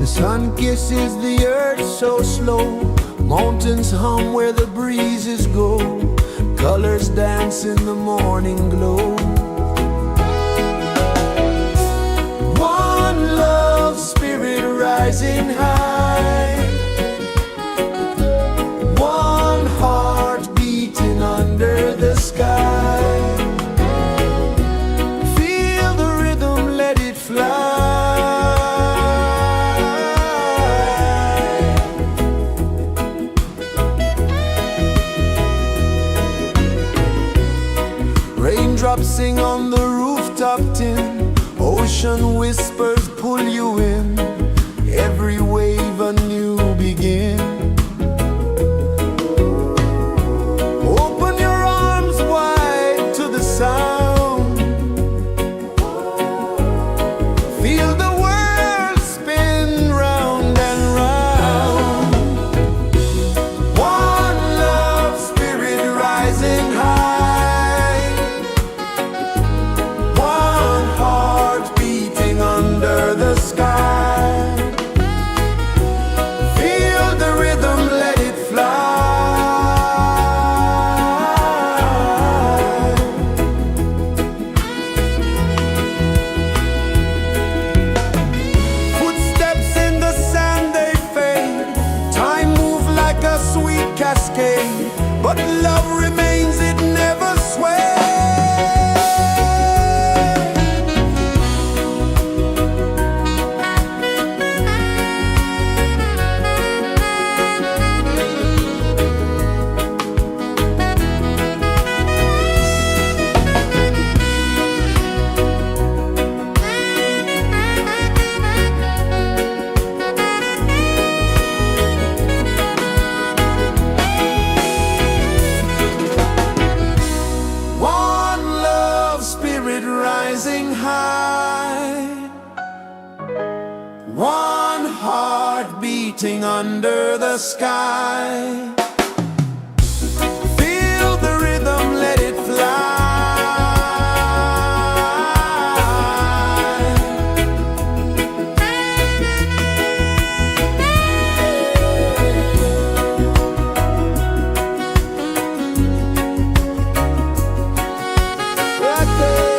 Sun kisses the earth so slow, mountains hum where the breezes go, colors dance in the morning glow. One love spirit rising high, one heart beating under the sky. Feel the rhythm, let it fly. Raindrops sing on the rooftop tin, ocean whispers pull you in, every wave a new begin. Open your arms wide to the sound, feel the world spin round and round. One love spirit rising high, one heart beating under the sky. Feel the rhythm, let it fly. Footsteps in the sand, they fade, time moves like a sweet cascade, but love remains, it never sways. One love spirit rising high, one heart beating under the sky. Feel the rhythm, let it fly. Right there.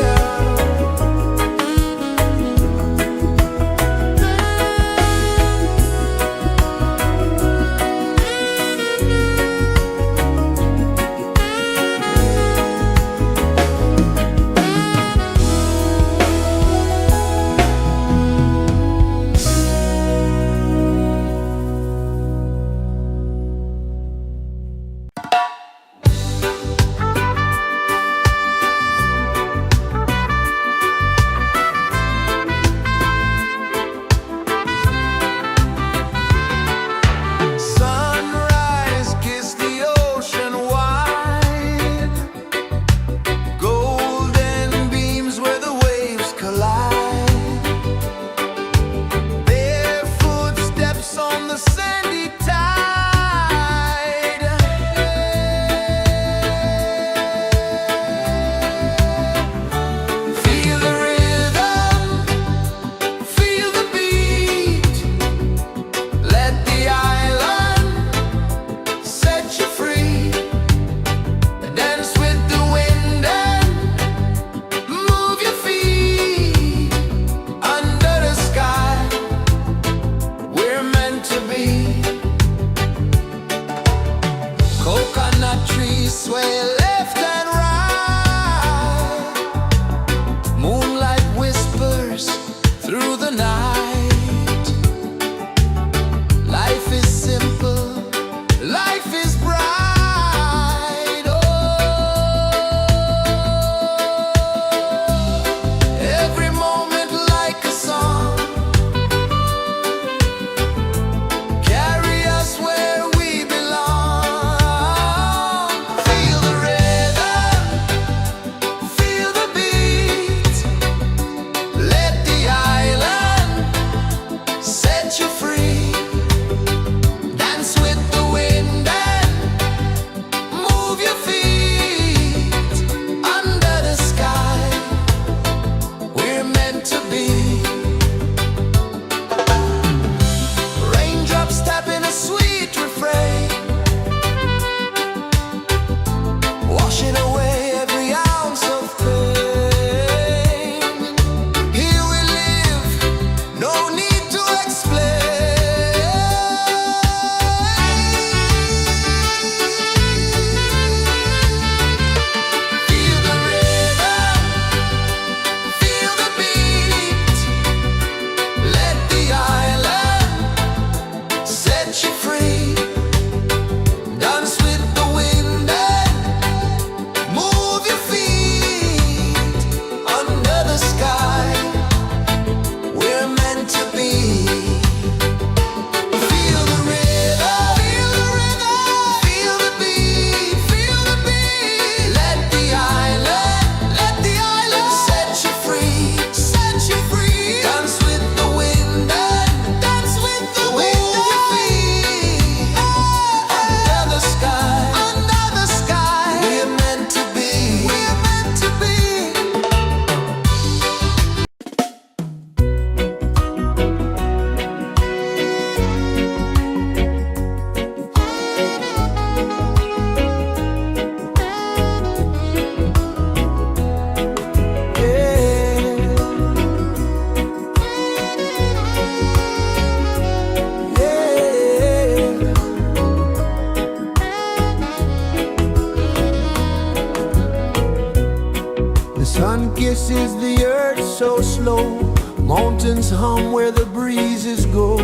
is the earth so slow? Mountains hum where the breezes go.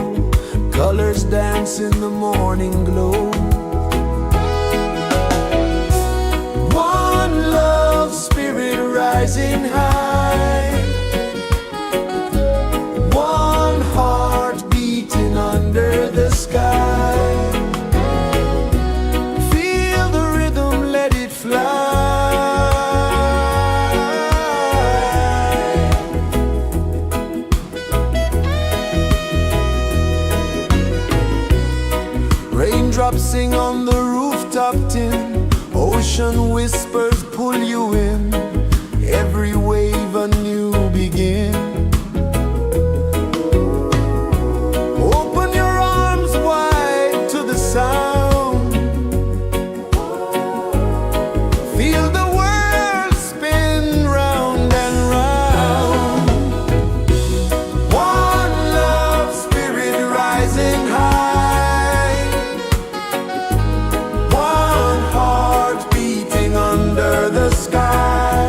Colors dance in the morning glow. One love, spirit rising high. One heart beating under the sky. Feel the rhythm, let it fly. Raindrops sing on the rooftop tin. Ocean whispers pull you in. Every wave a new begin. Open your arms wide to the sound. Feel the world spin round and round. One love, spirit rising high. One heart beating under the sky.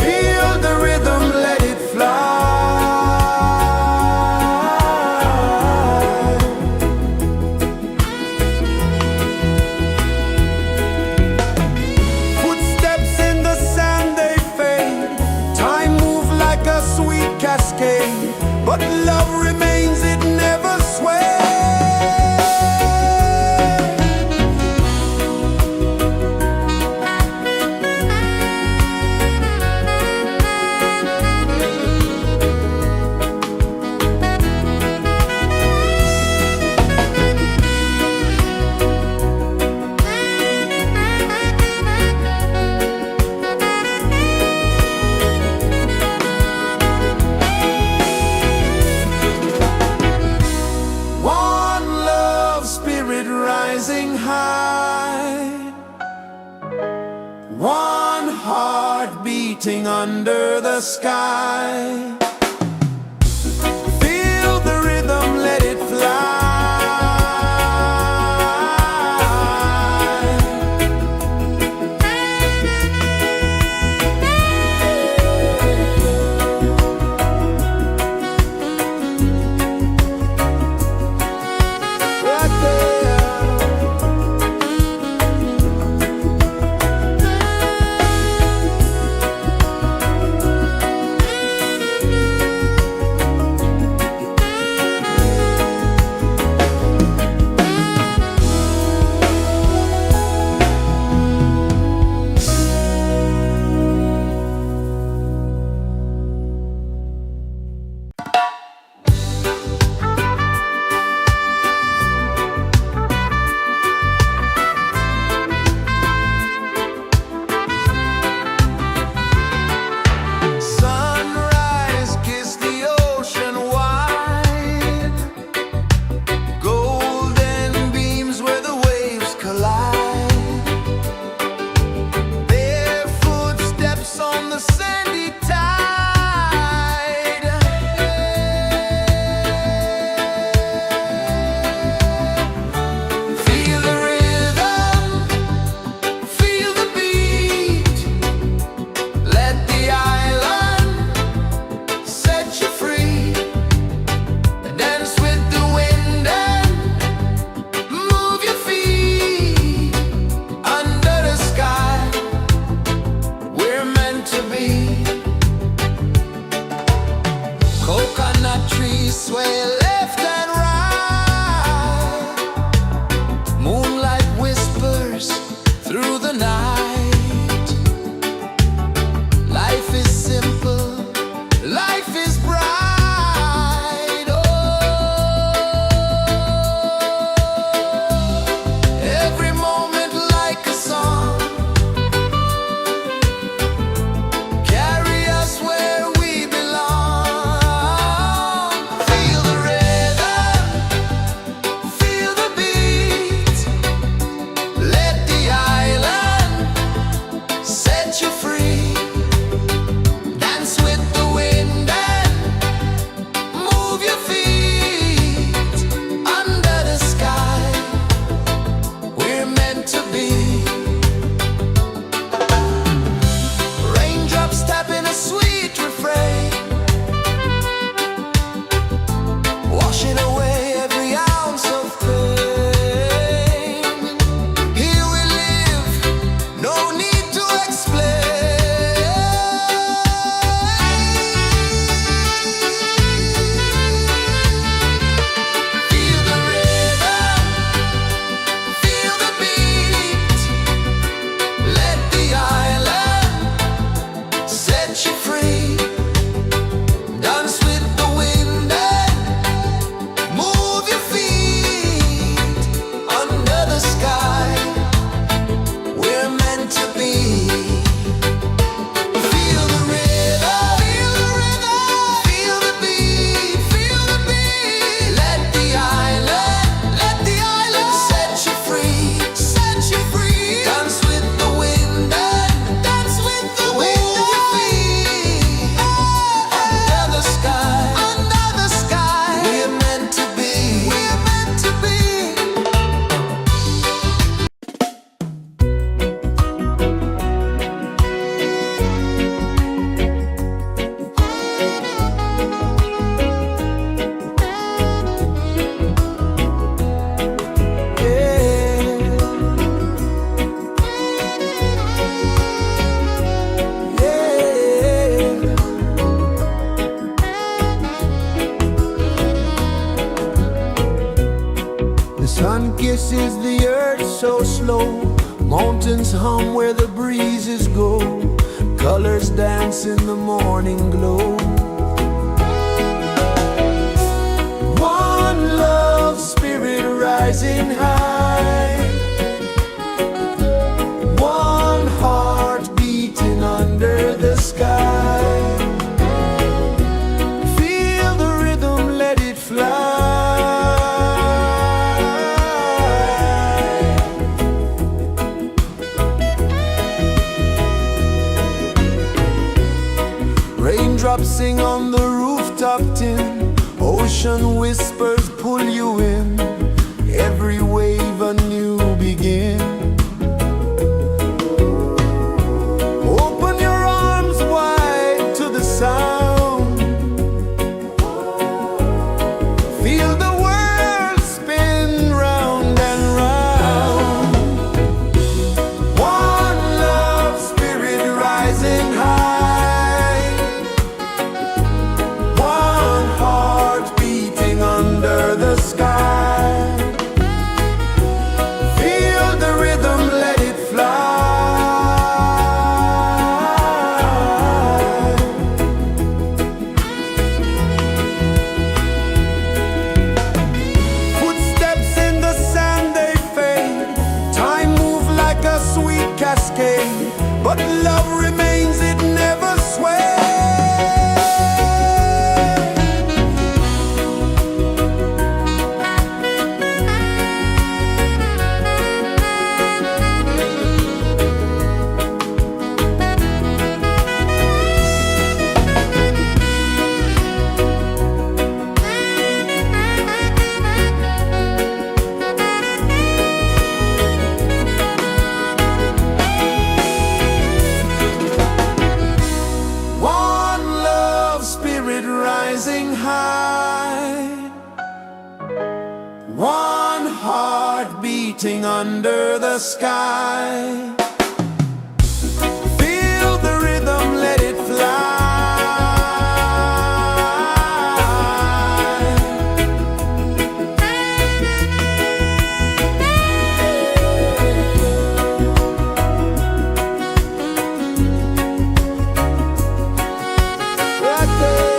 Feel the rhythm, let it fly. Footsteps in the sand, they fade. Time moves like a sweet cascade, but love remains, it never sways. One love, spirit rising high. One heart beating under the sky. Feel the rhythm, let it fly. Right there. Sunrise, kiss the ocean wide. Golden beams where the waves collide. Their footsteps on the sandy tide. Feel the rhythm, feel the beat. Let the island set you free. Dance with the wind and move your feet. Under the sky, we're meant to be. Coconut trees sway left and right. Moonlight whispers through the night. Life is simple, life is bright. Oh, every moment like a song. Carry us where we belong. Feel the rhythm. Sun kisses the earth so slow, mountains hum where the breezes go, colors dance in the morning glow. One love spirit rising high, one heart beating under the sky. Feel the rhythm, let it fly. Raindrops sing on the rooftop tin, ocean whispers pull you in, every wave a new begin. Open your arms wide to the sound, feel the world spin round and round. One love spirit rising high, one heart beating under the sky. Feel the rhythm, let it fly. Footsteps in the sand, they fade, time moves like a sweet cascade, but love remains, it never sways. One love spirit rising high, one heart beating under the sky. Feel the rhythm, let it fly. Right there.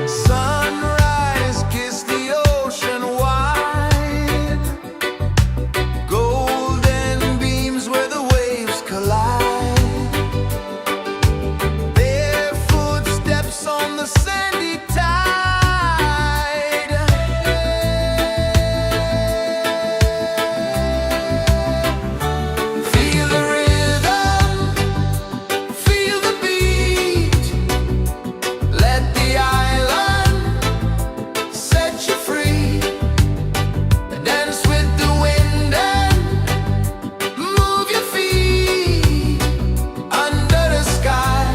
Sunrise, kiss the ocean wide, golden beams where the waves collide, their footsteps on the sandy tide. Feel the rhythm, feel the beat, let the island set you free. Dance with the wind and move your feet under the sky.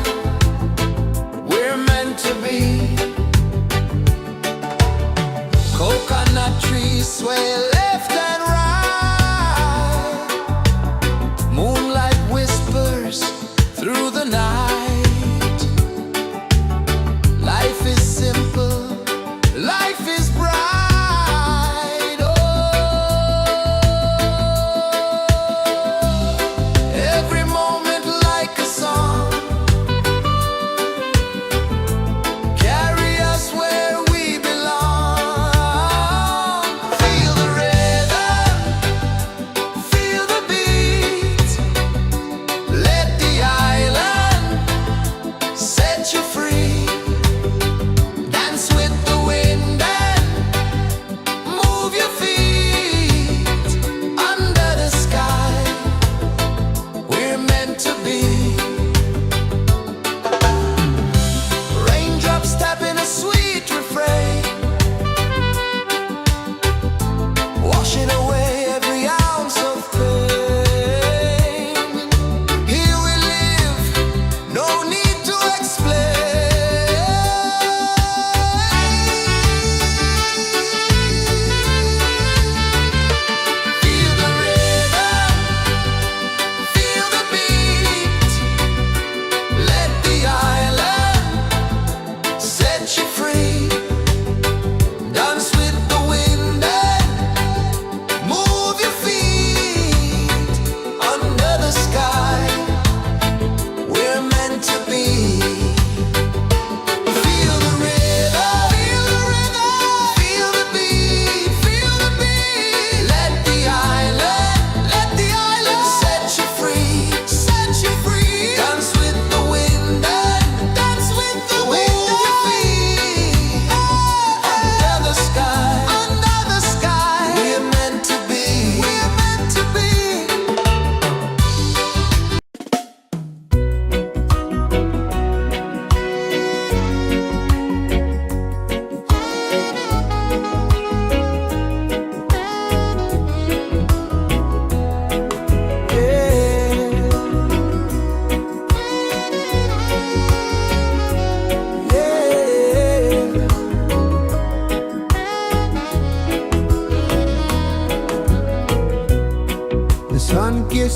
We're meant to be. Coconut trees sway left and right, moonlight whispers through the night. Life is simple, life is bright. Oh, every moment like a song, carry us where we belong. Feel the rhythm, feel the beat, let the island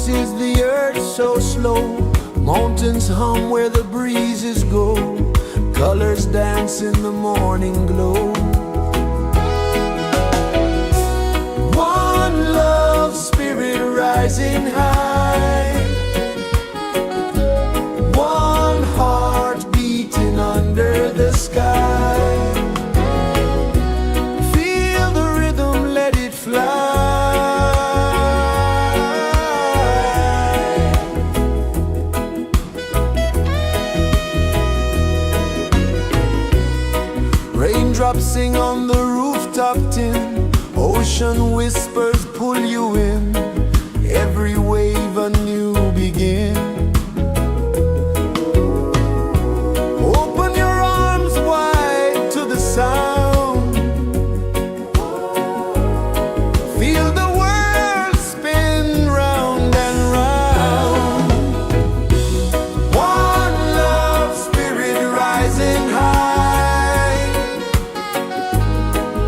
is the earth so slow? Mountains hum where the breezes go. Colors dance in the morning glow. One love spirit rising high. One heart beating under the sky. Feel the rhythm, let it fly. Raindrops sing on the rooftop tin. Ocean whispers pull you in. Every wave a new begin. Open your arms wide to the sound. Feel the world spin round and round. One love spirit rising high.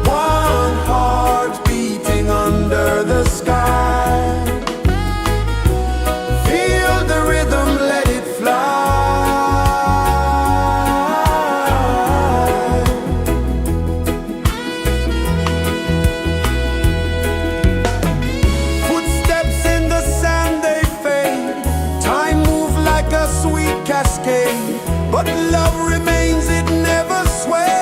One heart beating under the sky. Feel the rhythm, let it fly. Footsteps in the sand, they fade. Time moves like a sweet cascade, but love remains, it never sways.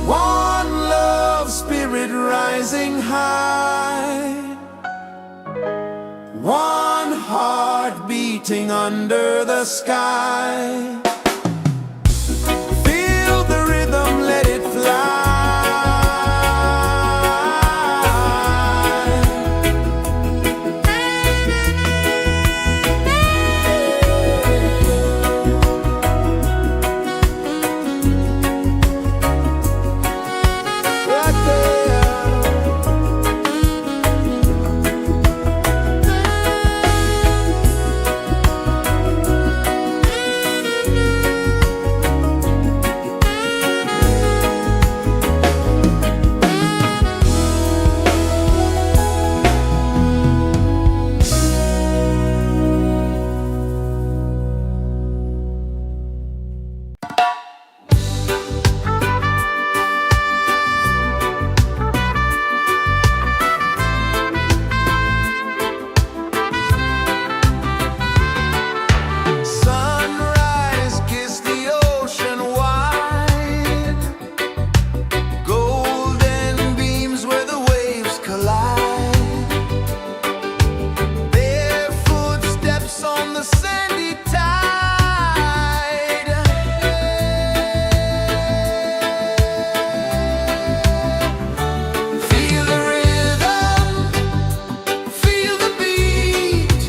One love spirit rising high. One heart beating under the sky. Feel the rhythm, let it fly. Right there. Sunrise, kiss the ocean wide. Golden beams where the waves collide. Bare footsteps on the sandy tide. Feel the rhythm, feel the beat.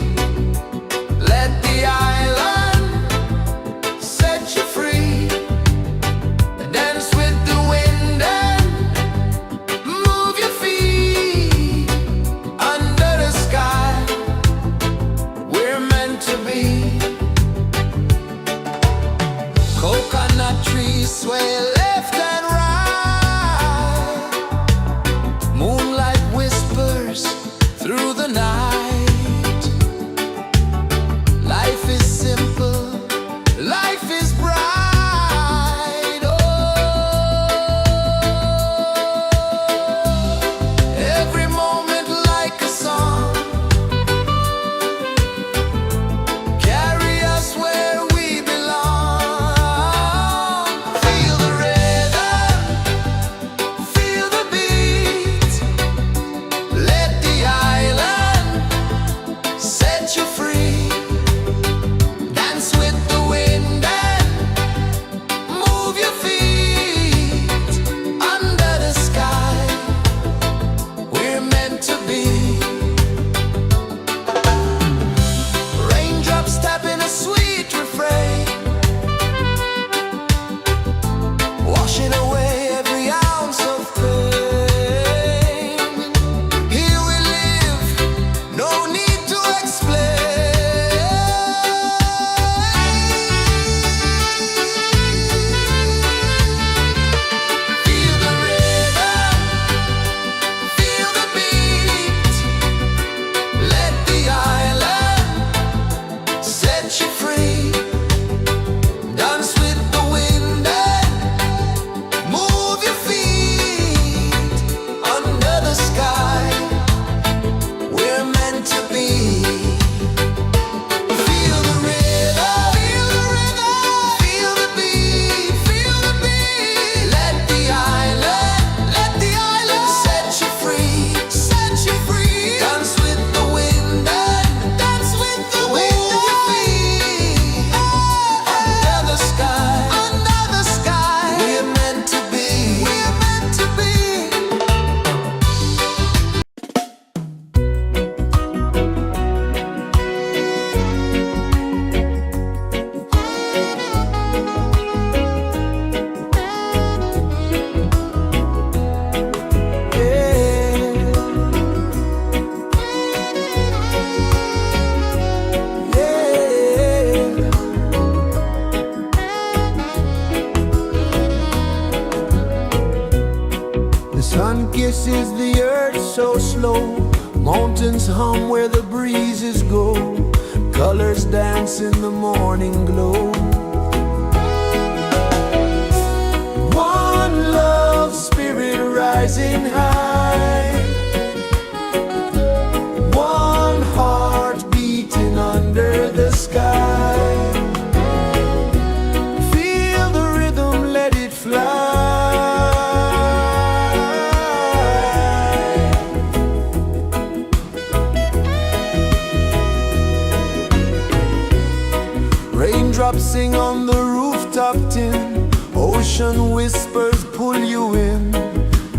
Let the island set you free. Dance with the wind and move your feet. Under the sky, we're meant to be. Coconut trees sway left and right. Moonlight whispers through the night. Life is simple, life is bright. Oh, every moment like a song. Carry us where we belong. Feel the rhythm, kisses the earth so slow. Mountains hum where the breezes go. Colors dance in the morning glow. One love spirit rising high. One heart beating under the sky. Feel the rhythm, let it fly. Raindrops sing on the rooftop tin. Ocean whispers pull you in.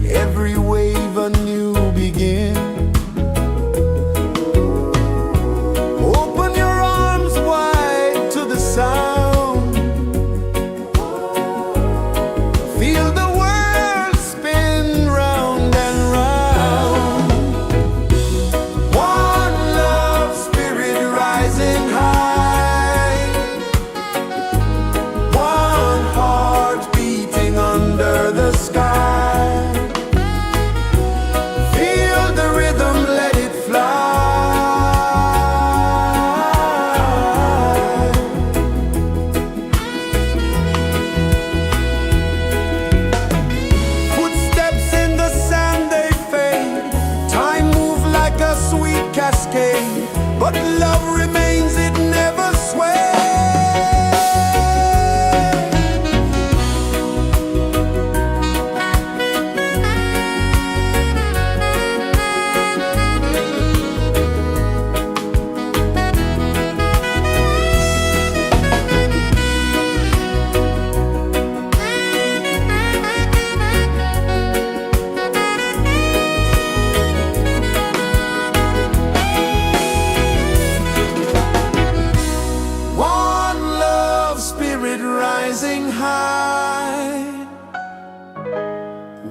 Every wave a new begin. Open your arms wide to the sound. Feel the world spin round and round. One love spirit rising high. One heart beating under the sky. Feel the rhythm, let it fly. Footsteps in the sand, they fade. Time moves like a sweet cascade, but love remains, it never sways. One love spirit rising high.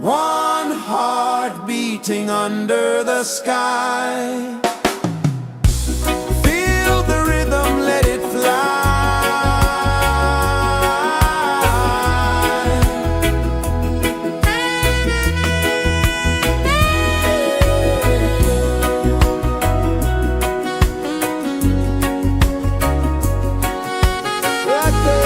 One heart beating under the sky. Feel the rhythm, let it fly. Right there.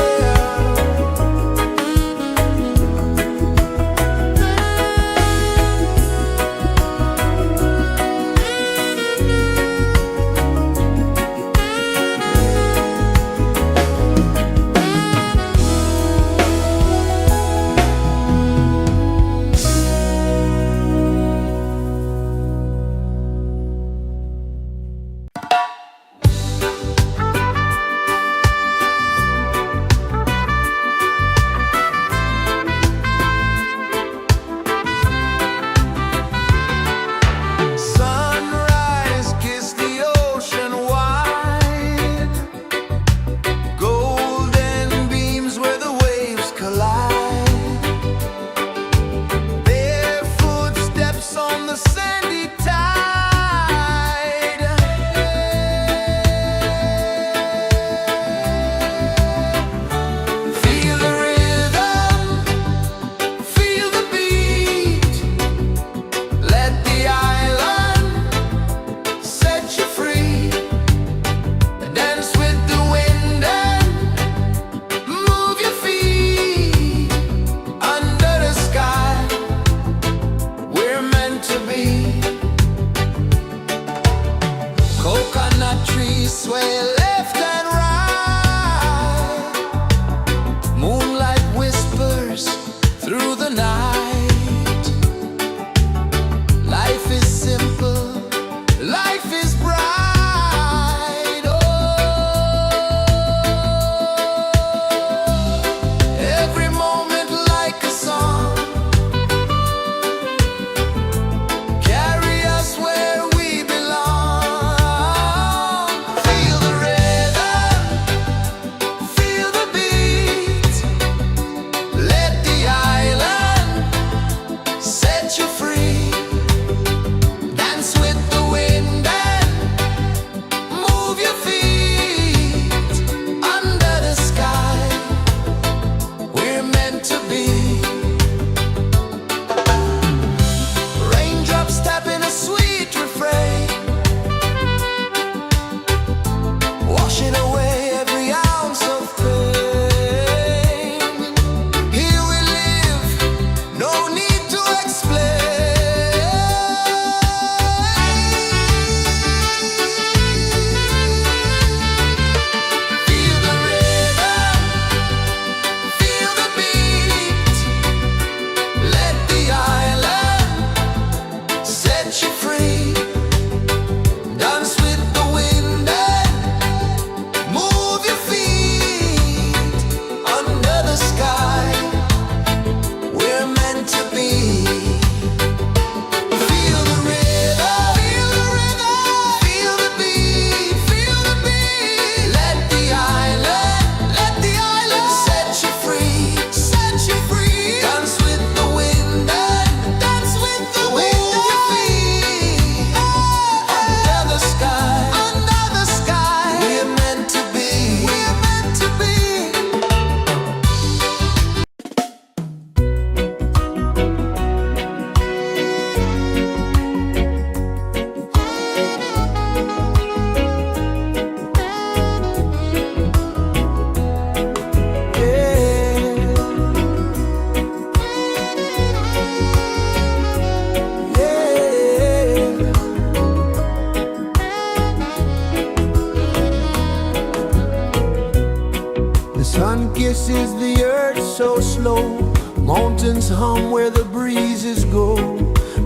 kisses the earth so slow. Mountains hum where the breezes go.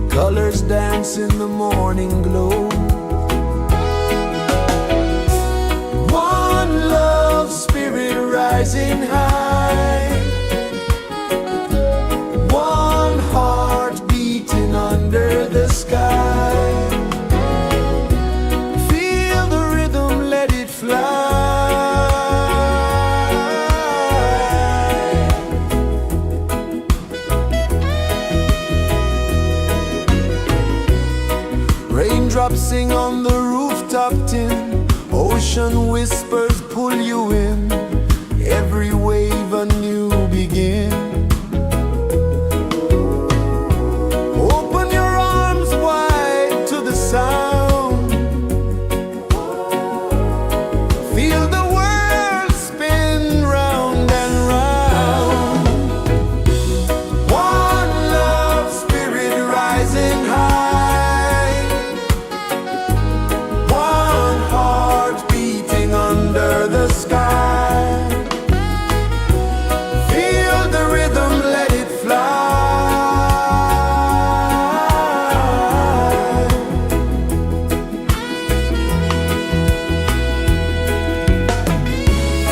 Colors dance in the morning glow. One love spirit rising high. One heart beating under the sky. Feel the rhythm, let it fly. Raindrops sing on the rooftop tin. Ocean whispers pull you in. Every wave a new begin. Open your arms wide to the sound. Feel the world spin round and round. One love spirit rising high. One heart beating under the sky. Feel the rhythm, let it fly.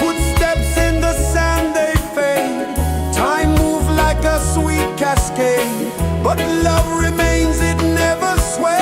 Footsteps in the sand, they fade. Time moves like a sweet cascade, but love remains, it never sways.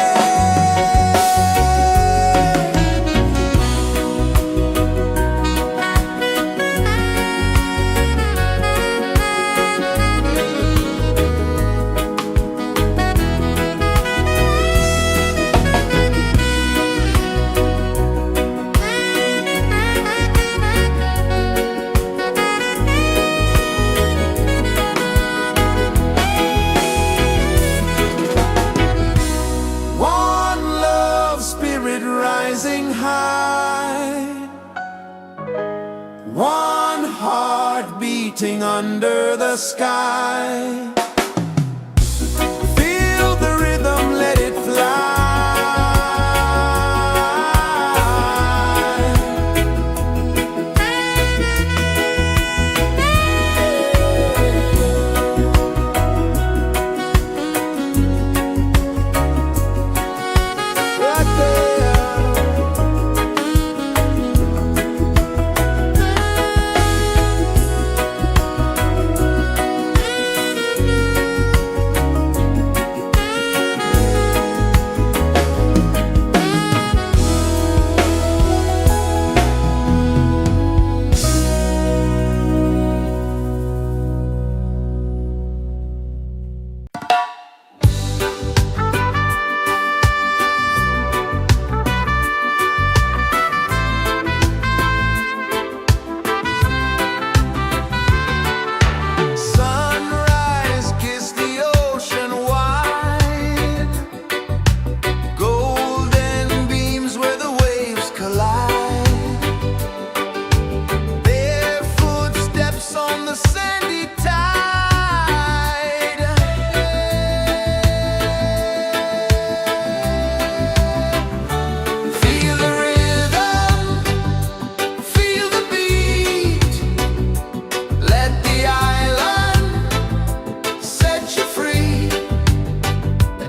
One love spirit rising high. One heart beating under the sky. Feel the rhythm, let it fly. Right there. Sunrise, kiss the ocean wide. Golden beams where the waves collide. Their footsteps on the sandy tide. Feel the rhythm, feel the beat. Let the island set you free.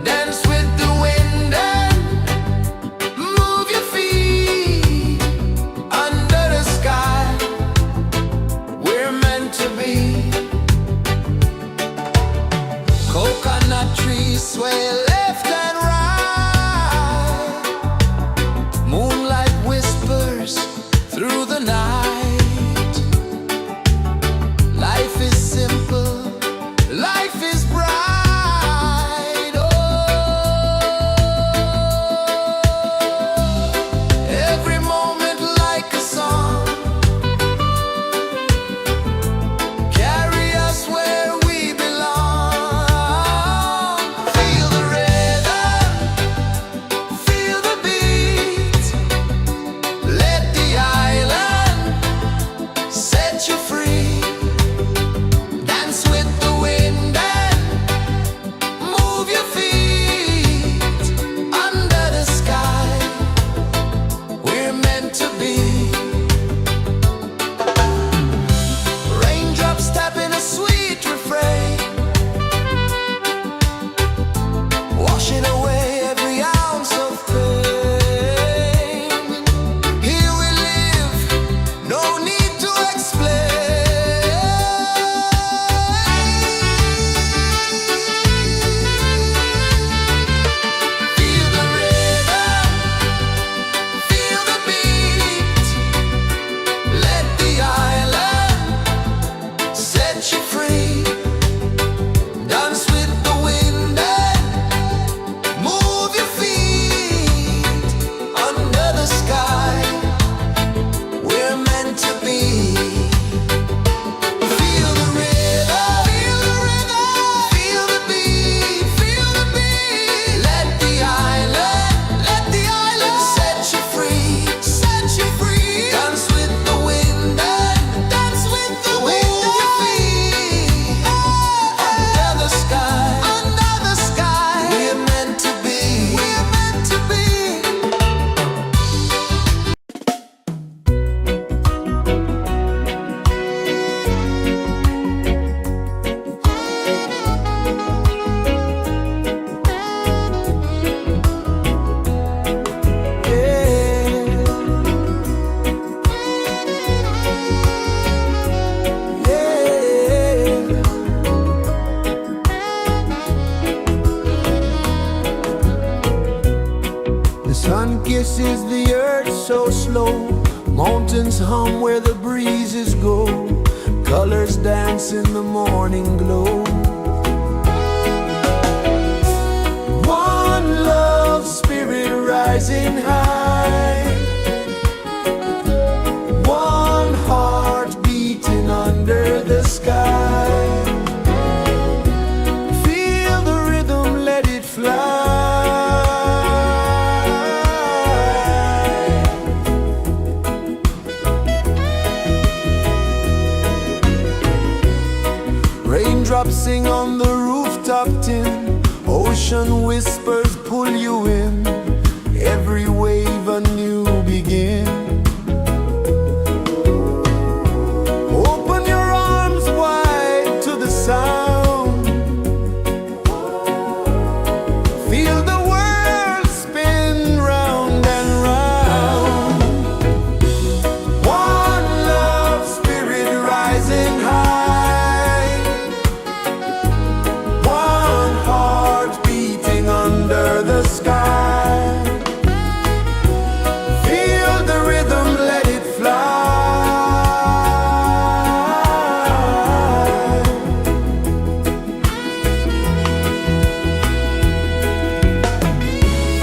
Dance with the wind and move your feet. Under the sky, we're meant to be. Coconut trees sway left and right. Moonlight whispers through the night. Life is simple, life is bright. Oh, every moment like a song. Carry winds hum where the breezes go, colors dance in the morning glow. One love spirit rising high, one heart beating under the sky. Feel the rhythm, let it fly. Raindrops sing on the rooftop tin, ocean whispers pull you in, every wave a new begin. Open your arms wide to the sound, feel the world spin round and round. One love spirit rising high, one heart beating under the sky. Feel the rhythm, let it fly.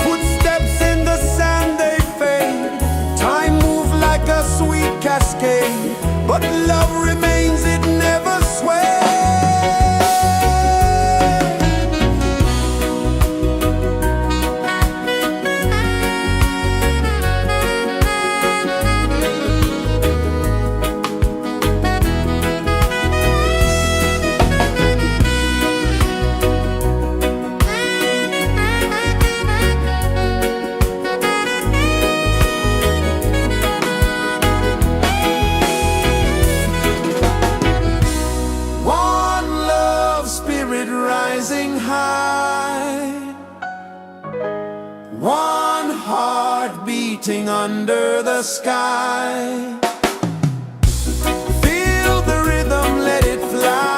Footsteps in the sand, they fade. Time moves like a sweet cascade, but love remains, it never sways. One love spirit rising high, one heart beating under the sky. Feel the rhythm, let it fly.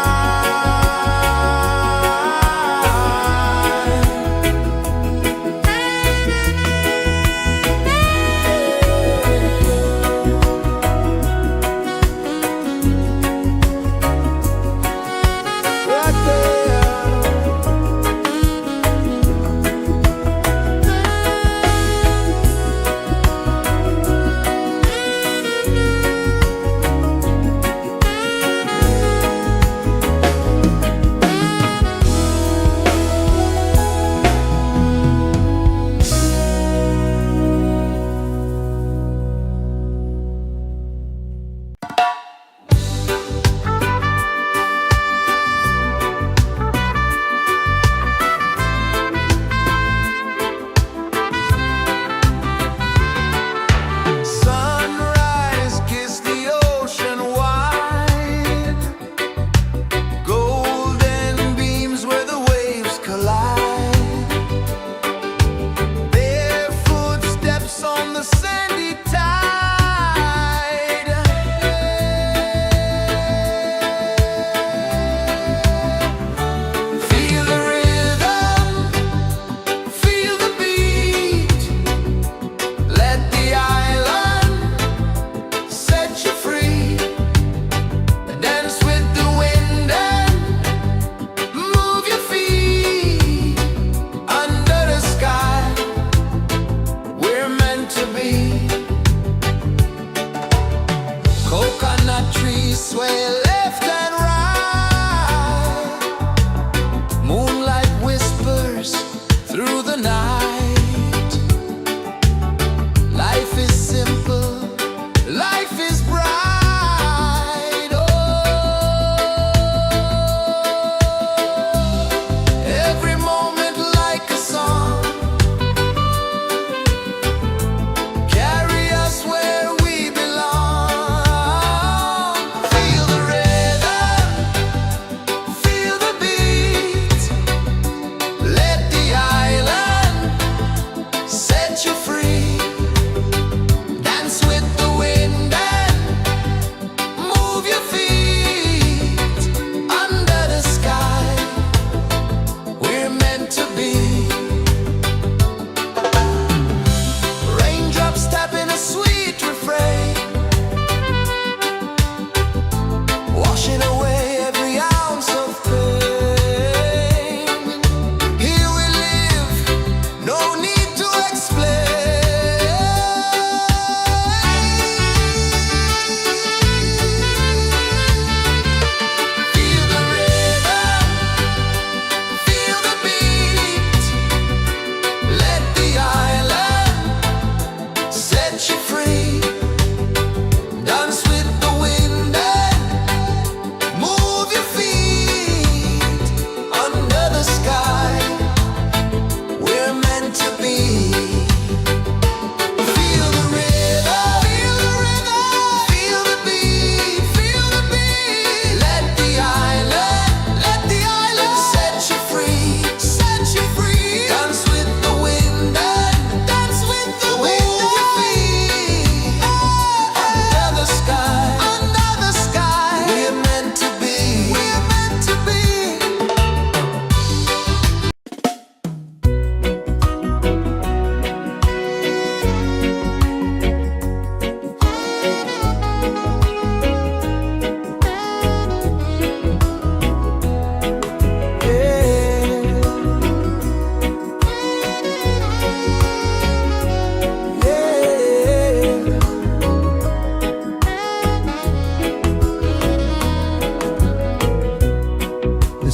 Right there.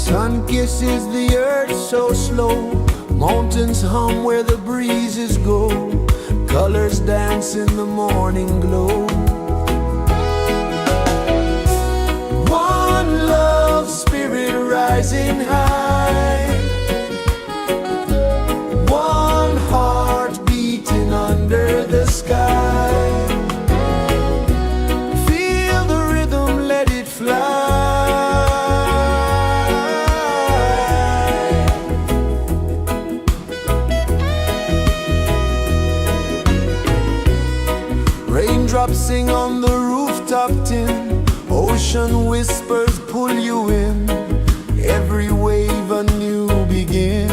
Sun kisses the earth so slow, mountains hum where the breezes go, colors dance in the morning glow. One love, spirit rising high, one heart beating under the sky. Feel the rhythm, let it fly. Raindrops sing on the rooftop tin, ocean whispers pull you in, every wave a new begin.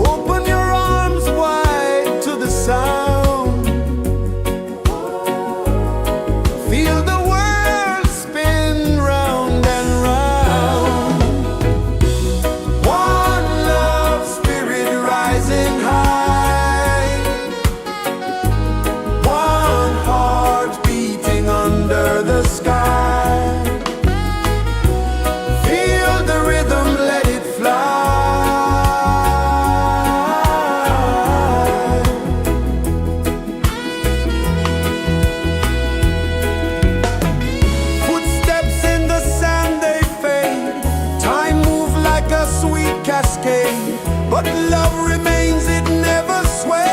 Open your arms wide to the sound, feel the world spin round and round. One love, spirit rising high, one heart beating under the sky. Feel the rhythm, let it fly. Footsteps in the sand, they fade, time moves like a sweet cascade, but love remains, it never sways.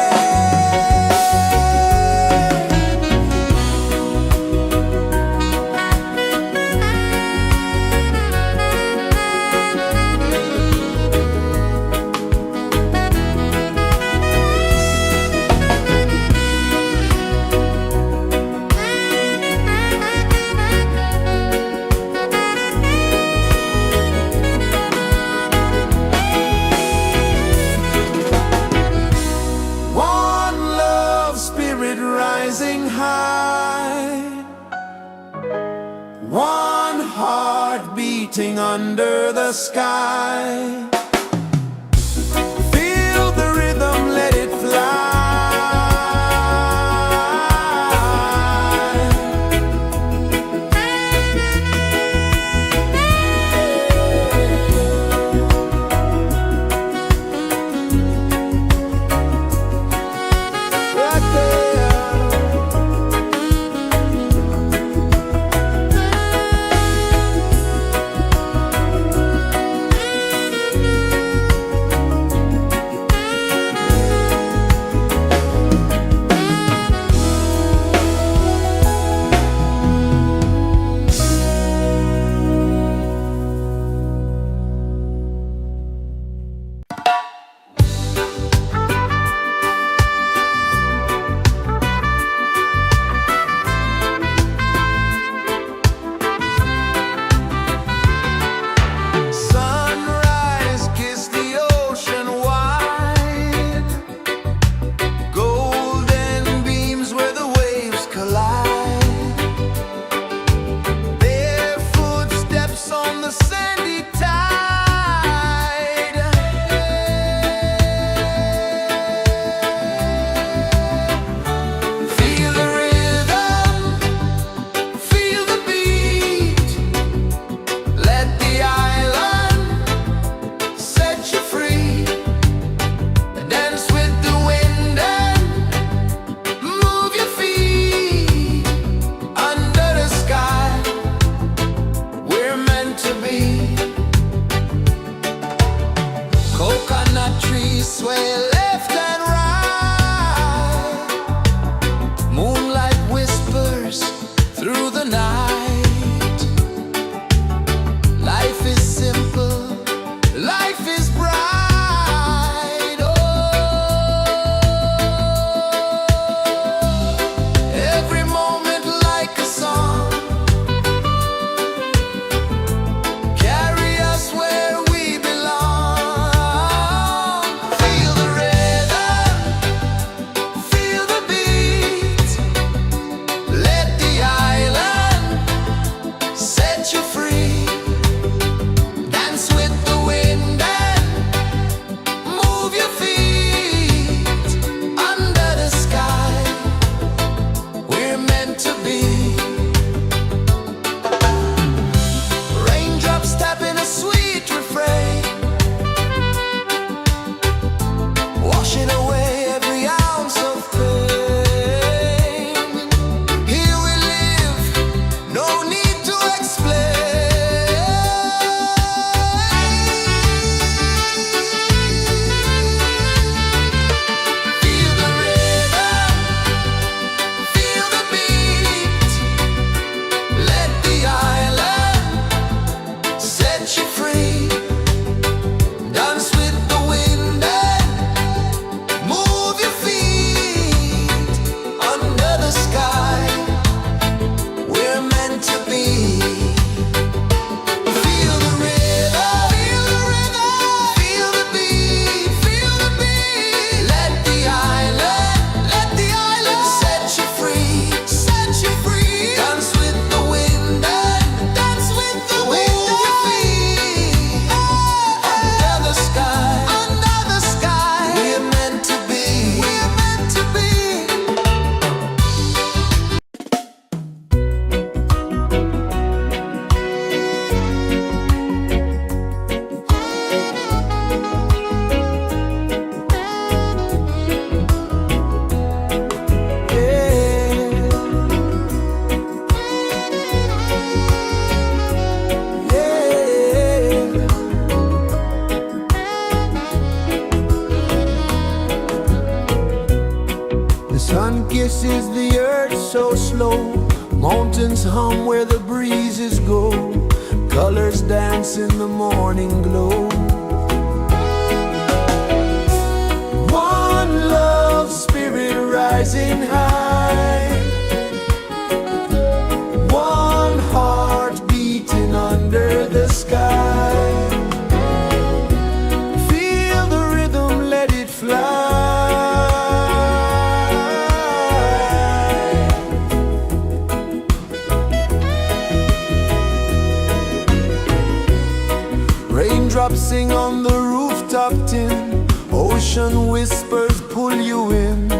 One love, spirit rising high, one heart beating under the sky. Feel the rhythm, let it fly. Right there. Sunrise, kiss the ocean wide, golden beams where the waves collide, their footsteps on the sandy tide. Feel the rhythm, feel the beat, let the island set you free. Dance with the wind and move your feet under the sky. We're meant to be. Coconut trees sway left and right, moonlight whispers through the night. Life is simple, life is bright. Oh, every moment like a song, carry us where we belong. Feel the rhythm, feel the beat, let the island meant to be. Feel the rhythm, feel the beat, feel the beat. Let the island set you free, set you free. Dance with the wind and dance with the wind your feet. Under the sky, we're meant to be, we're meant to be. The sun kisses the earth so slow. Mountains hum where the breezes go. Colors dance in the morning glow. One love spirit rising high. One heart beating under the sky. Feel the rhythm, let it fly. Raindrops sing on the rooftop tin. Ocean whispers pull you in.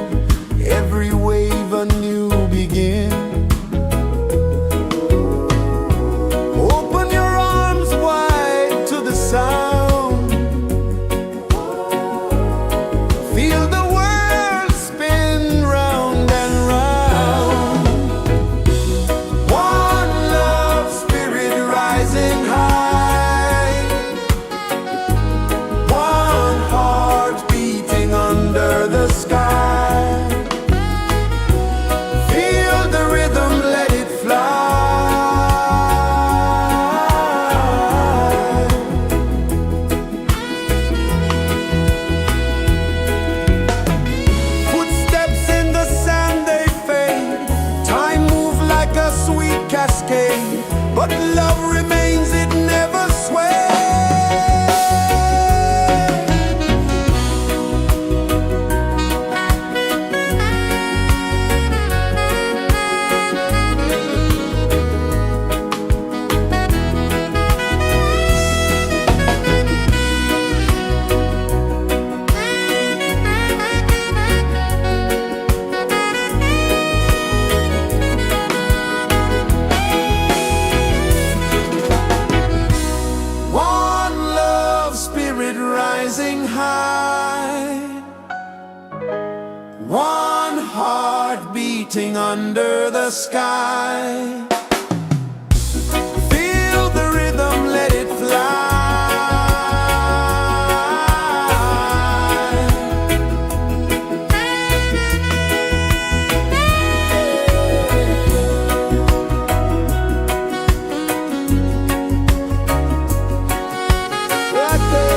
Every wave a new begin. Open your arms wide to the sound. Feel the world spin round and round. One love spirit rising high. One heart beating under the sky. Feel the rhythm, let it fly. Footsteps in the sand, they fade. Time moves like a sweet cascade. But love remains, it never sways. One love spirit rising high. One heart beating under the sky. Feel the rhythm, let it fly. Right there.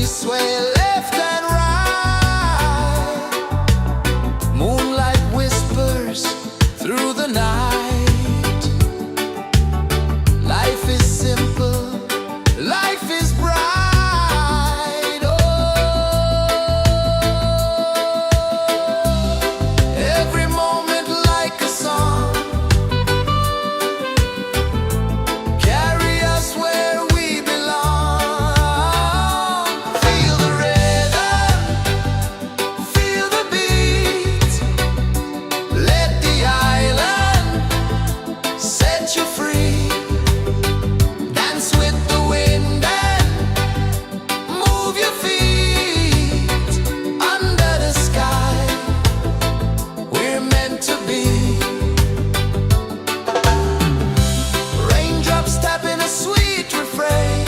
bodies sway left and right. Moonlight whispers through the night. Life is simple, life is bright. Every moment like a song, carry us where we belong. Feel the rhythm, feel the beat. Let the island set you free. Dance with the wind and move your feet. Under the sky, we're meant to be. Raindrops tapping a sweet refrain,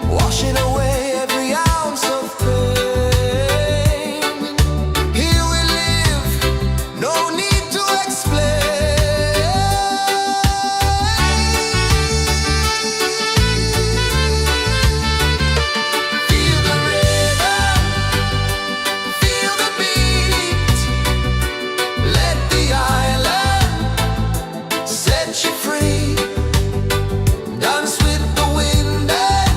washing away every ounce of pain. Here we live, no need to explain. Feel the rhythm, feel the beat. Let the island set you free. Dance with the wind and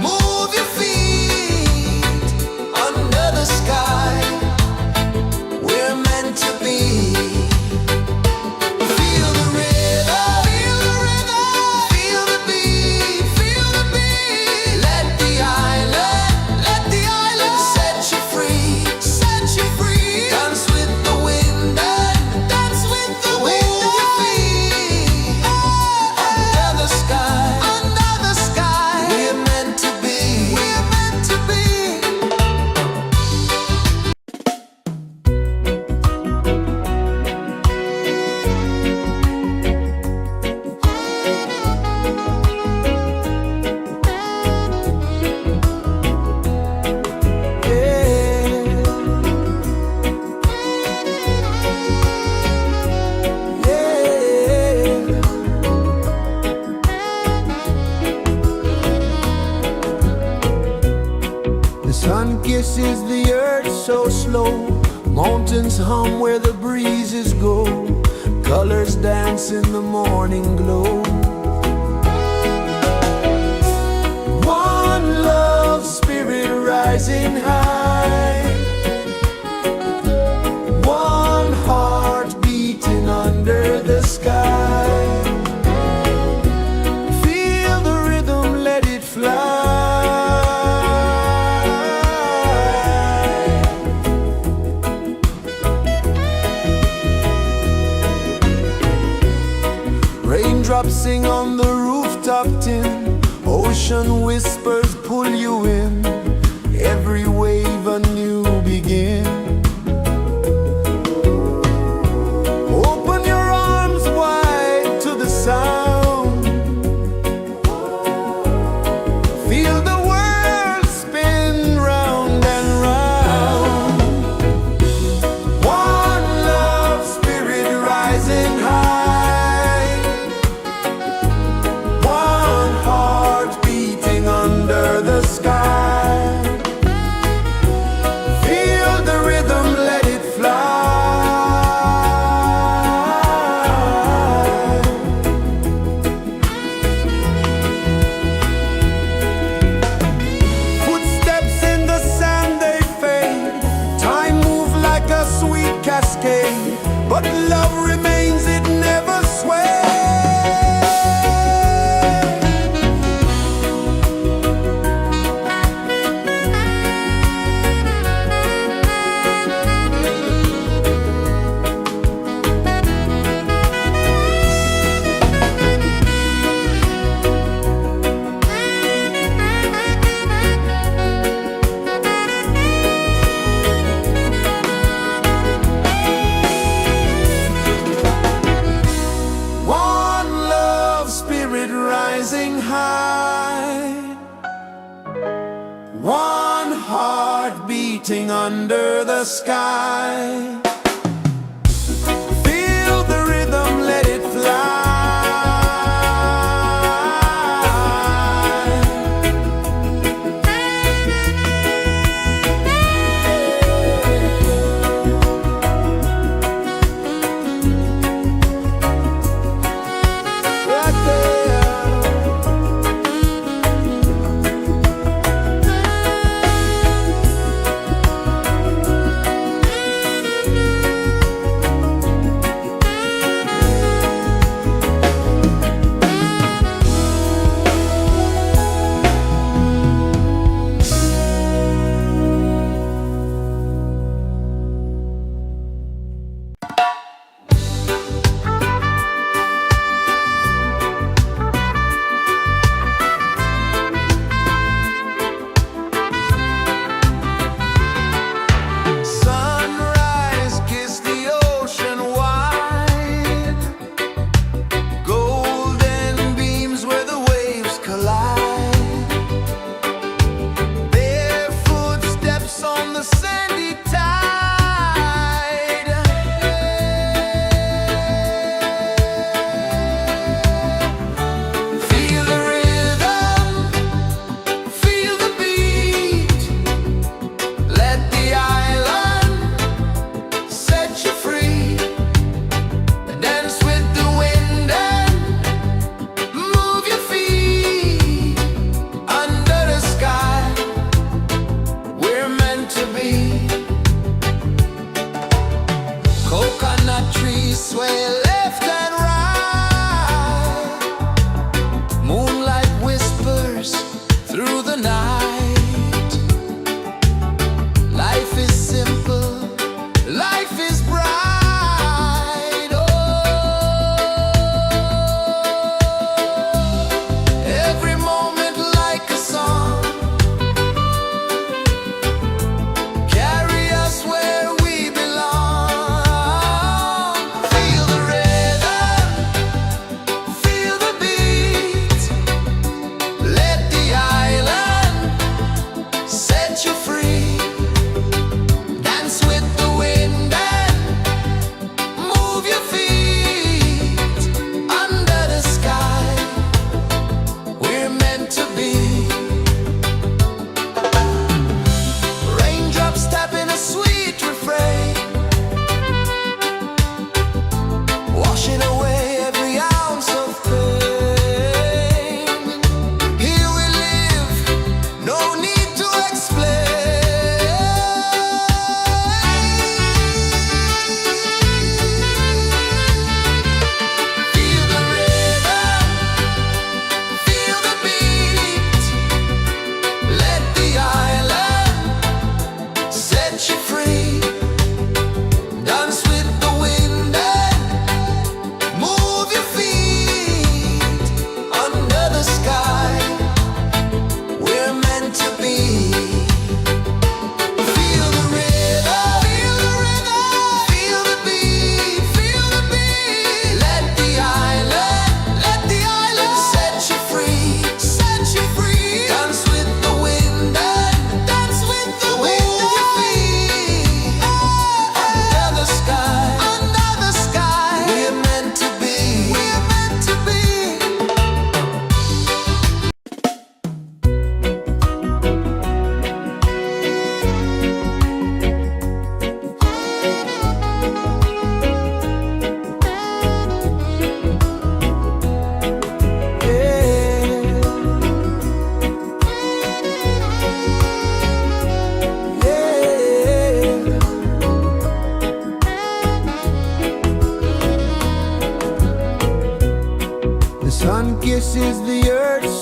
move your feet. Under the sky, we're meant to be. Feel the rhythm, feel the rhythm, feel the beat, feel the beat. Let the island set you free, set you free. Dance with the wind and dance with the wind. Move your feet. Under the sky, we're meant to be, we're meant to be. The sun kisses the earth so slow. Mountains hum where the breezes go. Colors dance in the morning glow. One love spirit rising high. One heart beating under the sky. Feel the rhythm, let it fly. Raindrops sing on the rooftop tin. Ocean whispers pull you in. Every wave a new begin. Open your arms wide to the sound. Feel the world spin round and round. One love spirit rising high. One heart beating under the sky. Feel the rhythm, let it fly. Footsteps in the sand, they fade. Time moves like a sweet cascade, but love remains, it never sways. Rising high, one heart beating under the sky. Feel the rhythm, let it fly.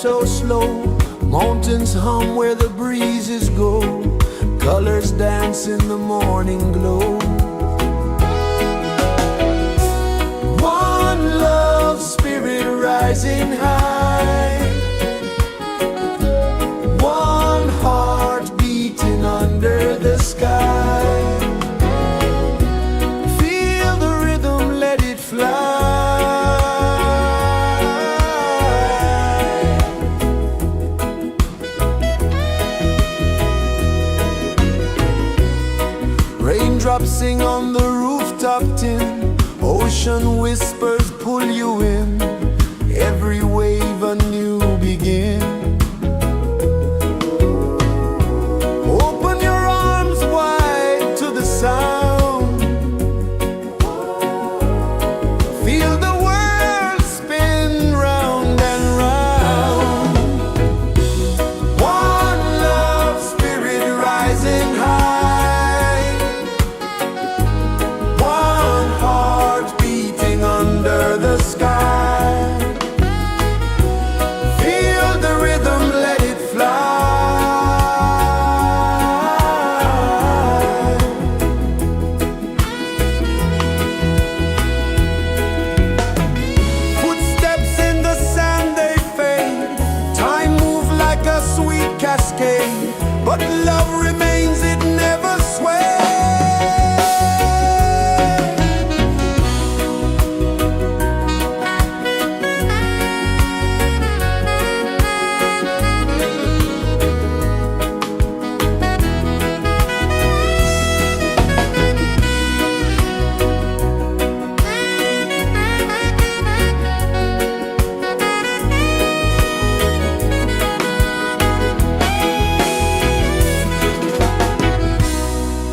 so slow. Mountains hum where the breezes go. Colors dance in the morning glow. One love, spirit rising high. One heart beating under the sky. Feel the rhythm, let it fly. Raindrops sing on the rooftop tin. Ocean whispers pull you in. Every wave a new begin. Open your arms wide to the sound. Feel the world spin round and round. One love, spirit rising high. One heart beating under the sky. Feel the rhythm, let it fly. Footsteps in the sand, they fade. Time moves like a sweet cascade, but love remains, it never sways.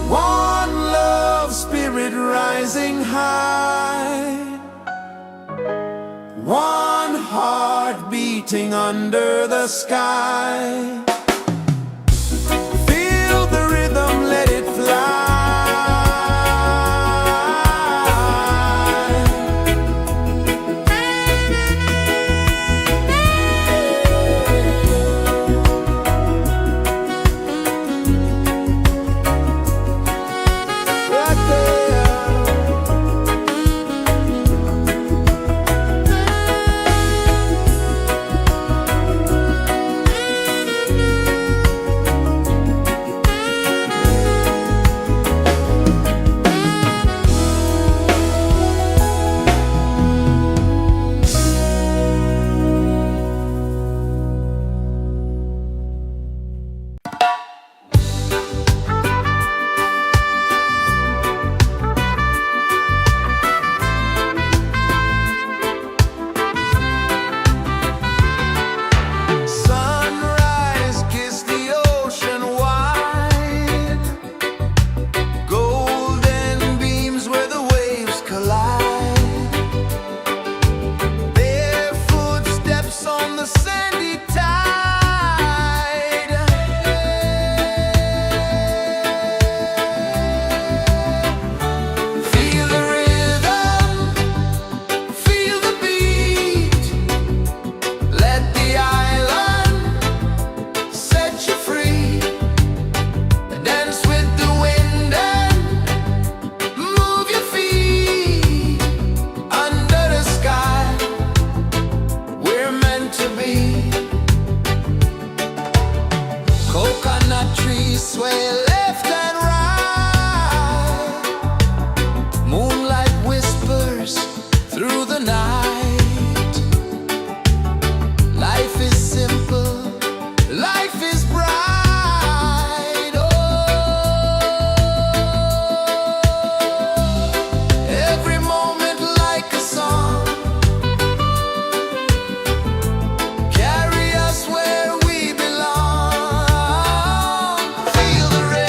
One love, spirit rising high. One heart beating under the sky. Feel the rhythm, let it fly. Right there. Sunrise, kiss the ocean wide. Golden beams where the waves collide. Bare footsteps on the sandy tide. Feel the rhythm, feel the beat. Let the island set you free. Dance with the wind and move your feet. Under the sky, we're meant to be. Coconut trees sway left and right. Moonlight whispers through the night. Life is simple, life is bright. Oh, every moment like a song. Carry us where we belong. Feel the rhythm.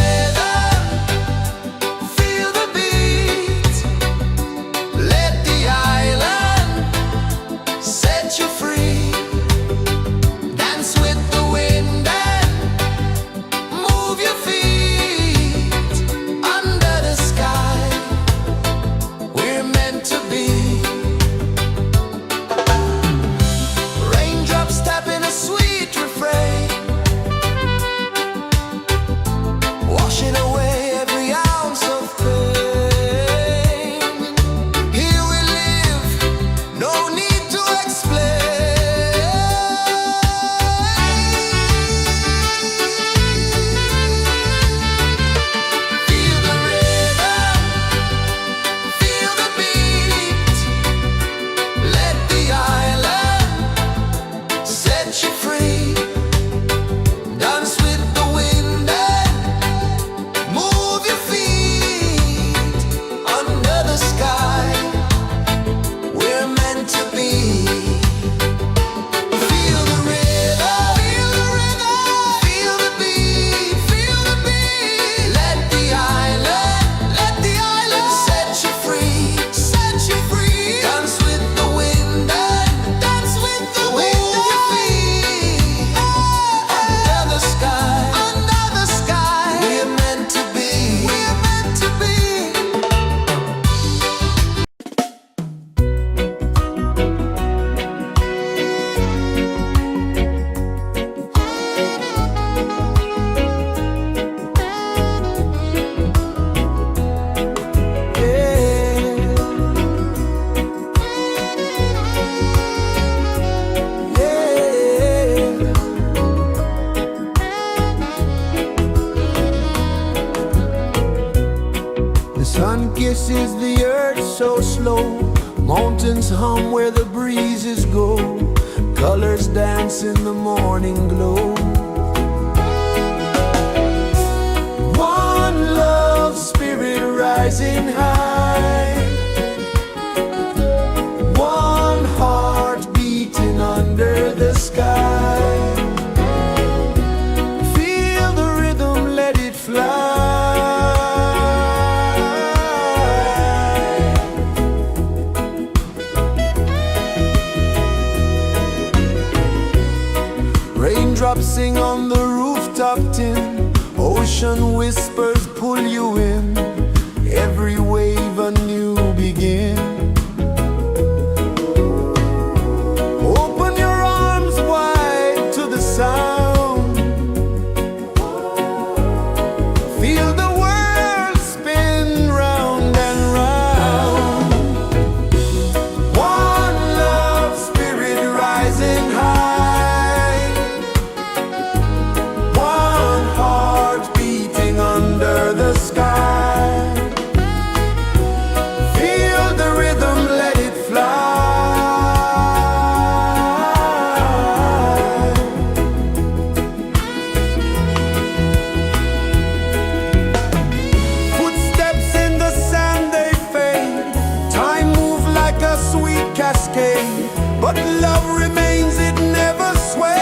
kisses the earth so slow. Mountains hum where the breezes go. Colors dance in the morning glow. One love spirit rising high. One heart beating under the sky. Feel the rhythm, let it fly. Raindrops sing on the rooftop tin. Ocean whispers pull you in. Every wave a new begin. Open your arms wide to the sound. Feel the world spin round and round. One love spirit rising high. One heart beating under the sky. Feel the rhythm, let it fly. Footsteps in the sand, they fade. Time moves like a sweet cascade, but love remains, it never sways.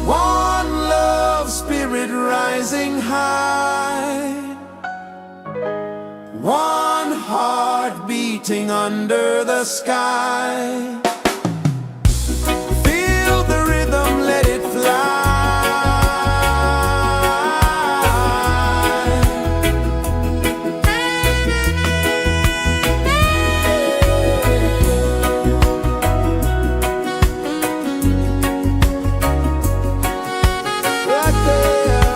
One love spirit rising high. One heart beating under the sky. Feel the rhythm, let it fly. Right there.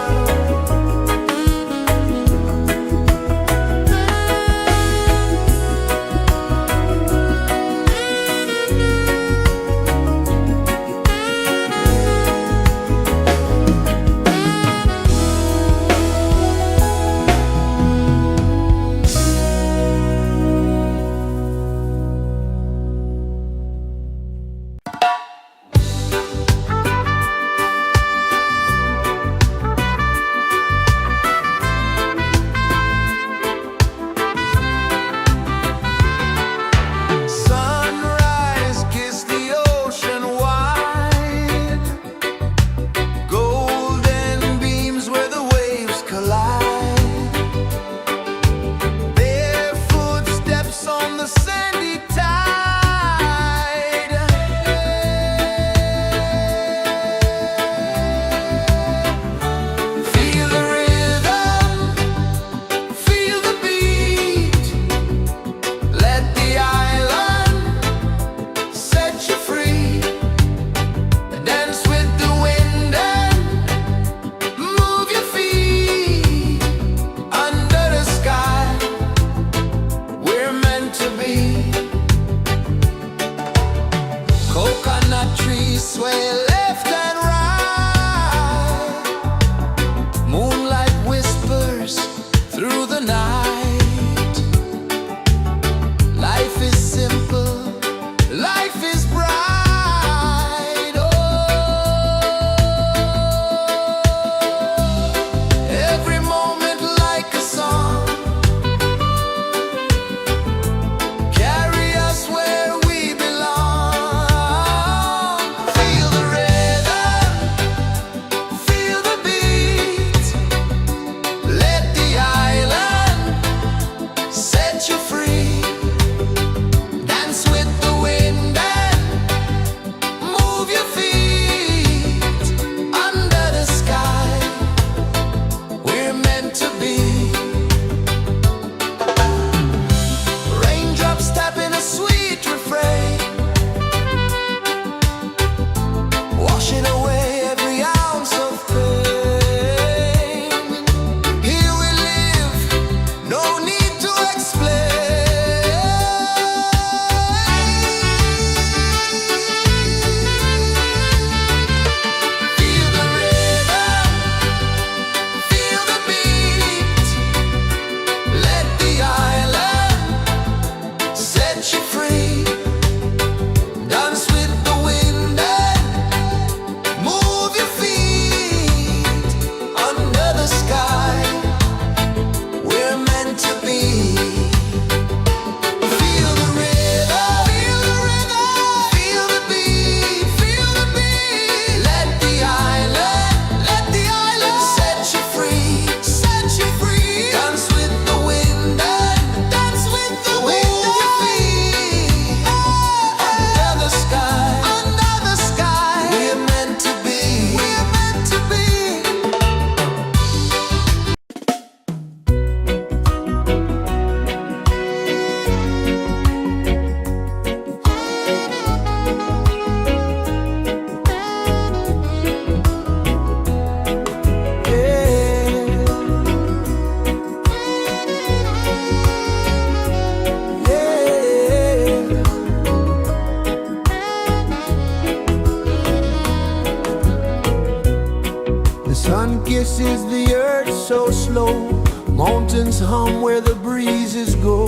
The sun kisses the earth so slow, mountains hum where the breezes go,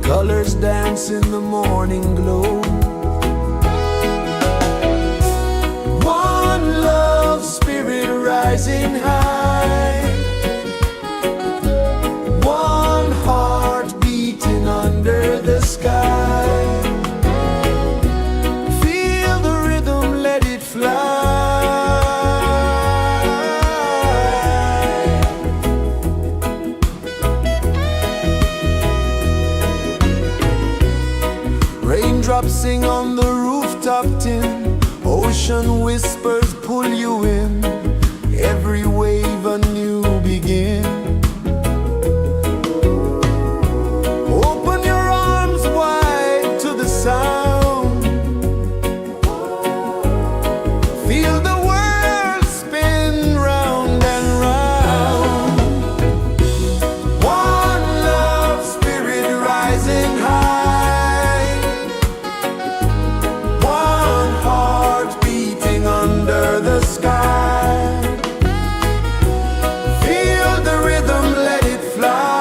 colors dance in the morning glow. One love spirit rising high, one heart beating under the sky. Feel the rhythm, let it fly. Raindrops sing on the rooftop tin, ocean whispers pull you in, every wave a new begin. Open your arms wide to the sound, feel the world spin round and round. One love spirit rising high, one heart beating under the sky. Feel the rhythm, let it fly.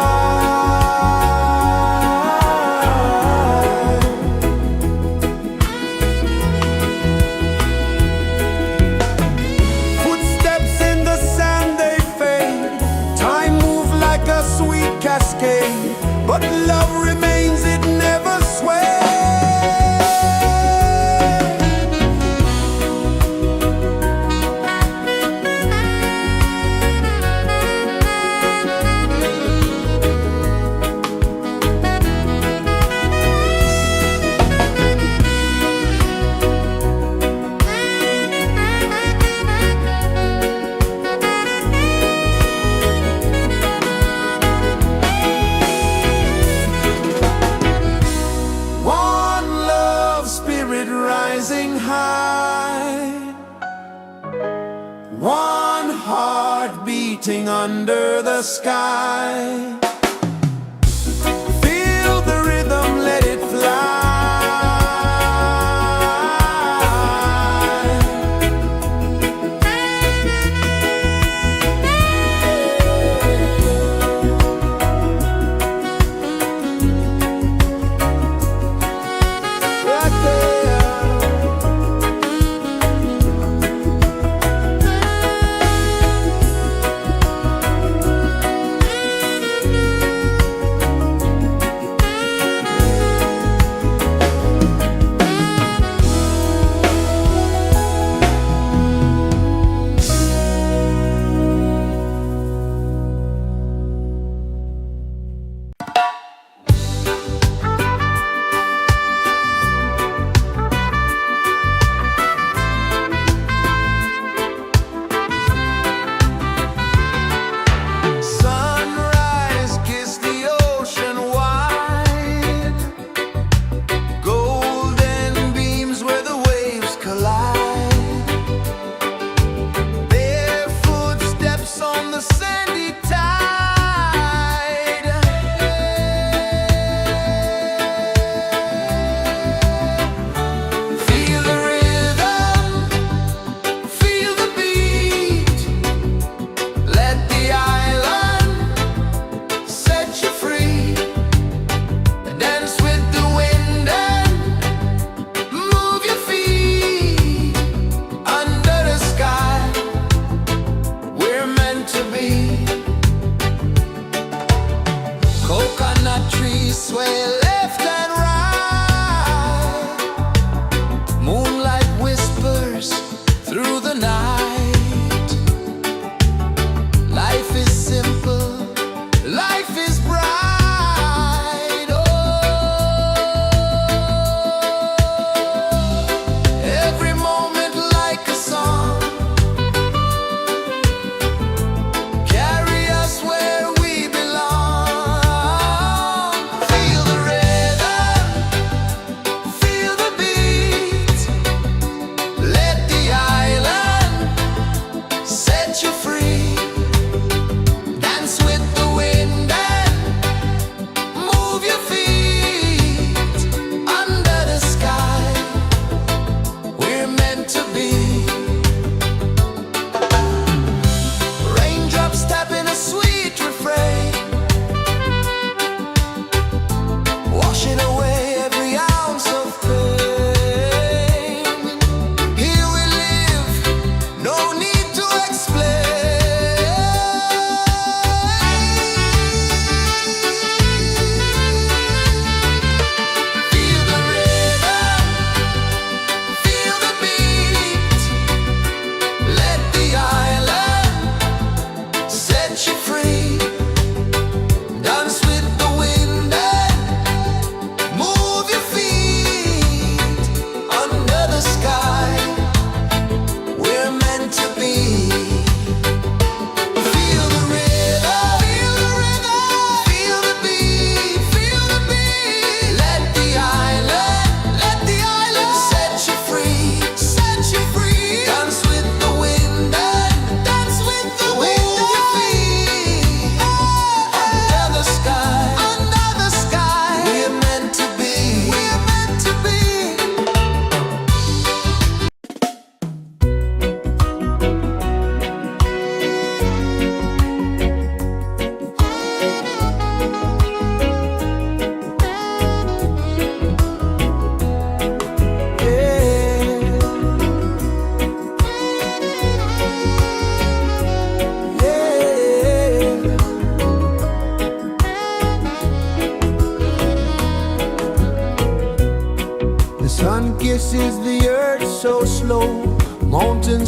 Footsteps in the sand, they fade, time moves like a sweet cascade, but love remains, it never sways. One love spirit rising high, one heart beating under the sky. Feel the rhythm, let it fly. Right there.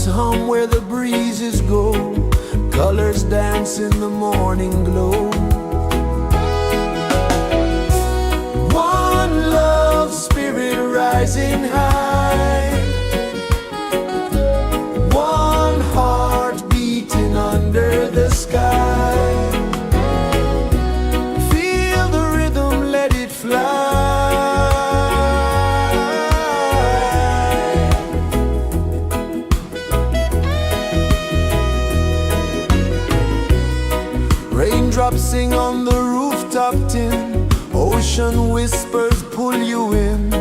Birds hum where the breezes go, colors dance in the morning glow. One love spirit rising high, one heart beating under the sky. Feel the rhythm, let it fly. Raindrops sing on the rooftop tin, ocean whispers pull you in,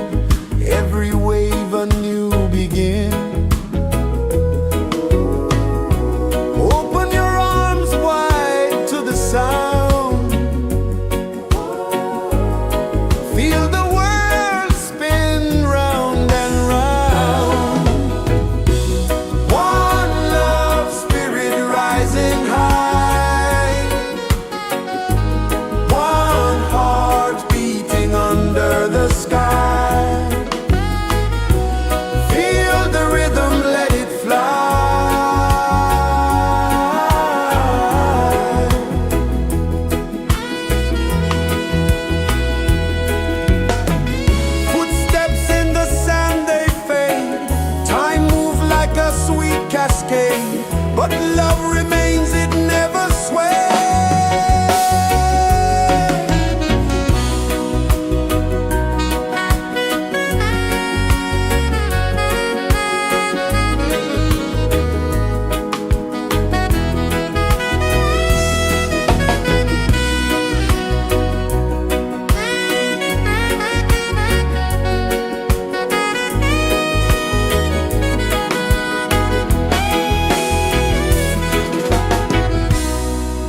every wave a new begin. Open your arms wide to the sound, feel the world spin round and round. One love spirit rising high, one heart beating under the sky. Feel the rhythm, let it fly. Footsteps in the sand, they fade. Time moves like a sweet cascade, but love remains, it never sways.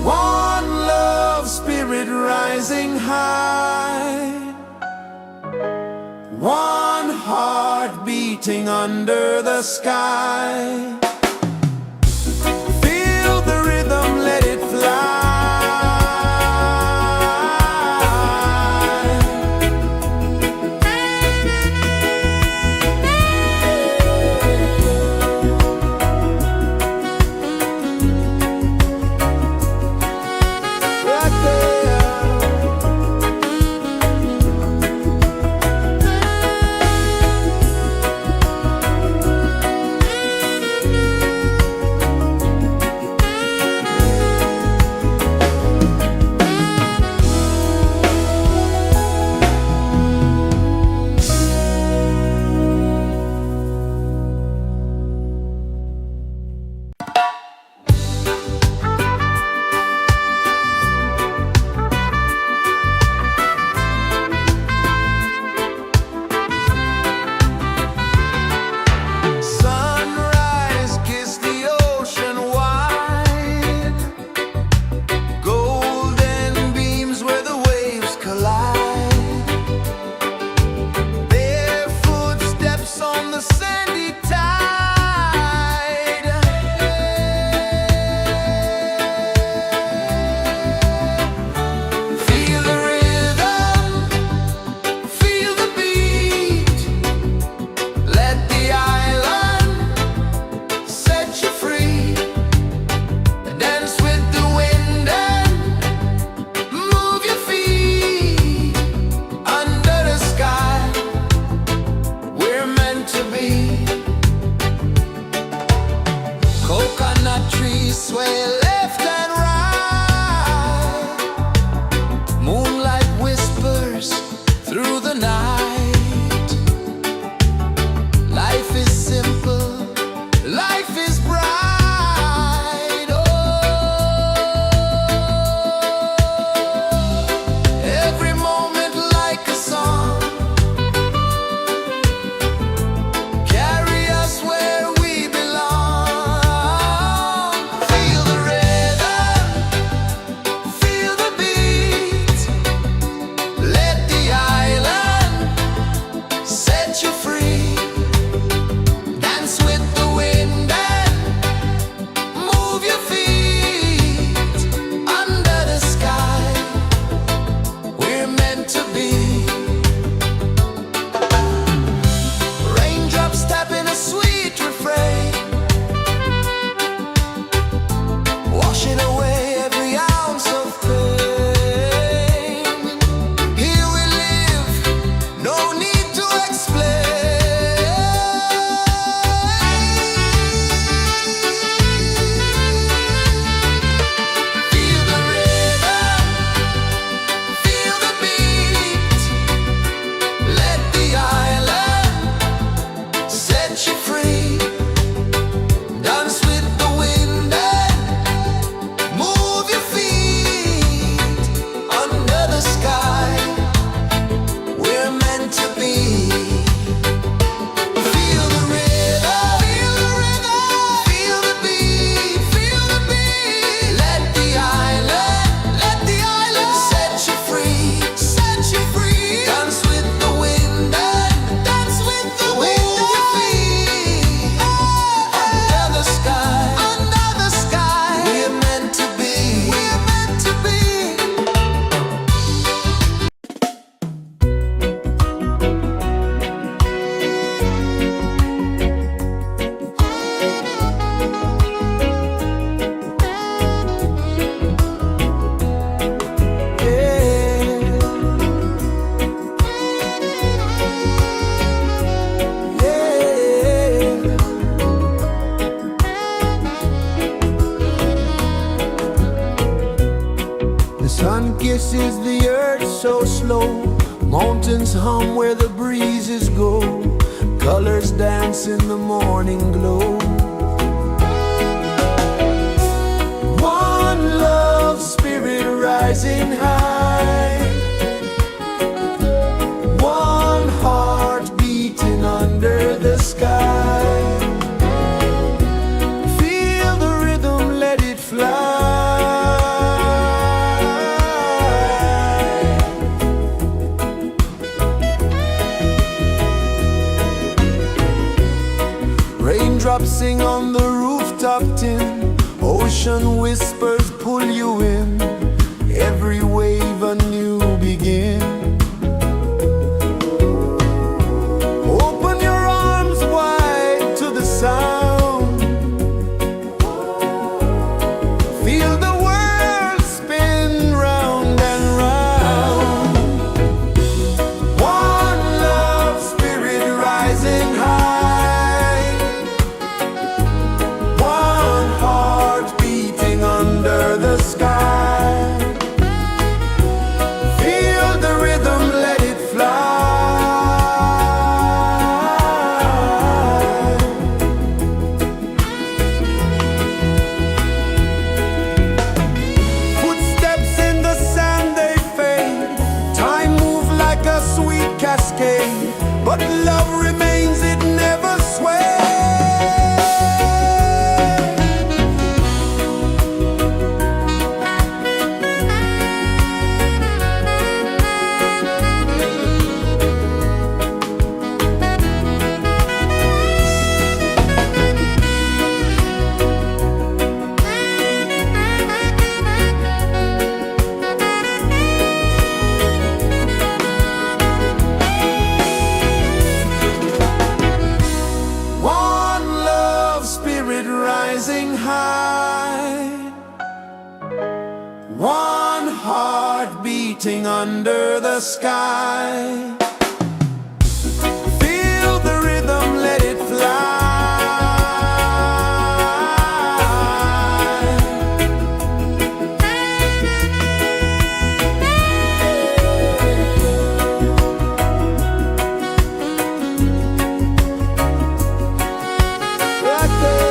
One love spirit rising high, one heart beating under the sky. Feel the rhythm, let it fly. Sunrise, kiss the ocean wide, golden beams where the waves collide, bare footsteps on the sandy tide. Feel the rhythm, feel the beat, let the island set you free. Dance with the wind and move your feet under the sky. We're meant to be. Coconut trees sway left and right, moonlight whispers through the night. Life is simple, life is bright. Oh, every moment like a song, carry us where we belong. Feel the rhythm, kisses the earth so slow. Mountains hum where the breezes go. Colors dance in the morning glow. One love spirit rising high. One heart beating under the sky. Feel the rhythm, let it fly. Raindrops sing on the rooftop tin. Ocean whispers pull you in. Every wave a new begin. Open your arms wide to the sound. Feel the world spin round and round. One love spirit rising high. One heart beating under the sky. Feel the rhythm, let it fly. Footsteps in the sand, they fade. Time moves like a sweet cascade, but love remains, it never sways. One love spirit rising high. One heart beating under the sky. Feel the rhythm, let it fly. Right there.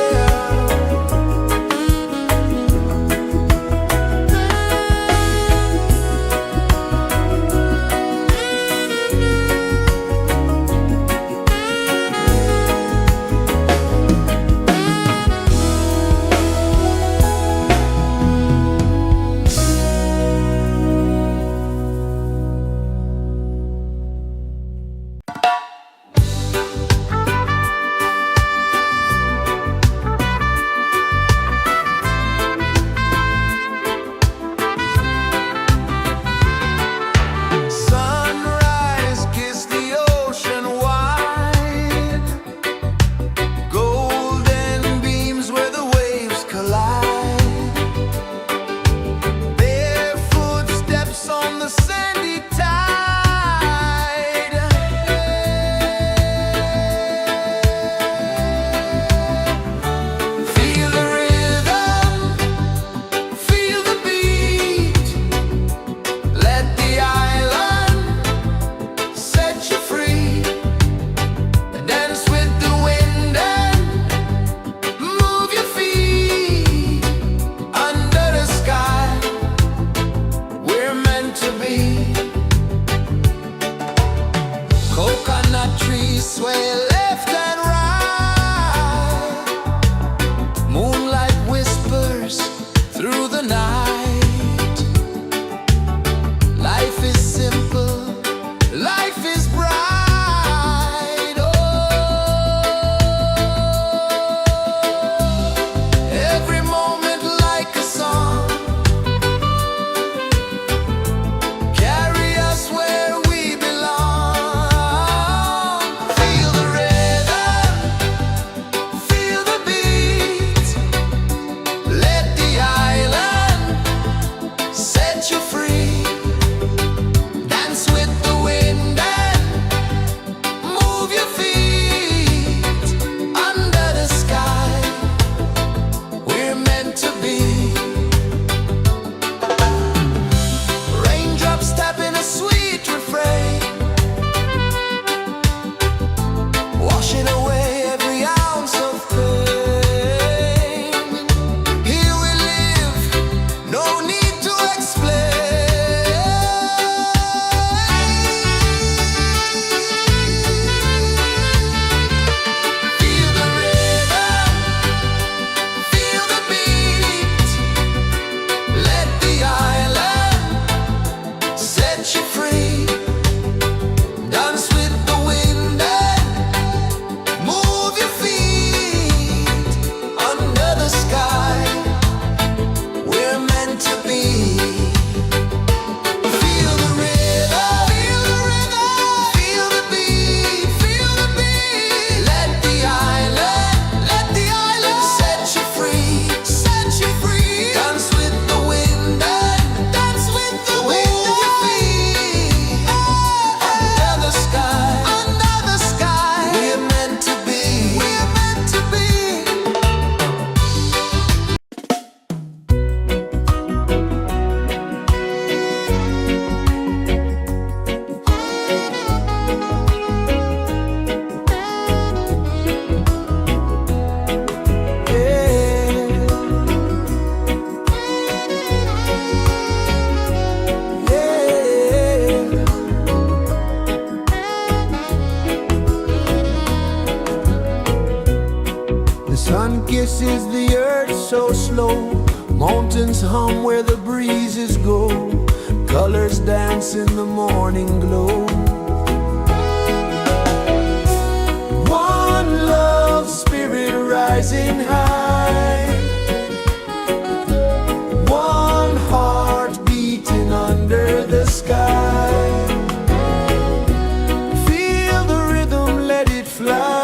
slow. Mountains hum where the breezes go. Colors dance in the morning glow. One love spirit rising high. One heart beating under the sky. Feel the rhythm, let it fly.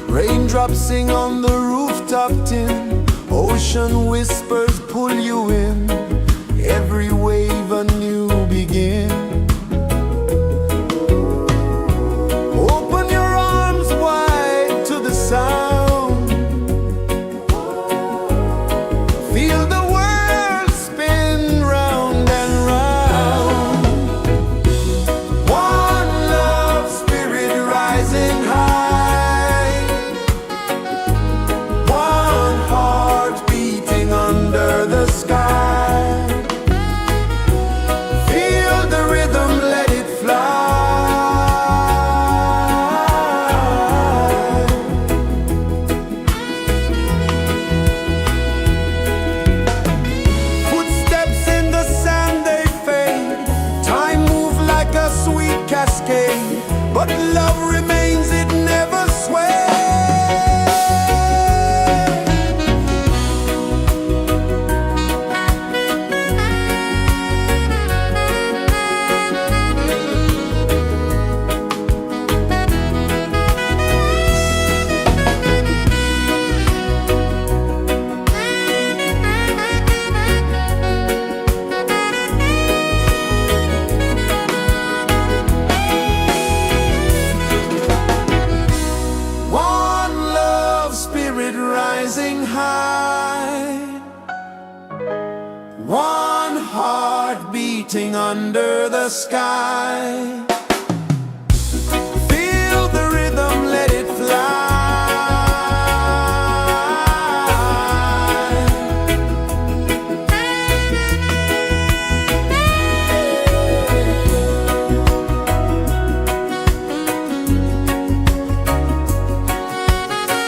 Raindrops sing on the rooftop tin. Ocean whispers pull you in. Every wave a new begin. Open your arms wide to the sound. Feel the world spin round and round. One love spirit rising high. One heart beating under the sky. Feel the rhythm, let it fly. Footsteps in the sand, they fade. Time moves like a sweet cascade, but love remains, it never sways. One love spirit rising high. One heart beating under the sky. Feel the rhythm, let it fly.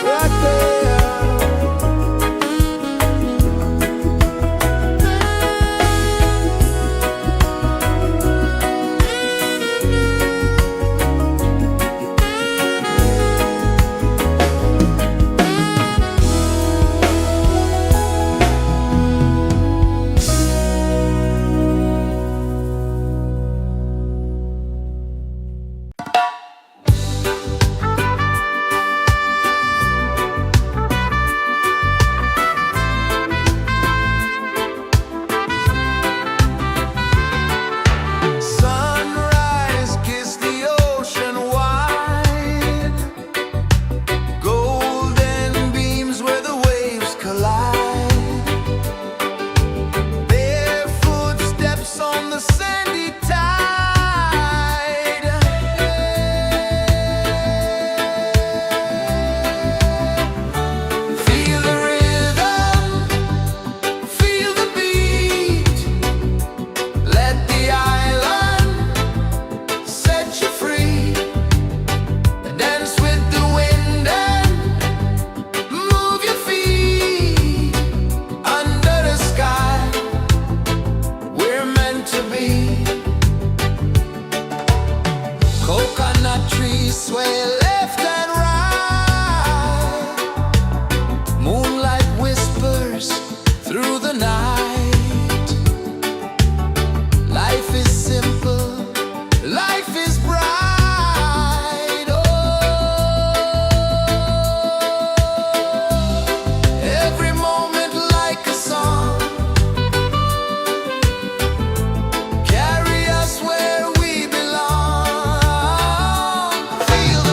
Right there. Sunrise, kiss the ocean wide. Golden beams where the waves collide. Barefoot steps on the sandy tide. Feel the rhythm, feel the beat. Let the island set you free. Dance with the wind and move your feet. Under the sky, we're meant to be. Coconut trees sway left and right. Moonlight whispers through the night. Life is simple, life is bright. Oh, every moment like a song. Carry us where we belong. Feel the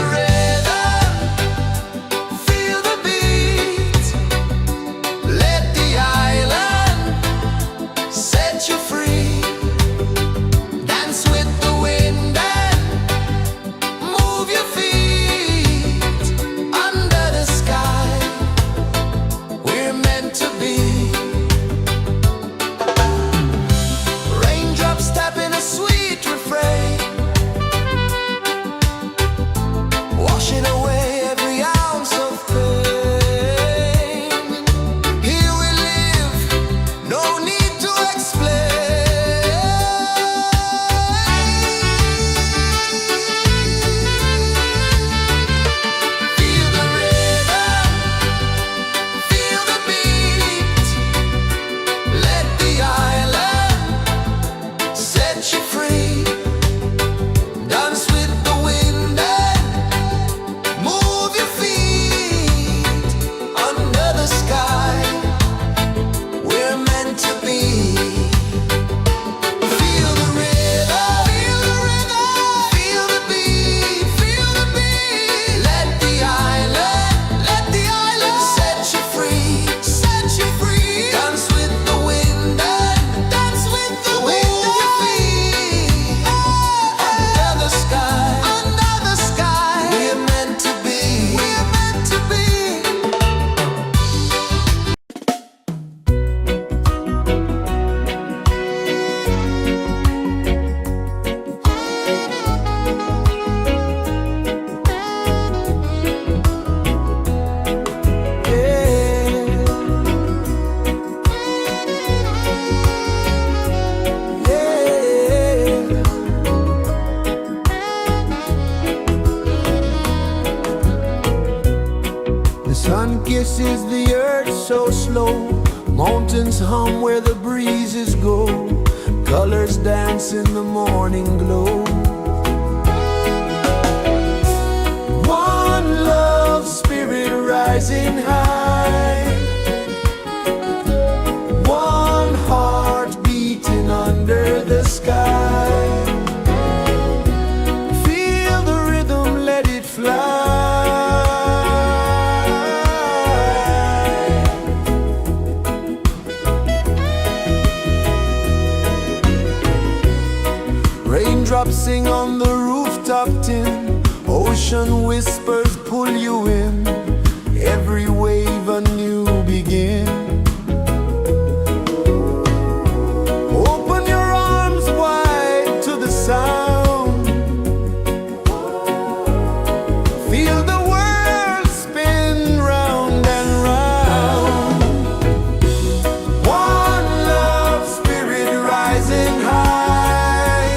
kisses the earth so slow. Mountains hum where the breezes go. Colors dance in the morning glow. One love spirit rising high. One heart beating under the sky. Feel the rhythm, let it fly. Raindrops sing on the rooftop tin. Ocean whispers pull you in. Every wave a new begin. Open your arms wide to the sound. Feel the world spin round and round. One love spirit rising high.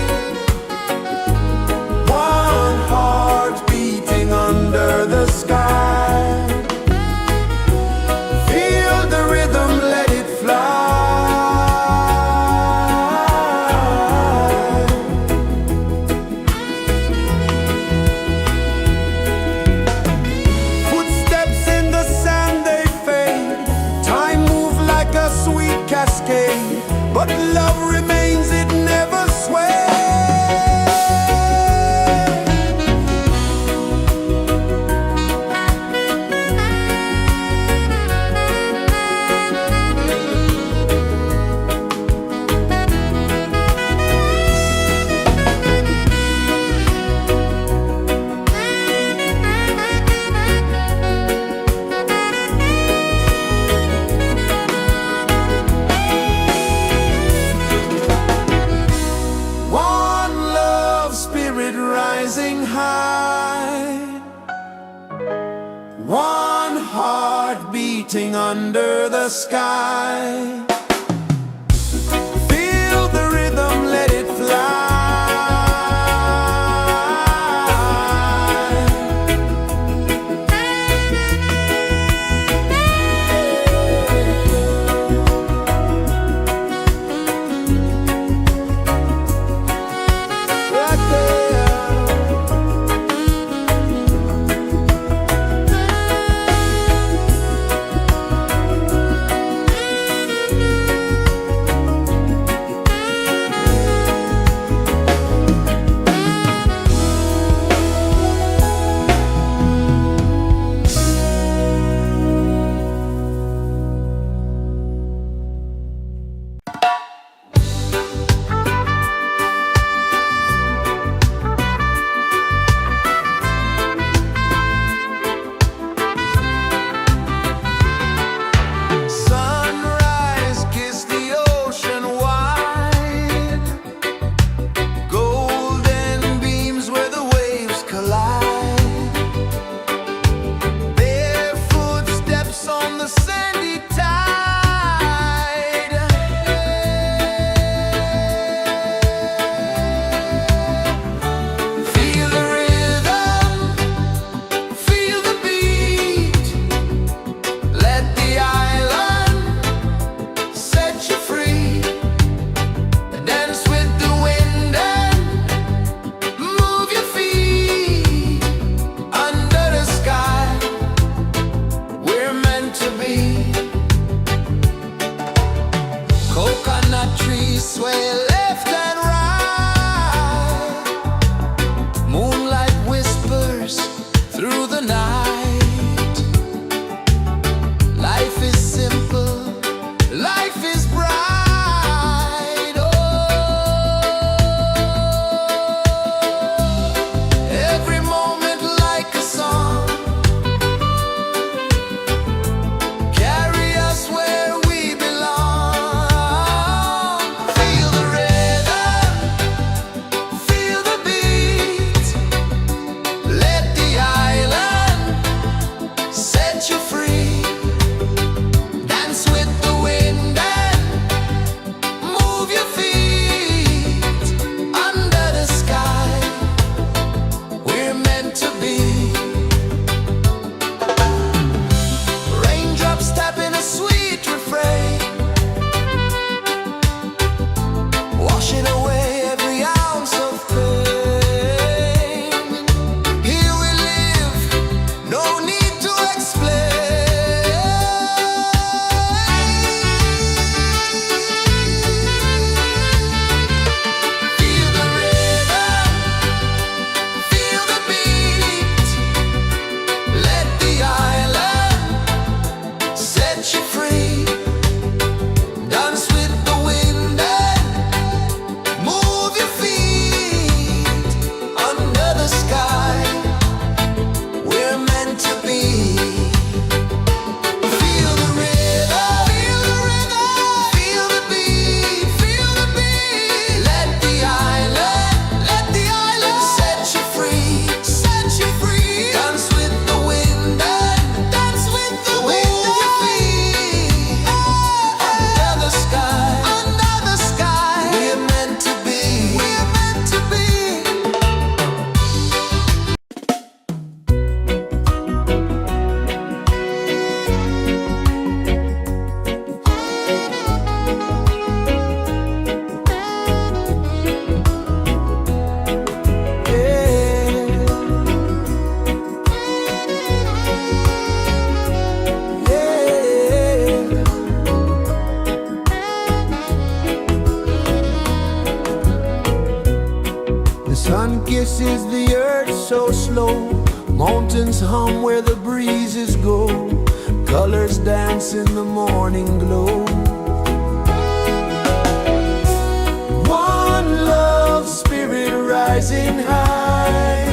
One heart beating under the sky. Feel the rhythm, let it fly. Footsteps in the sand, they fade. Time moves like a sweet cascade, but love remains, it never sways. One love spirit rising high. One heart beating under the sky. Feel the rhythm, let it fly. Right there. The sun kisses the earth so slow, mountains hum where the breezes go, colors dance in the morning glow. One love spirit rising high,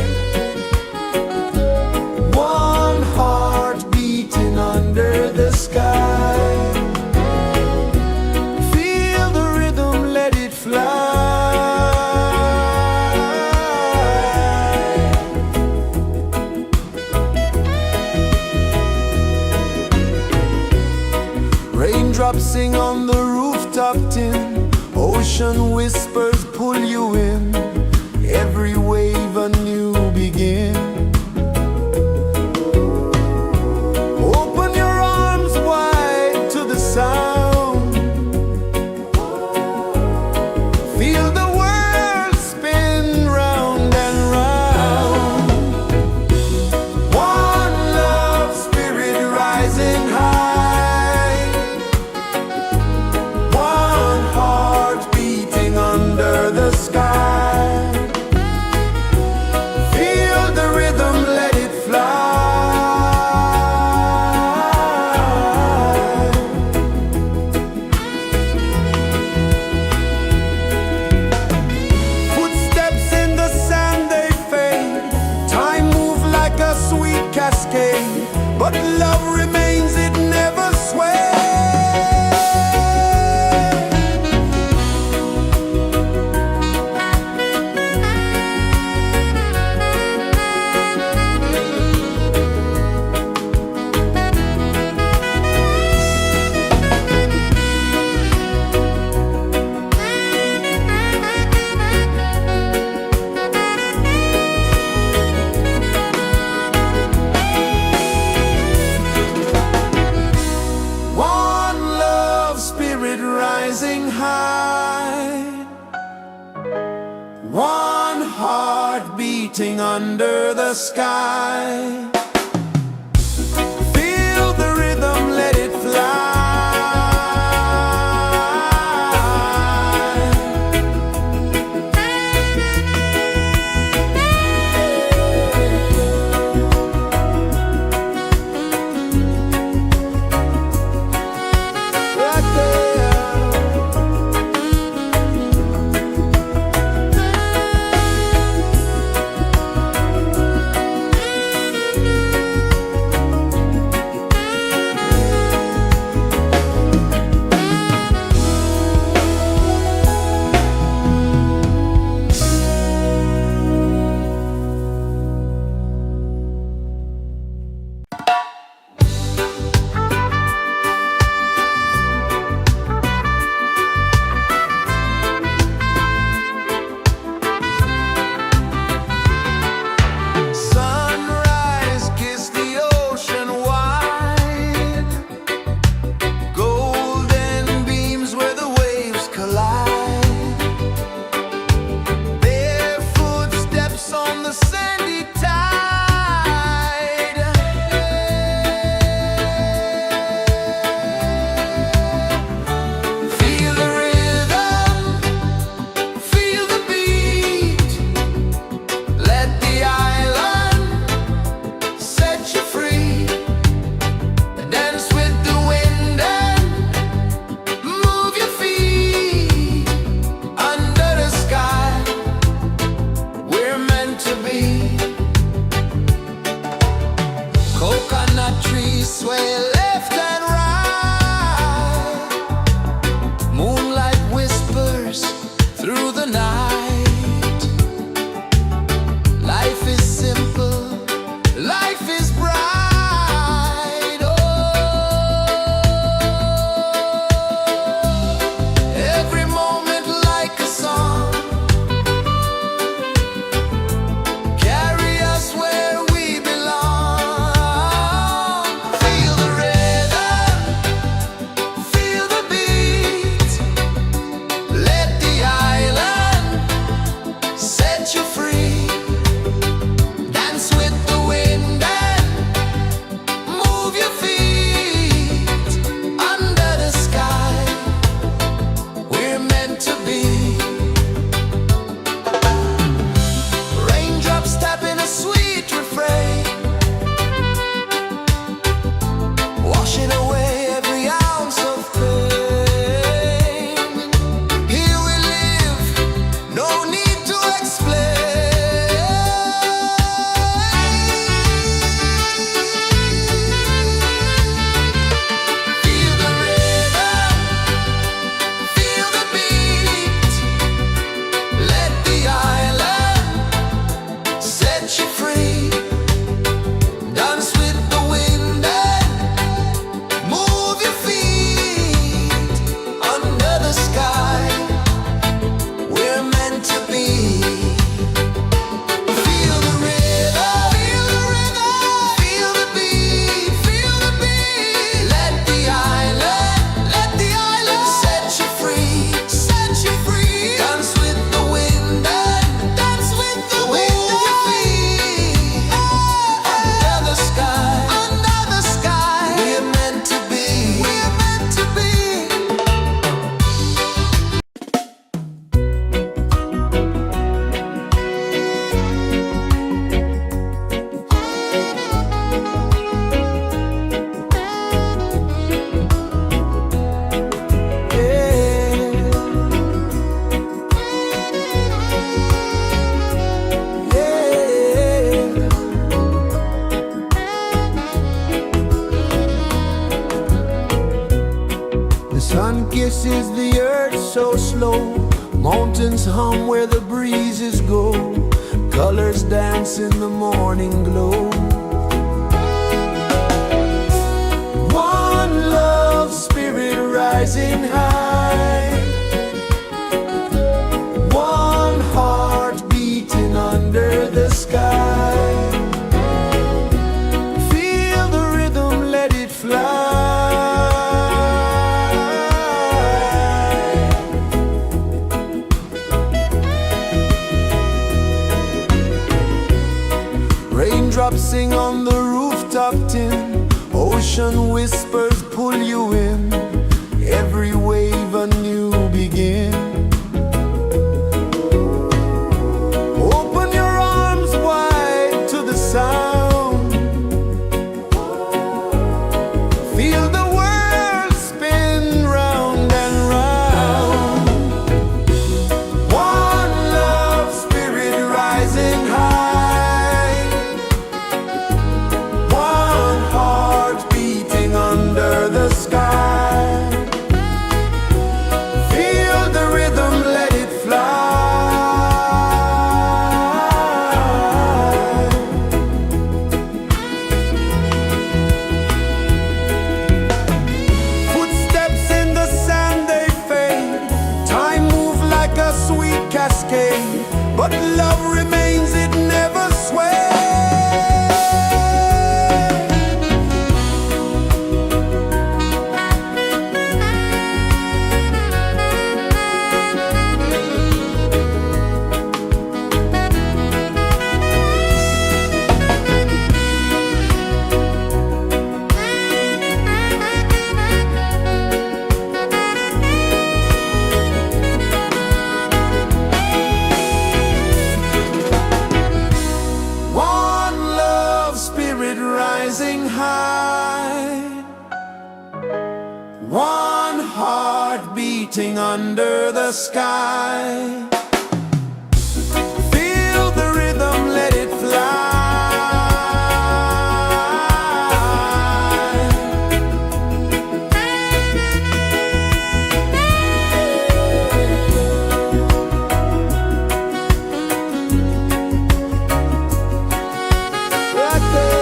one heart beating under the sky. Feel the rhythm, let it fly. Raindrops sing on the rooftop tin, ocean whispers pull you in, every wave a new begin. Open your arms wide to the sound, feel the world spin round and round. One love spirit rising high, one heart beating under the sky. Feel the rhythm, let it fly. Footsteps in the sand, they fade, time moves like a sweet cascade, but love remains, it never sways. One love spirit rising high, one heart beating under the sky. Feel the rhythm, let it fly. Right there. is the earth so slow. Mountains hum where the breezes go. Colors dance in the morning glow. One love spirit rising high. One heart beating under the sky. Feel the rhythm, let it fly. Raindrops sing on the rooftop tin. Ocean whispers pull you in. Every wave a new begin. Open your arms wide to the sound. Feel the world spin round and round. One love spirit rising high. One heart beating under the sky. Feel the rhythm, let it fly. Footsteps in the sand, they fade. Time moves like a sweet cascade, but love remains, it never sways. One love spirit rising high. One heart beating under the sky. Feel the rhythm, let it fly. Right there.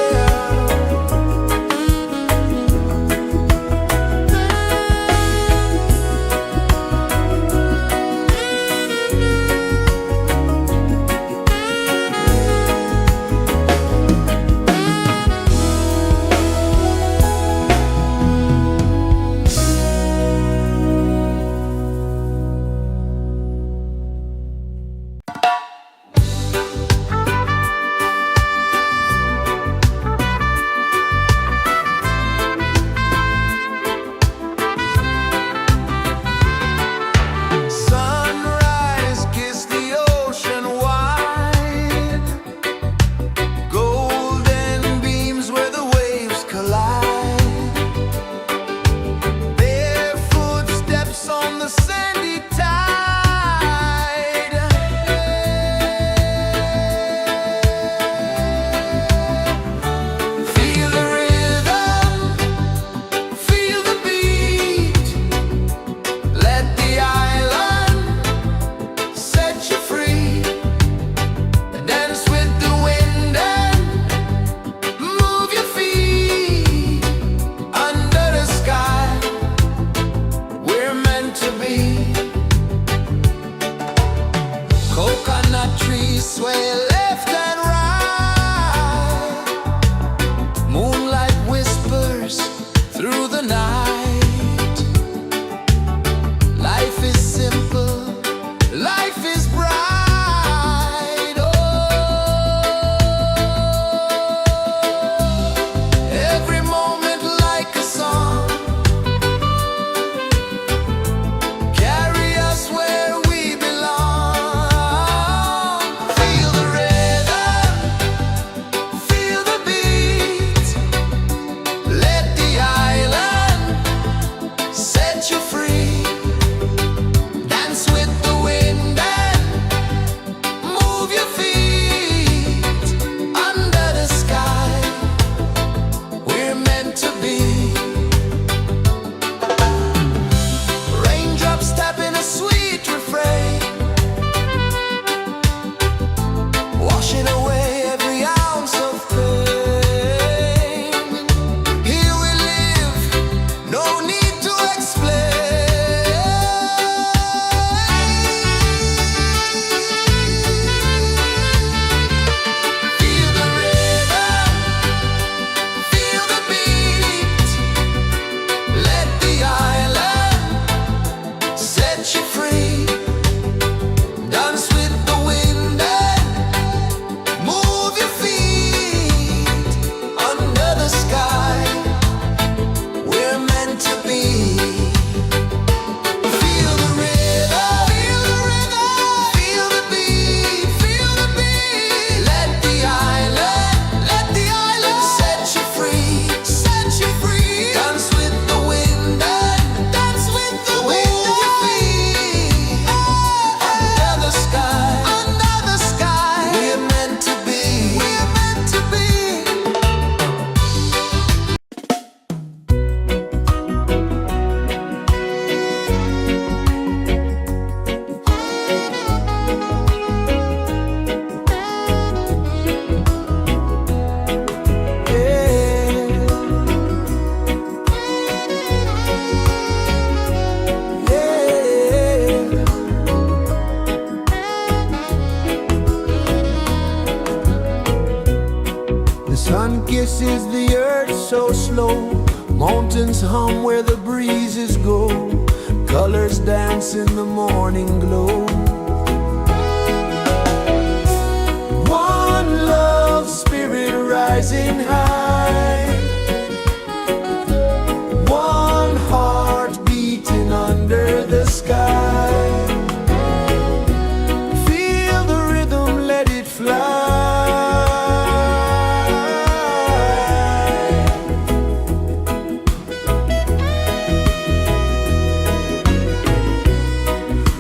Sunrise, kiss the ocean wide. Golden beams where the waves collide. Barefoot steps on the sandy tide. Feel the rhythm, feel the beat. Let the island set you free. Dance with the wind and move your feet. Under the sky, we're meant to be. Coconut trees sway left and right. Moonlight whispers through the night. Life is simple, life is bright. Oh, every moment like a song. Carry us where we belong. Feel the rhythm. Sun kisses the earth so slow, mountains hum where the breezes go, colors dance in the morning glow. One love spirit rising high, one heart beating under the sky. Feel the rhythm, let it fly.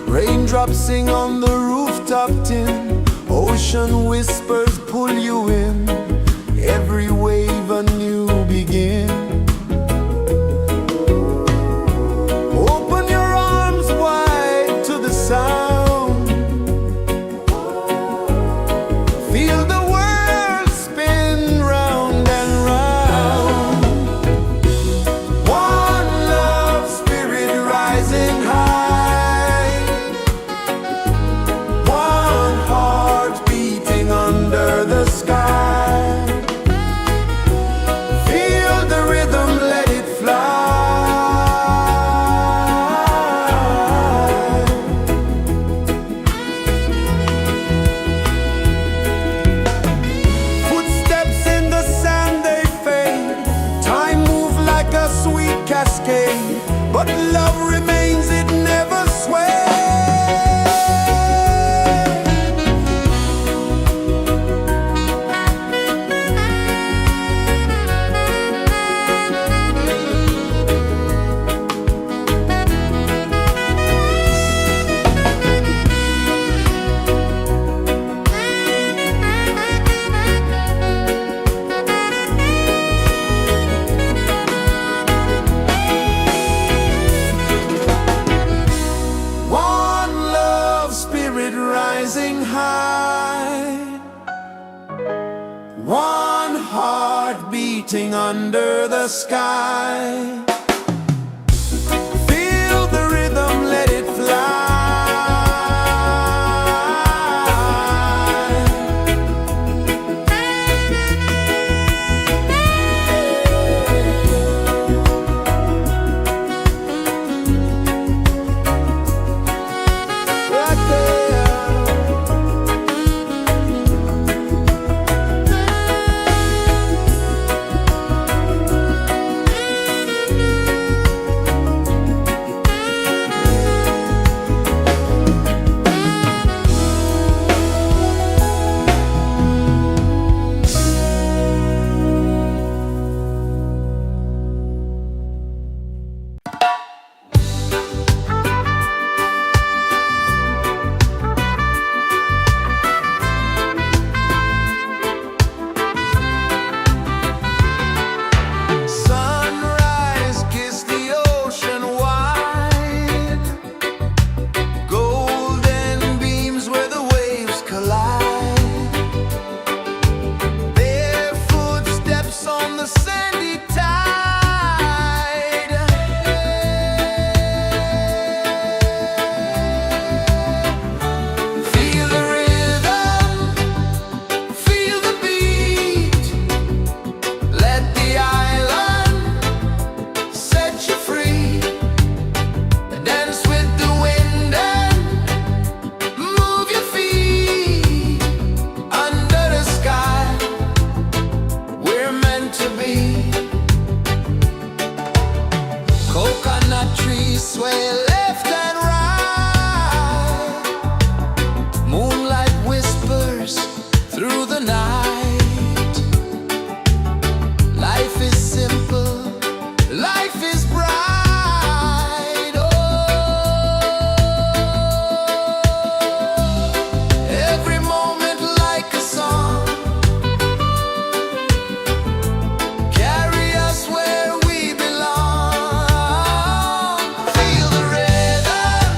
Raindrops sing on the rooftop tin, ocean whispers pull you in, every wave a new begin. Open your arms wide to the sound, feel the world spin round and round. One love spirit rising high, one heart beating under the sky. Feel the rhythm, let it fly. Footsteps in the sand, they fade, time moves like a sweet cascade, but love remains, it never sways. One love spirit rising high, one heart beating under the sky. Feel the rhythm, let it fly. Right there. Sunrise, kiss the ocean wide, golden beams where the waves collide, bare footsteps on the sandy tide. Feel the rhythm, feel the beat, let the island set you free. Dance with the wind and move your feet under the sky. We're meant to be. Coconut trees sway left and right, moonlight whispers through the night. Life is simple, life is bright. Oh, every moment like a song, carry us where we belong. Feel the rhythm,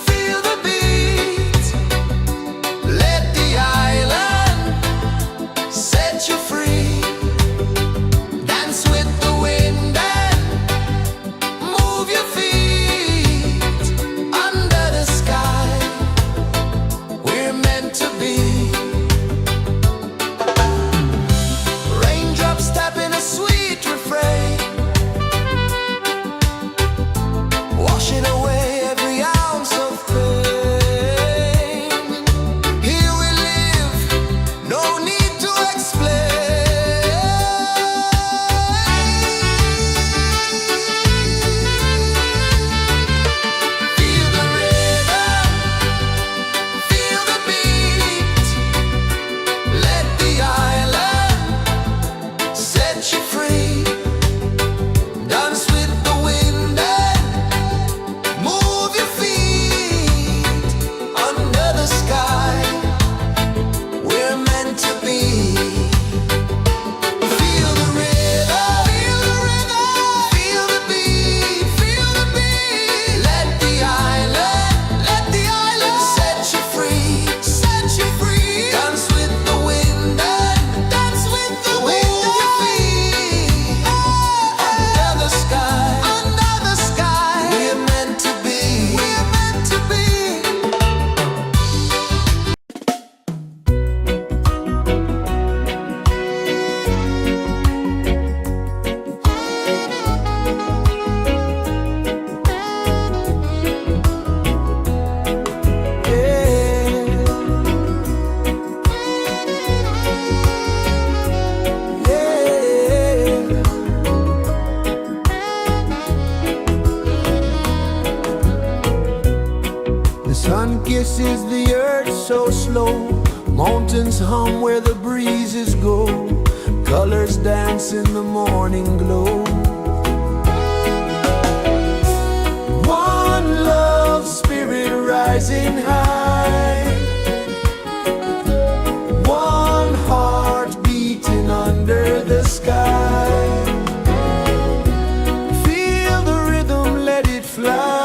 feel the beat, let the island mountains hum where the breezes go, colors dance in the morning glow. One love spirit rising high, one heart beating under the sky. Feel the rhythm, let it fly.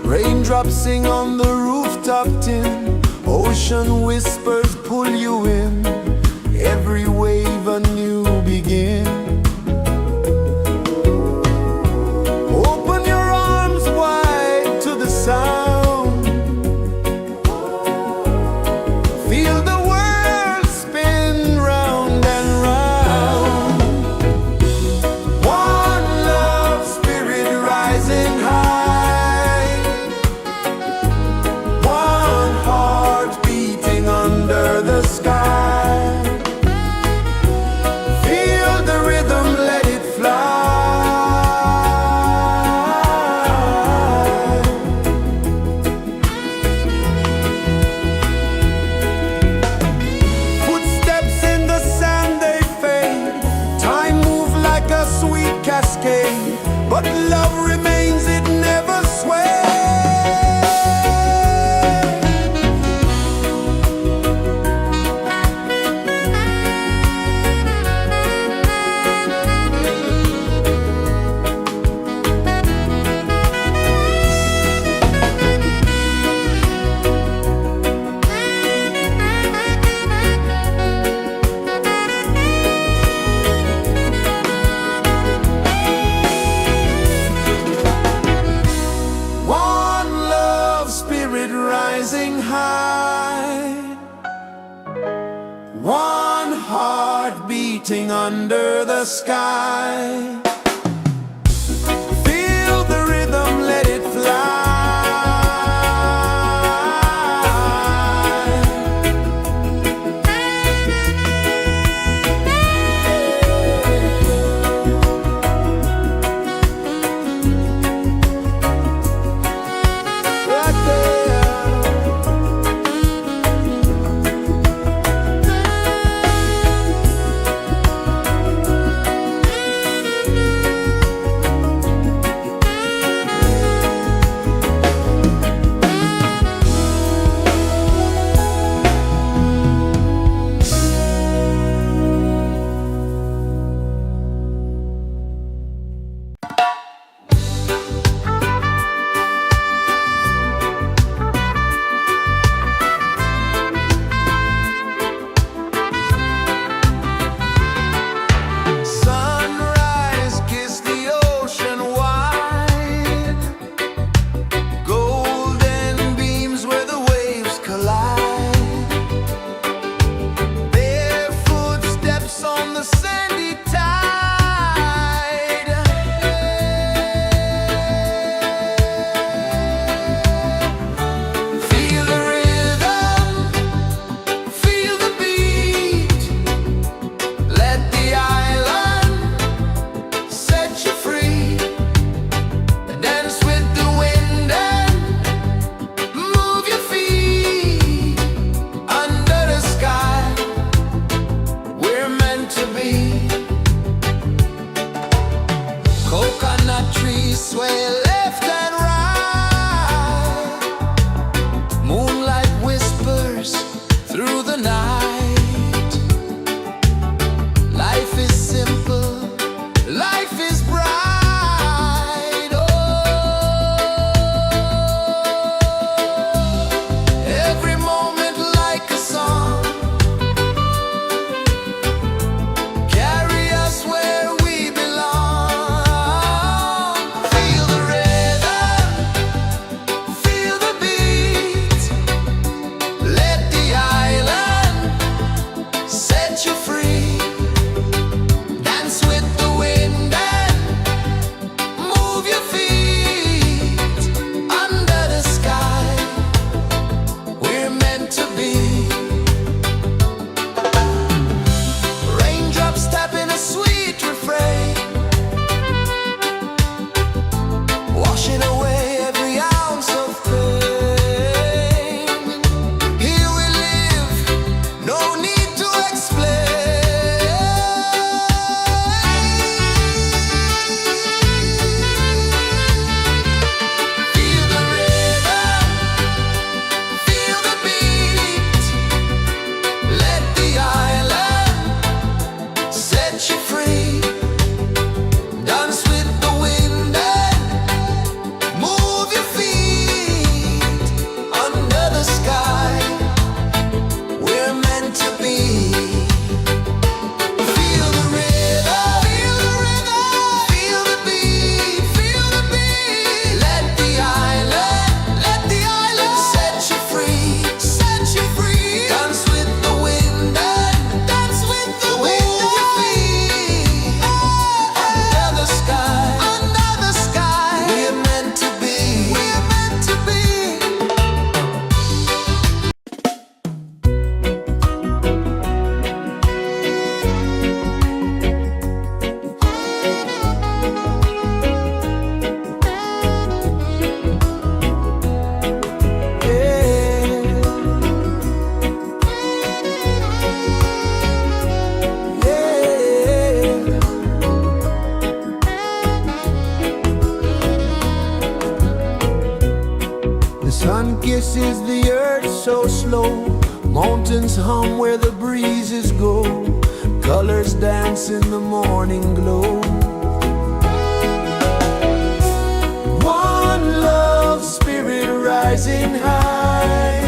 Raindrops sing on the rooftop tin, ocean whispers pull you in, every wave a new begin. Open your arms wide to the sound, feel the world spin round and round. One love spirit rising high, one heart beating under the sky. Feel the rhythm, let it fly. Footsteps in the sand, they fade. Time moves like a sweet cascade, but love remains, it never sways. One love spirit rising high, one heart beating under the sky. Feel the rhythm, let it fly. Right there. Sunrise, kiss the ocean wide, golden beams where the waves collide. Their footsteps on the sandy tide. Feel the rhythm, feel the beat, let the island set you free. Dance with the wind and move your feet. Under the sky, we're meant to be. Coconut trees sway left and right, moonlight whispers through the night. Life is simple, life is bright. Oh, every moment like a song, carry us where we belong. Feel the rhythm. kisses the earth so slow. Mountains hum where the breezes go. Colors dance in the morning glow. One love spirit rising high.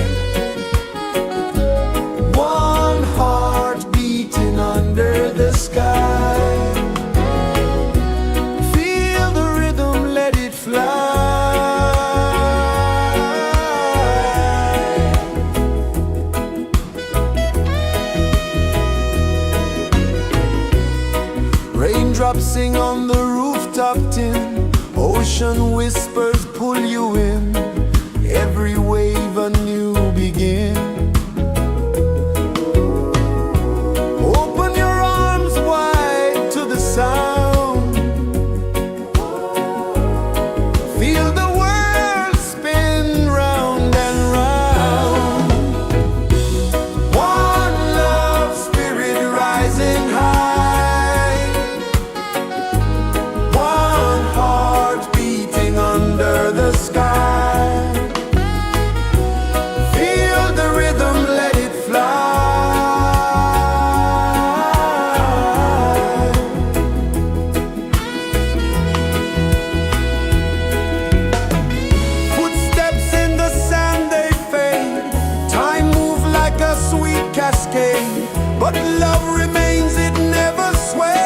One heart beating under the sky. Feel the rhythm, let it fly. Raindrops sing on the rooftop tin. Ocean whispers pull you in. Every wave a new begin. Open your arms wide to the sound. Feel the world spin round and round. One love spirit rising high. One heart beating under the sky. Feel the rhythm, let it fly. Footsteps in the sand, they fade. Time moves like a sweet cascade, but love remains, it never sways.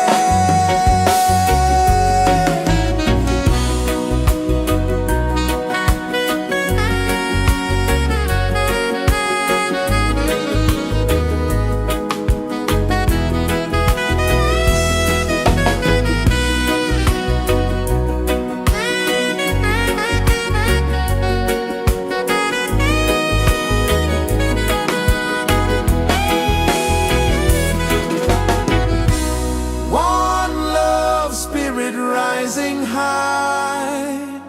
One love spirit rising high.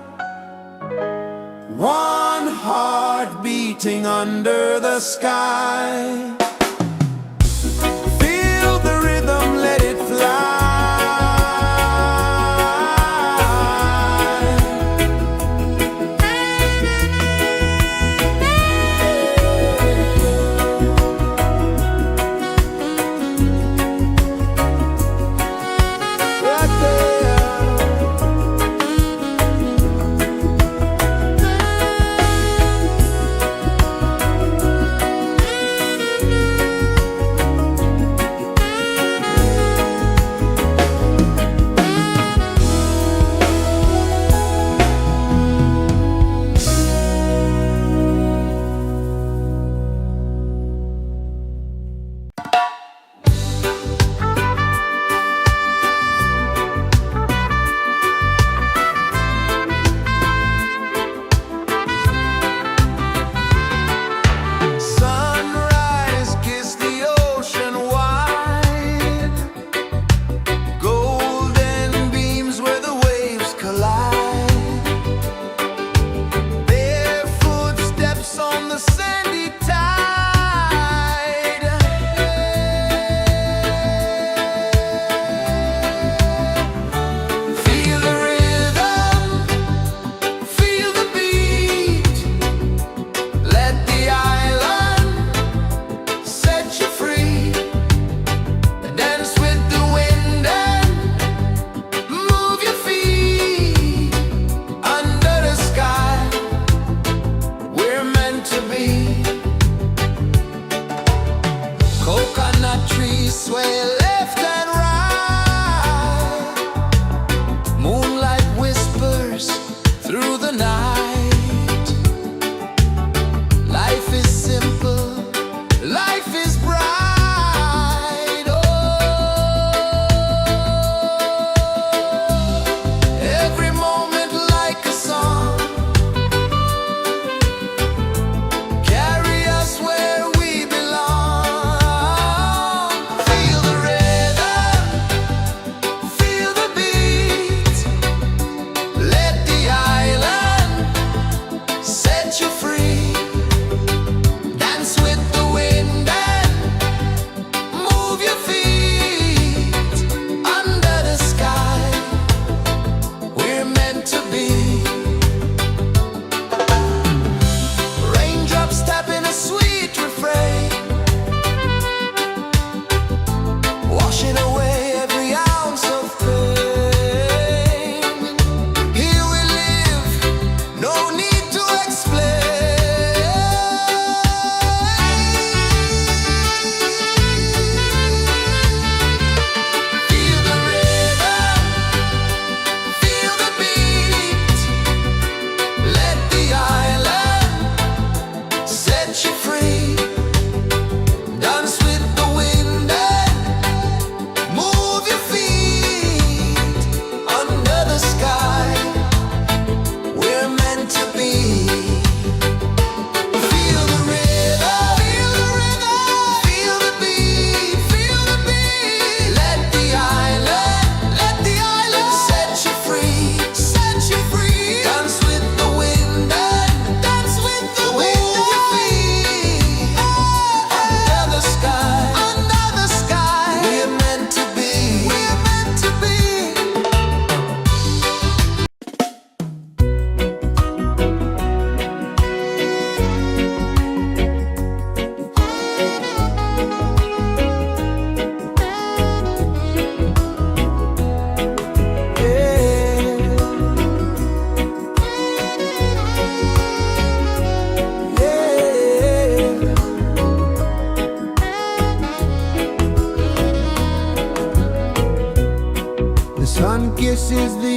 One heart beating under the sky. Feel the rhythm, let it fly. Right there.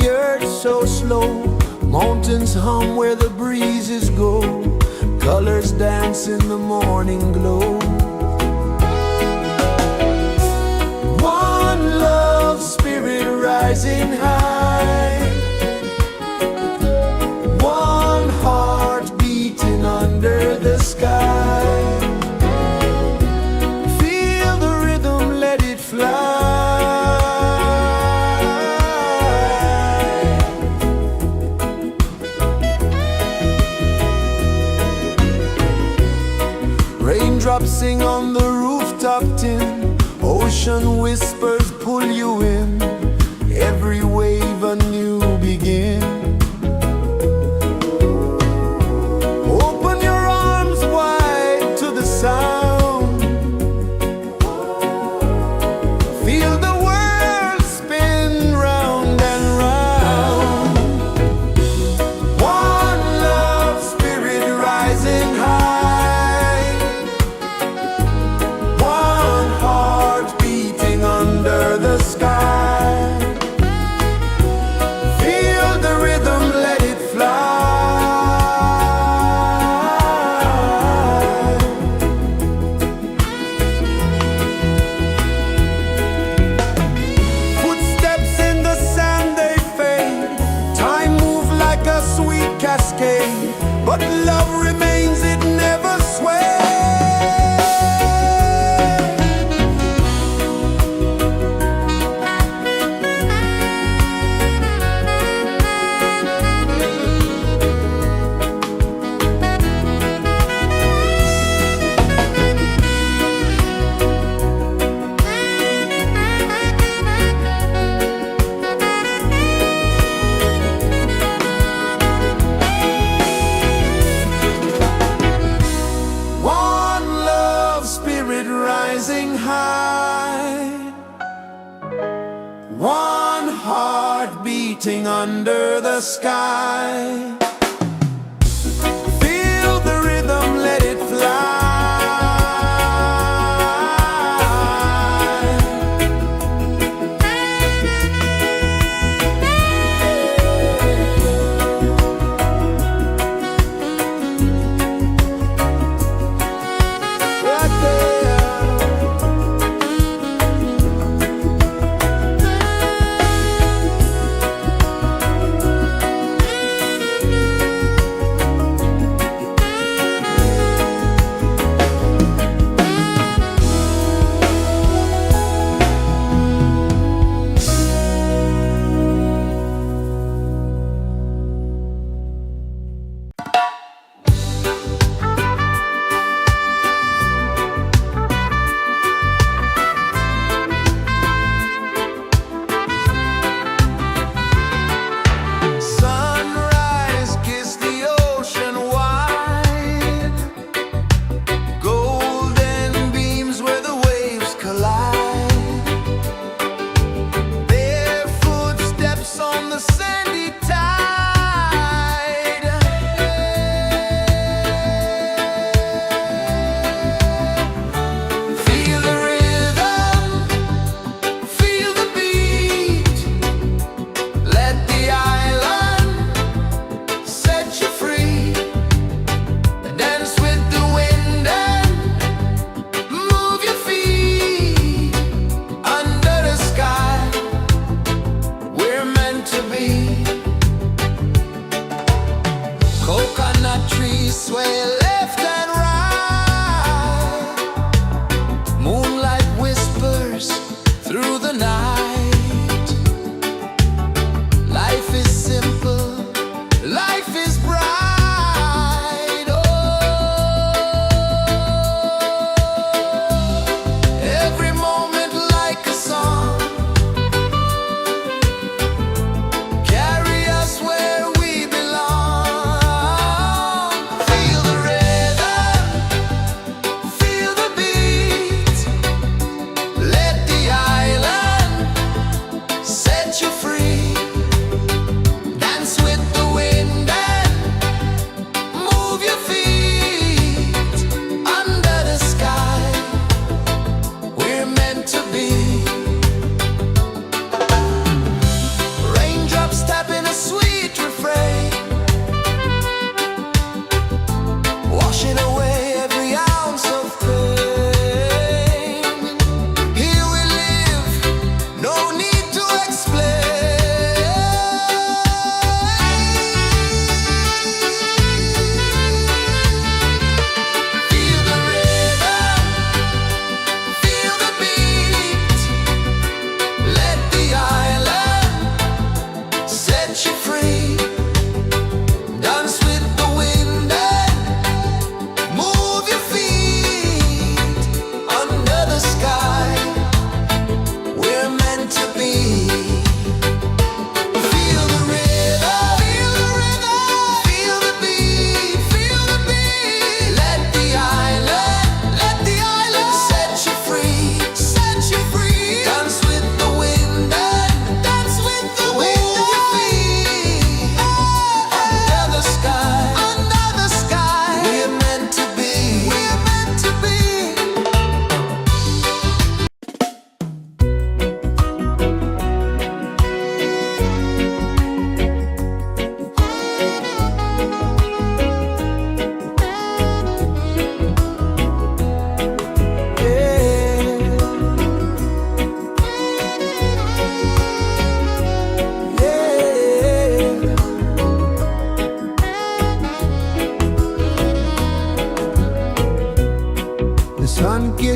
the earth so slow. Mountains hum where the breezes go. Colors dance in the morning glow. One love spirit rising high. One heart beating under the sky. Feel the rhythm, let it fly. Raindrops sing on the rooftop tin. Ocean whispers pull you in. Every wave a new begin. Open your arms wide to the sound. Feel the world spin round and round. One love spirit rising high. One heart beating under the sky. Feel the rhythm, let it fly. Footsteps in the sand, they fade. Time moves like a sweet cascade, but love remains, it never sways. One love spirit rising high. One heart beating under the sky. Feel the rhythm, let it fly. Right there.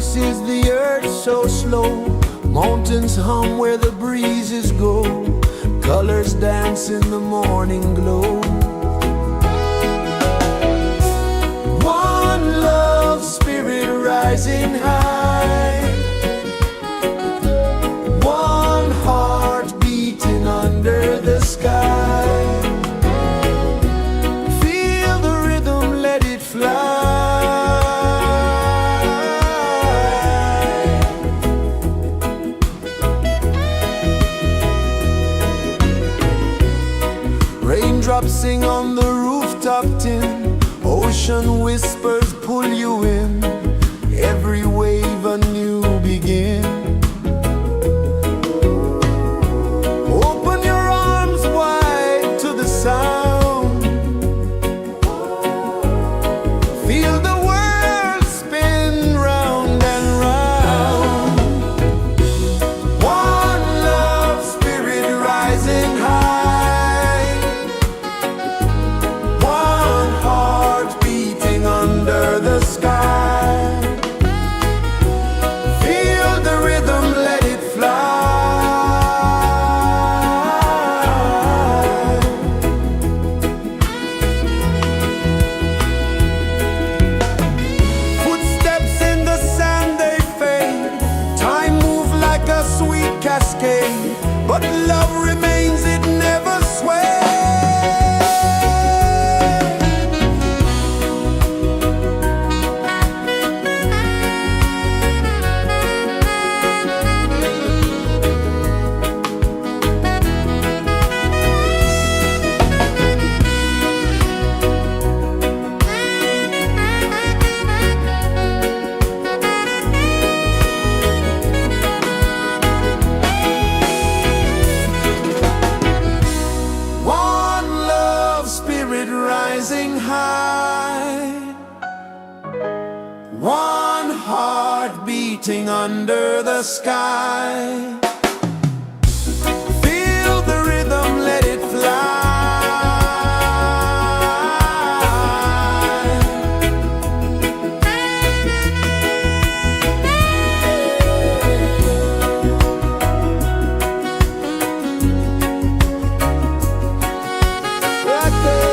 rejoices the earth so slow. Mountains hum where the breezes go. Colors dance in the morning glow. One love spirit rising high. One heart beating under the sky. Feel the rhythm, let it fly. Raindrops sing on the rooftop tin. Ocean whispers pull you in. Every wave a new begin. Open your arms wide to the sound. Feel the world spin round and round. One love spirit rising high. One heart beating under the sky. Feel the rhythm, let it fly. Footsteps in the sand, they fade. Time moves like a sweet cascade, but love remains, it never sways. One love spirit rising high. One heart beating under the sky. Feel the rhythm, let it fly. Right there.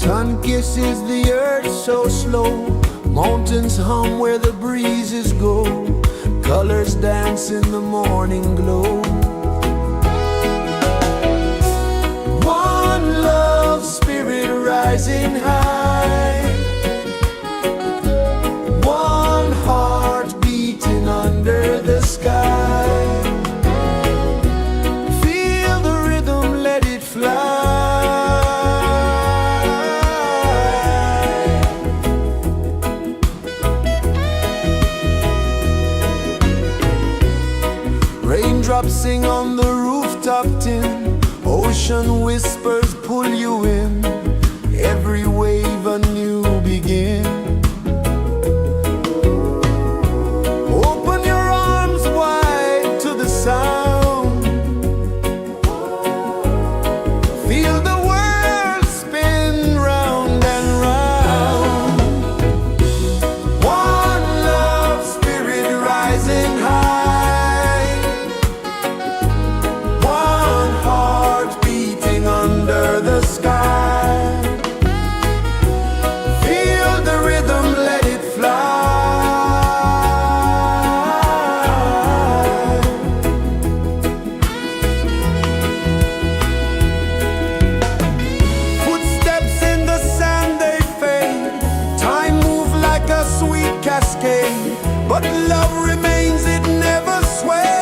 Sun kisses the earth so slow, mountains hum where the breezes go, colors dance in the morning glow. One love spirit rising high, one heart beating under the sky. Feel the rhythm, let it fly. Raindrops sing on the rooftop tin, ocean whispers pull you in, every wave a new begin. Open your arms wide to the sound, feel the world spin round and round. One love spirit rising high, one heart beating under the sky. Feel the rhythm, let it fly. Footsteps in the sand, they fade, time moves like a sweet cascade, but love remains, it never sways.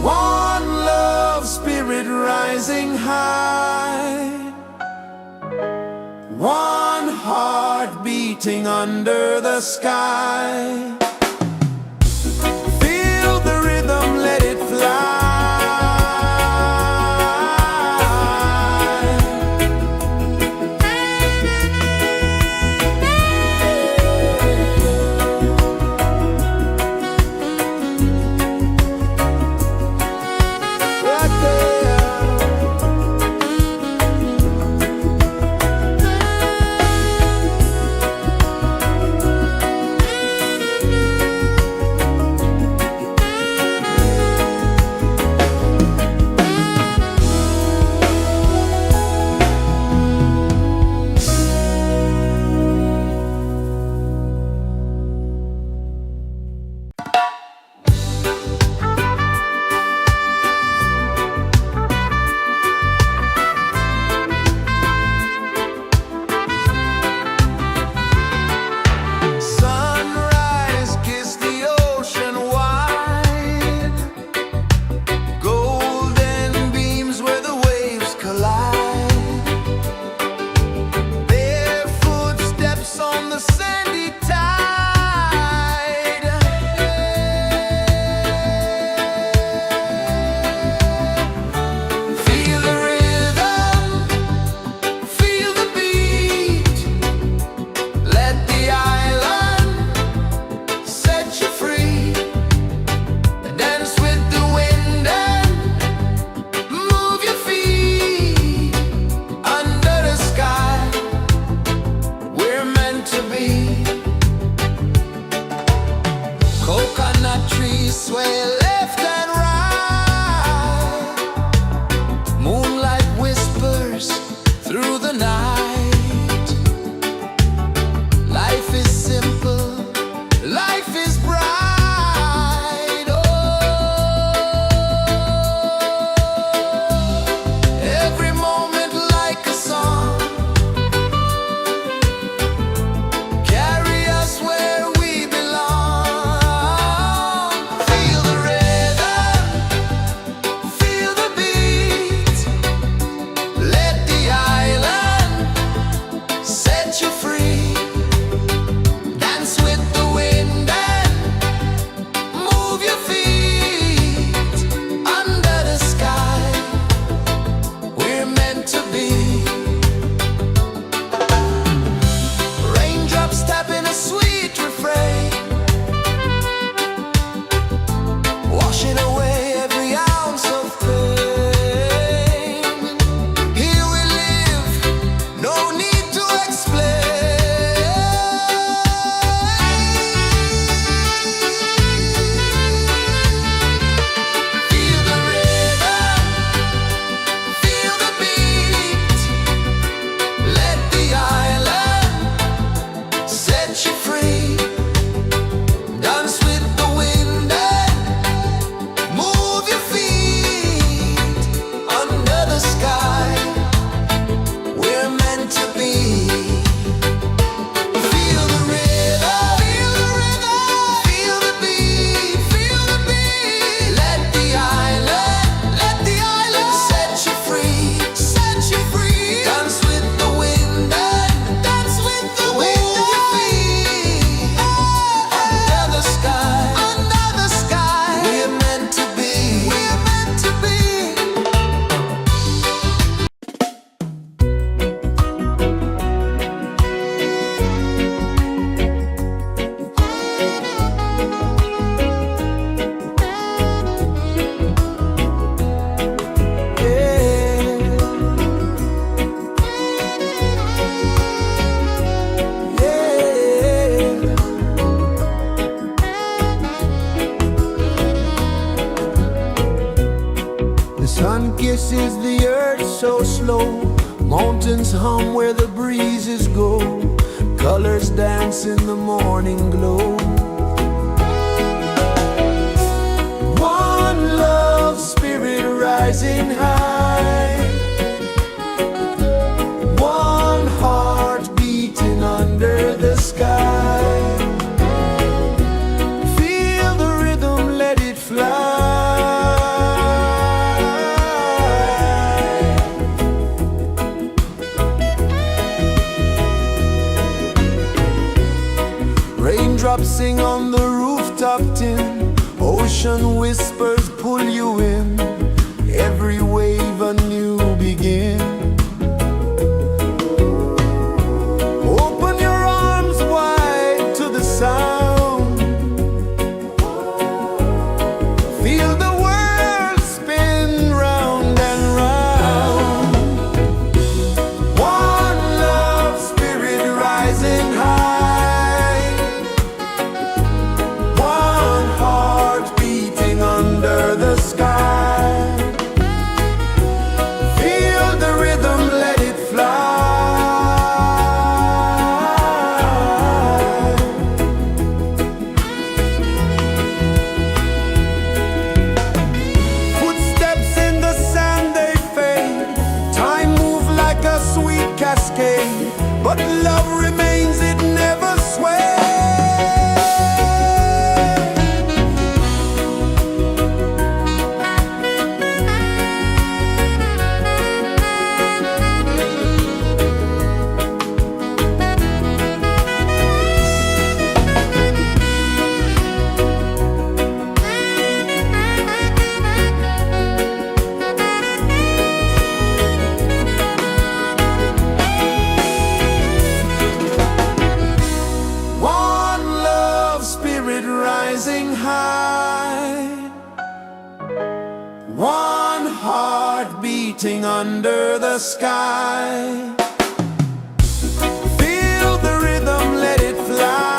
One love spirit rising high, one heart beating under the sky. Feel the rhythm, let it fly. Right there. is the earth so slow? Mountains hum where the breezes go. Colors dance in the morning glow. One love spirit rising high. One heart beating under the sky. Feel the rhythm, let it fly. Raindrops sing on the rooftop tin. Ocean whispers pull you in. Every wave a new begin. Open your arms wide to the sound. Feel the world spin round and round. One love spirit rising high. One heart beating under the sky. Feel the rhythm, let it fly. Footsteps in the sand, they fade. Time moves like a sweet cascade, but love remains, it never sways. One love spirit rising high. One heart beating under the sky. Feel the rhythm, let it fly.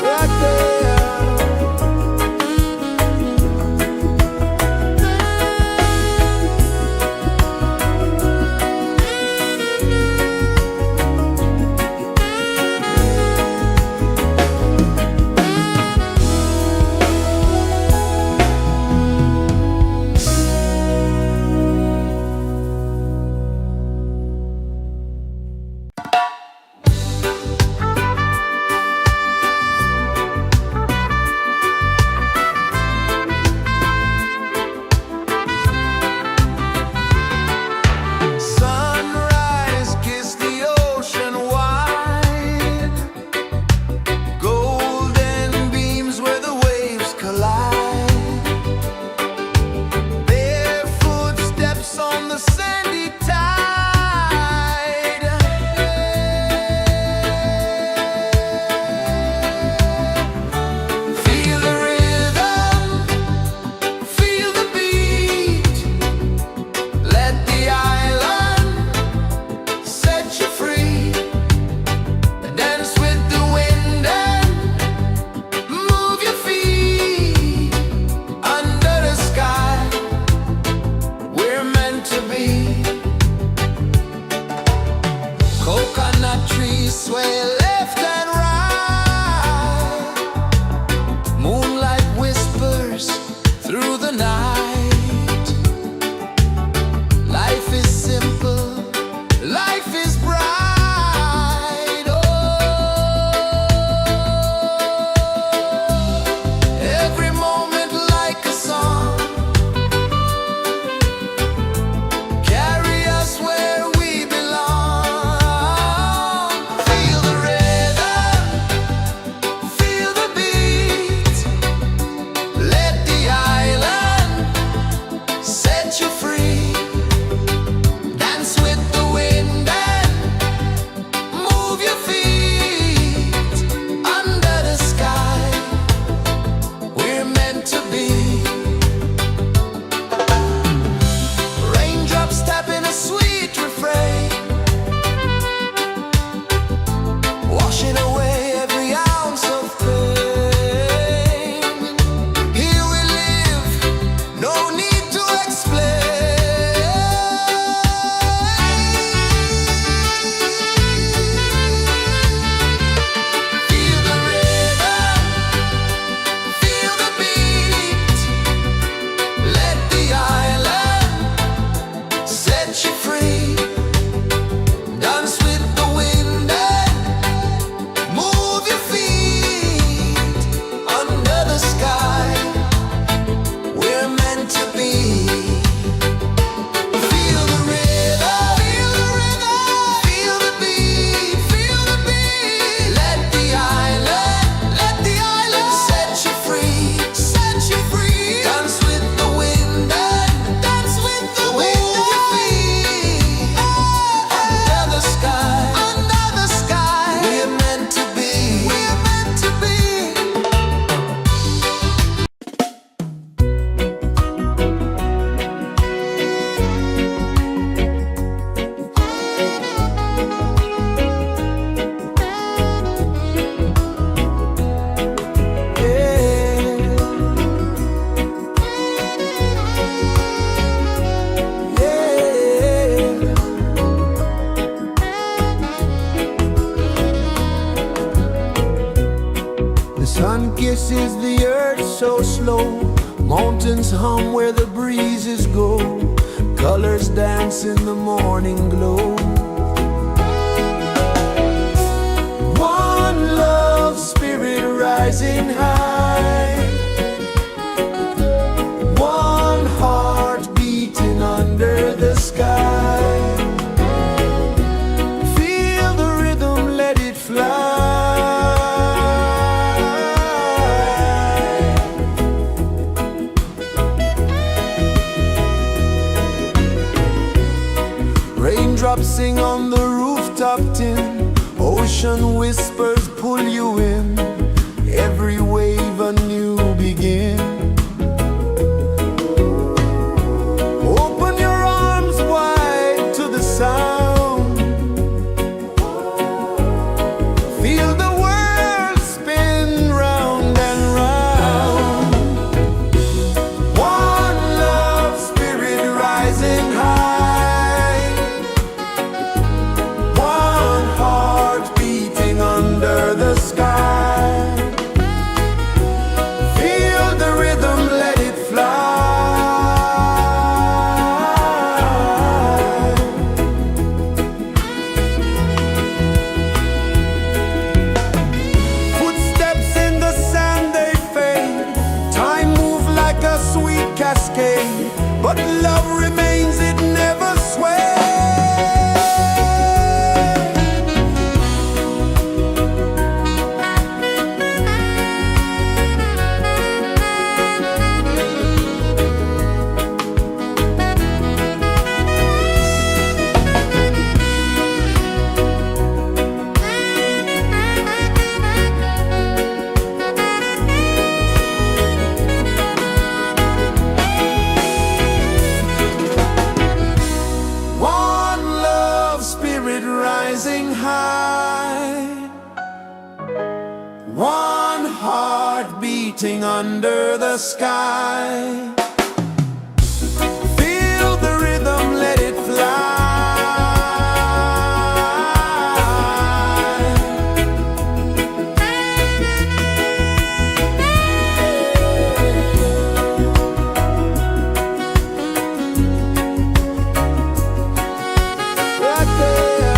Right there. Sunrise, kiss the ocean wide. Golden beams where the waves collide. Their footsteps on the sandy tide. Feel the rhythm, feel the beat. Let the island set you free. Dance with the wind and move your feet. Under the sky, we're meant to be. Coconut trees sway left and right. Moonlight whispers through the night. Life is simple, life is bright. Oh, every moment like a song. Carry us where we belong. Feel the rhythm, Sun kisses the earth so slow, mountains hum where the breezes go, colors dance in the morning glow. One love, spirit rising high, one heart beating under the sky. Feel the rhythm, let it fly. Raindrops sing on the rooftop tin, ocean whispers pull you in, every wave a new begin. Open your arms wide to the sound, feel the world spin round and round. One love, spirit rising high, one heart beating under the sky. Feel the rhythm, let it fly. Footsteps in the sand, they fade, time moves like a sweet cascade, but love remains, it never sways. One love, spirit rising high, one heart beating under the sky. Feel the rhythm, let it fly. Right there.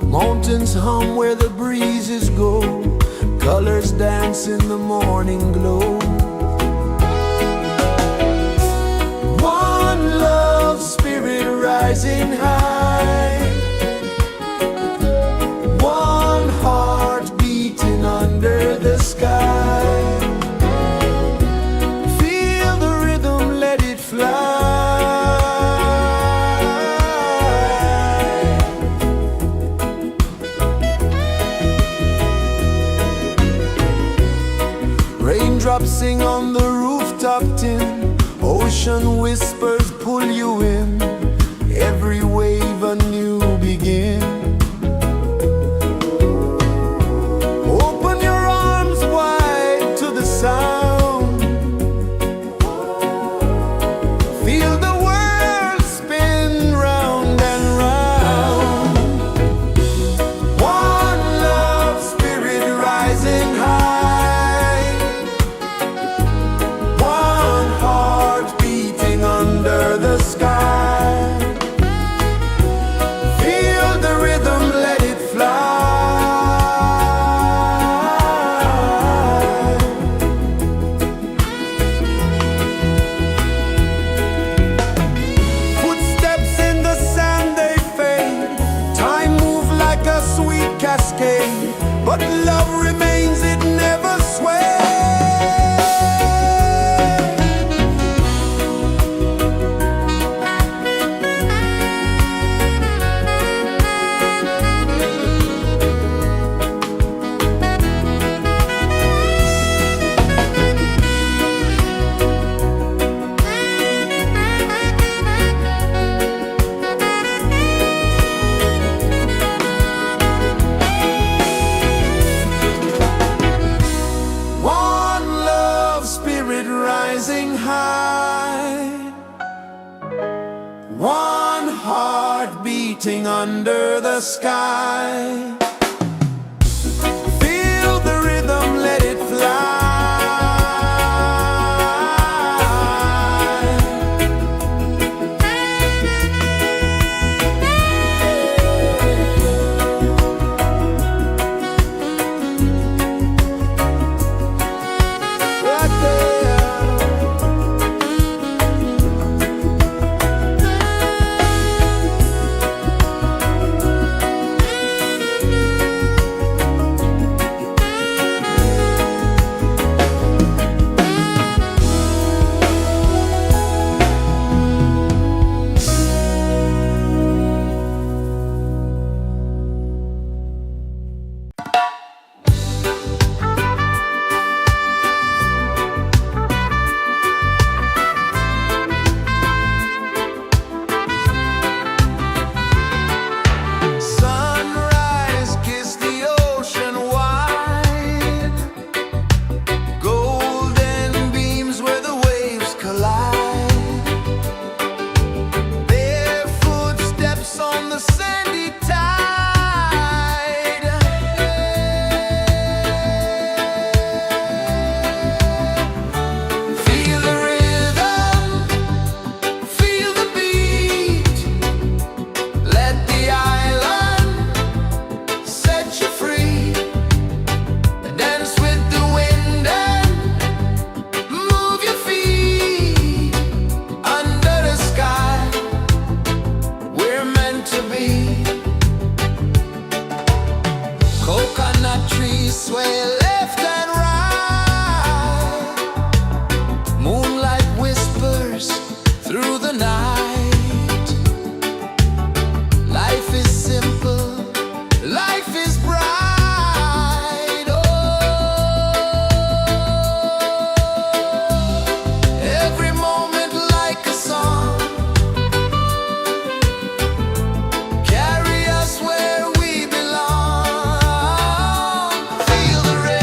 Mountains hum where the breezes go, colors dance in the morning glow. One love, spirit rising high, one heart beating under the sky. Feel the rhythm, let it fly. Raindrops sing on the rooftop tin, ocean whispers pull you in, every wave a new begin. Open your arms wide to the sound, feel the world spin round and round. One love, spirit rising high, one heart beating under the sky. Feel the rhythm, let it fly. Footsteps in the sand, they fade. Time moves like a sweet cascade, but love remains, it never sways. One love, spirit rising high, one heart beating under the sky. Feel the rhythm, let it fly. Right there. Sunrise, kiss the ocean wide, golden beams where the waves collide, bare footsteps on the sandy tide. Feel the rhythm, feel the beat, let the island set you free. Dance with the wind and move your feet. Under the sky, we're meant to be. Coconut trees sway left and right, moonlight whispers through the night. Life is simple, life is bright. Oh, every moment like a song, carry us where we belong. Feel the rhythm,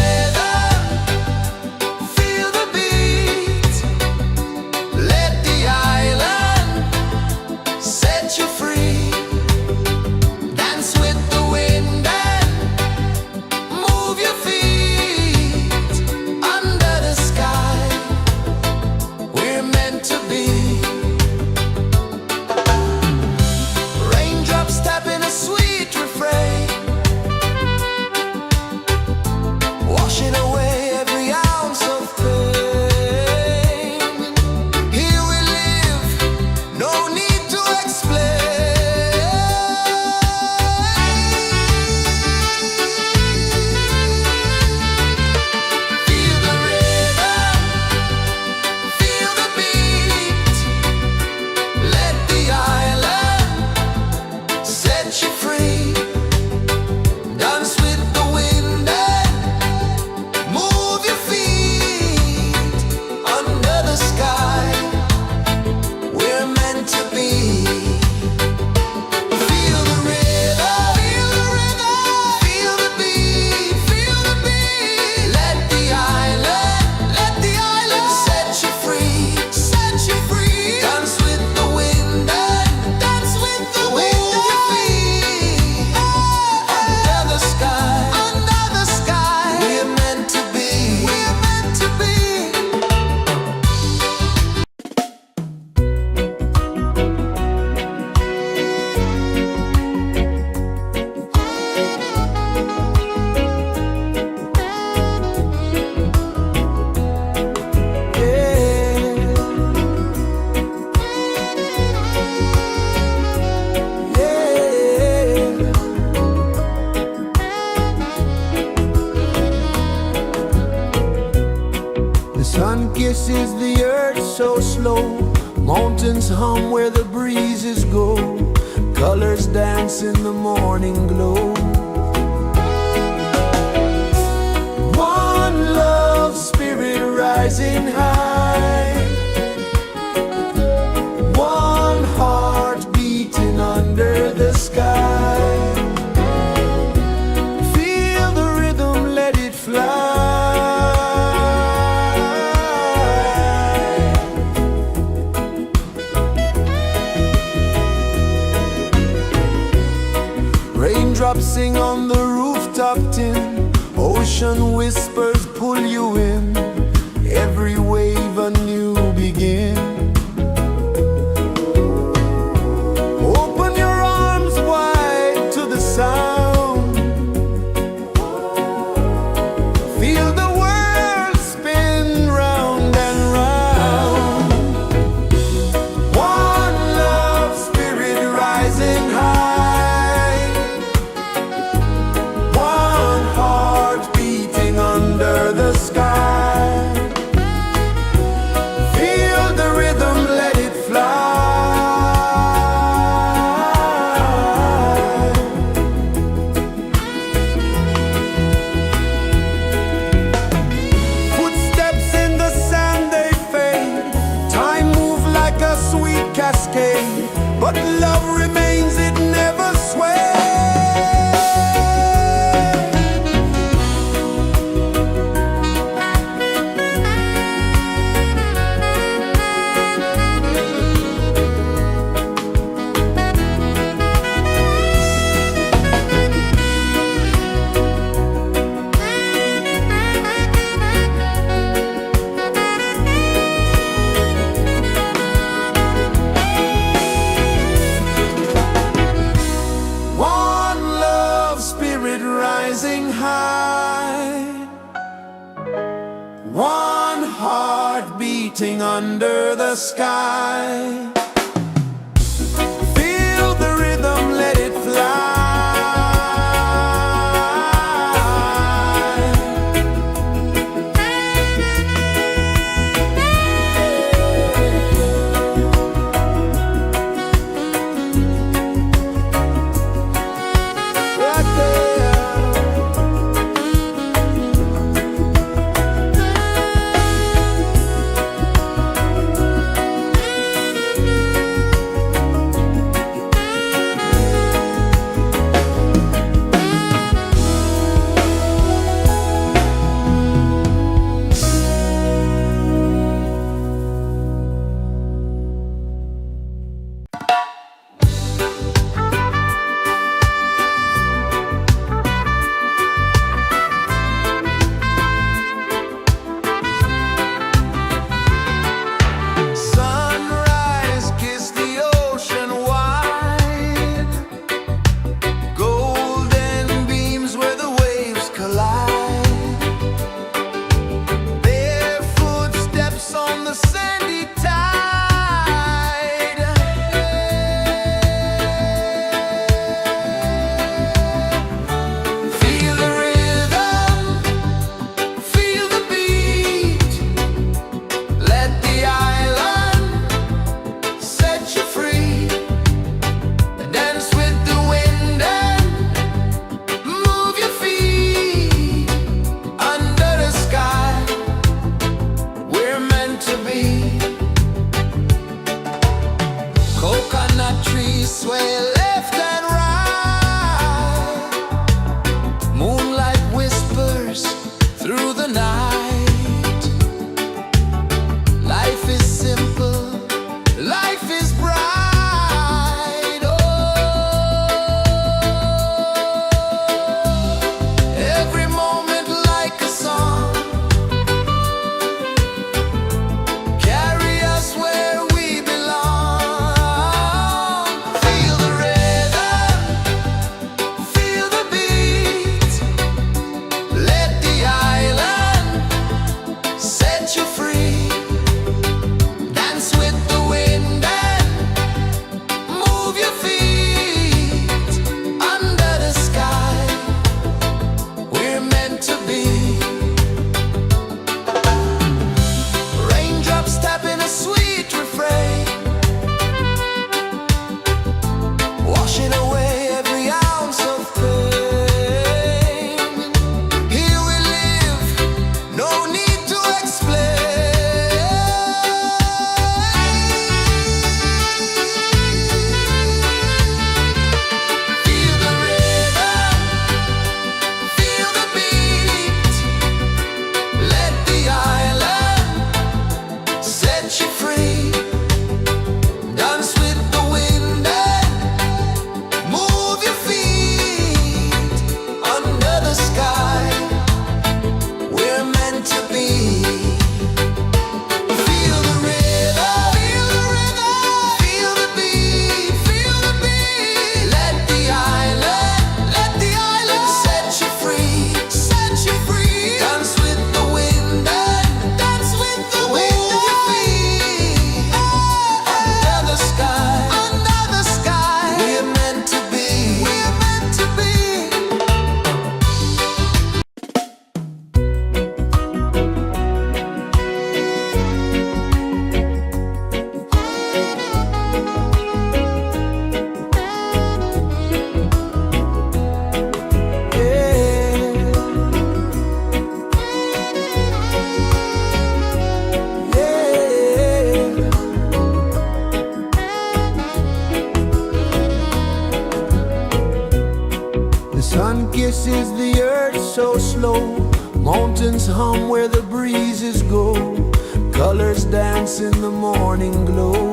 so slow. Mountains hum where the breezes go. Colors dance in the morning glow. One love, spirit rising high. One heart beating under the sky. Feel the rhythm, let it fly. Raindrops sing on the rooftop tin. Ocean whispers pull you in. Every wave a new begin. Open your arms wide to the sound. Feel the world spin round and round. One love, spirit rising high. One heart beating under the sky. Feel the rhythm, let it fly. Footsteps in the sand, they fade. Time moves like a sweet cascade, but love remains, it never sways. One love, spirit rising high. One heart beating under the sky. Feel the rhythm, let it fly. Right there. Sun kisses the earth so slow, mountains hum where the breezes go, colors dance in the morning glow.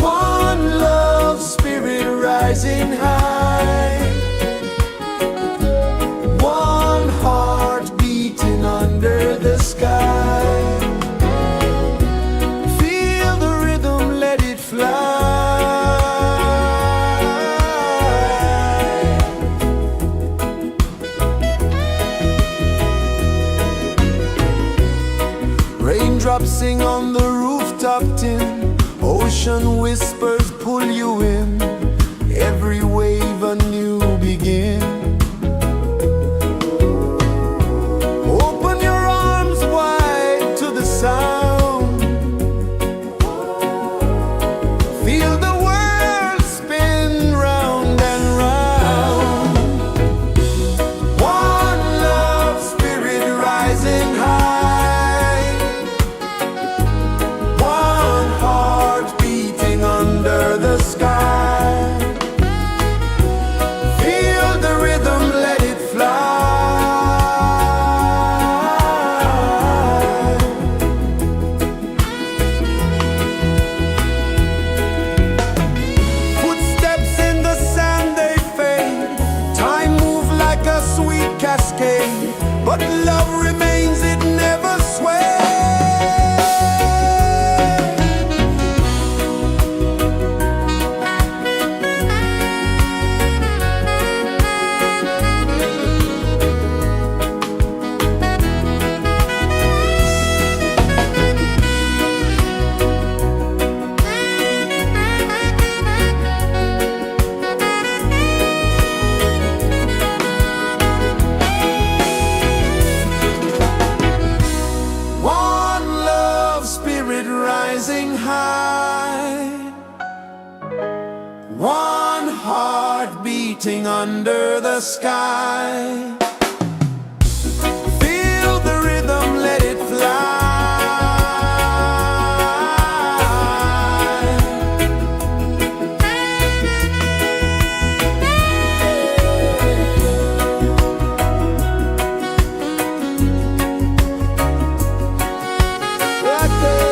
One love spirit rising high, one heart beating under the sky. Feel the rhythm, let it fly. Raindrops sing on the rooftop tin, ocean whispers pull you in, every wave a new begin. Open your arms wide to the sound, feel the world spin round and round. One love spirit rising high, one heart beating under the sky. Feel the rhythm, let it fly. Footsteps in the sand, they fade, time move like a sweet cascade, but love remains, it never sways. One love spirit rising high, one heart beating under the sky. Feel the rhythm, let it fly. Right there.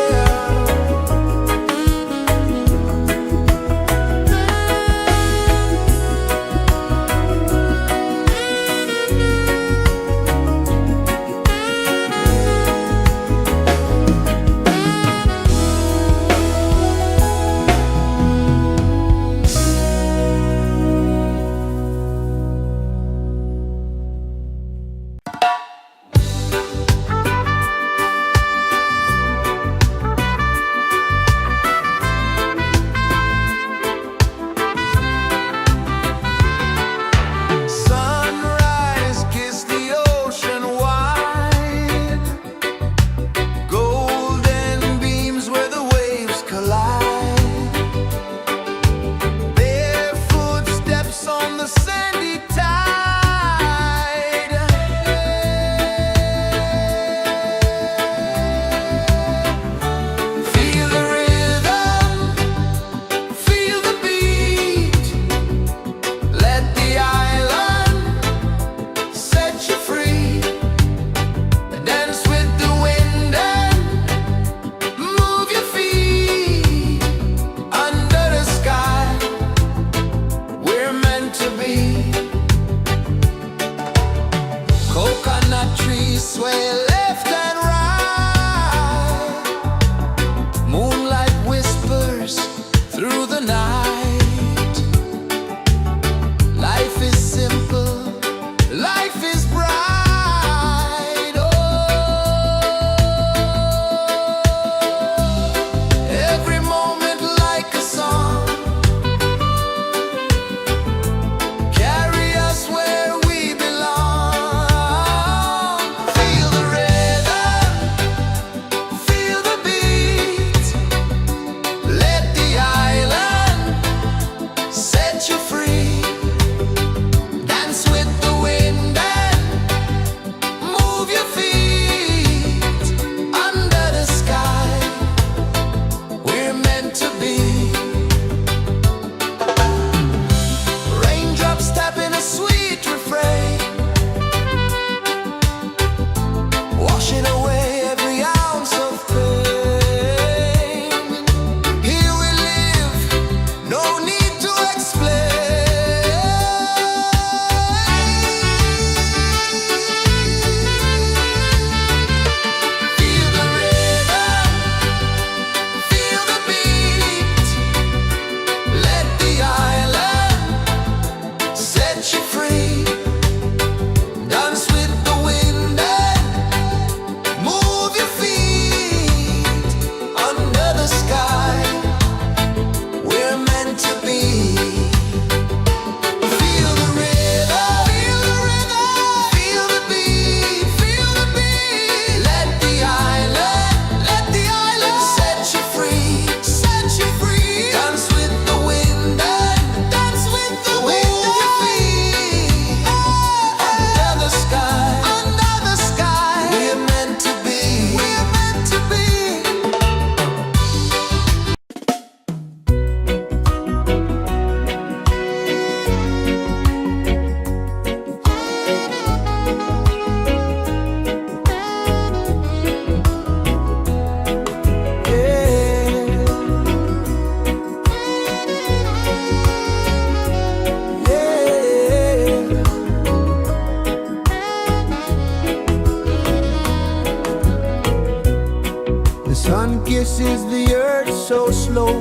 is the earth so slow?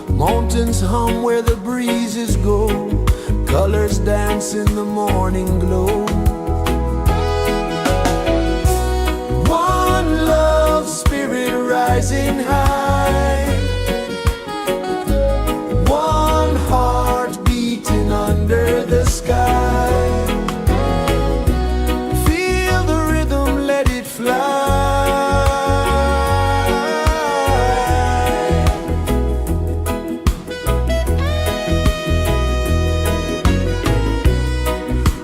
Mountains hum where the breezes go. Colors dance in the morning glow. One love, spirit rising high. One heart beating under the sky. Feel the rhythm, let it fly.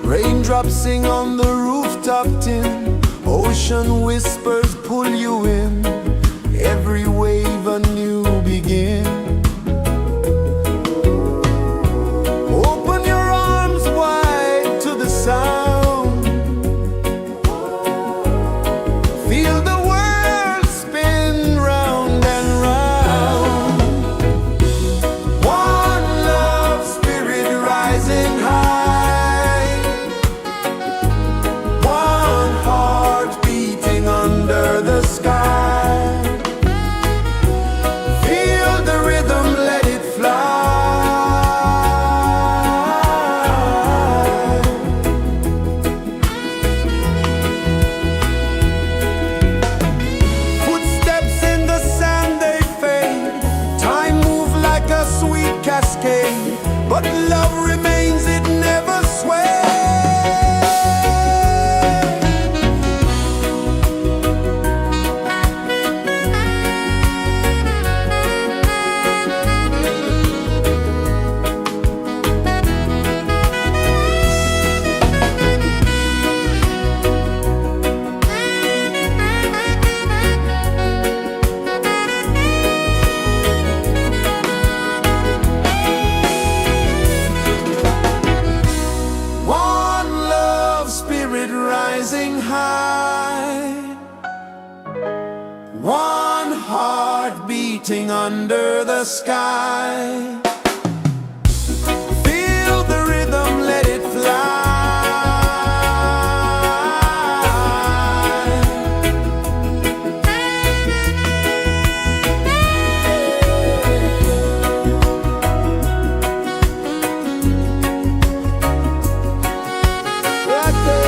Raindrops sing on the rooftop tin. Ocean whispers pull you in. Every wave a new begin. Open your arms wide to the sound. Feel the world spin round and round. One love, spirit rising high. One heart beating under the sky. Feel the rhythm, let it fly. Footsteps in the sand, they fade. Time moves like a sweet cascade, but love remains, it never sways. One love, spirit rising high. One heart beating under the sky. Feel the rhythm, let it fly. Right there.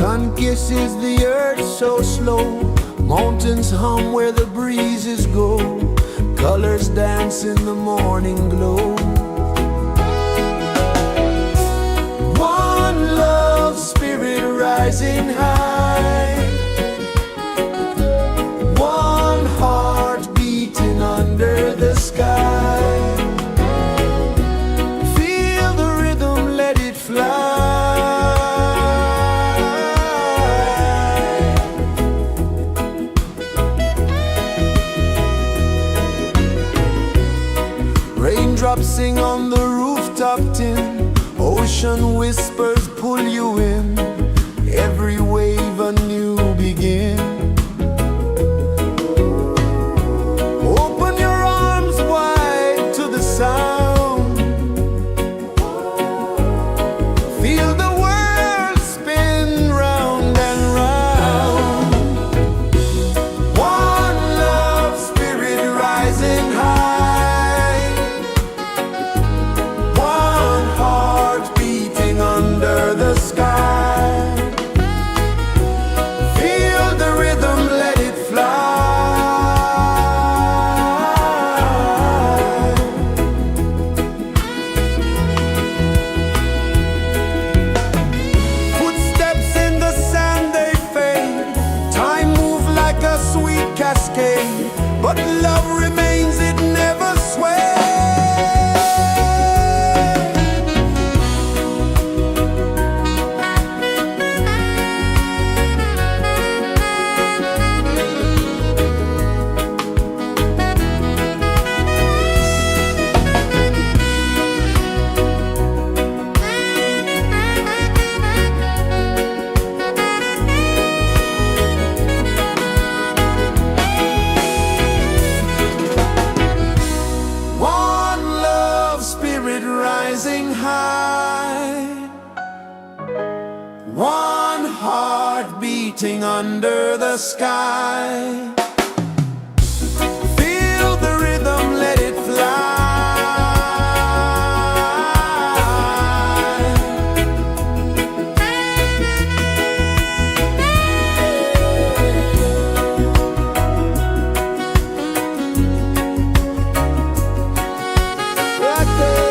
Sun kisses the earth so slow, mountains hum where the breezes go, colors dance in the morning glow. One love spirit rising high, one heart beating under the sky. Feel the rhythm, let it fly. Raindrops sing on the rooftop tin, ocean whispers pull you in, every wave a new begin. Open your arms wide to the sound, feel the world spin round and round. One love spirit rising high, one heart beating under the sky. Feel the rhythm, let it fly. Footsteps in the sand, they fade, time moves like a sweet cascade, but love remains, it never sways. One love spirit rising high, one heart beating under the sky. Feel the rhythm, let it fly. Right there.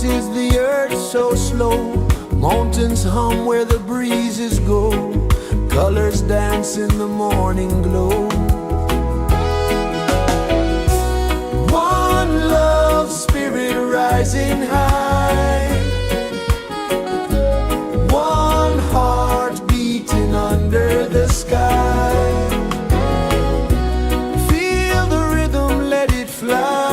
is the earth so slow? Mountains hum where the breezes go. Colors dance in the morning glow. One love, spirit rising high. One heart beating under the sky. Feel the rhythm, let it fly.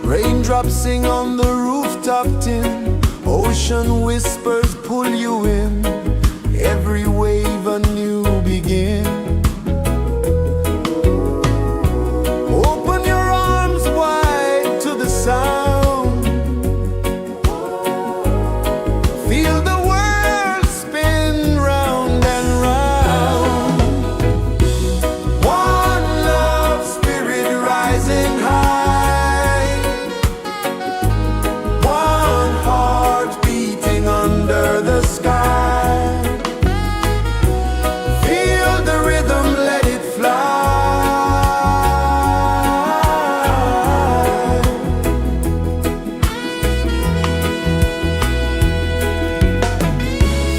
Raindrops sing on the rooftop tin. Ocean whispers pull you in. Every wave a new begin. Open your arms wide to the sound. Feel the world spin round and round. One love, spirit rising high. One heart beating under the sky. Feel the rhythm, let it fly.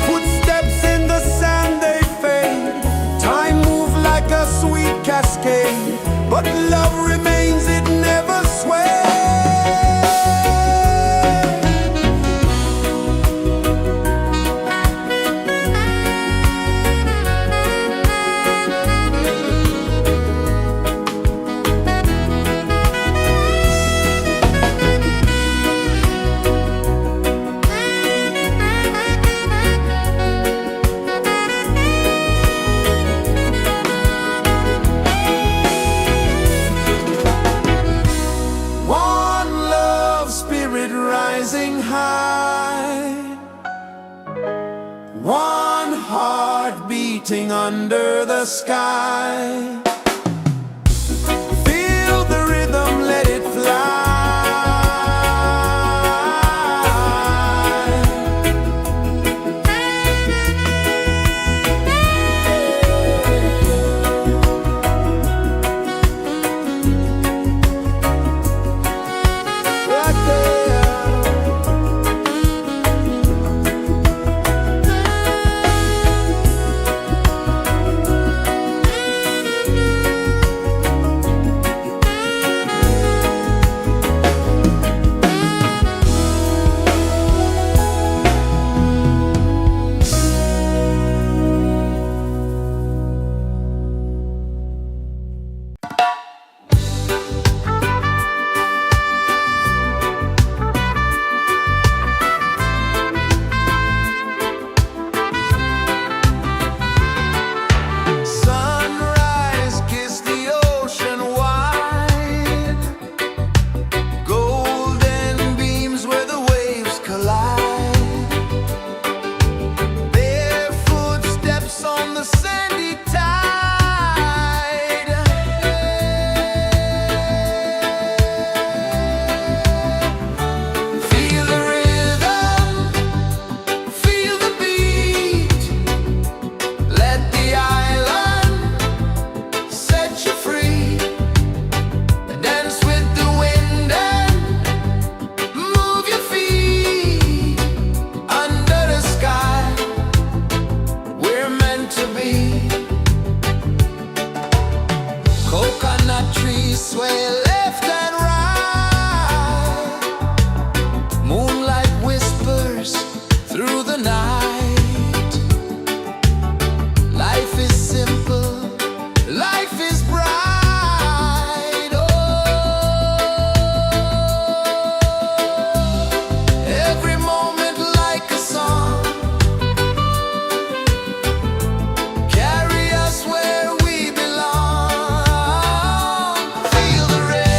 Footsteps in the sand, they fade. Time moves like a sweet cascade, but love remains, it never sways. One love, spirit rising high. One heart beating under the sky. Feel the rhythm, let it fly. Right there. Sunrise, kiss the ocean wide. Golden beams where the waves collide. Barefoot steps on the sandy tide. Feel the rhythm, feel the beat. Let the island set you free. Dance with the wind and move your feet. Under the sky, we're meant to be. Coconut trees sway left and right. Moonlight whispers through the night. Life is simple, life is bright. Oh, every moment like a song. Carry us where we belong. Feel the rhythm.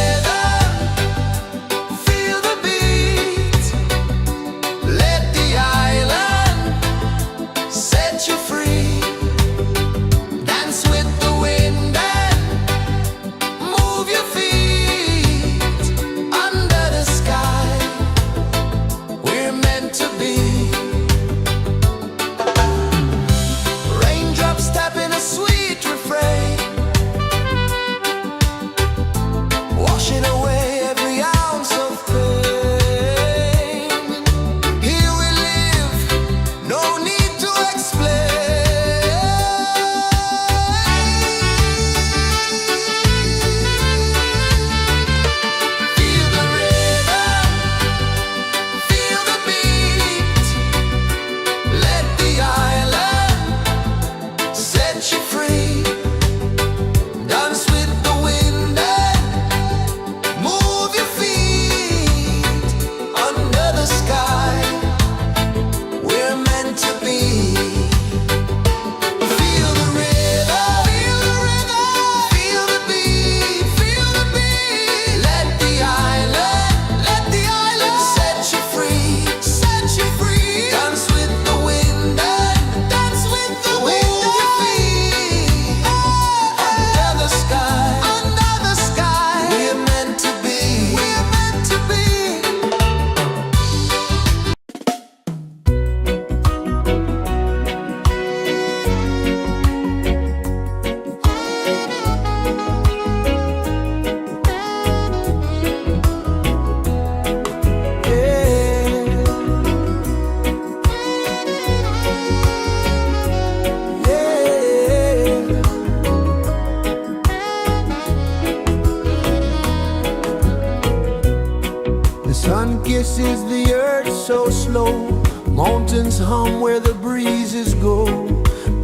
kisses the earth so slow. Mountains hum where the breezes go.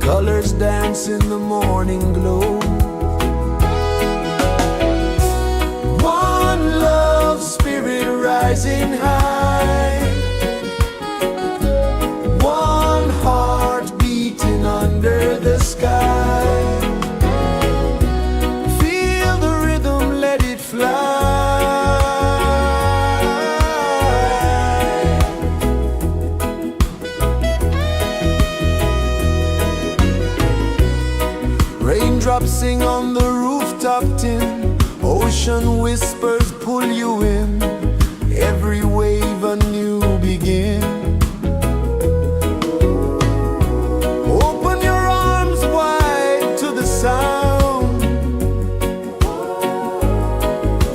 Colors dance in the morning glow. One love spirit rising high. One heart beating under the sky. Feel the rhythm, let it fly. Raindrops sing on the rooftop tin. Ocean whispers pull you in. Every wave a new begin. Open your arms wide to the sound.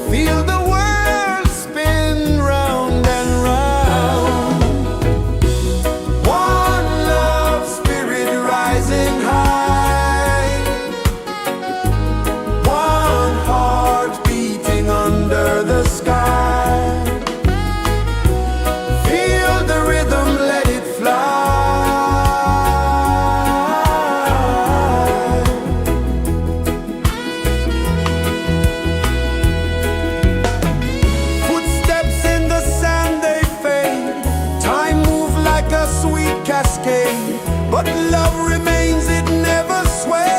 Feel the world spin round and round. One love spirit rising high. One heart beating under the sky. Feel the rhythm, let it fly. Footsteps in the sand, they fade. Time moves like a sweet cascade, but love remains, it never sways.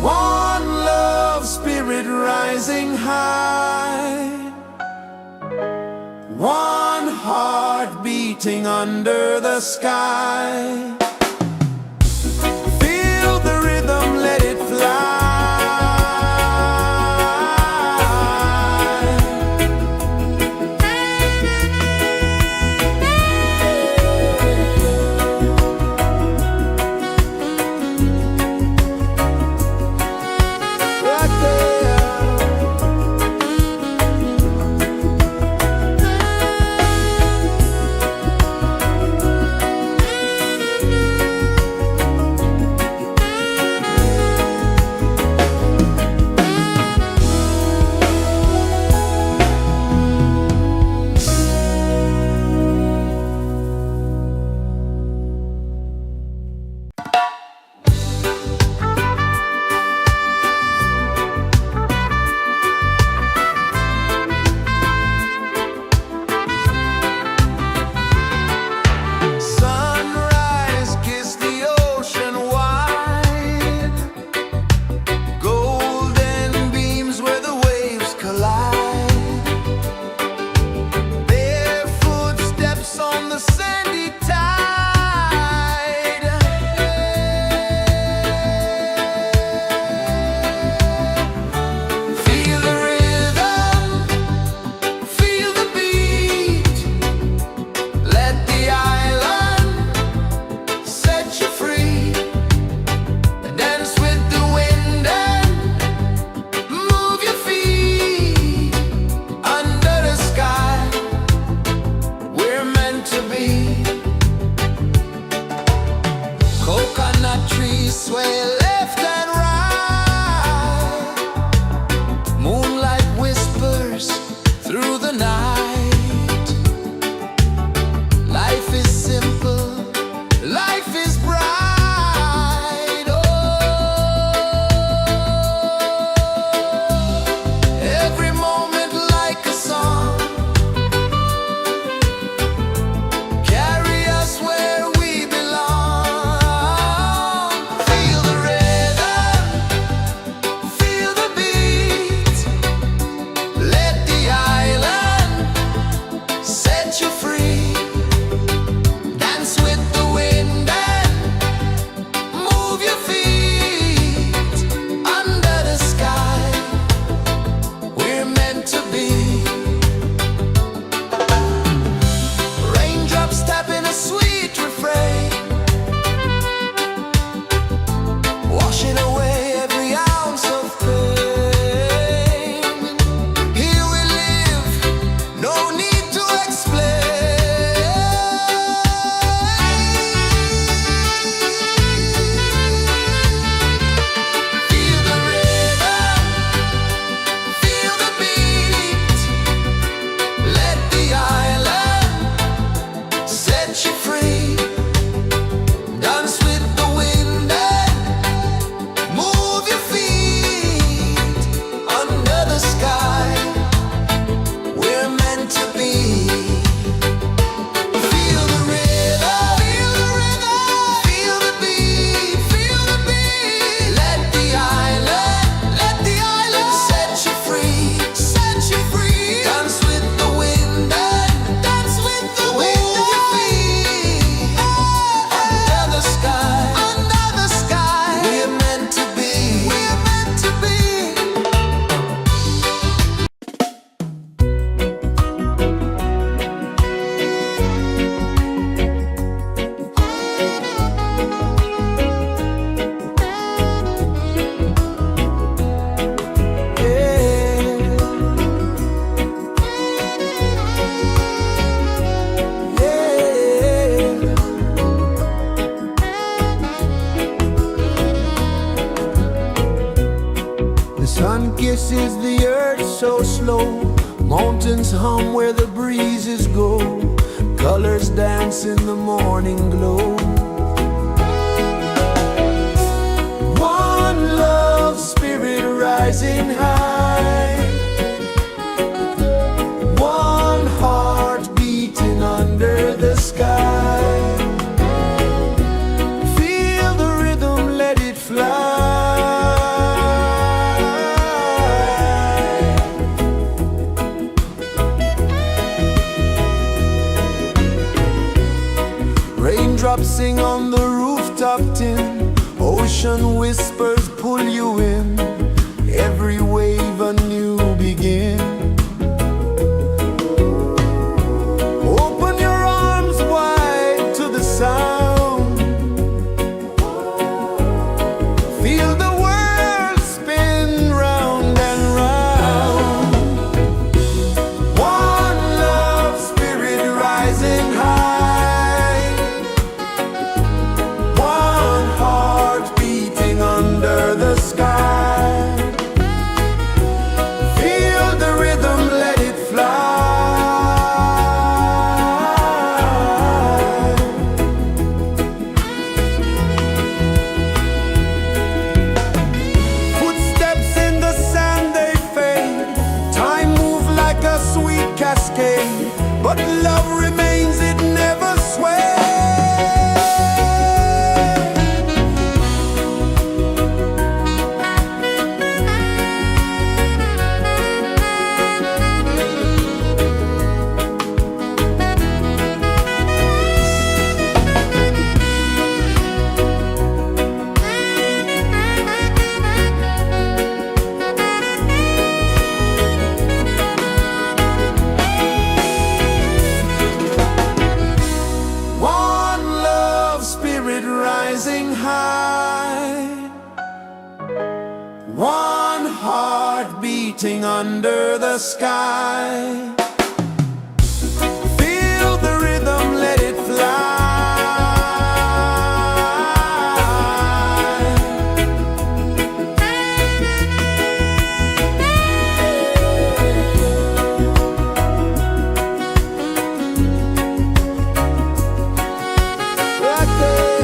One love spirit rising high. One heart beating under the sky. Feel the rhythm, let it fly. Right there. rejoices the earth so slow. Mountains hum where the breezes go. Colors dance in the morning glow. One love spirit rising high. One heart beating under the sky. Feel the rhythm, let it fly. Raindrops sing on the rooftop tin. Ocean whispers pull you in. Every wave a new begin. Open your arms wide to the sound. Feel the world spin round and round. One love spirit rising high. One heart beating under the sky. Feel the rhythm, let it fly. Footsteps in the sand, they fade. Time moves like a sweet cascade. But love remains, it never sways. One love spirit rising high. One heart beating under the sky. Feel the rhythm, let it fly. Right there.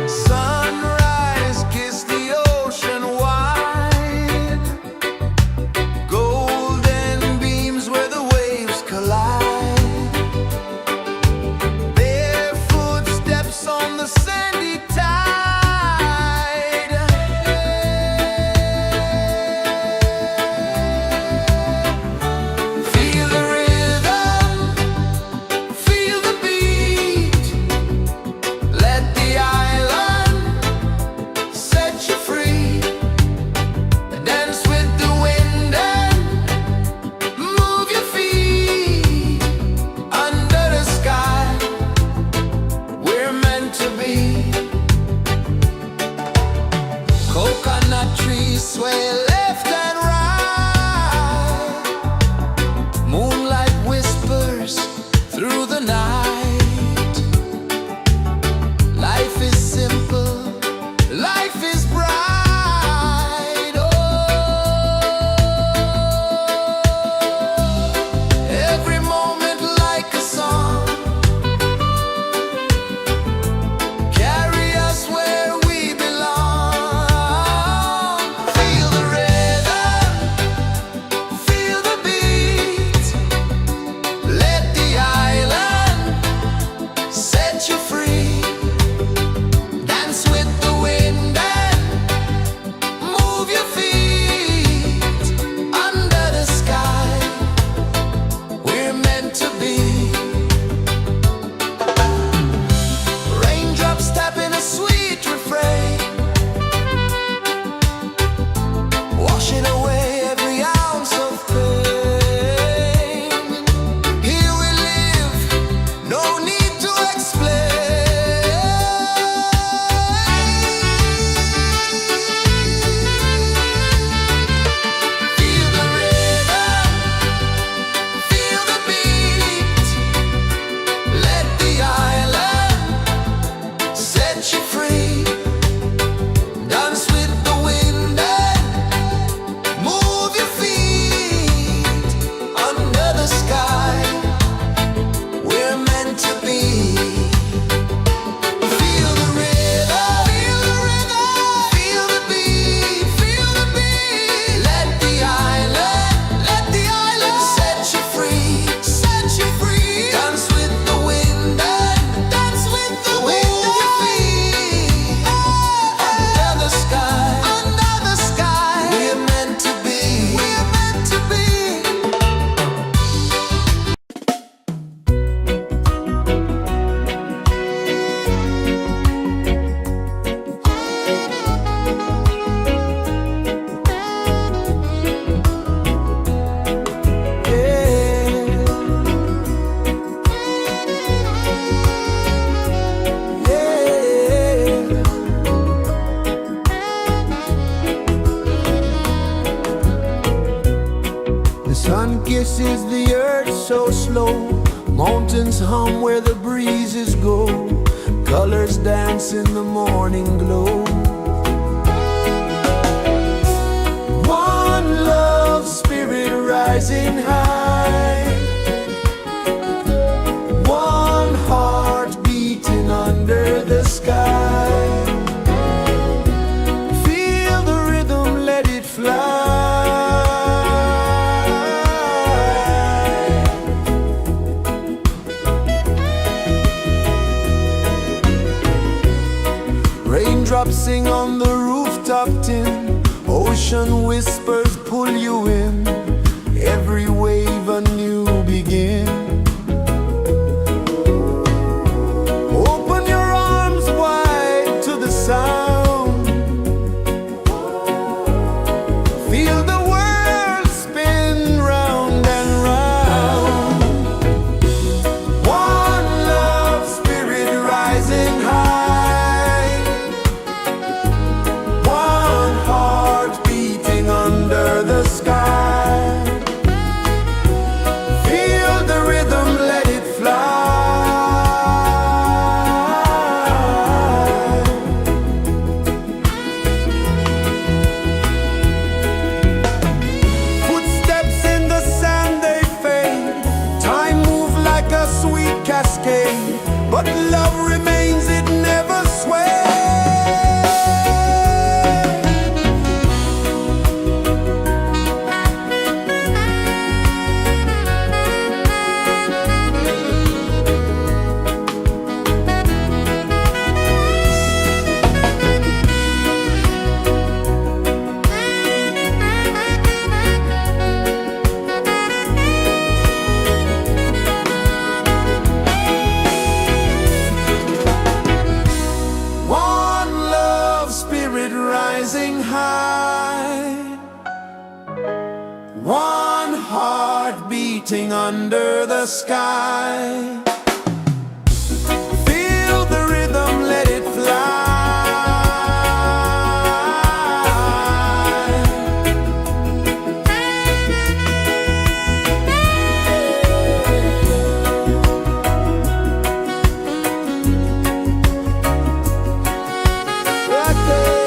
Sunrise, kiss the ocean wide. Golden beams where the waves collide. Barefoot steps on the sandy tide. Feel the rhythm, feel the beat. Let the island set you free. Dance with the wind and move your feet. Under the sky, we're meant to be. Coconut trees sway left and right. Moonlight whispers through the night. Life is simple, life is bright. Oh, every moment like a song. Carry us where we belong. Feel the rhythm. set you free. Dance with the wind and move your feet under the sky. We're meant to be. Feel the rhythm, feel the rhythm, feel the beat, feel the beat. Let the island set you free, set you free. Dance with the wind and dance with the wind. Move your feet under the sky, under the sky. We're meant to be, we're meant to be. The sun kisses the earth so slow. Mountains hum where the breezes go. Colors dance in the morning glow. One love spirit rising high. One heart beating under the sky. Feel the rhythm, let it fly. Raindrops sing on the rooftop tin. Ocean whispers pull you in. Every wave a new begin. Open your arms wide to the sound. Feel the world spin round and round. One love spirit rising high. One heart beating under the sky. Feel the rhythm, let it fly. Footsteps in the sand, they fade. Time moves like a sweet cascade, but love remains, it never sways. One love spirit rising high. One heart beating under the sky. Feel the rhythm, let it fly. Right there.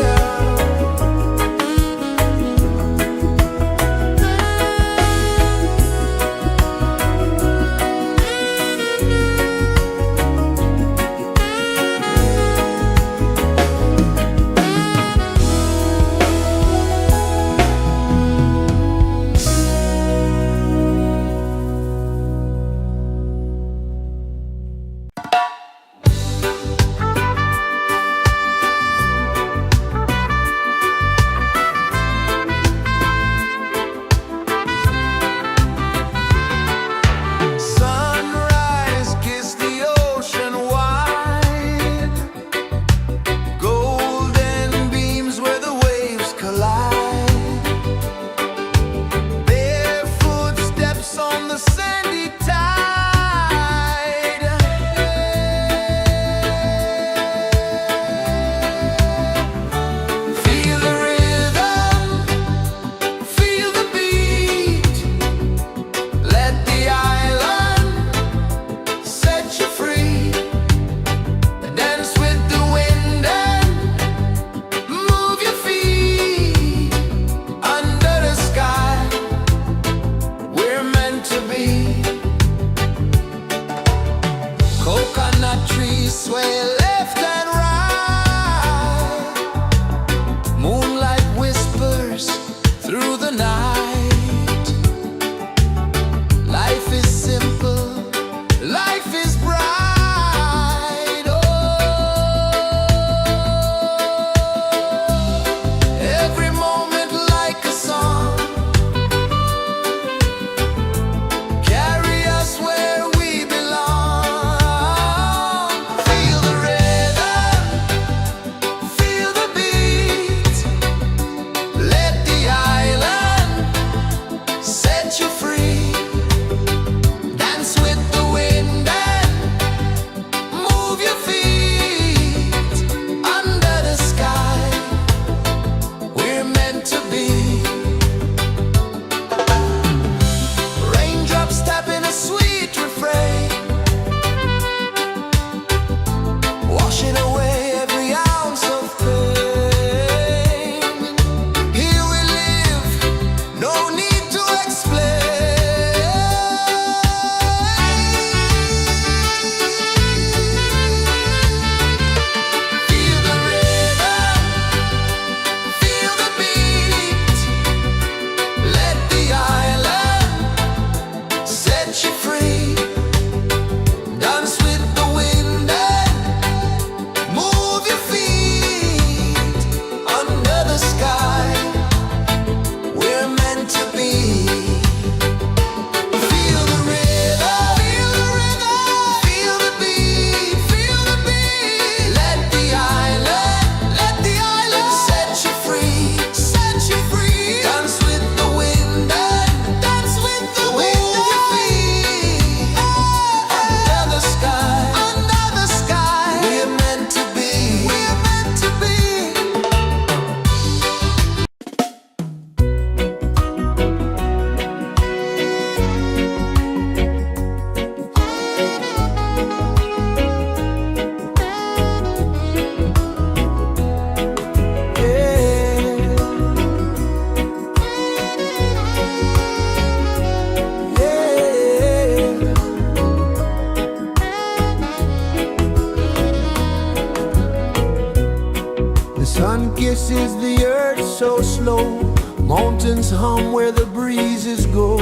Sun kisses the earth so slow, mountains hum where the breezes go,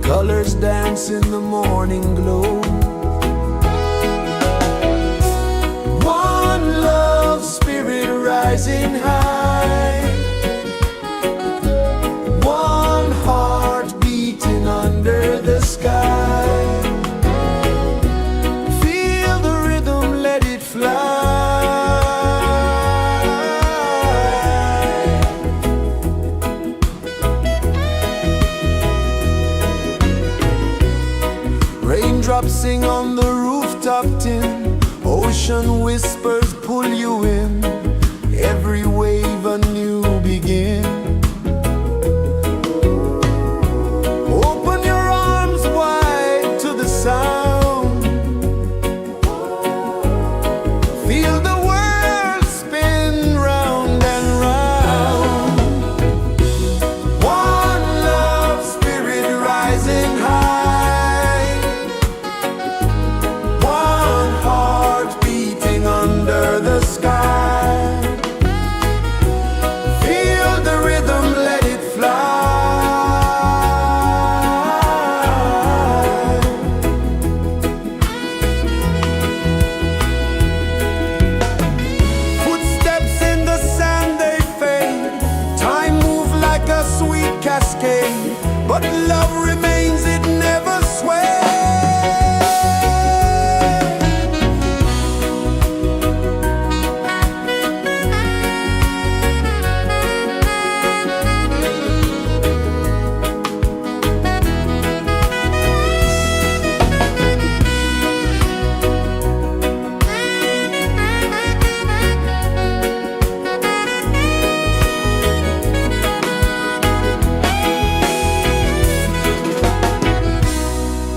colors dance in the morning glow. One love spirit rising high, one heart beating under the sky. Feel the rhythm, let it fly. Raindrops sing on the rooftop tin, ocean whispers pull you in, every wave a new begin. Open your arms wide to the sound, feel the world spin round and round. One love spirit rising high, one heart beating under the sky. Feel the rhythm, let it fly. Footsteps in the sand, they fade, time moves like a sweet cascade, but love remains, it never sways.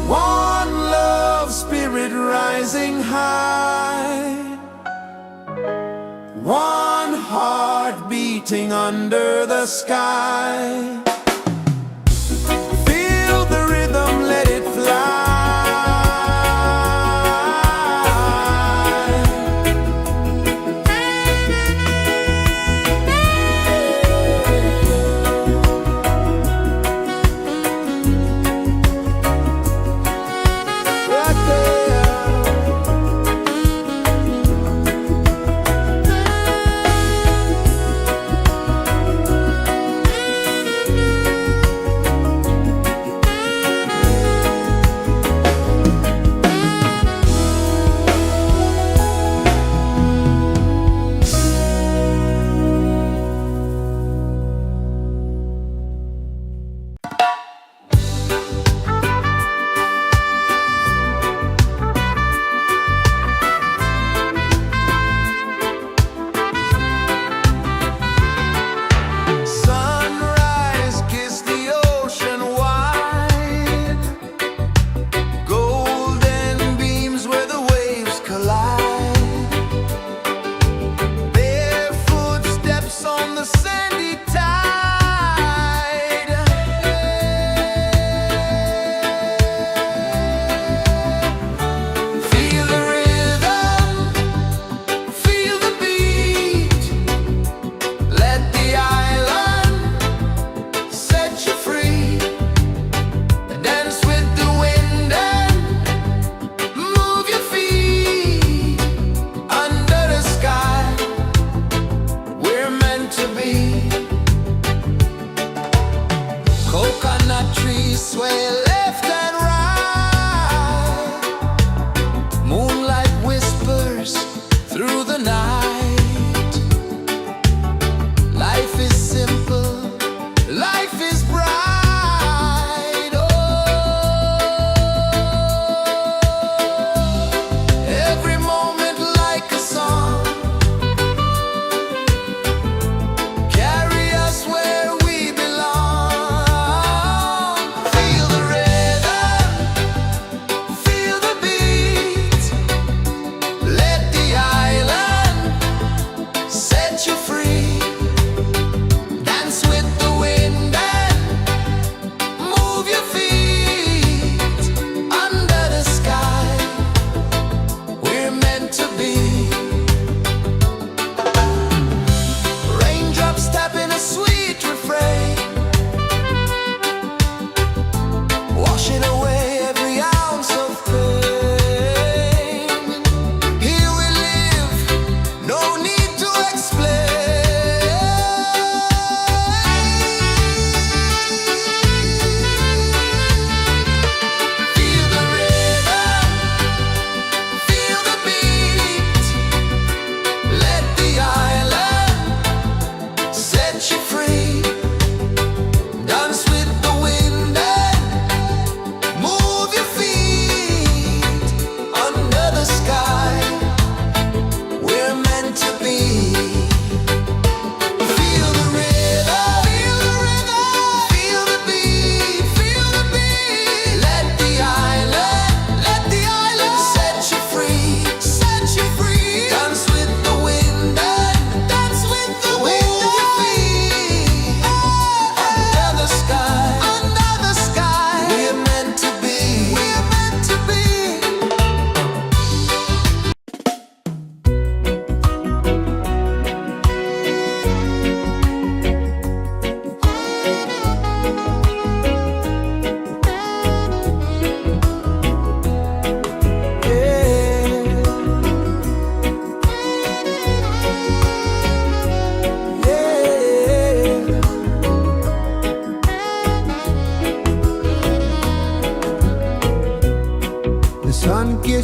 One love spirit rising high, one heart beating under the sky. Feel the rhythm, let it fly. Right there.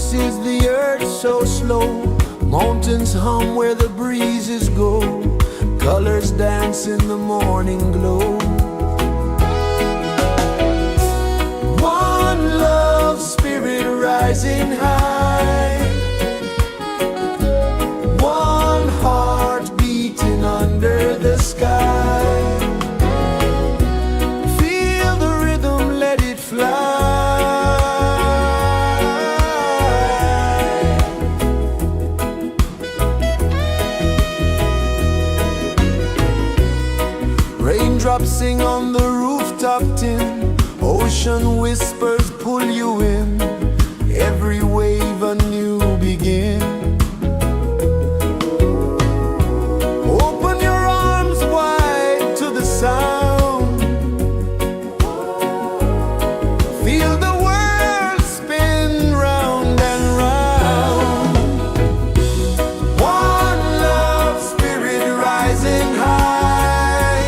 pulses the earth so slow. Mountains hum where the breezes go. Colors dance in the morning glow. One love spirit rising high. One heart beating under the sky. Feel the rhythm, let it fly. Raindrops sing on the rooftop tin. Ocean whispers pull you in. Every wave a new begin. Open your arms wide to the sound. Feel the world spin round and round. One love spirit rising high.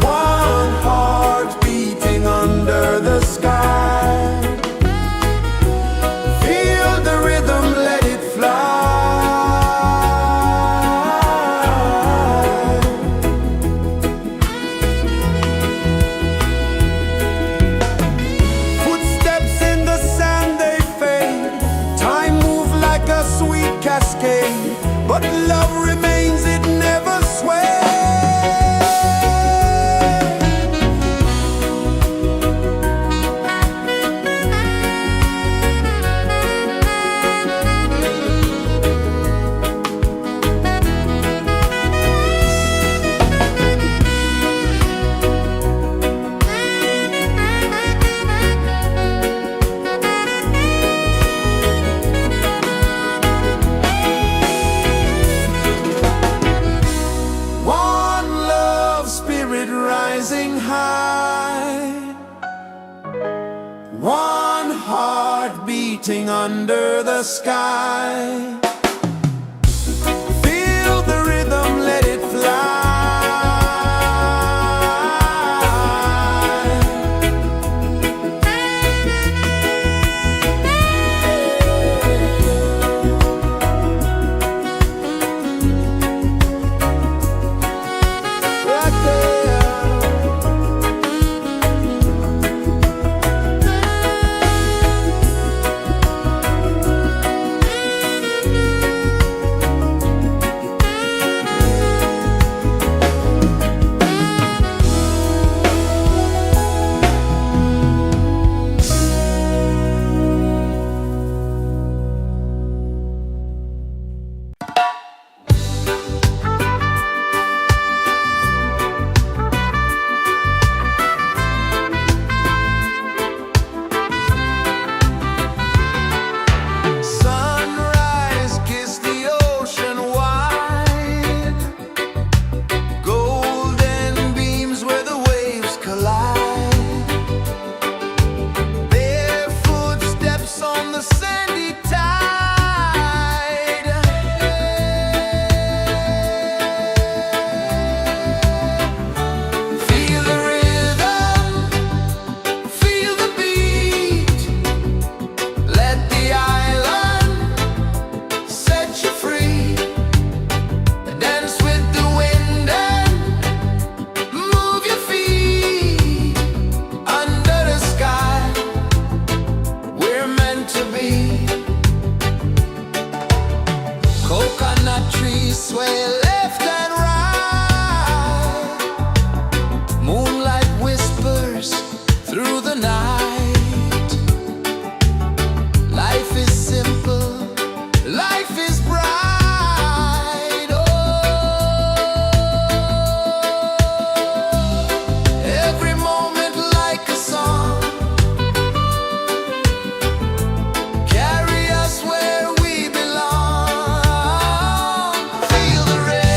One heart beating under the sky. Feel the rhythm, let it fly. Footsteps in the sand, they fade. Time moves like a sweet cascade. But love remains, it never sways. One love spirit rising high. One heart beating under the sky. Feel the rhythm, let it fly. Right there. Sunrise, kiss the ocean wide. Golden beams where the waves collide. Barefoot steps on the sandy tide. Feel the rhythm, feel the beat. Let the island set you free. Dance with the wind and move your feet. Under the sky, we're meant to be. Coconut trees sway left and right. Moonlight whispers through the night. Life is simple, life is bright. Oh, every moment like a song. Carry us where we belong. Feel the rhythm.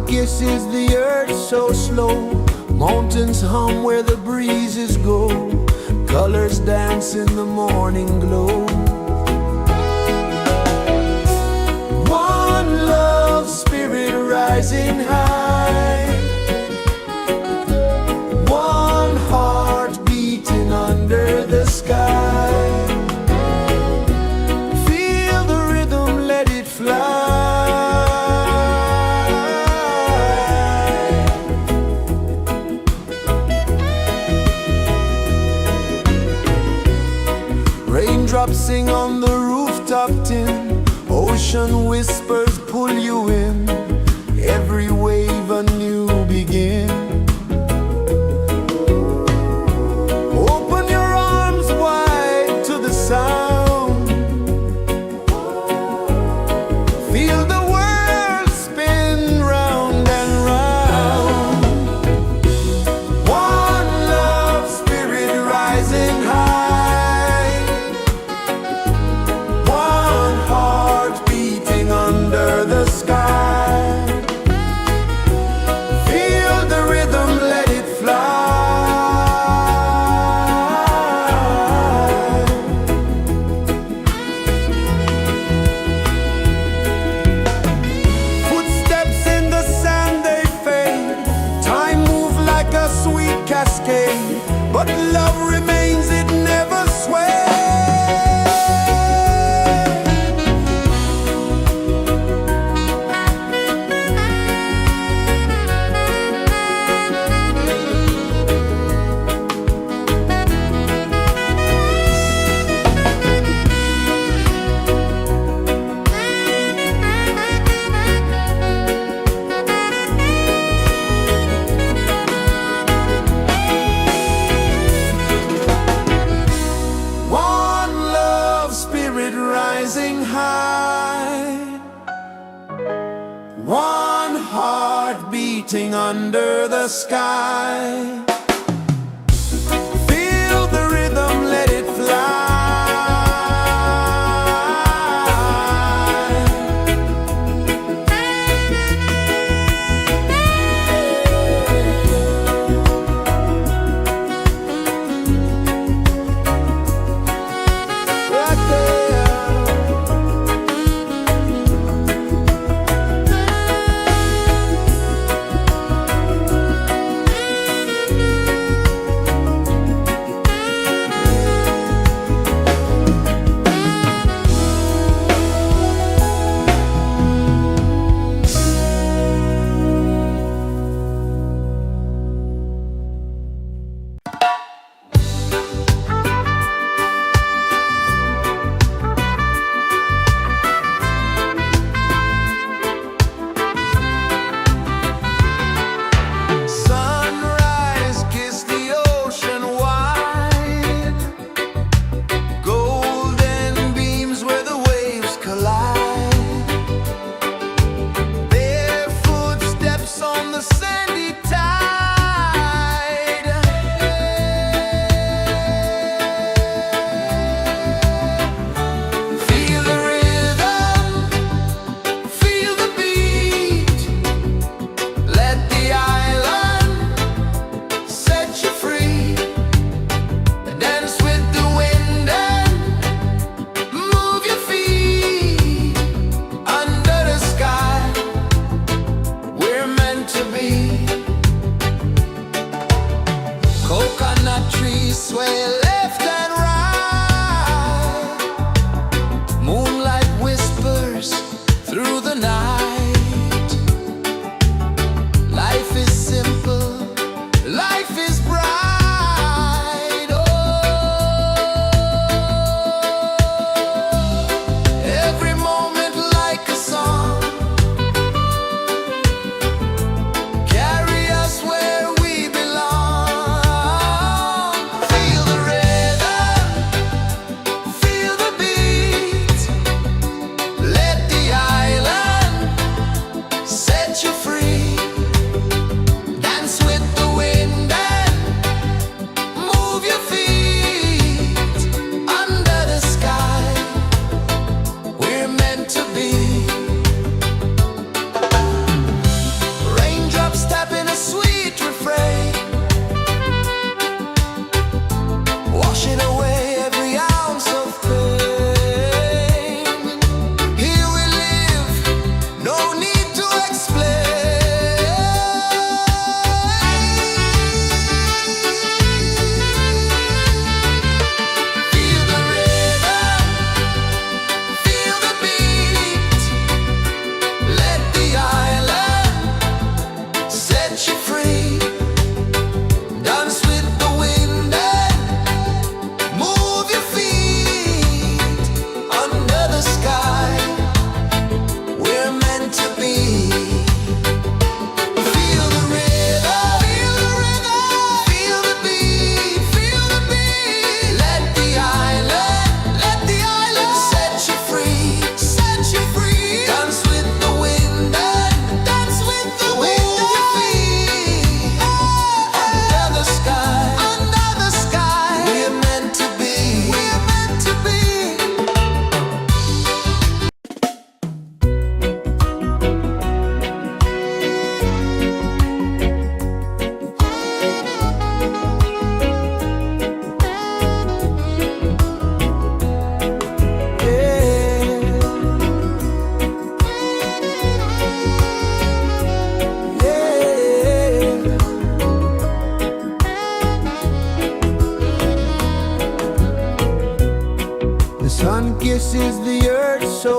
kisses the earth so slow. Mountains hum where the breezes go. Colors dance in the morning glow. One love spirit rising high. One heart beating under the sky. Feel the rhythm, let it fly. Raindrops sing on the rooftop tin. Ocean whispers pull you in. Every wave a new begin. Open your arms wide to the sound. Feel the world spin round and round. One love spirit rising high. One heart beating under the sky. Feel the rhythm, let it fly. Footsteps in the sand, they fade. Time moves like a sweet cascade, but love remains, it never sways. One love spirit rising high. One heart beating under the sky. Feel the rhythm, let it fly. Right there.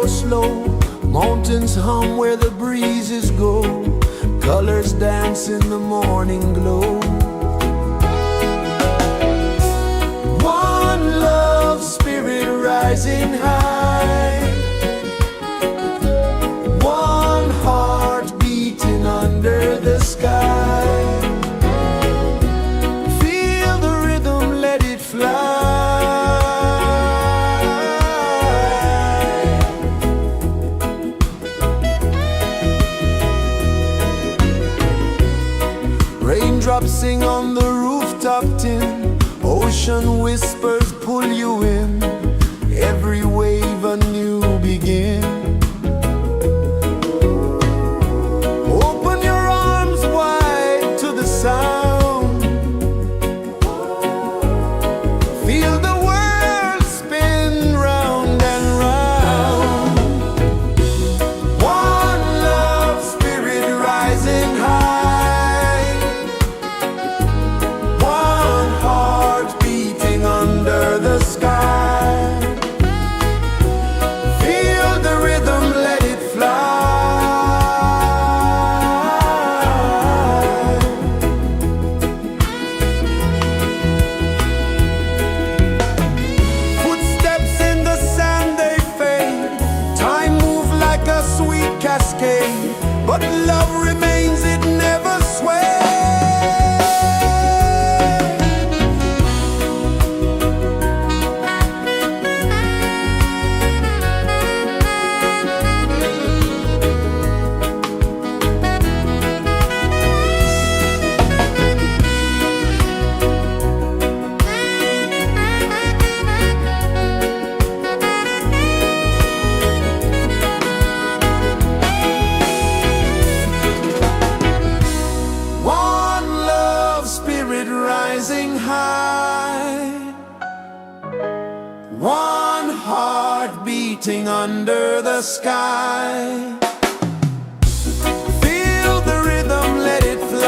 slow. Mountains hum where the breezes go. Colors dance in the morning glow. One love spirit rising high. One heart beating under the sky. Feel the rhythm, let it fly. Raindrops sing on the rooftop tin. Ocean whispers pull you in. Every wave a new begin. Open your arms wide to the sound. Feel the world spin round and round. One love spirit rising high. One heart beating under the sky. Feel the rhythm, let it fly. Footsteps in the sand, they fade. Time moves like a sweet cascade, but love remains, it never sways. One love spirit rising high. One heart beating under the sky. Feel the rhythm, let it fly.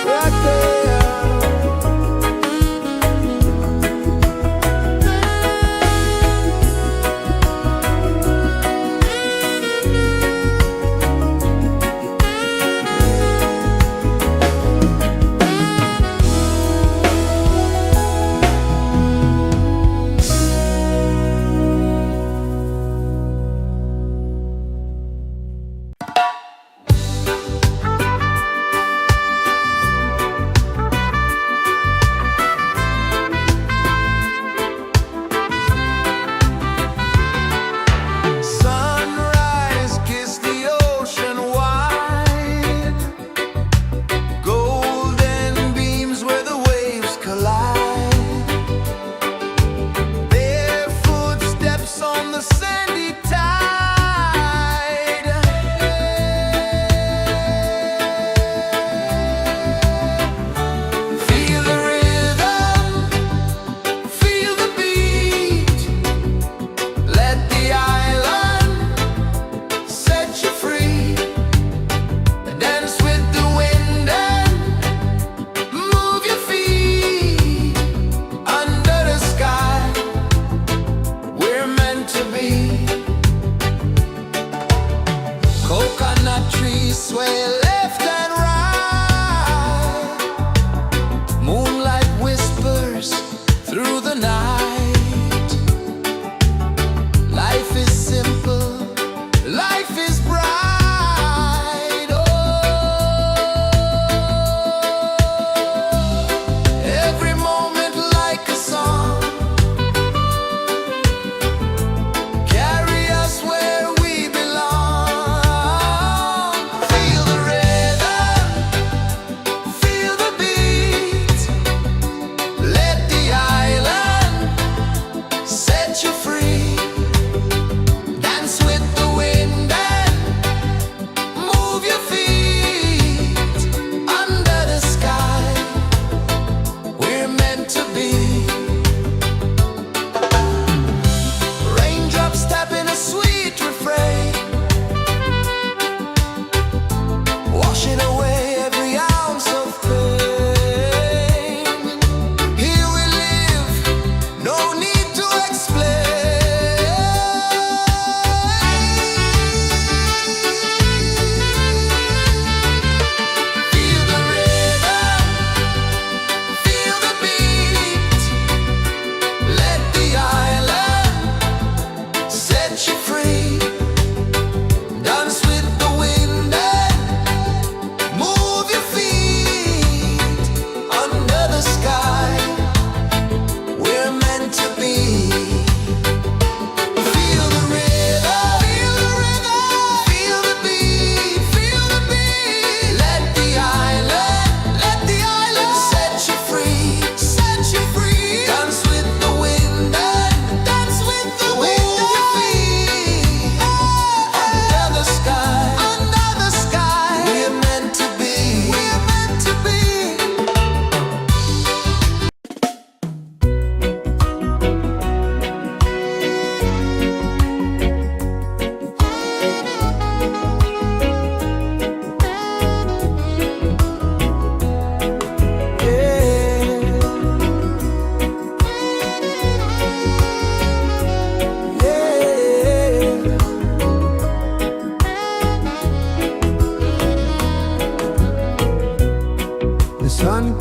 Right there.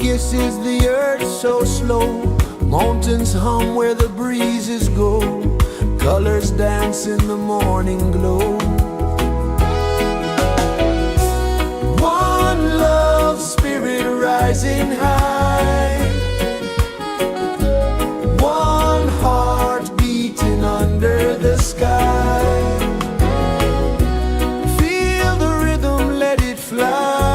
kisses the earth so slow. Mountains hum where the breezes go. Colors dance in the morning glow. One love spirit rising high. One heart beating under the sky. Feel the rhythm, let it fly.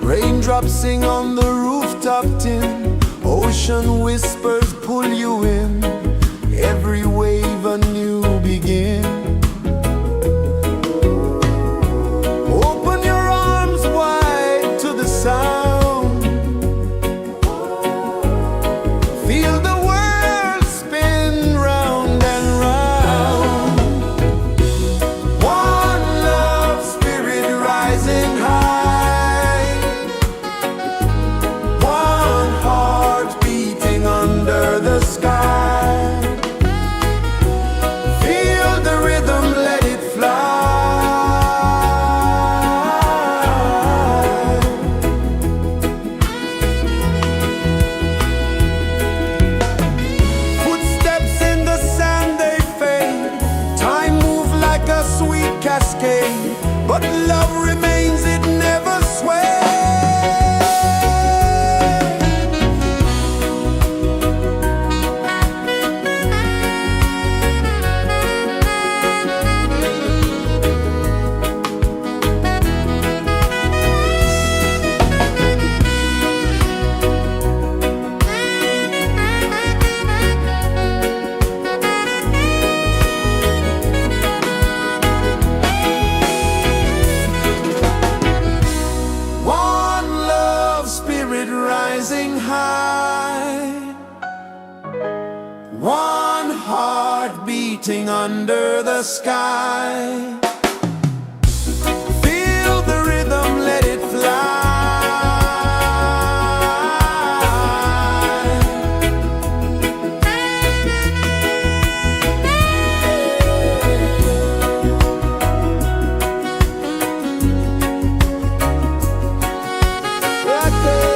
Raindrops sing on the rooftop tin. Ocean whispers pull you in. Every wave a new begin. Open your arms wide to the sound. Feel the world spin round and round. One love spirit rising high. One heart beating under the sky. Feel the rhythm, let it fly. Footsteps in the sand, they fade. Time moves like a sweet cascade, but love remains, it never sways. One love spirit rising high. One heart beating under the sky. Feel the rhythm, let it fly. Right there.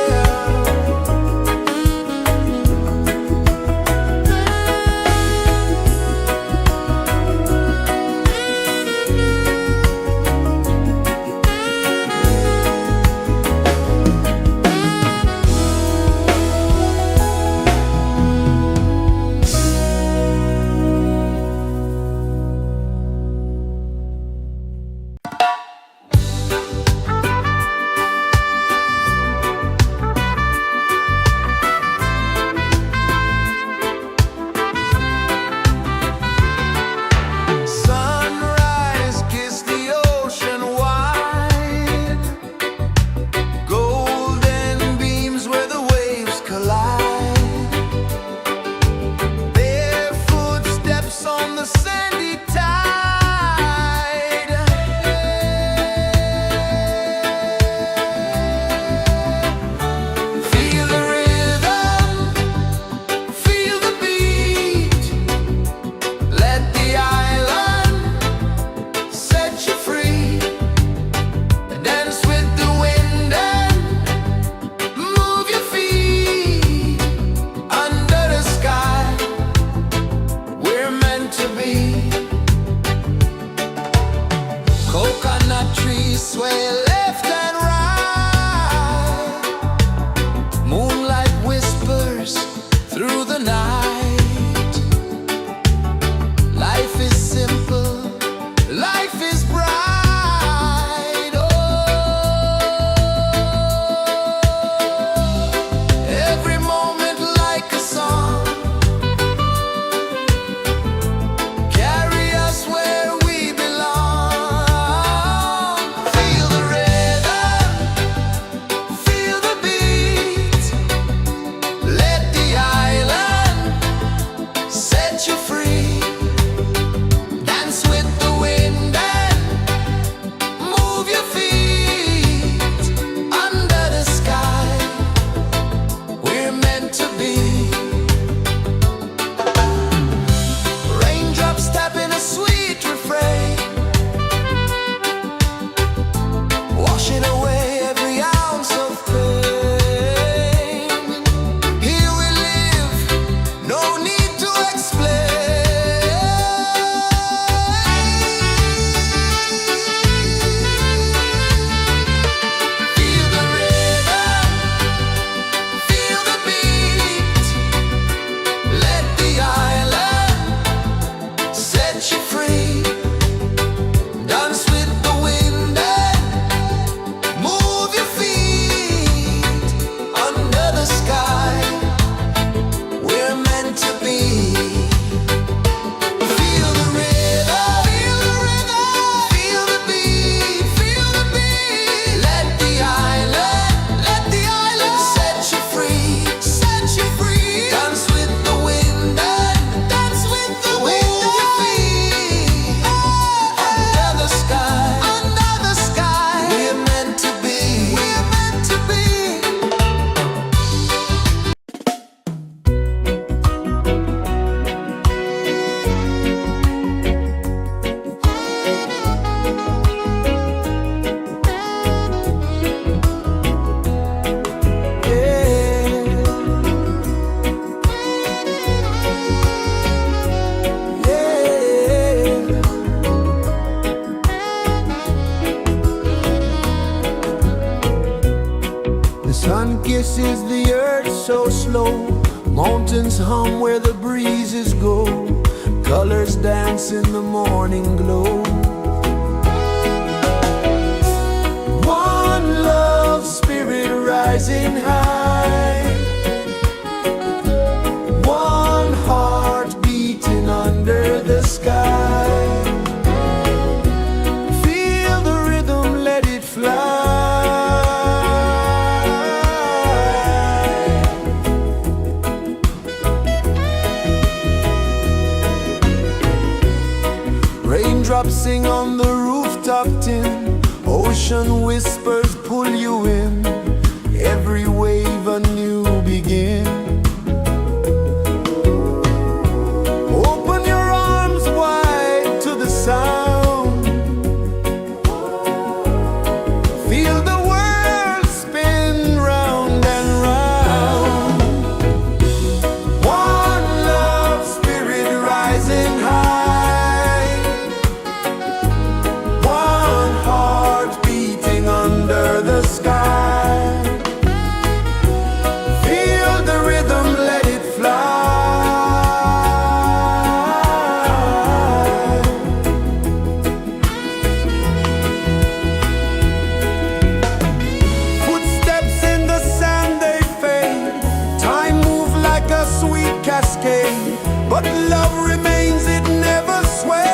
Sun kisses the earth so slow, mountains hum where the breezes go, colors dance in the morning glow. One love spirit rising high, one heart beating under the sky. Feel the rhythm, let it fly. Raindrops sing on the rooftop tin, ocean whispers pull you in, every wave a new begin. Open your arms wide to the sound, feel the world spin round and round. One love spirit rising high, under the sky. Feel the rhythm, let it fly. Footsteps in the sand, they fade. Time moves like a sweet cascade, but love remains, it never sways.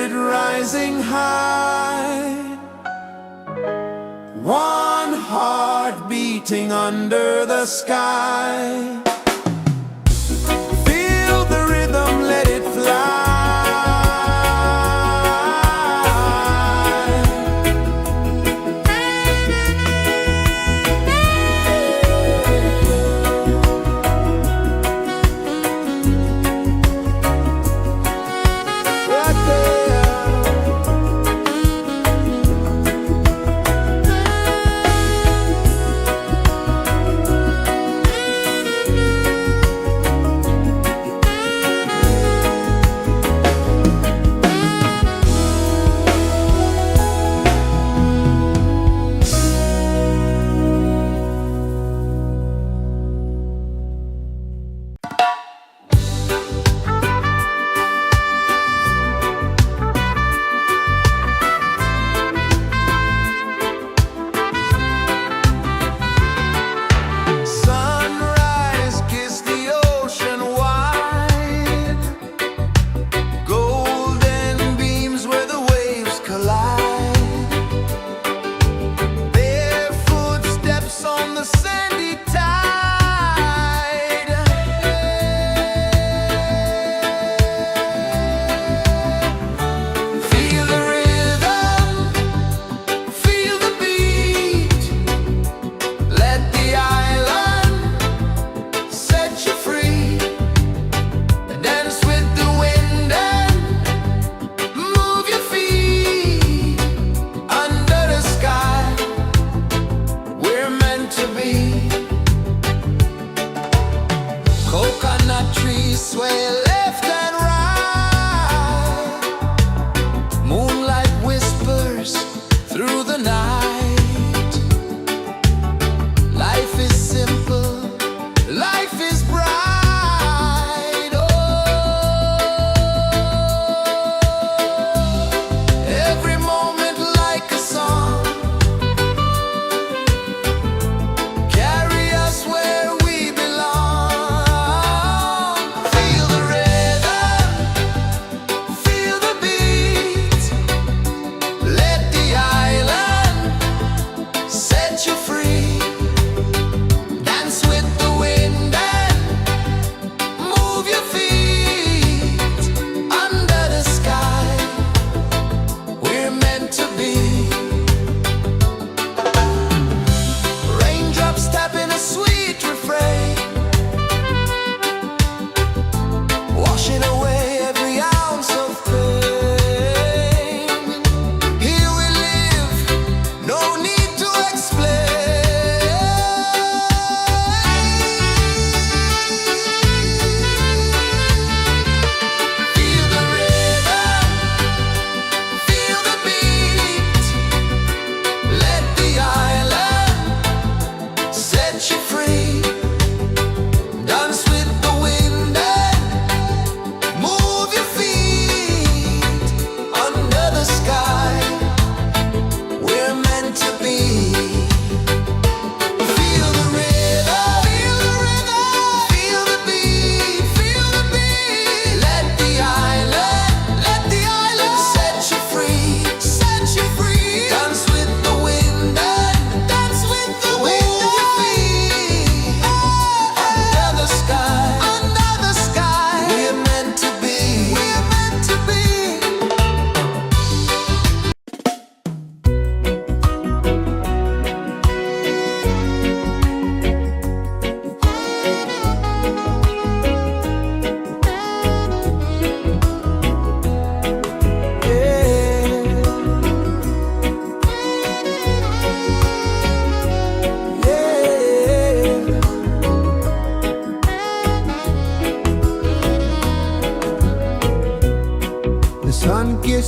Rising high, one heart beating under the sky. Feel the rhythm, let it fly.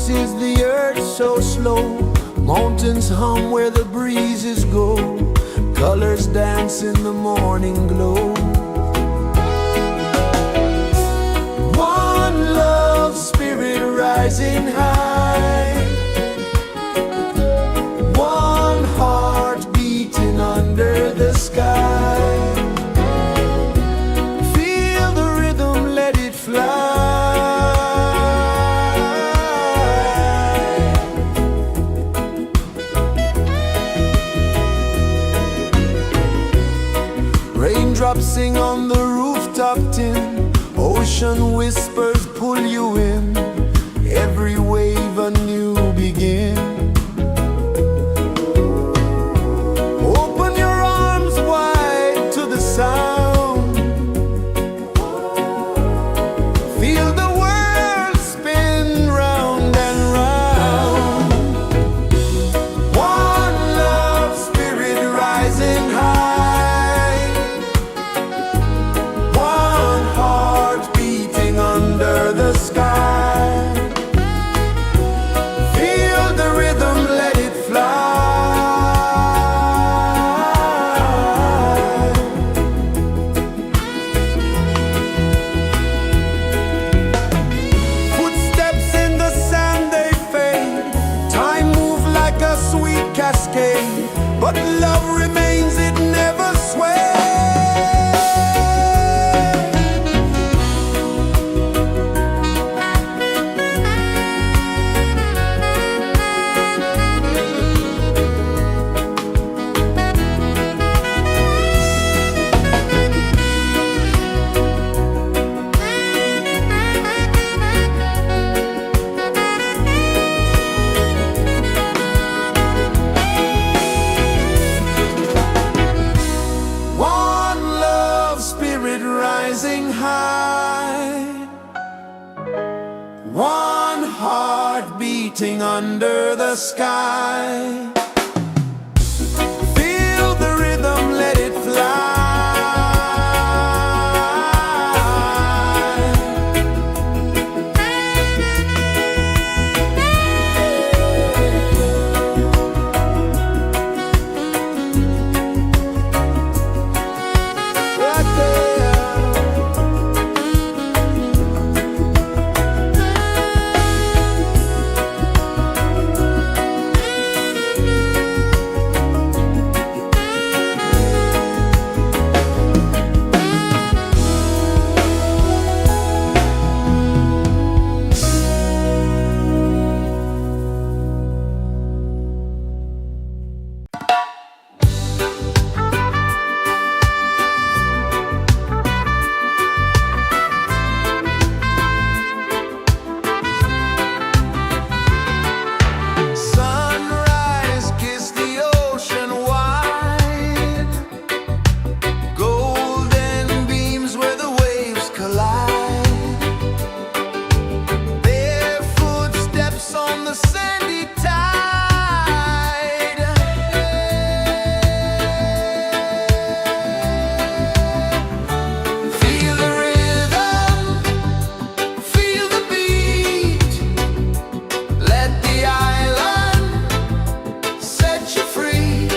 is the earth so slow? Mountains hum where the breezes go. Colors dance in the morning glow. One love, spirit rising high. One heart beating under the sky. Feel the rhythm, let it fly. Raindrops sing on the rooftop tin. Ocean whispers pull you in. Every wave a new begin. Open your arms wide to the sound. Feel the world spin round and round. One love, spirit rising high. One heart beating under the sky. Feel the rhythm, let it fly. Footsteps in the sand, they fade. Time moves like a sweet cascade, but love remains, it never sways. One love, spirit rising high. One heart beating under the sky. Feel the rhythm, let it fly. Right there. Sunrise, kiss the ocean wide. Golden beams where the waves collide. Their footsteps on the sandy tide. Feel the rhythm, feel the beat. Let the island set you free.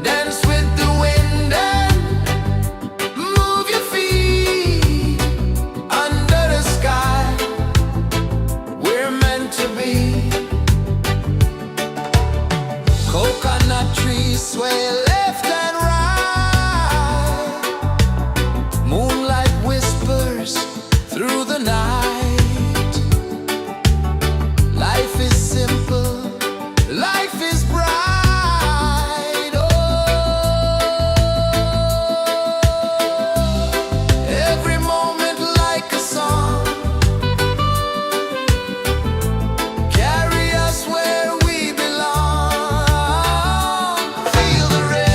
Dance with the wind and move your feet. Under the sky, we're meant to be. Coconut trees sway left and right. Moonlight whispers through the night. Life is simple, life is bright. Oh, every moment like a song. Carry us where we belong. Feel the rhythm.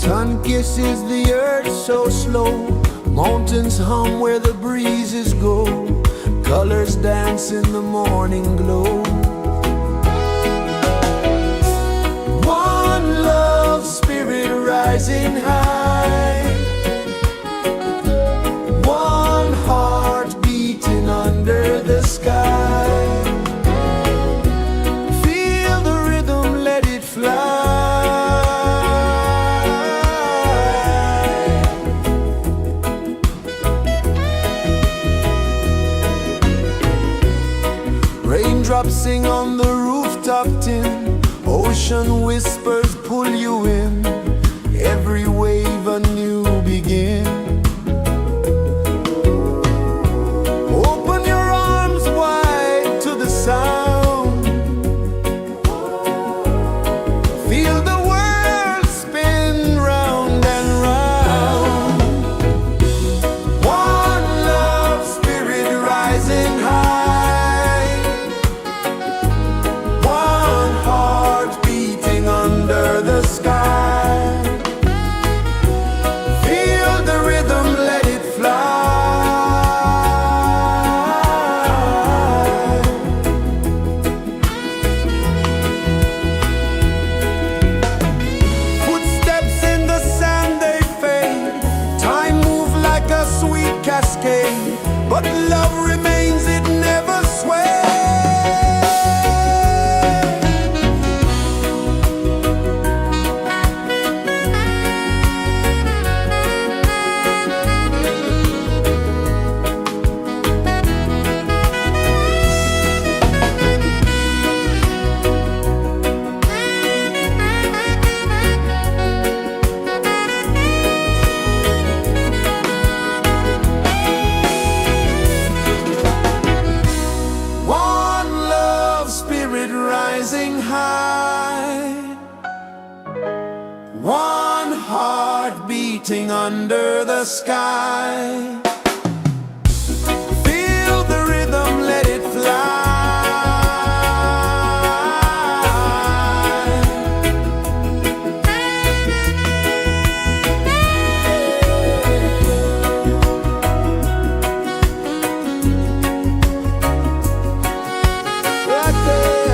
Sun kisses the earth so slow, mountains hum where the breezes go, colors dance in the morning glow. One love spirit rising high, one heart beating under the sky. Feel the rhythm, let it fly. Raindrops sing on the rooftop tin, ocean whispers pull you in, every wave a new begin. Open your arms wide to the sound, feel the world spin round and round. One love spirit rising high, one heart beating under the sky. Feel the rhythm, let it fly. Footsteps in the sand, they fade, time moves like a sweet cascade, but love remains, it never sways. One love spirit rising high, one heart beating under the sky. Feel the rhythm, let it fly. Right there.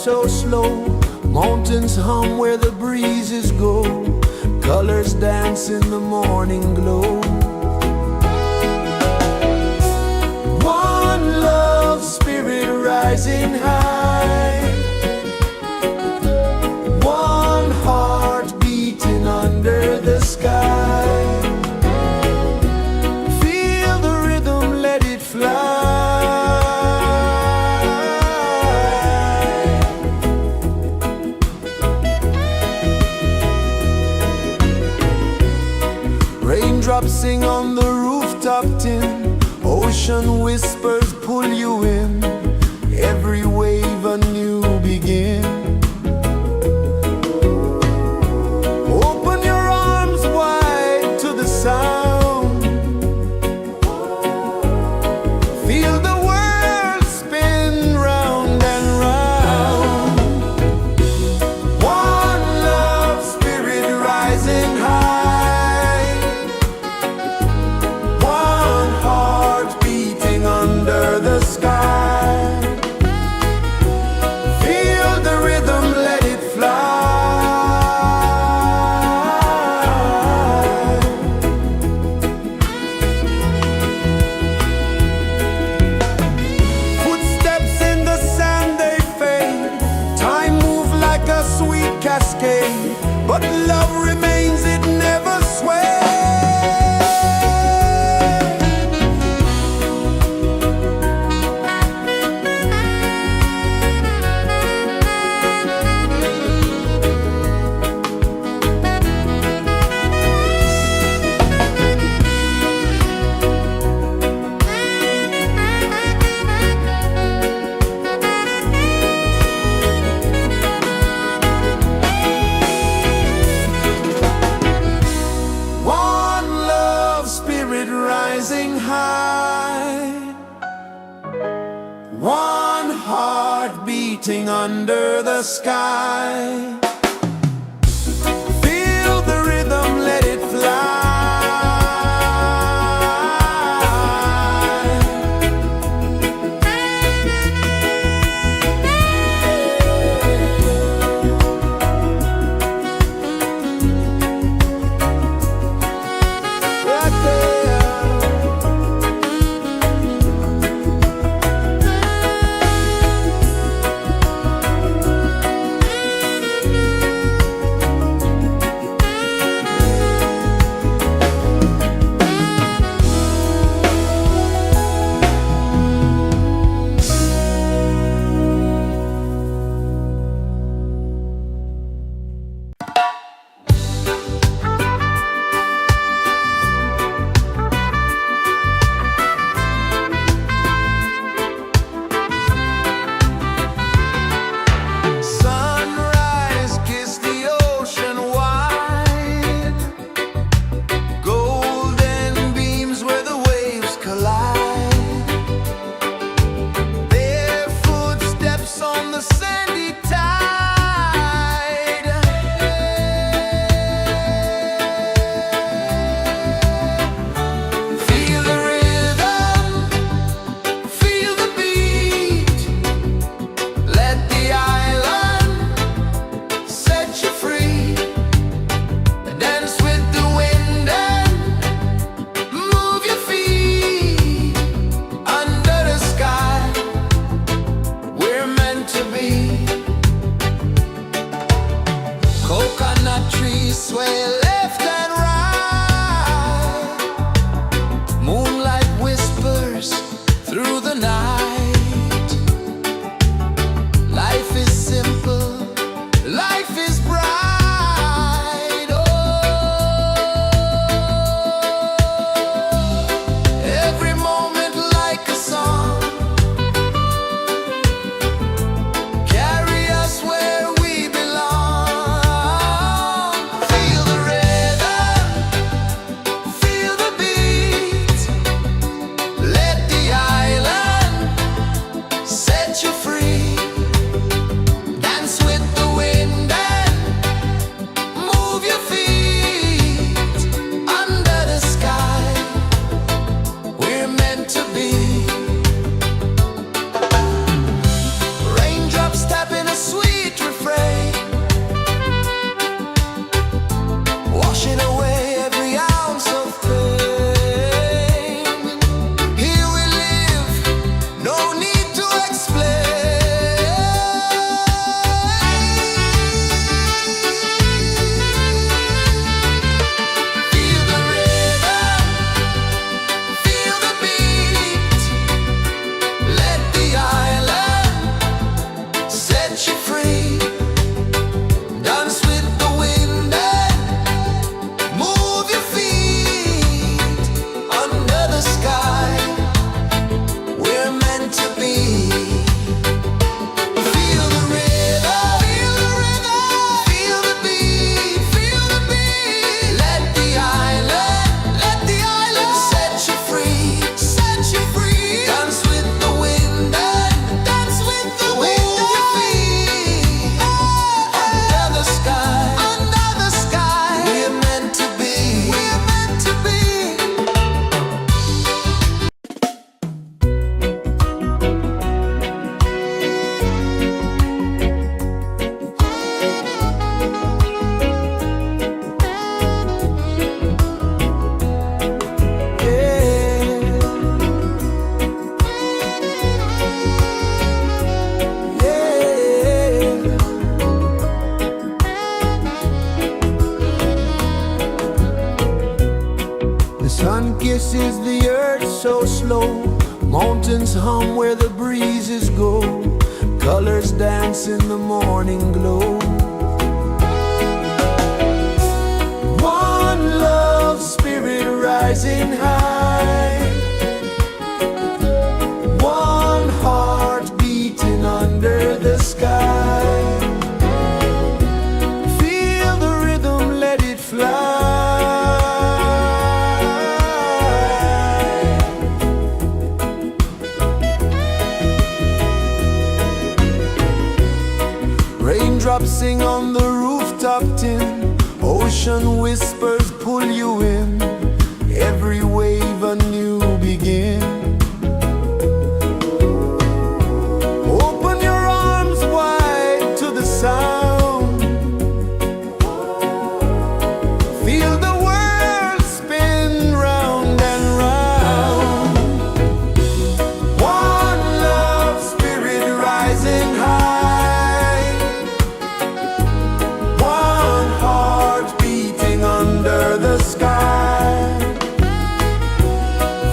so slow. Mountains hum where the breezes go. Colors dance in the morning glow. One love, spirit rising high. One heart beating under the sky. Feel the rhythm, let it fly. Raindrops sing on the rooftop tin. Ocean whispers pull you in. Every wave a new begin. Open your arms wide to the sound. Feel the world spin round and round. One love, spirit rising high. One heart beating under the sky. Feel the rhythm, let it fly. Footsteps in the sand, they fade. Time moves like a sweet cascade, but love remains, it never sways. One love, spirit rising high. One heart beating under the sky. Feel the rhythm, let it fly. Right there. Sunrise, kiss the ocean wide. Golden beams where the waves collide. Their footsteps on the sandy tide. Feel the rhythm, feel the beat. Let the island set you free. Dance with the wind and move your feet. Under the sky, we're meant to be. Coconut trees sway left and right. Moonlight whispers through the night. Life is simple, life is bright. Oh, every moment like a song. Carry us where we belong. Feel the rhythm. so slow. Mountains hum where the breezes go. Colors dance in the morning glow. One love, spirit rising high. One heart beating under the sky. Feel the rhythm, let it fly. Raindrops sing on the rooftop tin. Ocean whispers pull you in. Every wave a new begin. Open your arms wide to the sound. Feel the world spin round and round. One love, spirit rising high. One heart beating under the sky.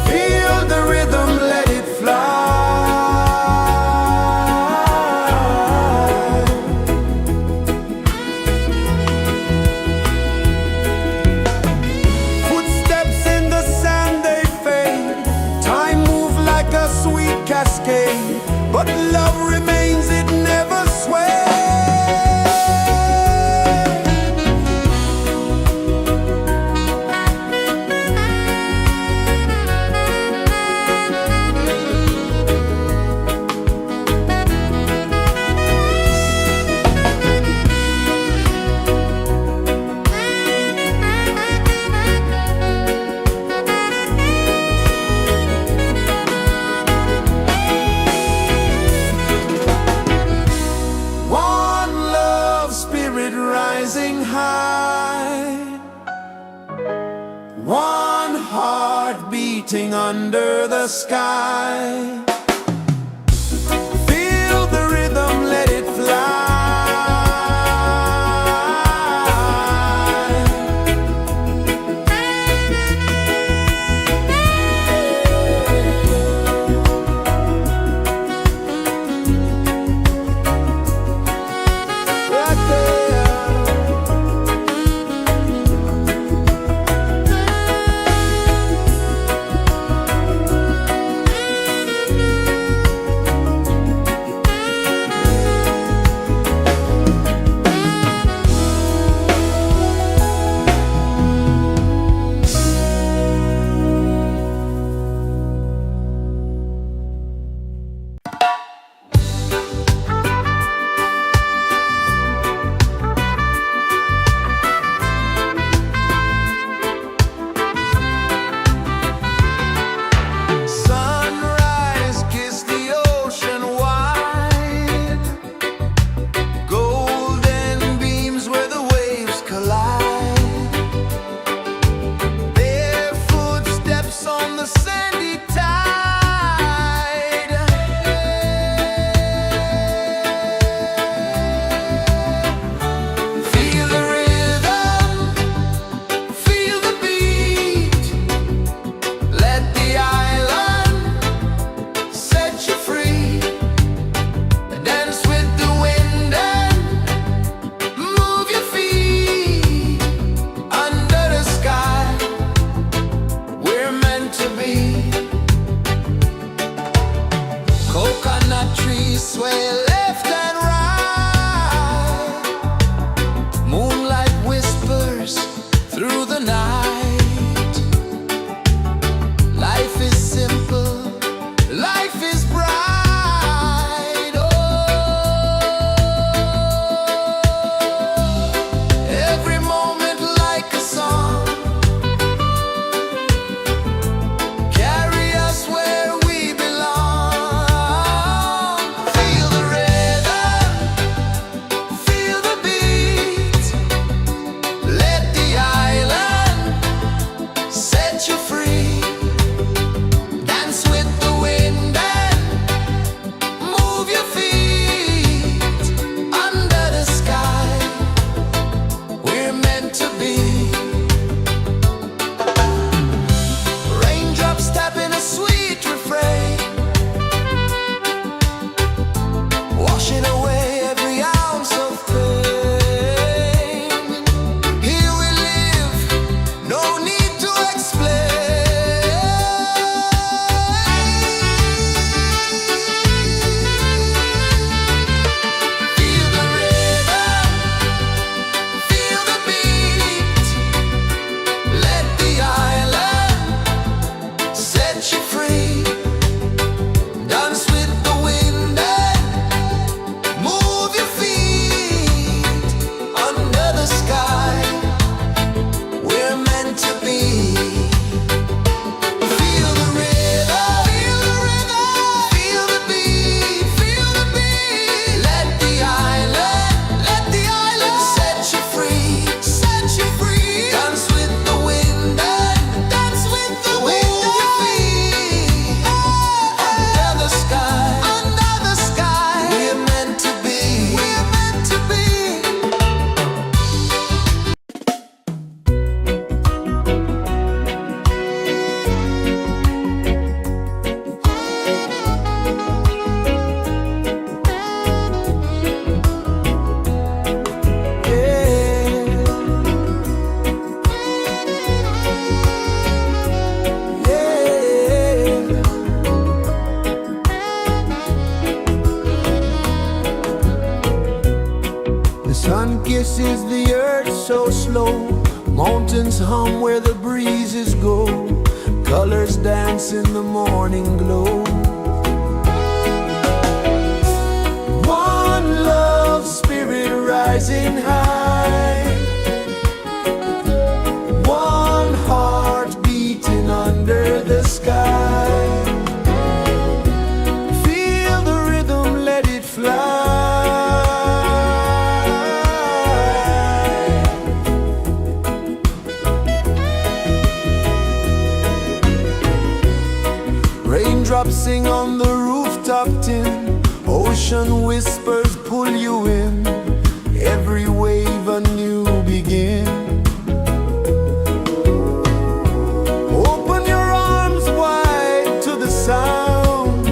Feel the rhythm, let it fly. Footsteps in the sand, they fade. Time moves like a sweet cascade, but love remains, it never sways. One love, spirit rising high. One heart beating under the sky. Feel the rhythm, let it fly. Right there. Sun kisses the earth so slow, mountains hum where the breezes go, colors dance in the morning glow. One love spirit rising high, one heart beating under the sky. Feel the rhythm, let it fly. Raindrops sing on the rooftop tin, ocean whispers pull you in, every wave a new begin. Open your arms wide to the sound,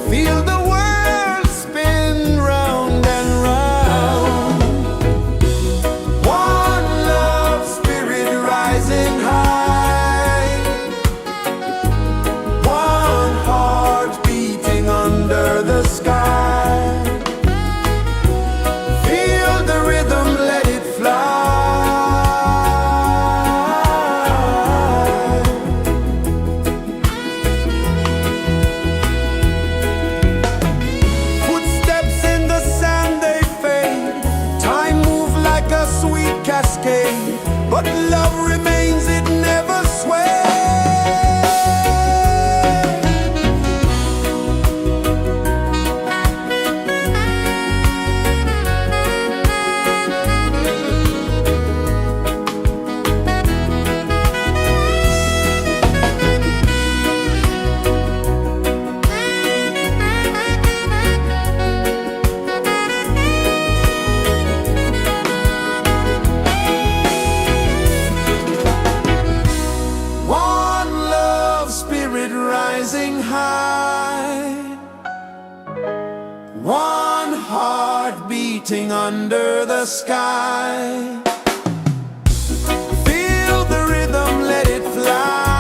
feel the world spin round and round. One love spirit rising high, under the sky. Feel the rhythm, let it fly. Footsteps in the sand, they fade. Time moves like a sweet cascade, but love remains, it never sways. Rising high, one heart beating under the sky. Feel the rhythm, let it fly.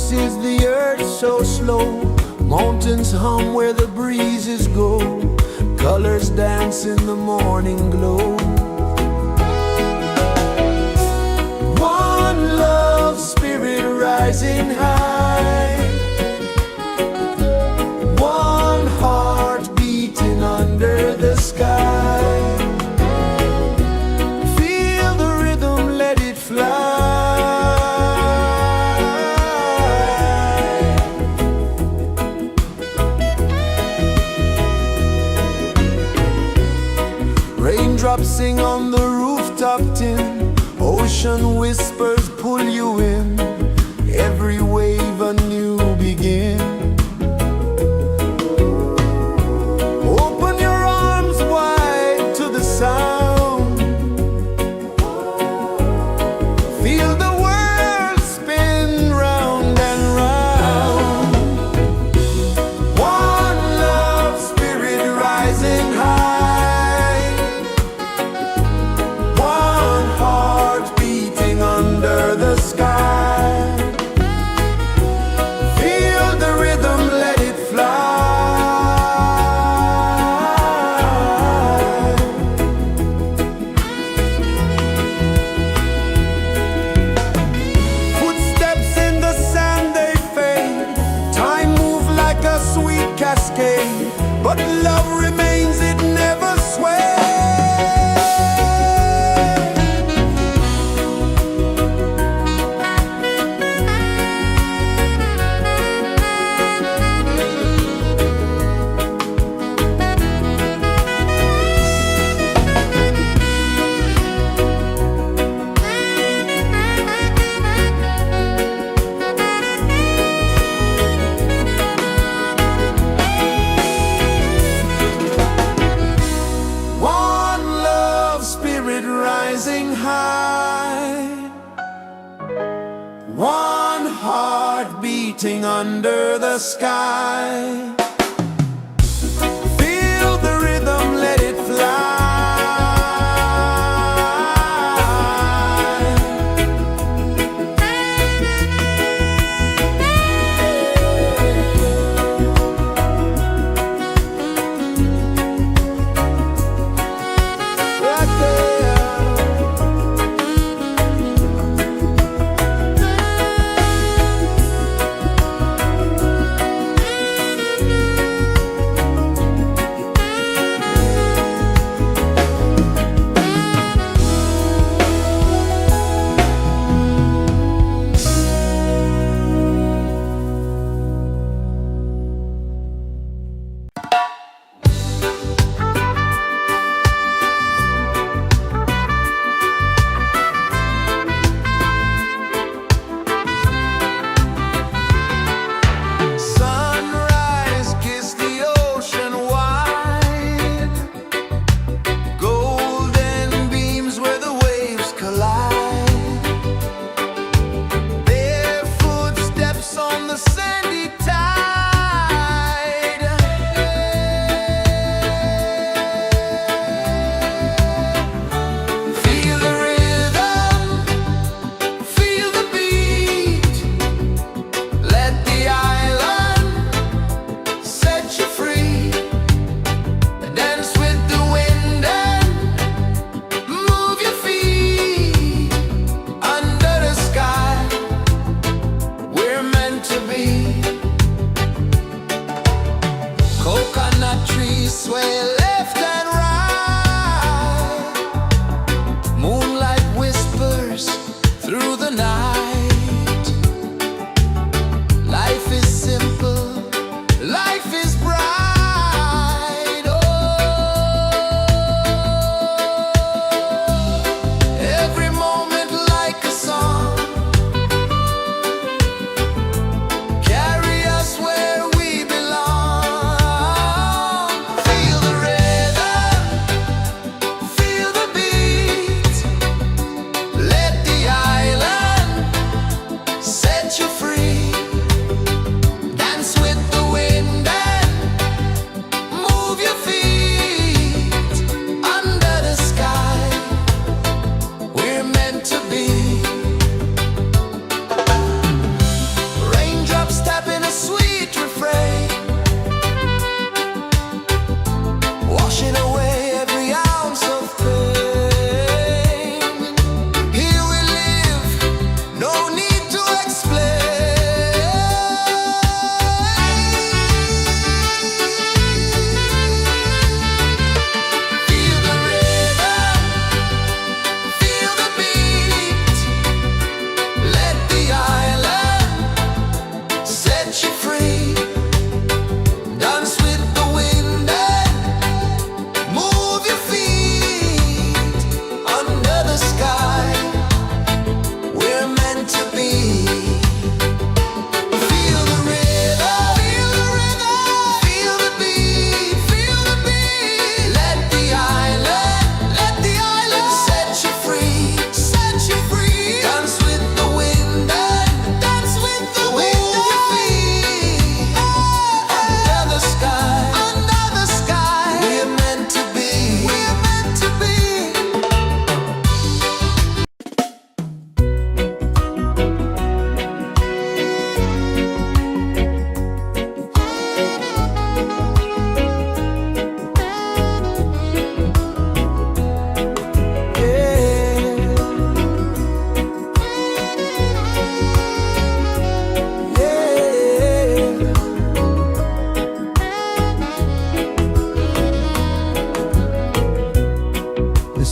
embraces the earth so slow. Mountains hum where the breezes go. Colors dance in the morning glow. One love, spirit rising high. One heart beating under the sky. Feel the rhythm, let it fly. Raindrops sing on the rooftop tin. Ocean whispers pull you in. Every wave a new begin. Open your arms wide to the sound. Feel the world spin round and round. One love, spirit rising high. One heart beating under the sky. Feel the rhythm, let it fly. Footsteps in the sand, they fade. Time moves like a sweet cascade, but love remains, it never sways. One love, spirit rising high. One heart beating under the sky. Feel the rhythm, let it fly. Right there.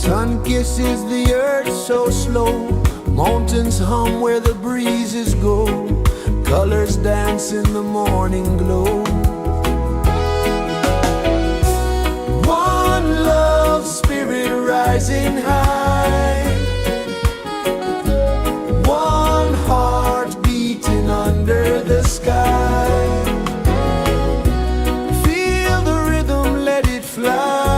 Sun kisses the earth so slow, mountains hum where the breezes go, colors dance in the morning glow. One love, spirit rising high, one heart beating under the sky. Feel the rhythm, let it fly.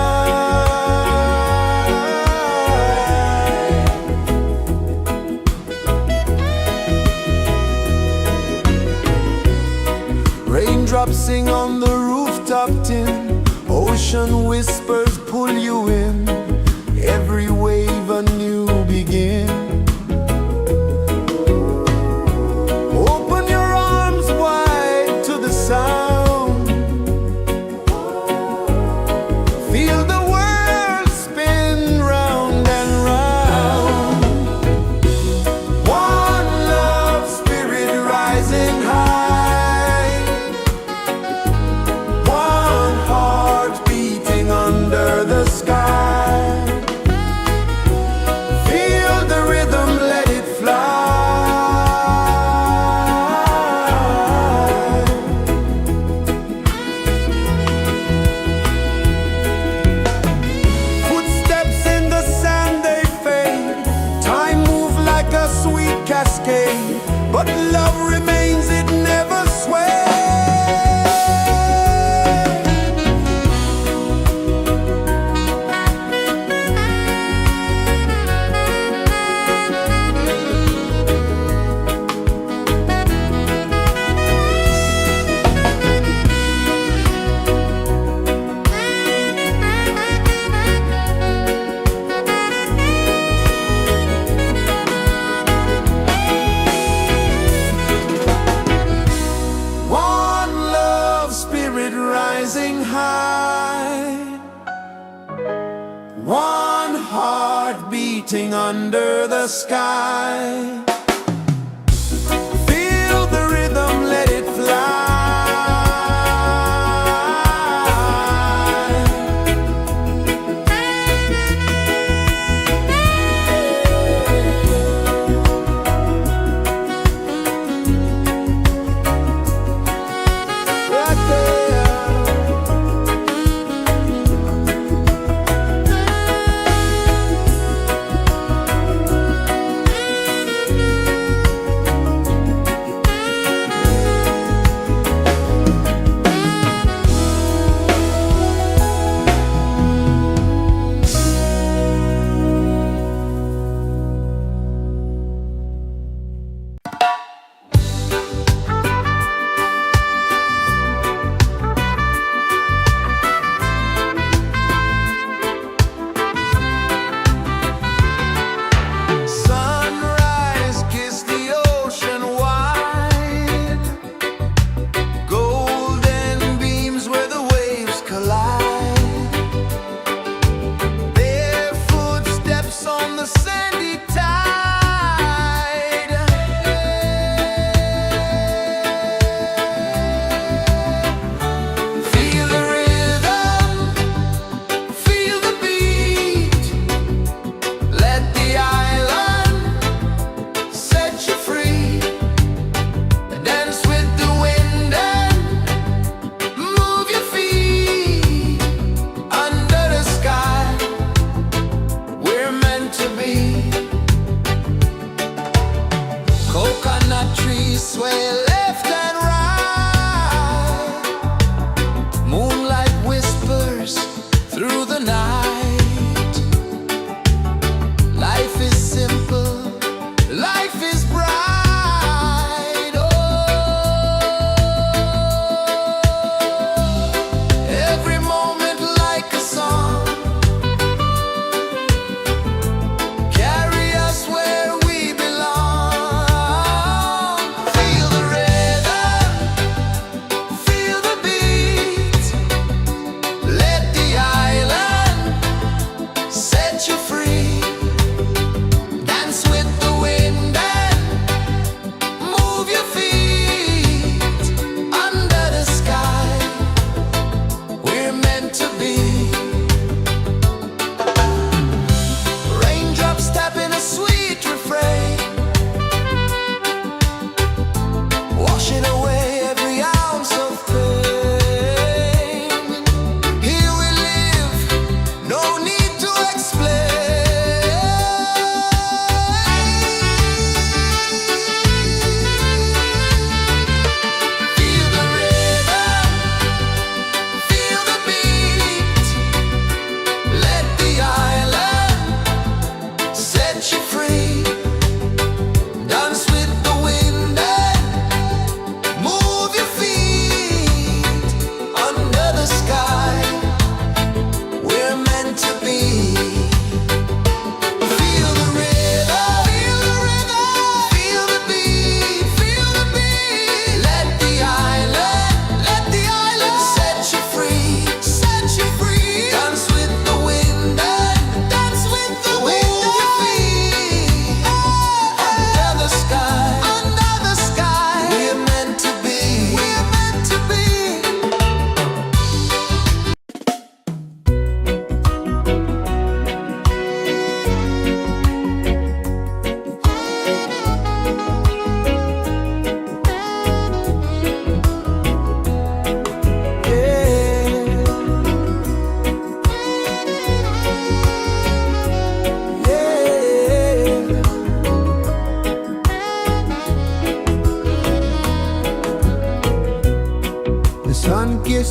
Raindrops sing on the rooftop tin, ocean whispers pull you in, every wave a new begin. Open your arms wide to the sound, feel the world spin round and round. One love, spirit rising high, one heart beating under the sky. Feel the rhythm, let it fly. Footsteps in the sand, they fade, time moves like a sweet cascade, but love remains, it never sways. One love, spirit rising high, one heart beating under the sky. Feel the rhythm, let it fly. Right there.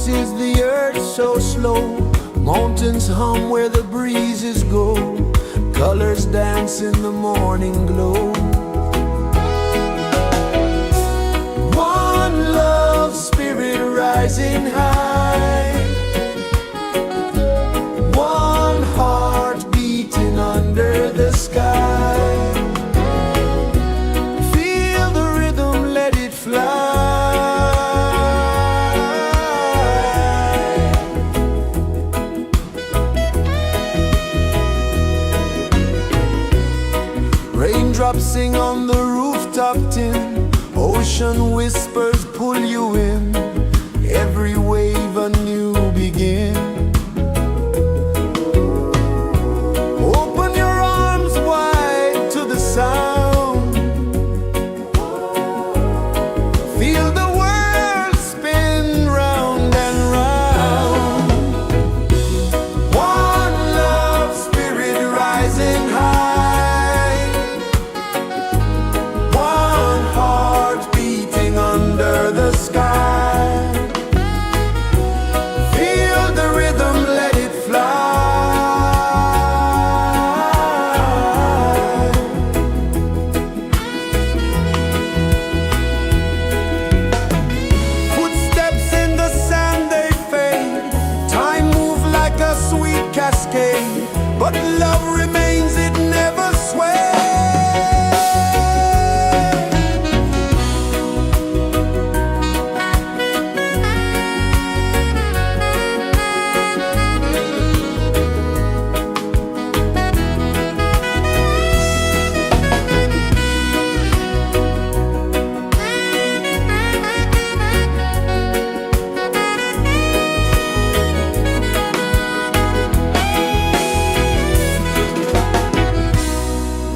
pulses the earth so slow. Mountains hum where the breezes go. Colors dance in the morning glow. One love, spirit rising high. One heart beating under the sky. Feel the rhythm, let it fly. Raindrops sing on the rooftop tin. Ocean whispers pull you in. Every wave a new begin. Open your arms wide to the sound. Feel the world spin round and round. One love, spirit rising high. One heart beating under the sky. Feel the rhythm, let it fly. Footsteps in the sand, they fade. Time moves like a sweet cascade, but love remains, it never sways.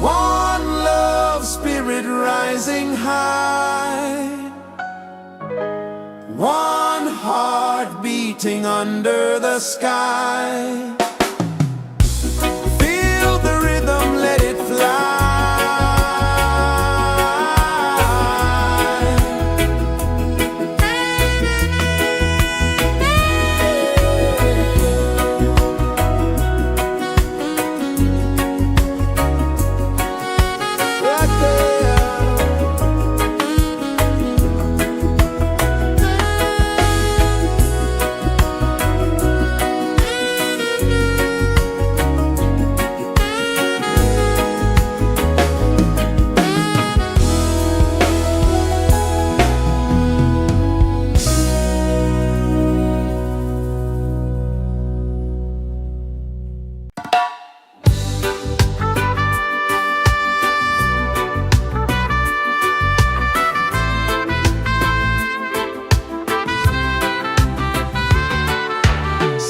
One love, spirit rising high. One heart beating under the sky. Feel the rhythm, let it fly. Right there.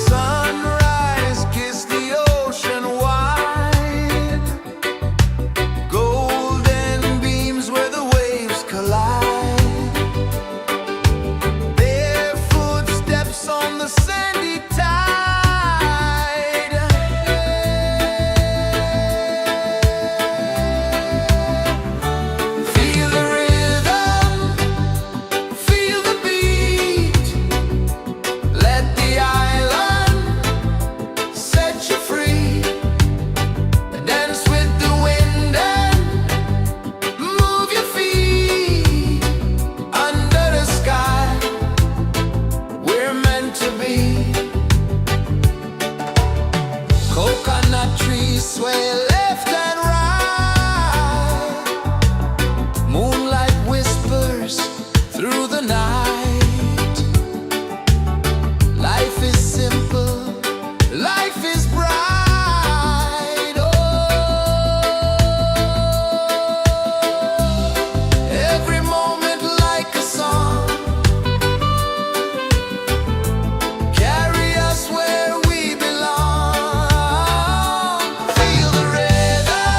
Sunrise, kiss the ocean wide. Golden beams where the waves collide. Their footsteps on the sandy tide. Feel the rhythm, feel the beat. Let the island set you free. Dance with the wind and move your feet. Under the sky, we're meant to be. Coconut trees sway left and right. Moonlight whispers through the night. Life is simple, life is bright. Oh, every moment like a song. Carry us where we belong. Feel the rhythm,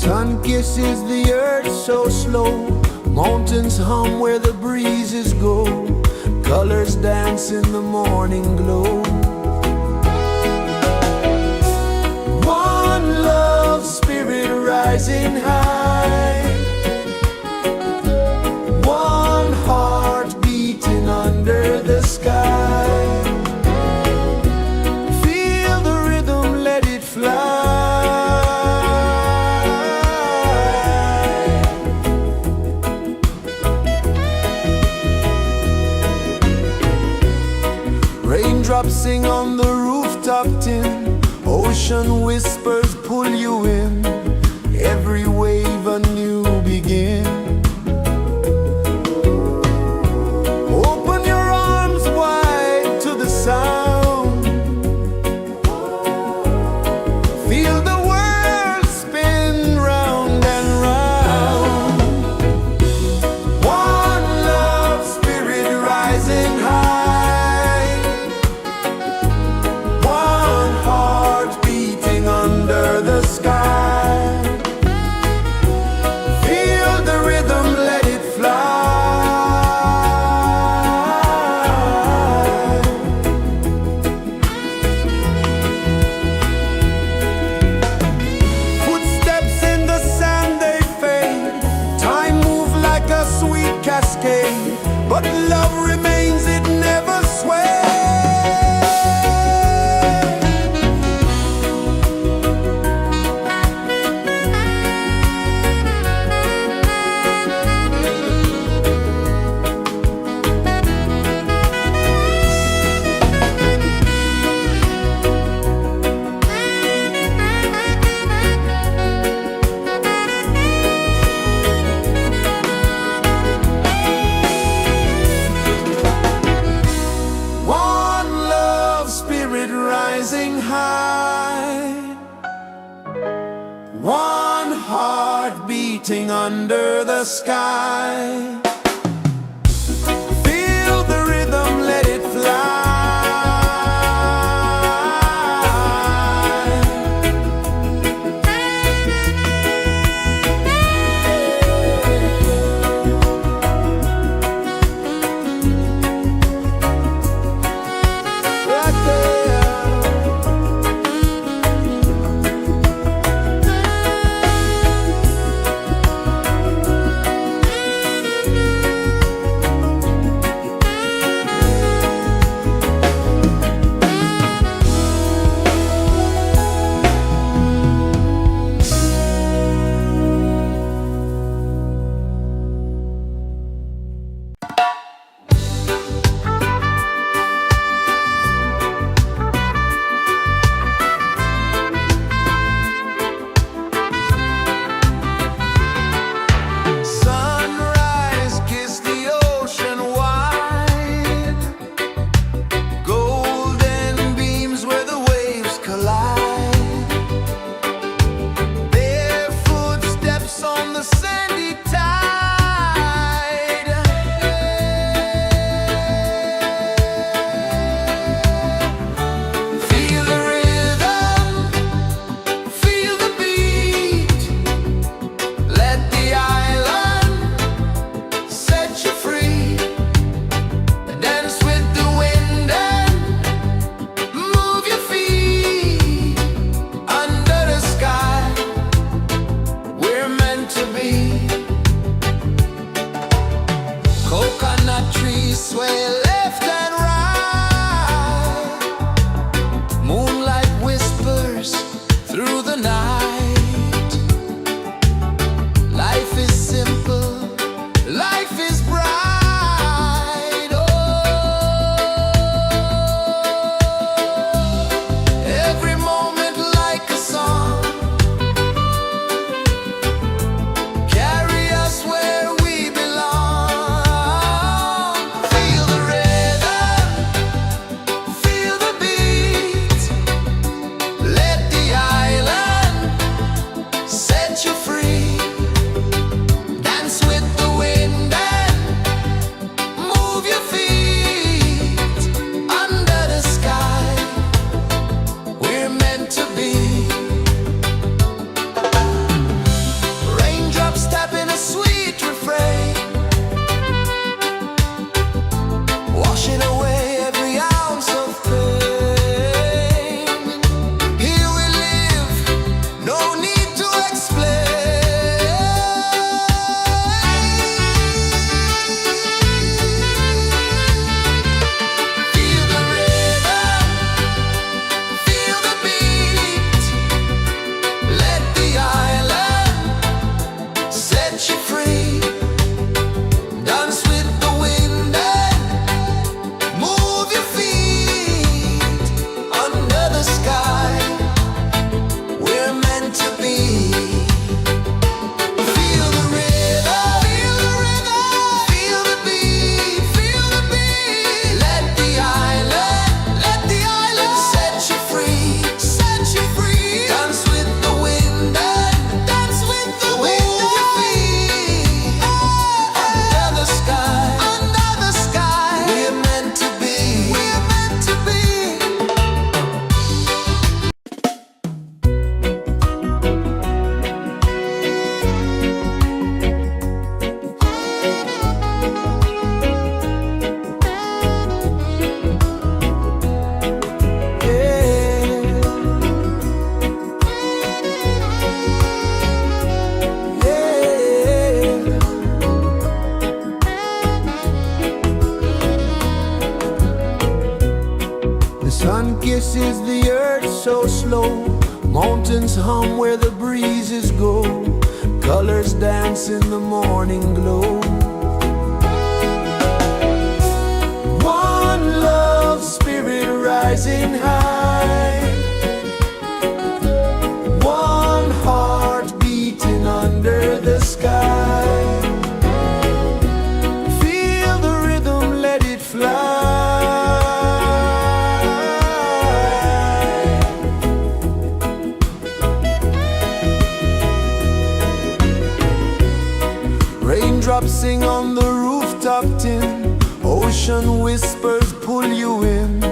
Sun kisses the earth so slow, mountains hum where the breezes go, colors dance in the morning glow. One love spirit rising high, one heart beating under the sky. Feel the rhythm, let it fly. Raindrops sing on the rooftop tin, ocean whispers pull you in, every wave a new begin. Open your arms wide to the sound, feel the world spin round and round. One love spirit rising high, one heart beating under the sky. Feel the rhythm, let it fly. Footsteps in the sand, they fade, time moves like a sweet cascade, but love remains, it never sways. One love spirit rising high, one heart beating under the sky. Feel the rhythm, let it fly. Right there. birds so slow, mountains hum where the breezes go, colors dance in the morning glow. One love spirit rising high, one heart beating under the sky. Feel the rhythm, let it fly. Raindrops sing on the rooftop tin, ocean whispers pull you in,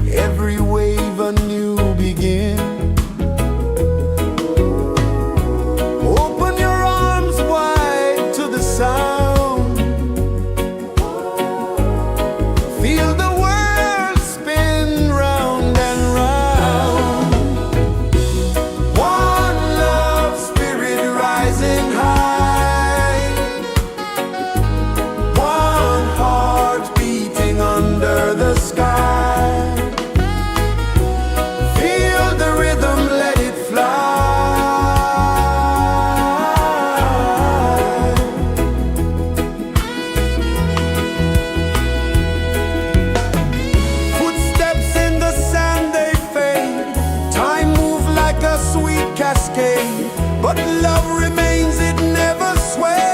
every wave a new begin. Open your arms wide to the sound, feel the world spin round and round. One love spirit rising high, one heart beating under the sky. Feel the rhythm, let it fly. Footsteps in the sand, they fade, time moves like a sweet cascade, but love remains, it never sways.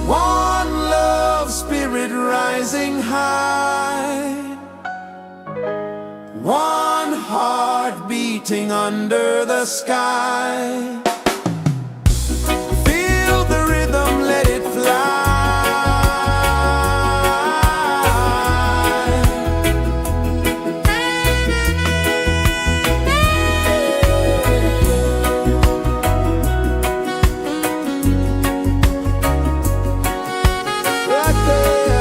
One love spirit rising high, one heart beating under the sky. Feel the rhythm, let it fly. Right there.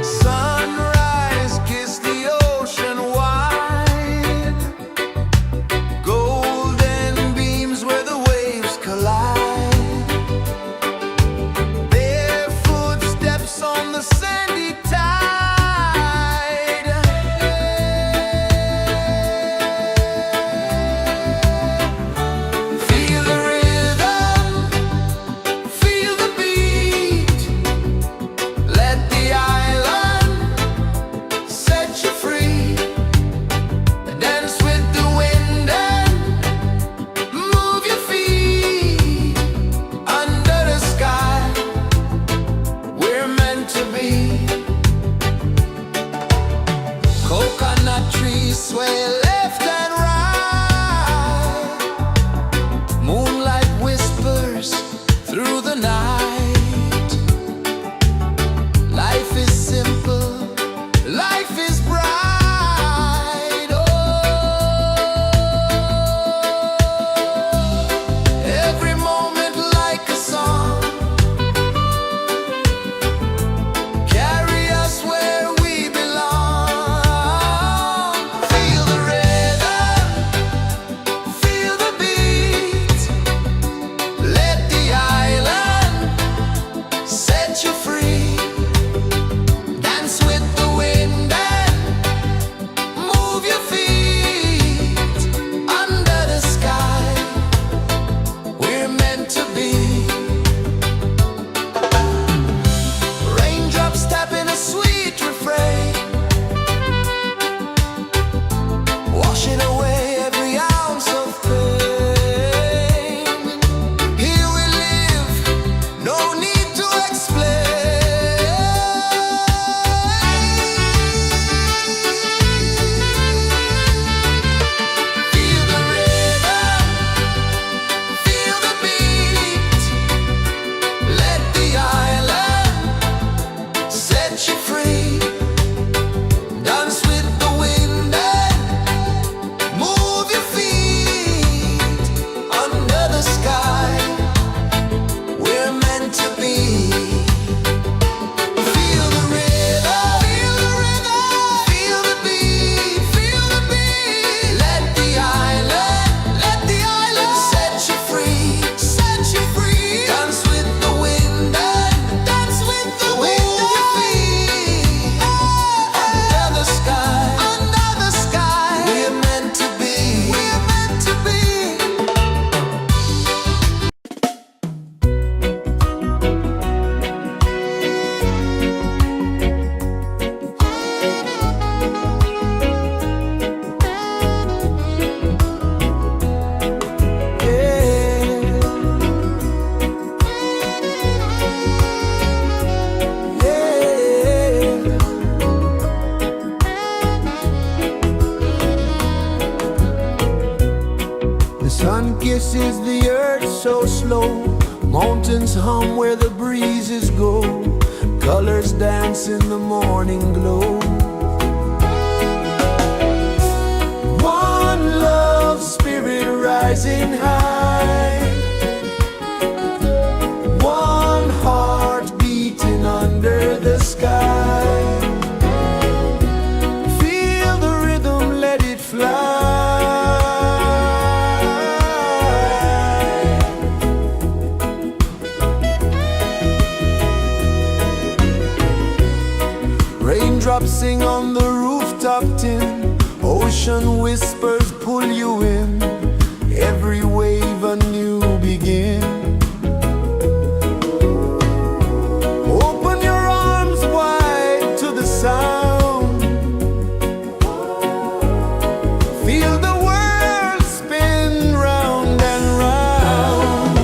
Sunrise, kiss the ocean wide, golden beams where the waves collide, bare footsteps on the sandy tide. Feel the rhythm, feel the beat, let the island set you free. Dance with the wind and move your feet under the sky. We're meant to be. Coconut trees sway left and right, moonlight whispers through the night. Life is simple, life is bright. Oh, every moment like a song, carry us where we belong. Feel the rhythm. Oceans hum where the breezes go, colors dance in the morning glow. One love spirit rising high, one heart beating under the sky. Feel the rhythm, let it fly. Raindrops sing on the rooftop tin, ocean whispers pull you in, every wave a new begin. Open your arms wide to the sound, feel the world spin round and round.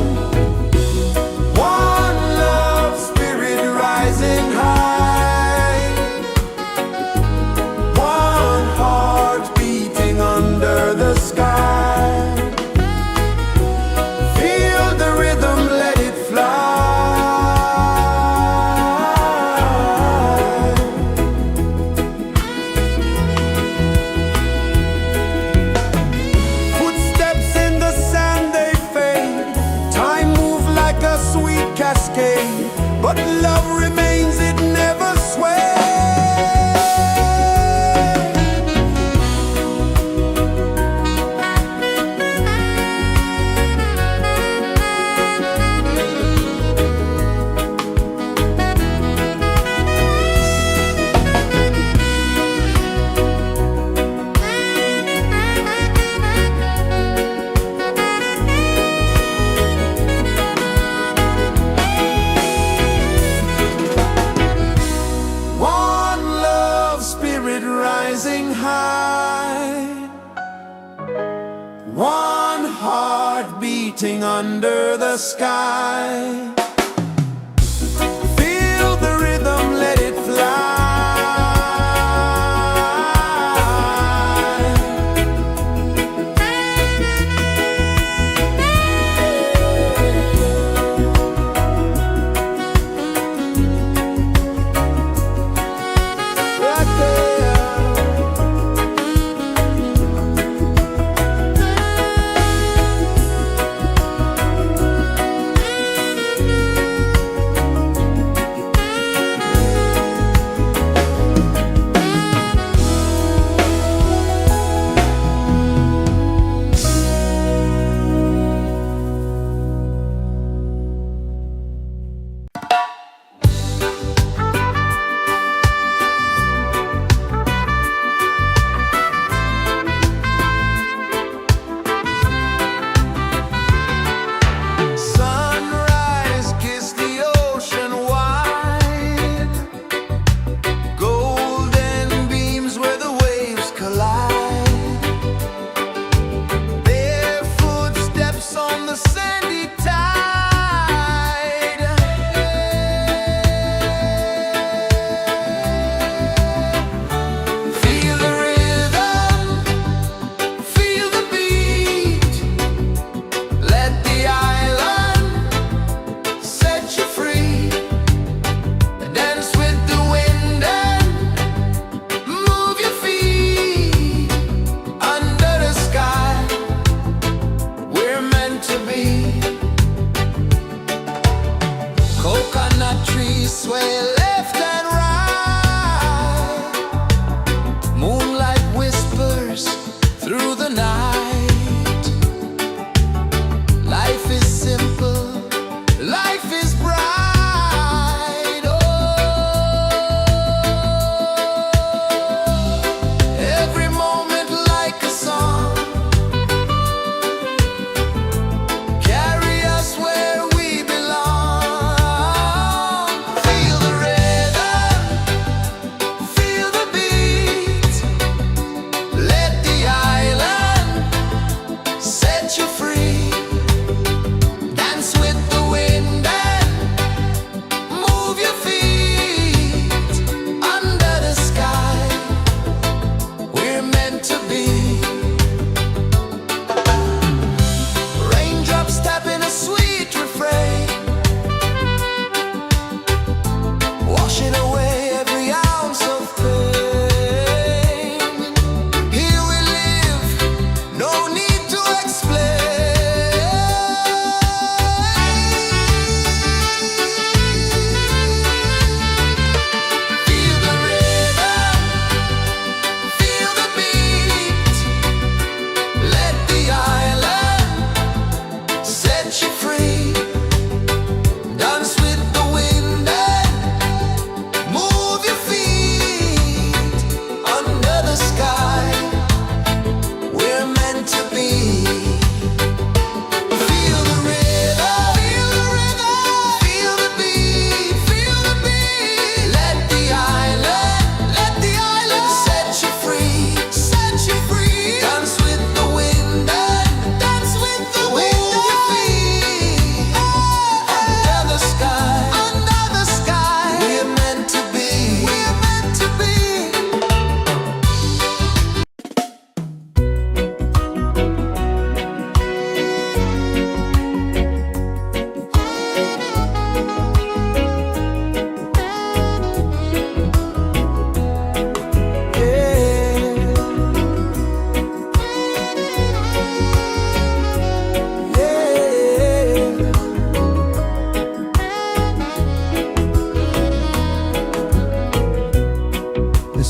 One love spirit rising high, one heart beating under the sky. Feel the rhythm, let it fly. Footsteps in the sand, they fade. Time moves like a sweet cascade, but love remains, it never sways. One love spirit rising high, one heart beating under the sky. Feel the rhythm, let it fly. Right there.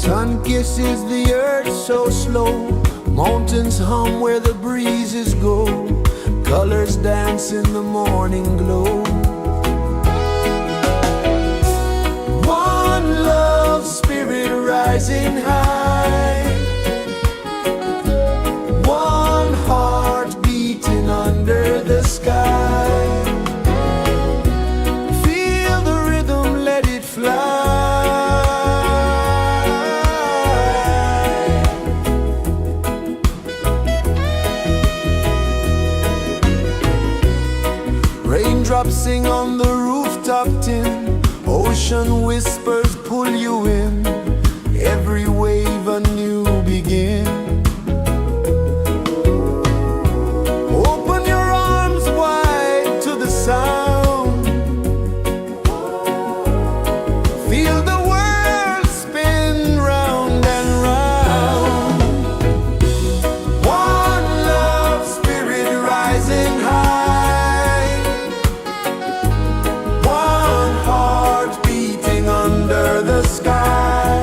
Sun kisses the earth so slow, mountains hum where the breezes go, colors dance in the morning glow. One love spirit rising high, one heart beating under the sky. Feel the rhythm, let it fly. Raindrops sing on the rooftop tin, ocean whispers pull you in, every wave a new begin. Open your arms wide to the sound, feel the world spin round and round. One love spirit rising high, one heart beating under the sky.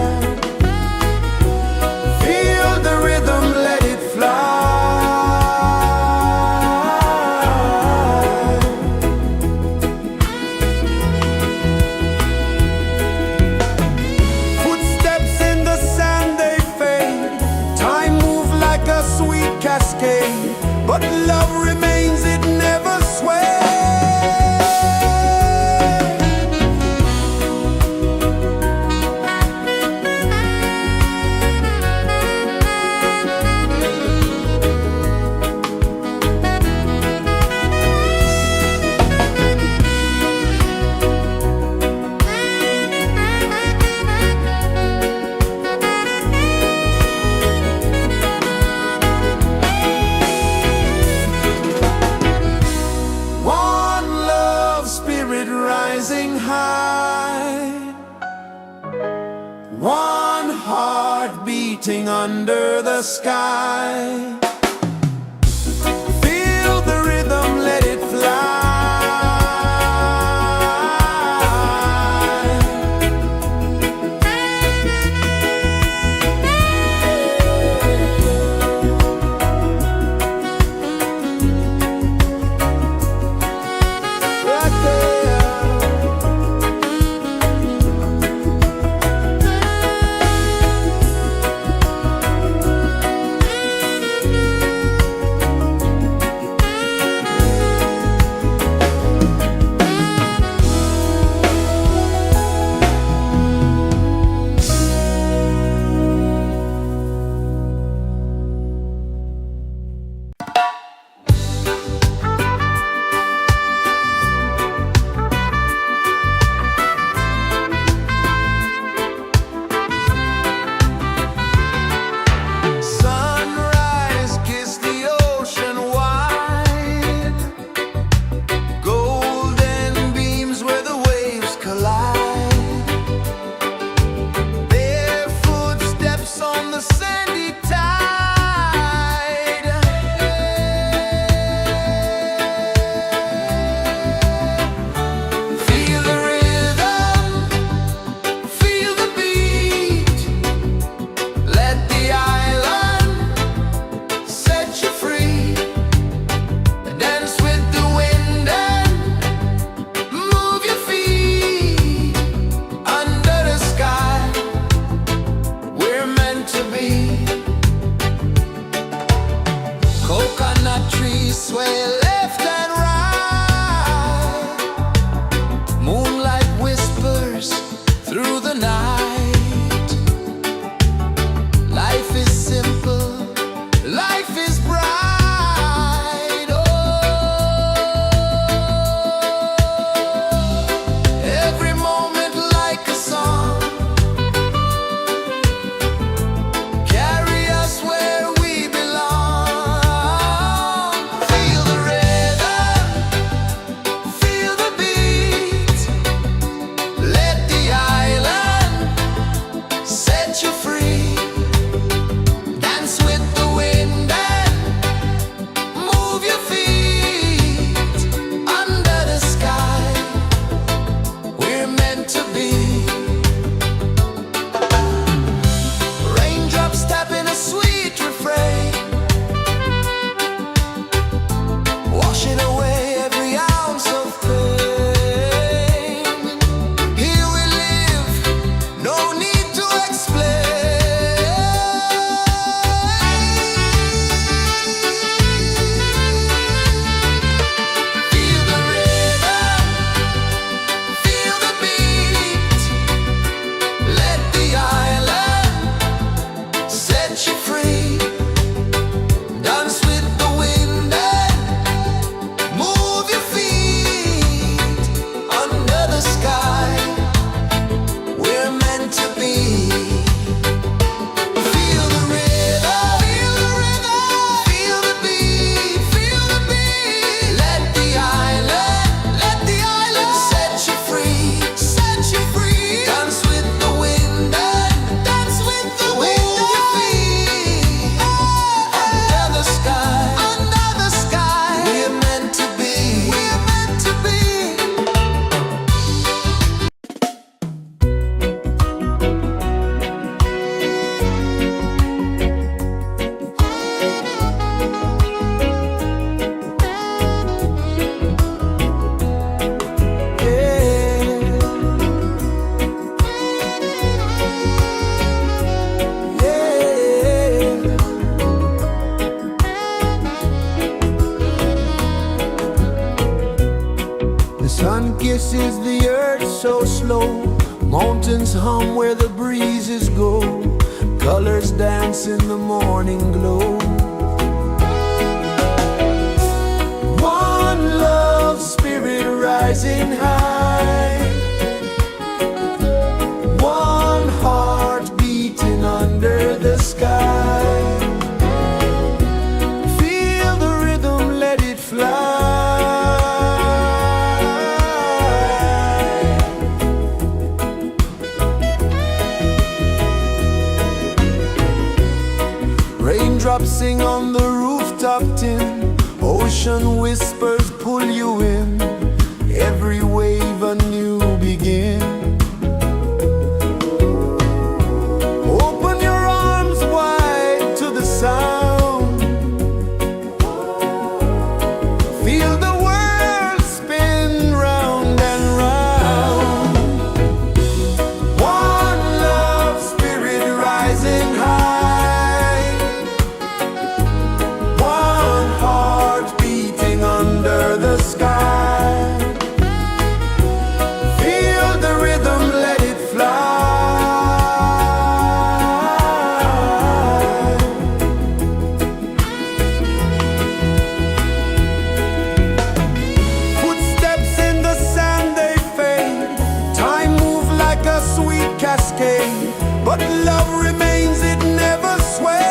Feel the rhythm, let it fly. Footsteps in the sand, they fade, time moves like a sweet cascade, but love remains, it never sways. One love spirit rising high, one heart beating under the sky. Feel the rhythm, let it fly. Right there. is the earth so slow. Mountains hum where the breezes go. Colors dance in the morning glow. One love spirit rising high. One heart beating under the sky. Feel the rhythm, let it fly. Raindrops sing on the rooftop tin. Ocean whispers pull you in. Every wave a new begin. Open your arms wide to the sound. Feel the world spin round and round. One love spirit rising high. One heart beating under the sky. Feel the rhythm, let it fly. Footsteps in the sand, they fade. Time moves like a sweet cascade, but love remains, it never sways.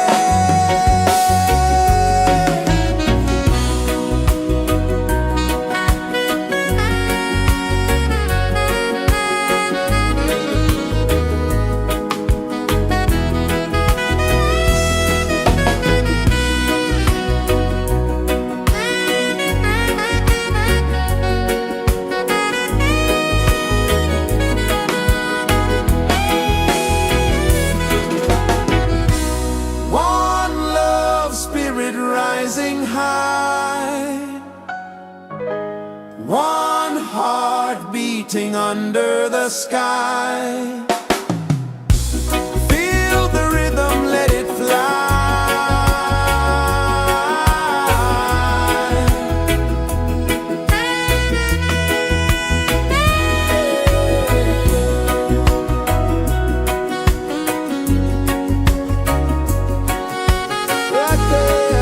One love spirit rising high. One heart beating under the sky. Feel the rhythm, let it fly. Right there.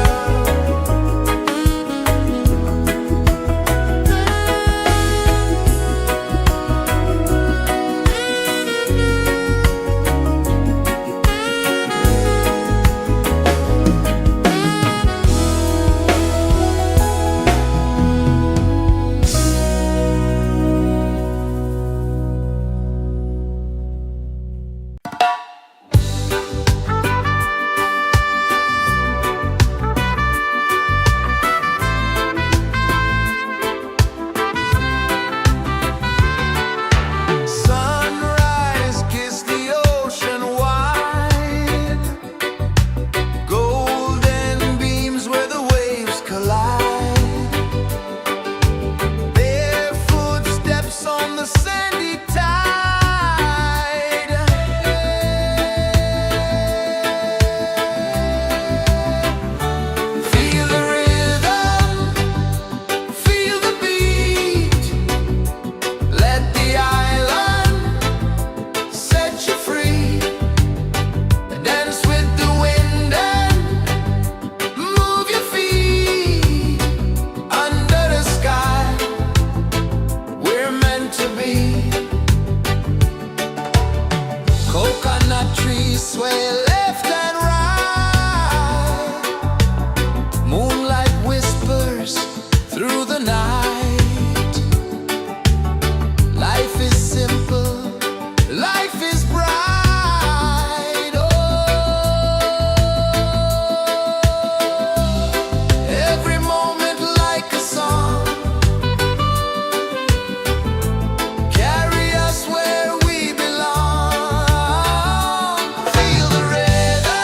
Sunrise, kiss the ocean wide. Golden beams where the waves collide. Bare footsteps on the sandy tide. Feel the rhythm, feel the beat. Let the island set you free. Dance with the wind and move your feet. Under the sky, we're meant to be. Coconut trees sway left and right. Moonlight whispers through the night. Life is simple, life is bright. Oh, every moment like a song. Carry us where we belong. Feel the rhythm,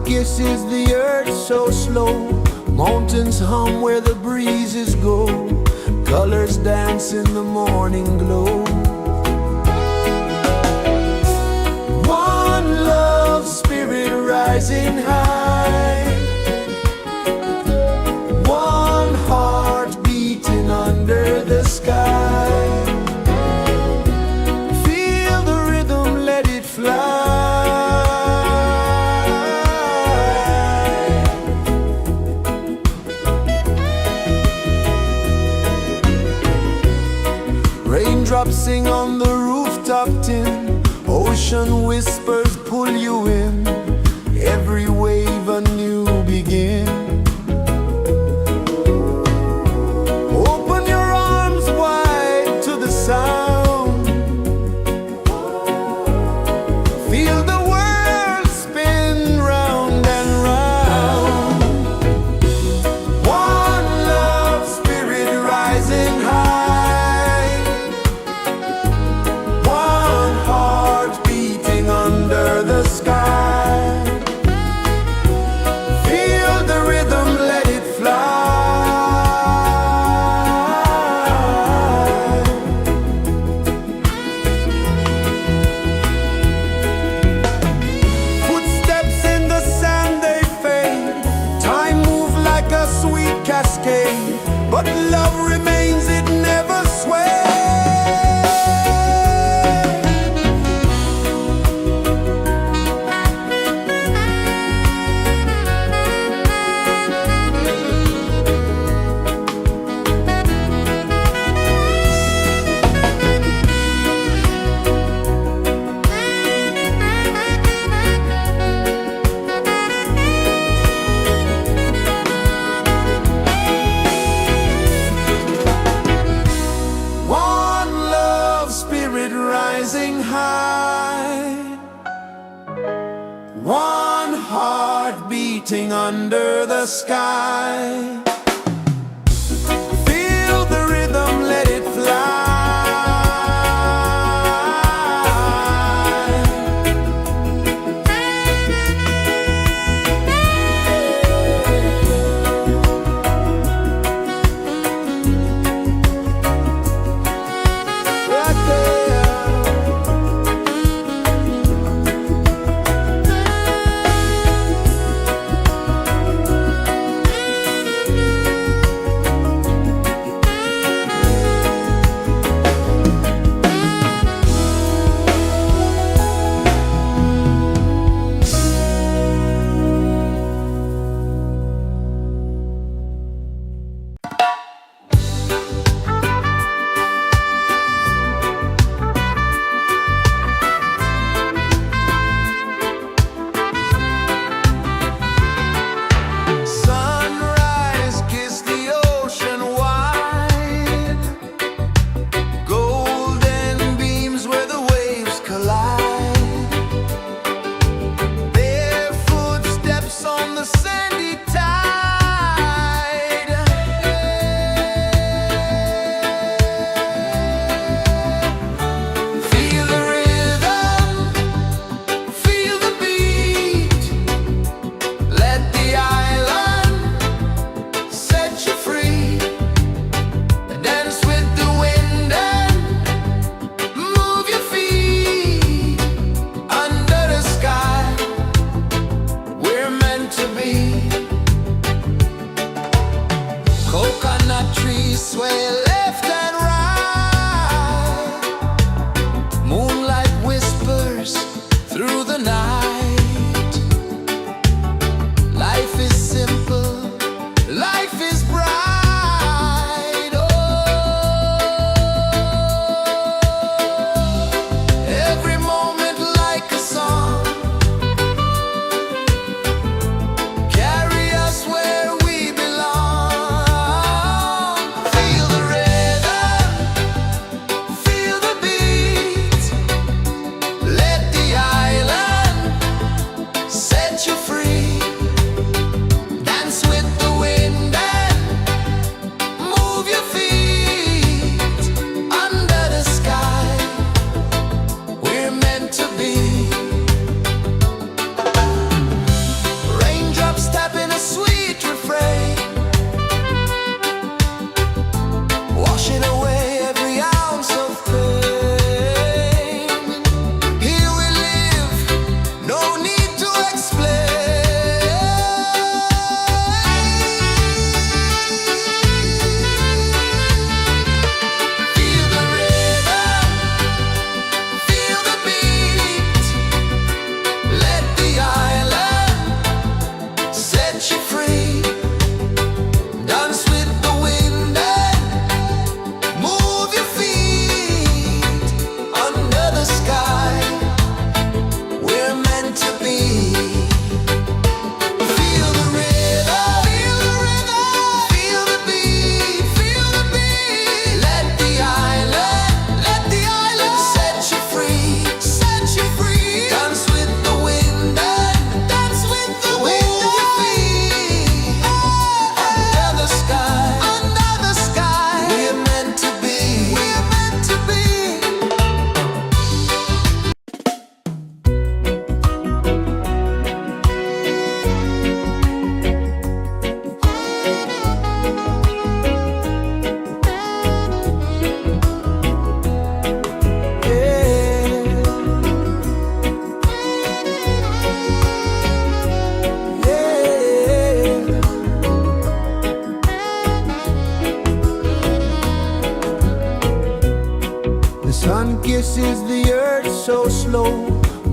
kisses the earth so slow. Mountains hum where the breezes go. Colors dance in the morning glow. One love spirit rising high. One heart beating under the sky. Feel the rhythm, let it fly. Raindrops sing on the rooftop tin. Ocean whispers pull you in. Every wave a new begin. Open your arms wide to the sound. Feel the world spin round and round. One love spirit rising high. One heart beating under the sky. Feel the rhythm, let it fly. Footsteps in the sand, they fade. Time moves like a sweet cascade, but love remains, it never sways. One love spirit rising high. One heart beating under the sky. Feel the rhythm, let it fly. Right there.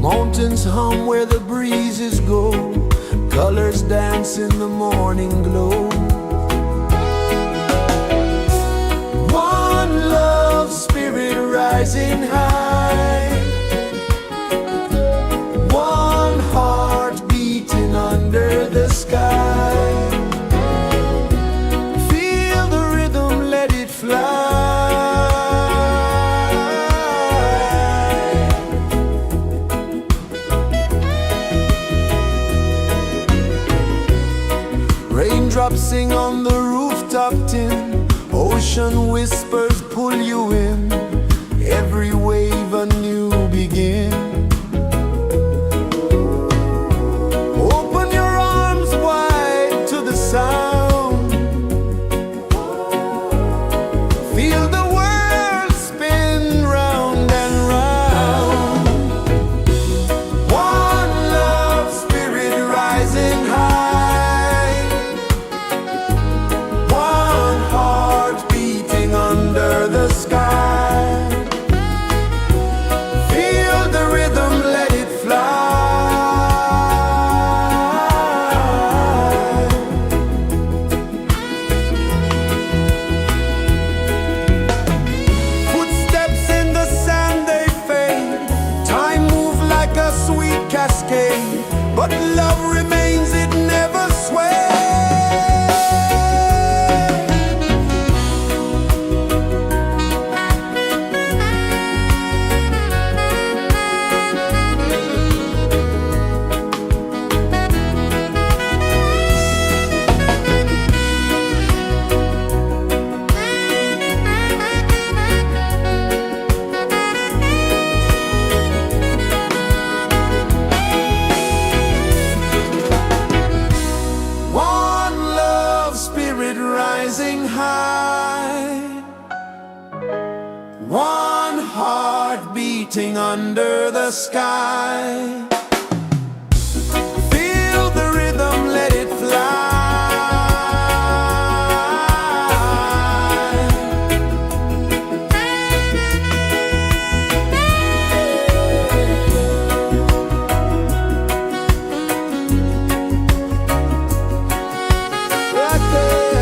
Mountains hum where the breezes go, colors dance in the morning glow. One love spirit rising high, one heart beating under the sky. Feel the rhythm, let it fly. Raindrops sing on the rooftop tin, ocean whispers pull you in, every wave a new begin. Open your arms wide to the sound, feel the world spin round and round. One love spirit rising high, one heart beating under the sky. Feel the rhythm, let it fly. Footsteps in the sand, they fade. Time moves like a sweet cascade, but love remains, it never sways. One love spirit rising high, one heart beating under the sky. Feel the rhythm, let it fly. Right there.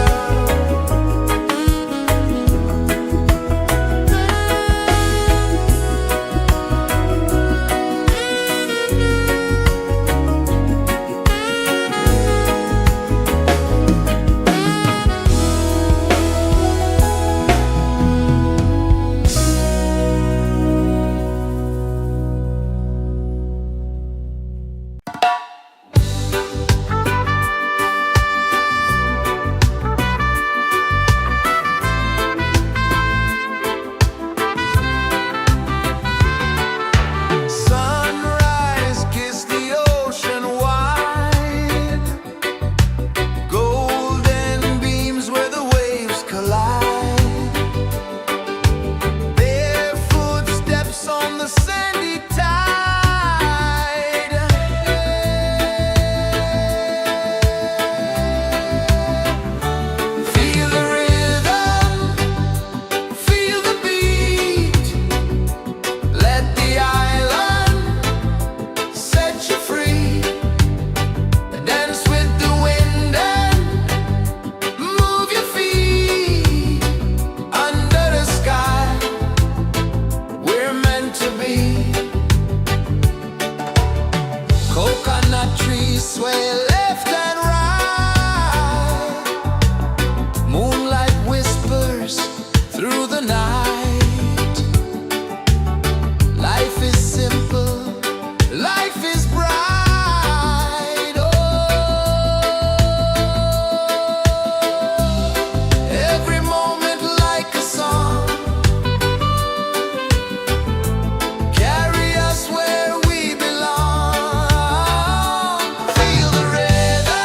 Sunrise, kiss the ocean wide, golden beams where the waves collide, bare footsteps on the sandy tide. Feel the rhythm, feel the beat, let the island set you free. Dance with the wind and move your feet under the sky. We're meant to be. Coconut trees sway left and right, moonlight whispers through the night. Life is simple, life is bright. Oh, every moment like a song, carry us where we belong. Feel the rhythm,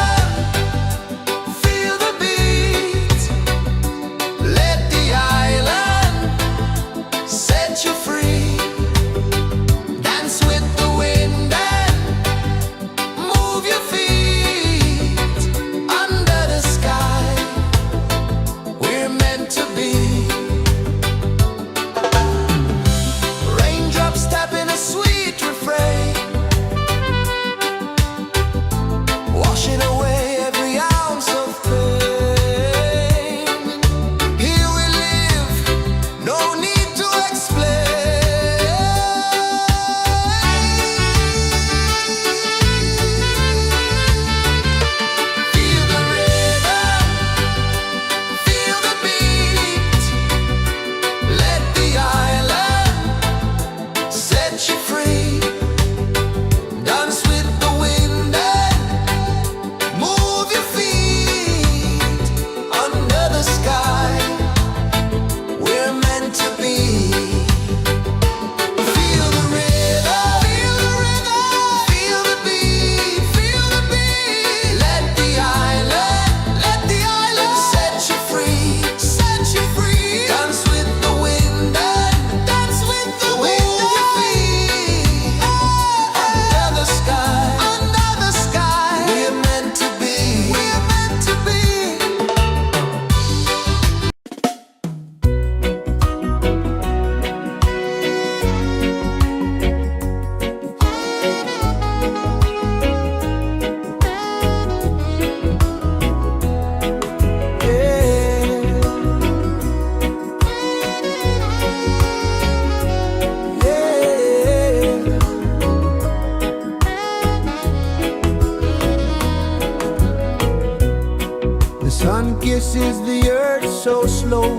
kisses the earth so slow.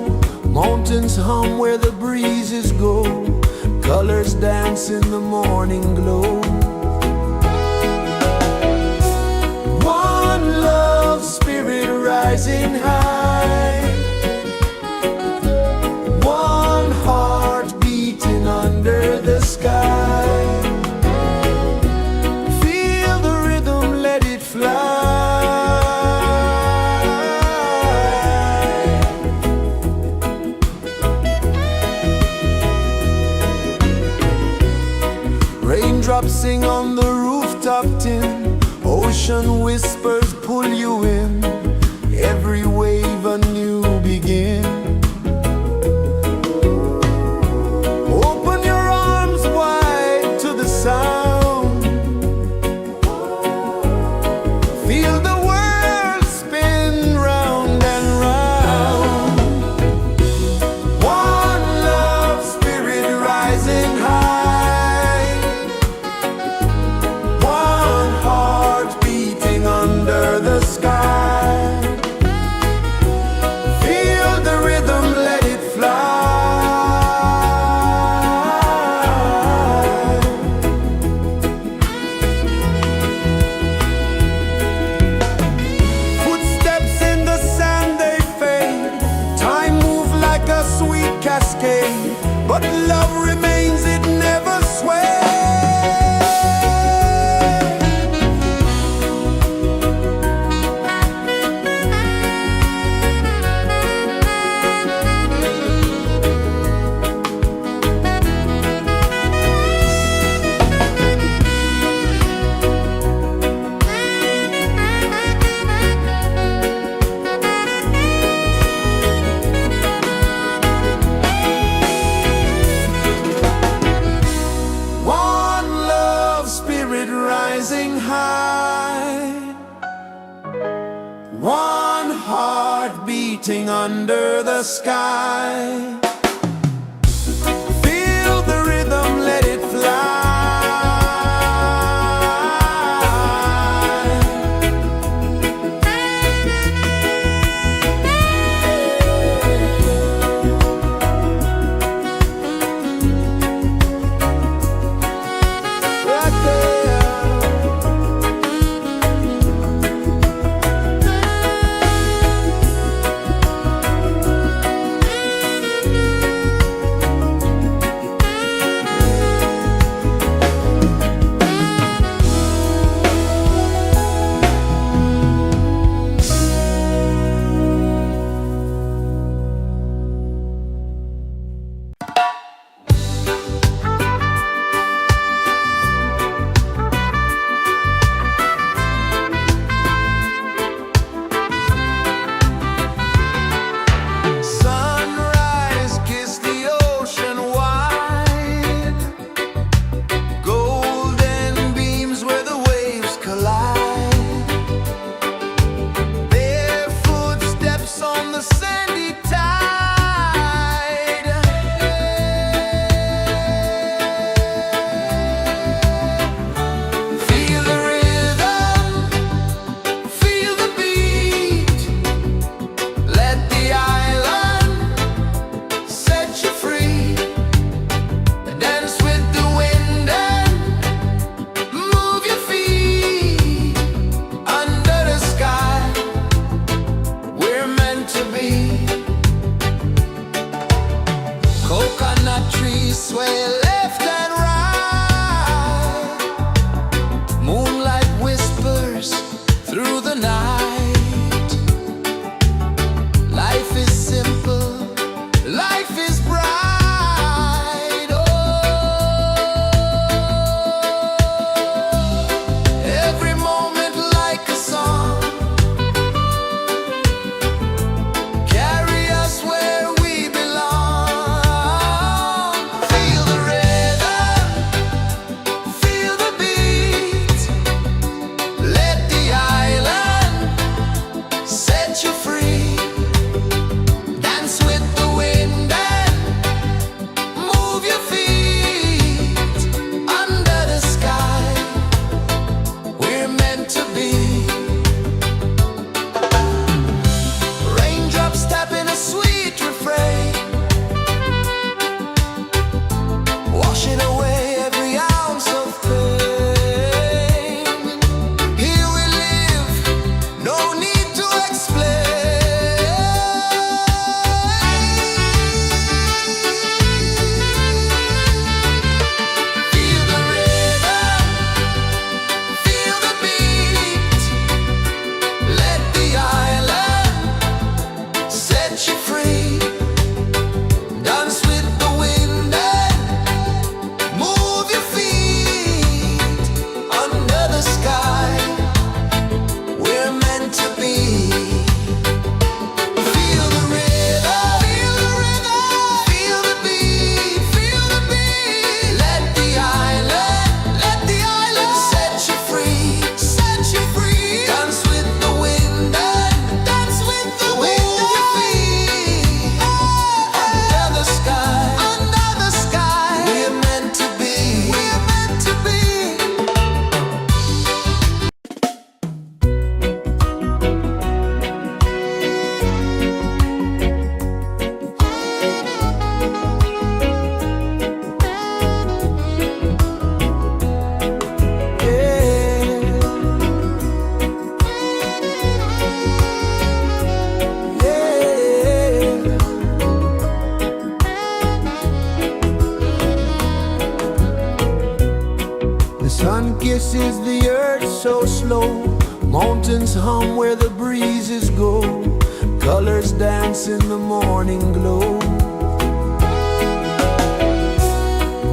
Mountains hum where the breezes go. Colors dance in the morning glow. One love spirit rising high. One heart beating under the sky. Feel the rhythm, let it fly. Raindrops sing on the rooftop tin. Ocean whispers pull you in. Every wave a new begin. Open your arms wide to the sound. Feel the world spin round and round. One love spirit rising high. One heart beating under the sky. Feel the rhythm, let it fly. Footsteps in the sand, they fade. Time moves like a sweet cascade, but love remains, it never sways. One love spirit rising high. One heart beating under the sky. Feel the rhythm, let it fly. Right there. kisses the earth so slow. Mountains hum where the breezes go. Colors dance in the morning glow.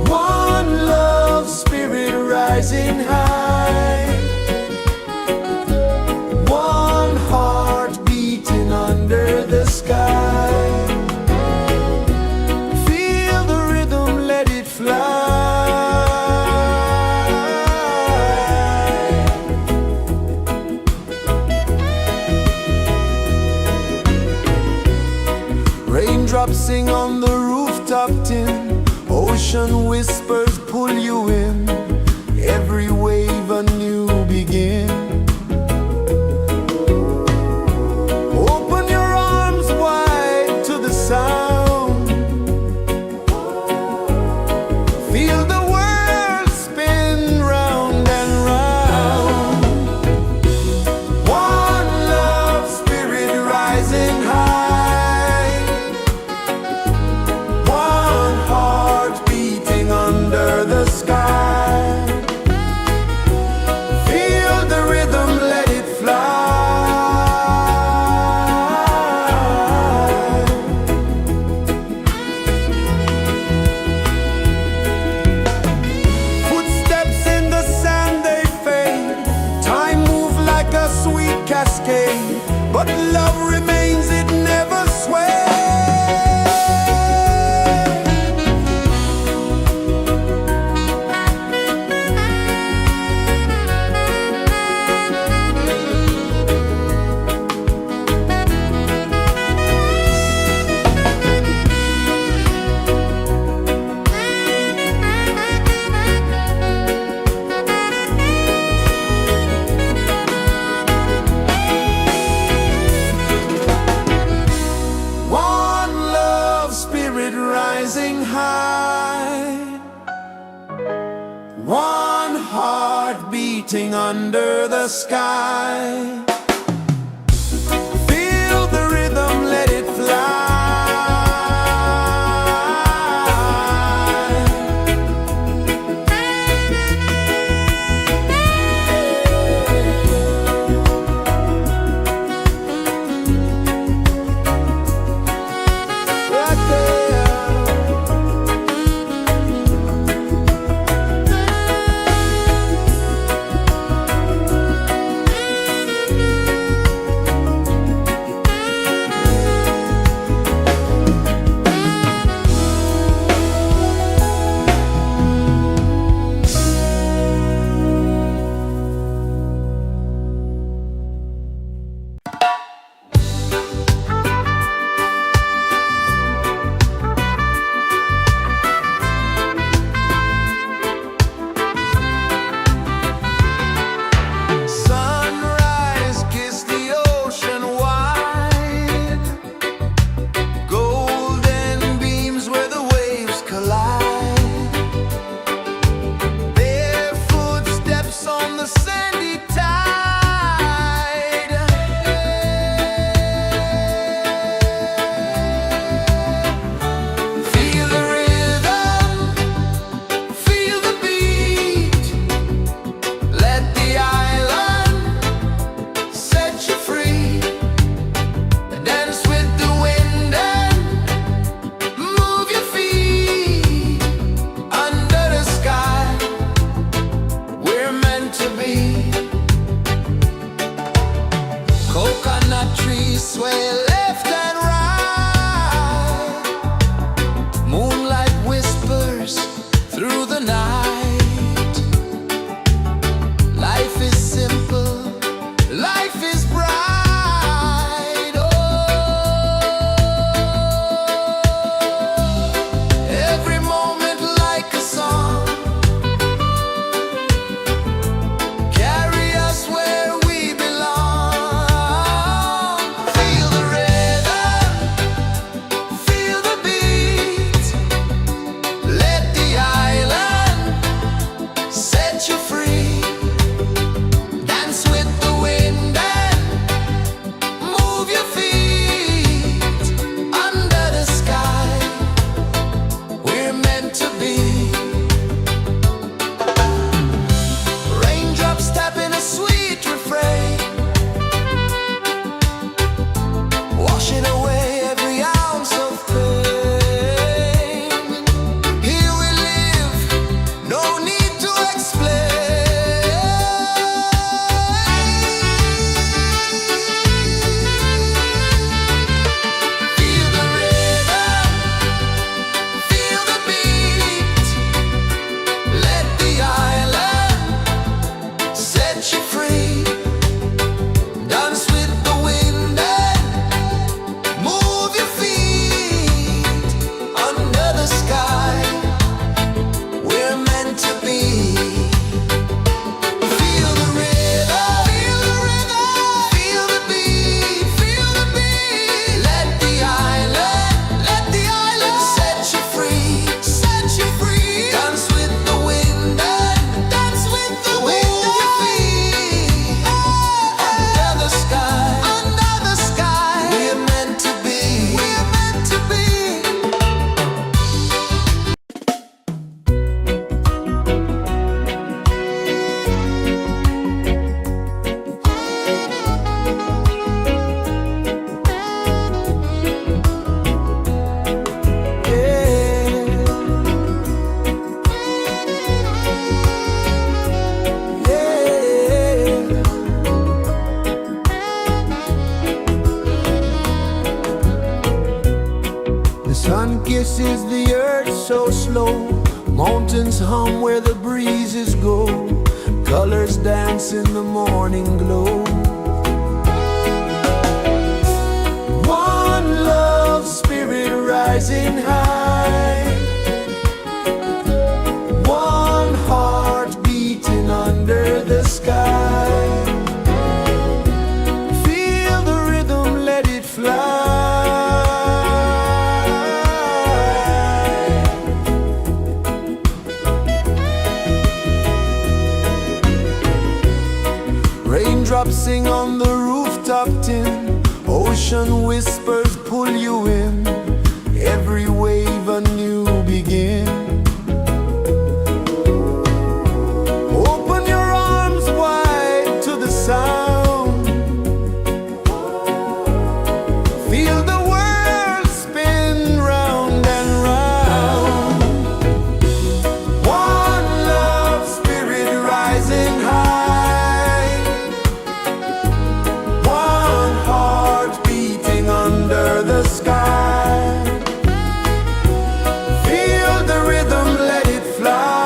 One love spirit rising high. One heart beating under the sky. Feel the rhythm, let it fly. Raindrops sing on the rooftop tin. Ocean whispers pull you in. Every wave a new begin. Open your arms wide to the sound. Feel the world spin round and round. One love spirit rising high. One heart beating under the sky. Feel the rhythm, let it fly. Footsteps in the sand, they fade. Time moves like a sweet cascade, but love remains, it never sways. One love spirit rising high. One heart beating under the sky. Feel the rhythm, let it fly. Right there. Sunrise, kiss the ocean wide. Golden beams where the waves collide. Bare footsteps on the sandy tide. Feel the rhythm, feel the beat. Let the island set you free. Dance with the wind and move your feet. Under the sky, we're meant to be. Coconut trees sway left and right. Moonlight whispers through the night. Life is simple, life is bright. Oh, every moment like a song. Carry us where we belong. Feel the rhythm. hum where the breezes go, colors dance in the morning glow. One love spirit rising high, one heart beating under the sky. Feel the rhythm, let it fly. Raindrops sing on the rooftop tin, ocean whispers pull you in, every wave a new begin. Open your arms wide to the sound, feel the world spin round and round. One love spirit rising high, one heart beating under the sky. Feel the rhythm, let it fly.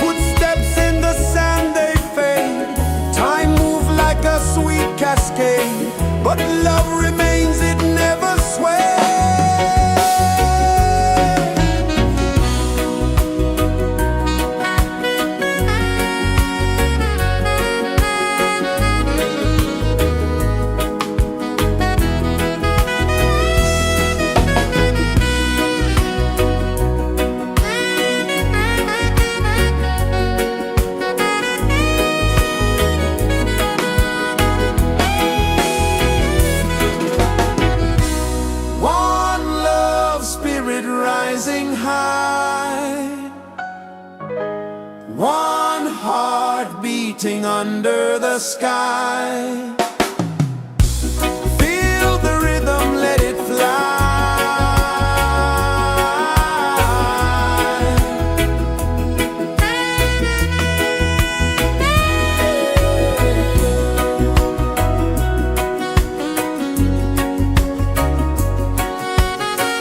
Footsteps in the sand, they fade. Time moves like a sweet cascade, but love remains, it never sways. One love spirit rising high, one heart beating under the sky. Feel the rhythm, let it fly.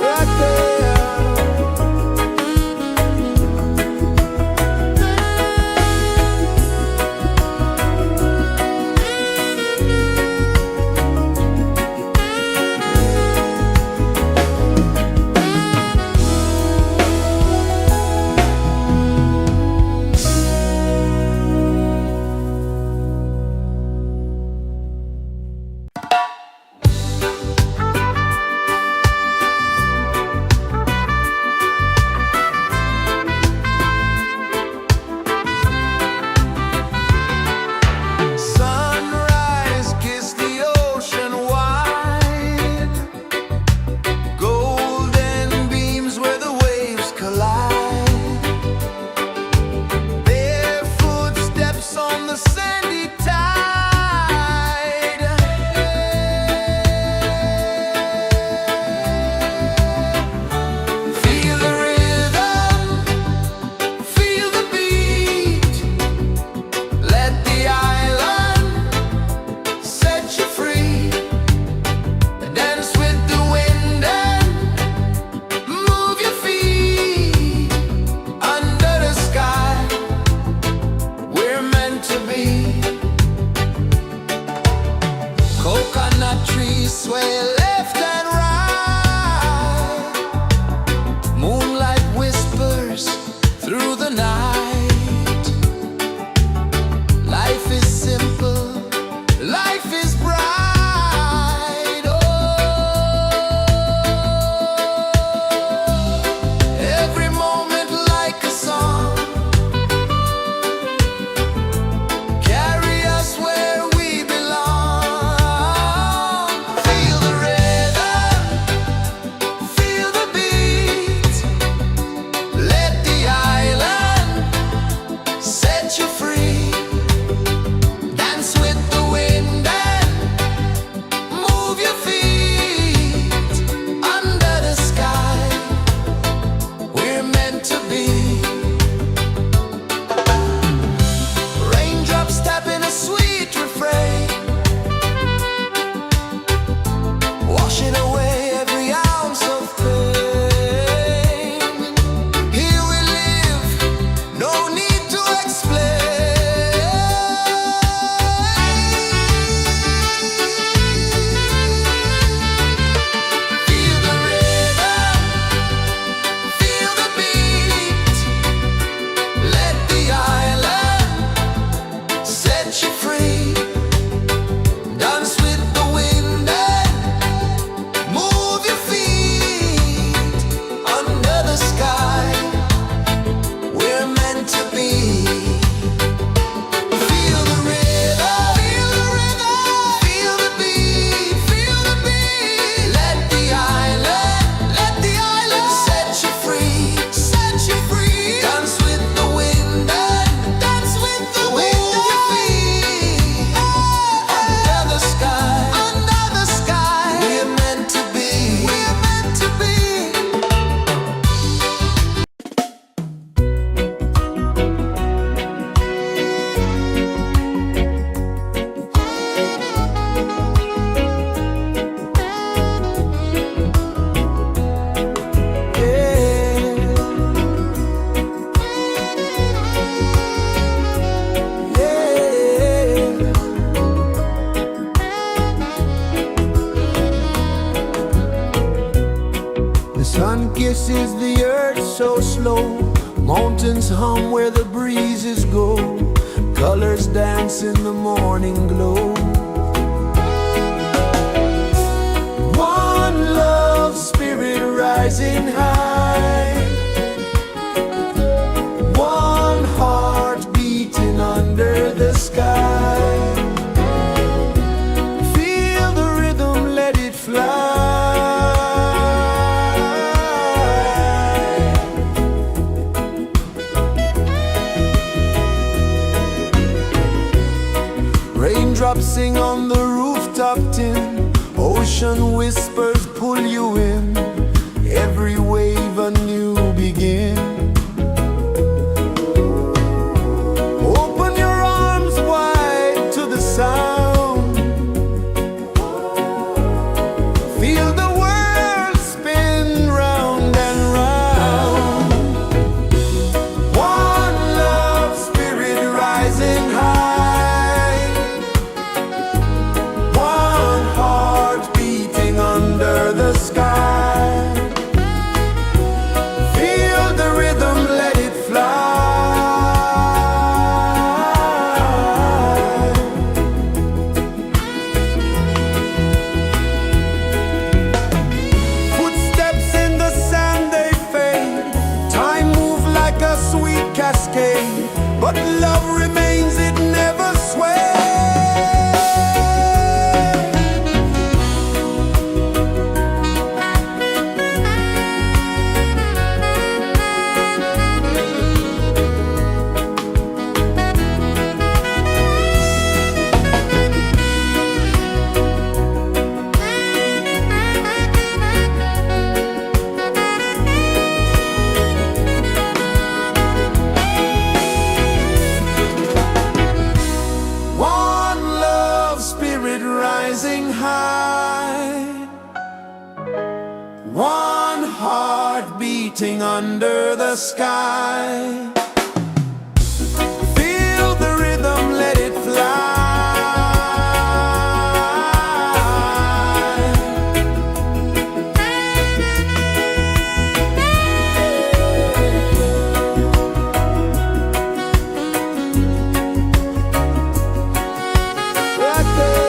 Right there. kisses the earth so slow. Mountains hum where the breezes go. Colors dance in the morning glow. One love spirit rising high. One heart beating under the sky. Feel the rhythm, let it fly. Raindrops sing on the rooftop tin. Ocean whispers pull you in. Every wave a new begin. Open your arms wide to the sound. Feel the world spin round and round. One love spirit rising high. One heart beating under the sky. Feel the rhythm, let it fly. Footsteps in the sand, they fade. Time moves like a sweet cascade, but love remains, it never sways. One love spirit rising high. One heart beating under the sky. Feel the rhythm, let it fly. Right there.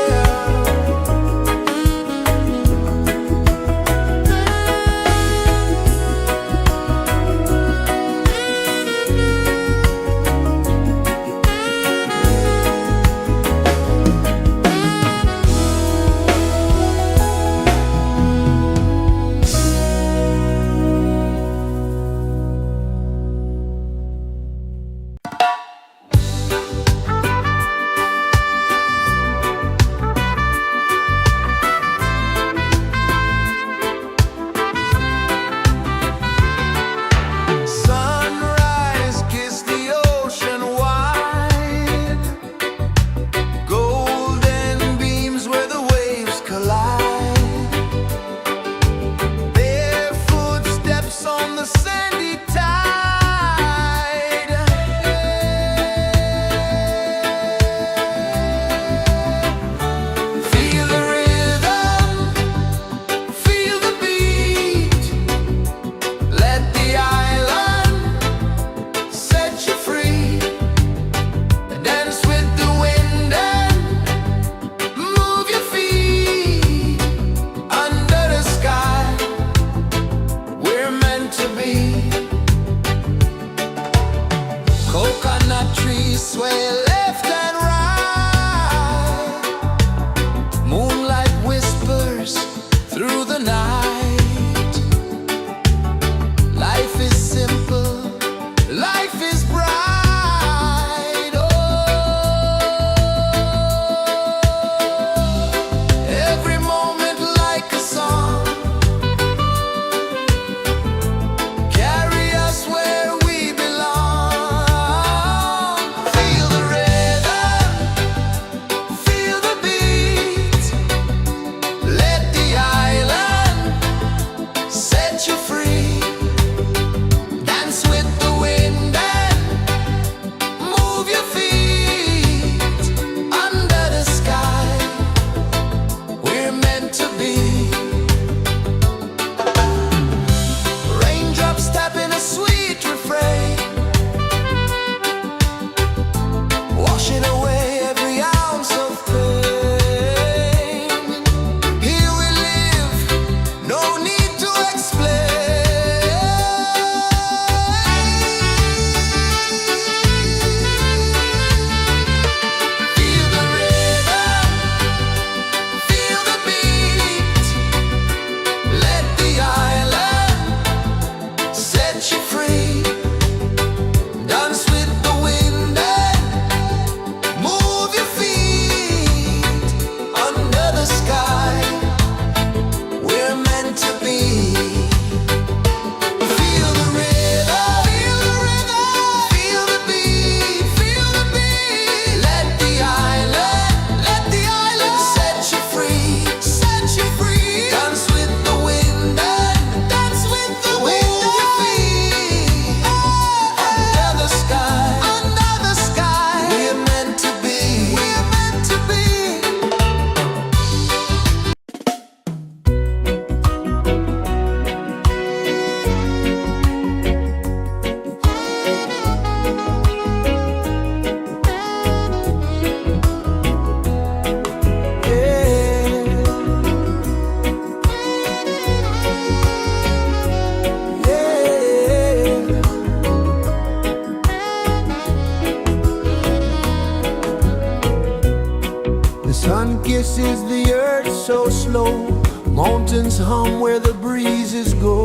pulses the earth so slow. Mountains hum where the breezes go.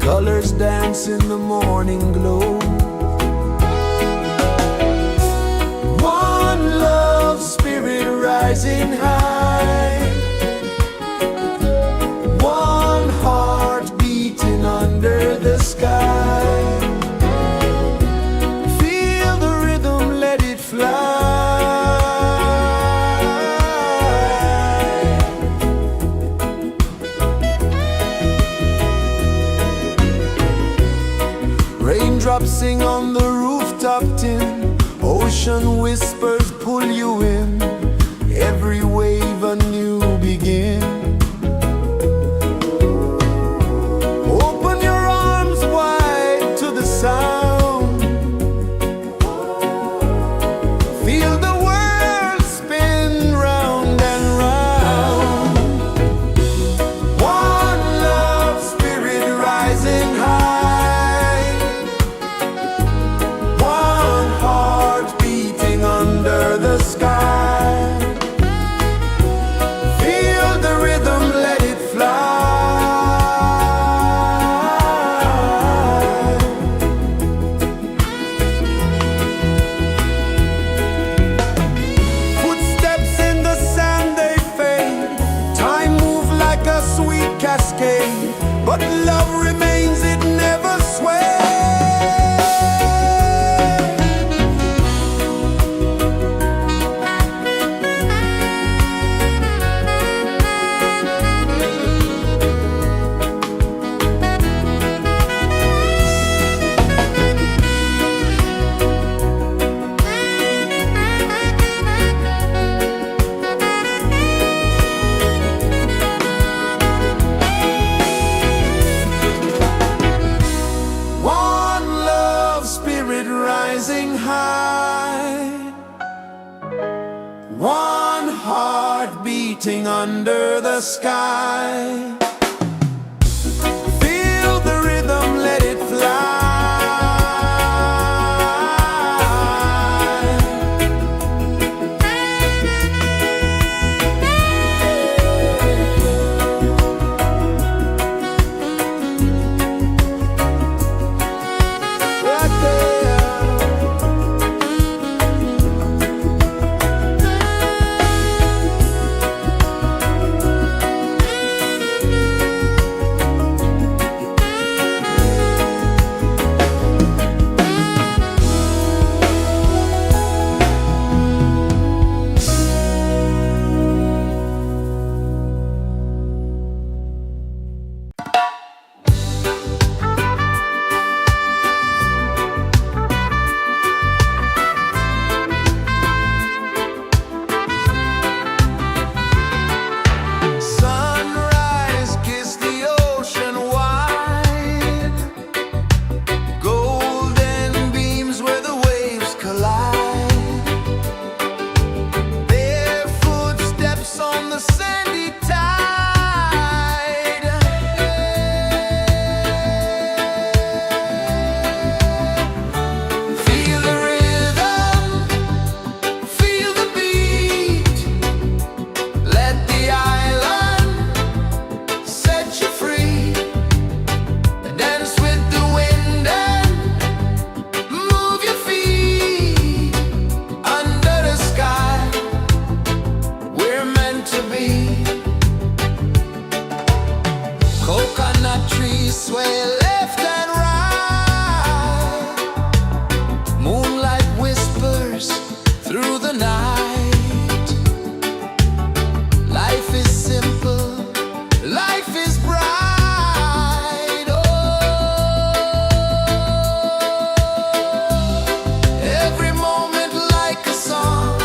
Colors dance in the morning glow. One love spirit rising high. One heart beating under the sky. Feel the rhythm, let it fly. Raindrops sing on the rooftop tin. Ocean whispers pull you in. Every wave a new begin. Open your arms wide to the sound. Feel the world spin round and round. One love spirit rising high. One heart beating under the sky. Feel the rhythm, let it fly. Footsteps in the sand, they fade. Time moves like a sweet cascade, but love remains, it never sways. One love spirit rising high. One heart beating under the sky. Feel the rhythm, let it fly. Right there. Sunrise, kiss the ocean wide. Golden beams where the waves collide. Their footsteps on the sandy tide. Feel the rhythm, feel the beat. Let the island set you free. Dance with the wind and move your feet. Under the sky, we're meant to be. Coconut trees sway left and right. Moonlight whispers through the night. Life is simple, life is bright. Oh, every moment like a song.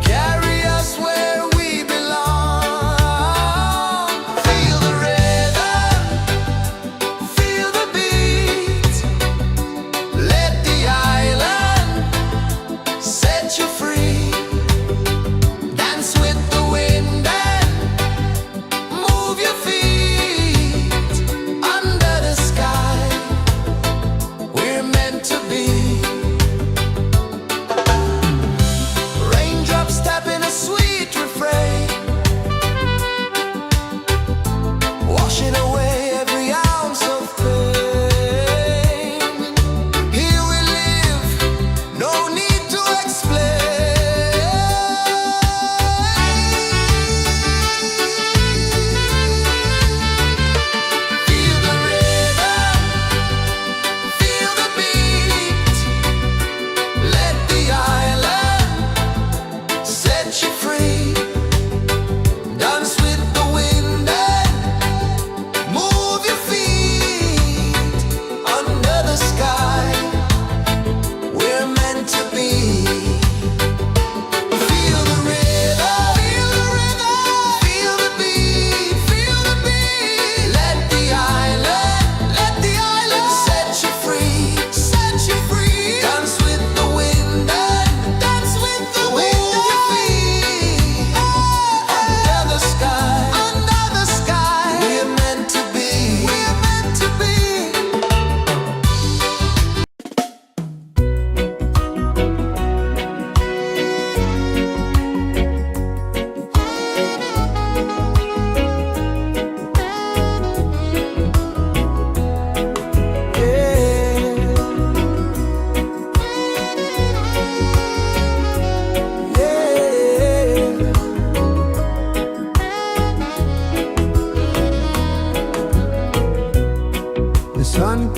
Carry us where we belong. Feel the rhythm.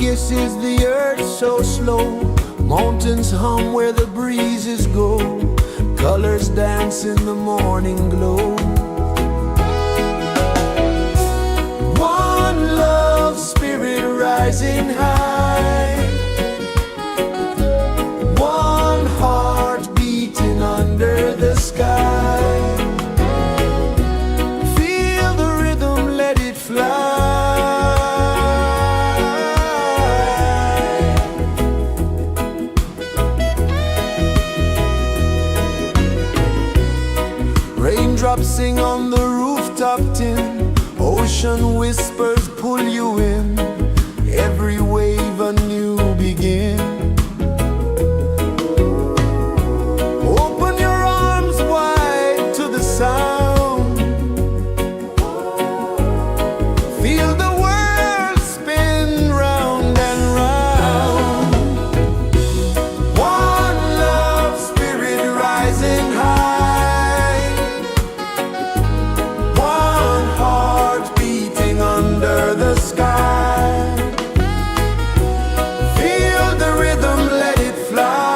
kisses the earth so slow. Mountains hum where the breezes go. Colors dance in the morning glow. One love, spirit rising high. One heart beating under the sky. Feel the rhythm, let it fly. Raindrops sing on the rooftop tin. Ocean whispers pull you in. Every wave a new begin. Open your arms wide to the sound. Feel the world spin round and round. One love, spirit rising high. One heart beating under the sky. Feel the rhythm, let it fly.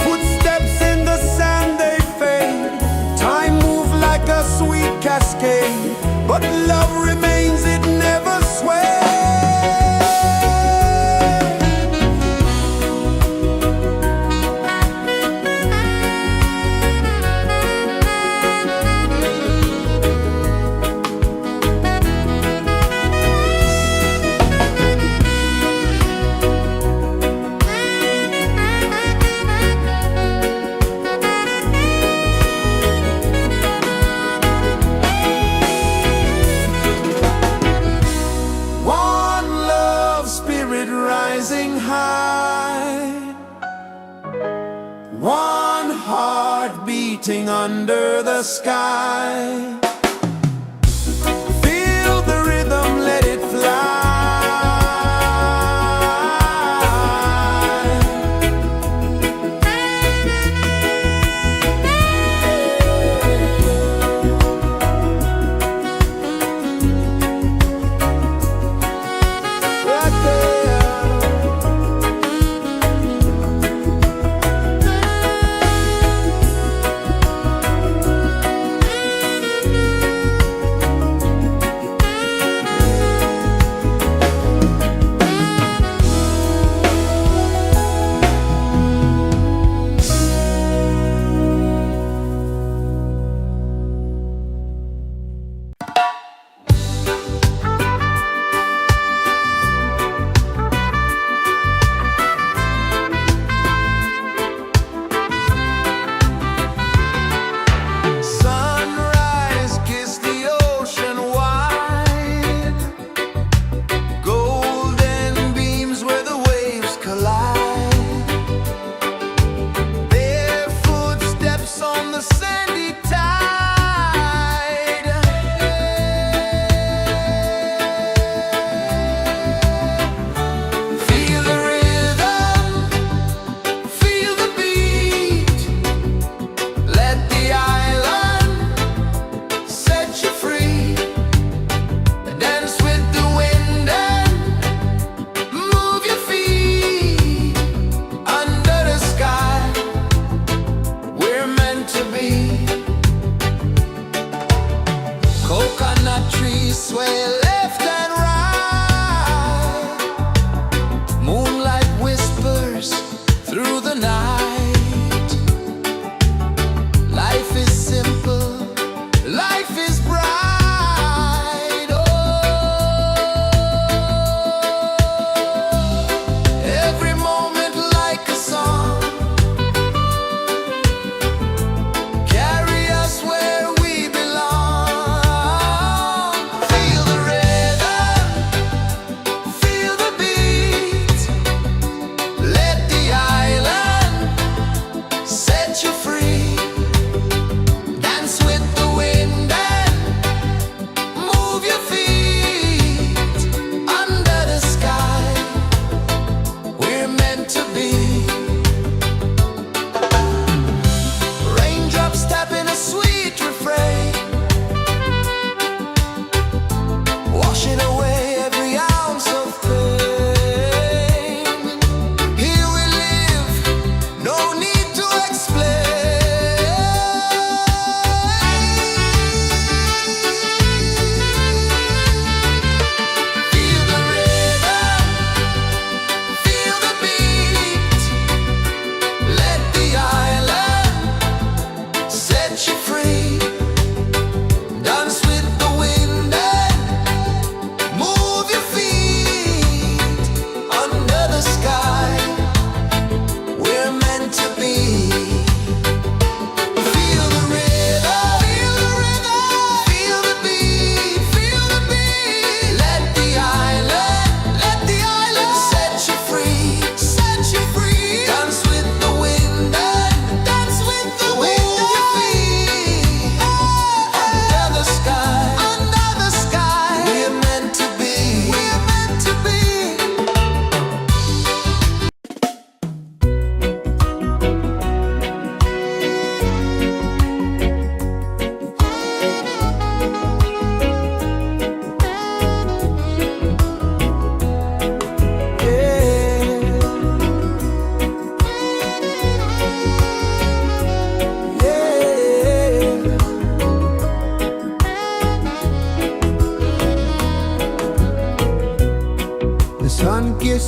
Footsteps in the sand, they fade. Time moves like a sweet cascade, but love remains, it never sways. One love, spirit rising high. One heart beating under the sky. Feel the rhythm, let it fly. Right there.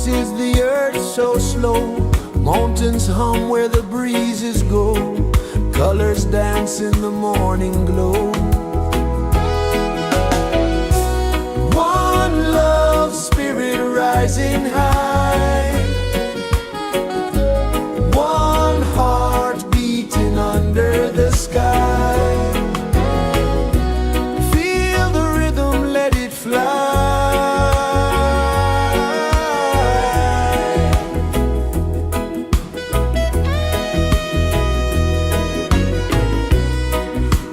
is the earth so slow? Mountains hum where the breezes go. Colors dance in the morning glow. One love, spirit rising high. One heart beating under the sky. Feel the rhythm, let it fly.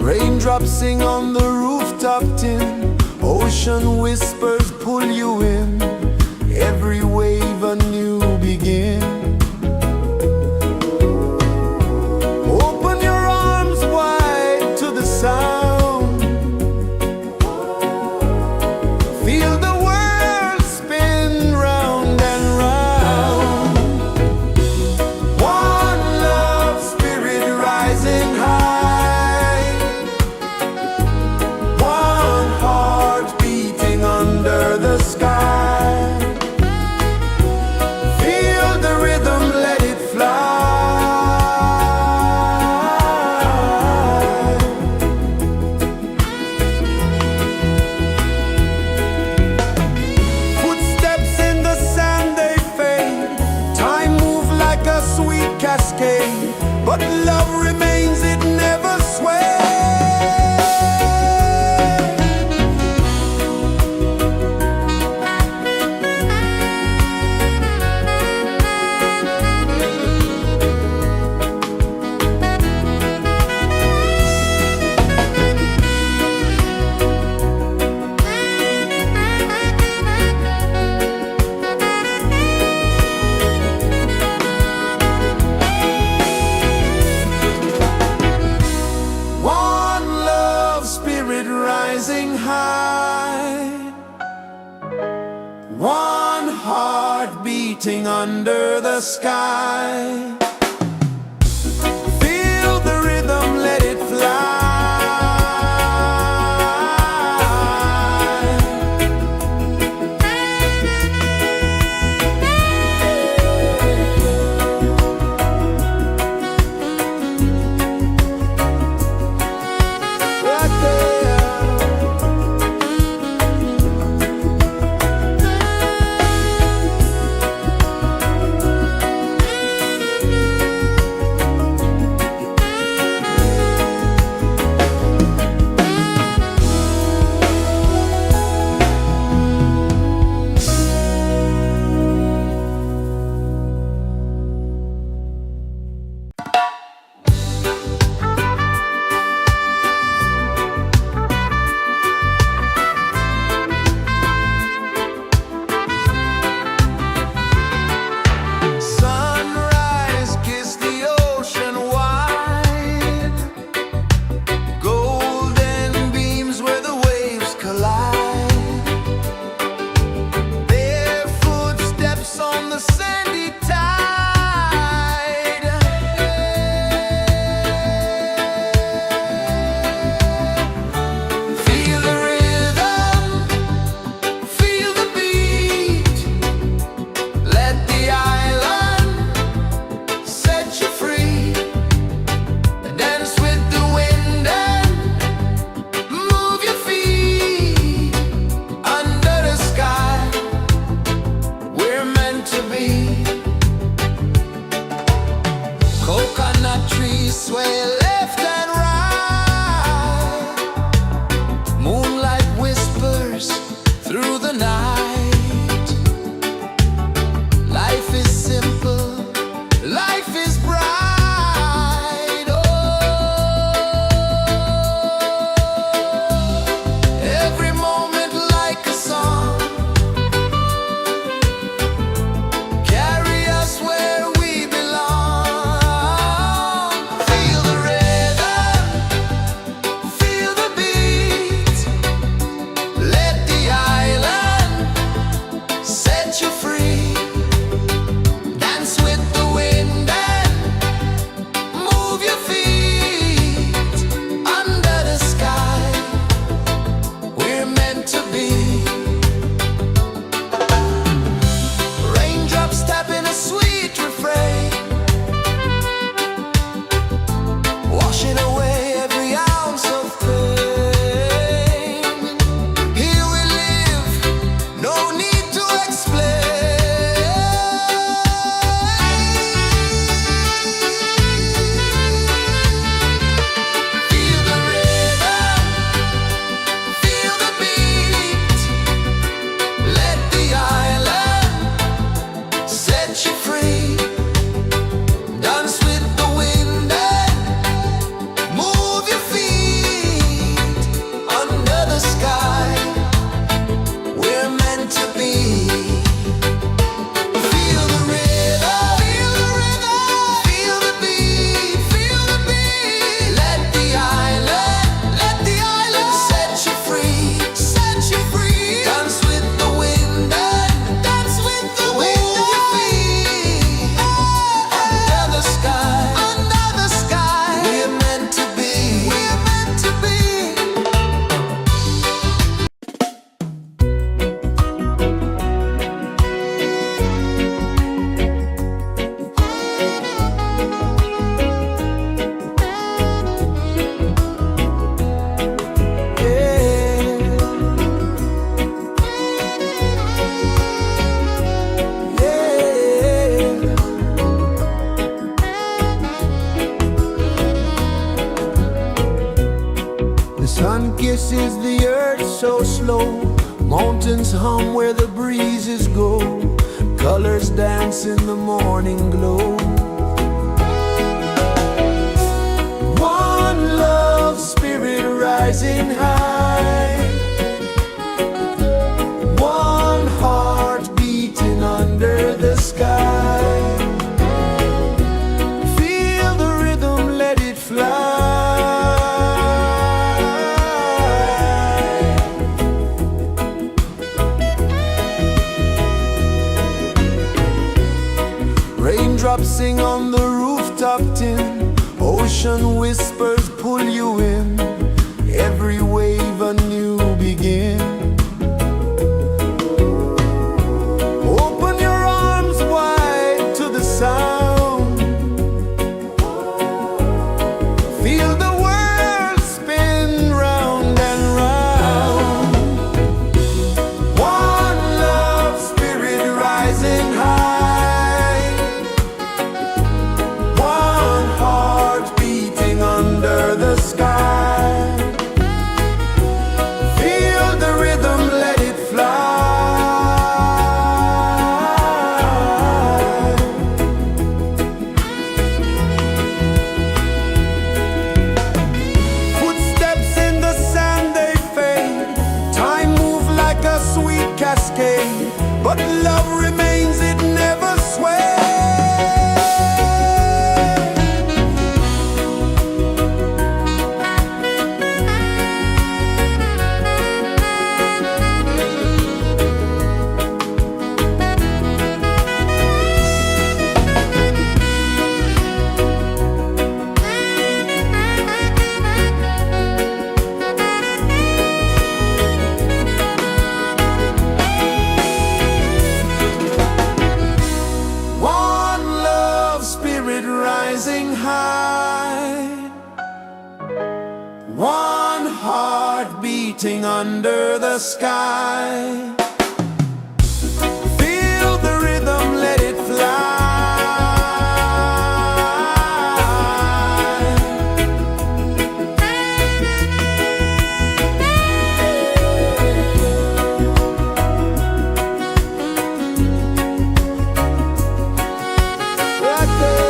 Raindrops sing on the rooftop tin. Ocean whispers pull you in. Every wave a new begin. Open your arms wide to the sound. Feel the world spin round and round. One love, spirit rising high. One heart beating under the sky. Feel the rhythm, let it fly. Footsteps in the sand, they fade. Time moves like a sweet cascade, but love remains, it never sways. One love, spirit rising high. One heart beating under the sky. Feel the rhythm, let it fly. Right there. Sunrise, kiss the ocean wide. Golden beams where the waves collide. Their footsteps on the sandy tide. Feel the rhythm, feel the beat. Let the island set you free. Dance with the wind and move your feet. Under the sky, we're meant to be. Coconut trees sway left and right. Moonlight whispers through the night. Life is simple, life is bright. Oh, every moment like a song. Carry us where we belong. Feel the rhythm. rejoices the earth so slow. Mountains hum where the breezes go. Colors dance in the morning glow. One love spirit rising high. One heart beating under the sky. Feel the rhythm, let it fly. Raindrops sing on the rooftop tin. Ocean whispers pull you in. Every wave a new begin. Open your arms wide to the sound. Feel the world spin round and round. One love spirit rising high. One heart beating under the sky. Feel the rhythm, let it fly. Footsteps in the sand, they fade. Time moves like a sweet cascade, but love remains, it never sways. One love spirit rising high. One heart beating under the sky. Feel the rhythm, let it fly. Right there.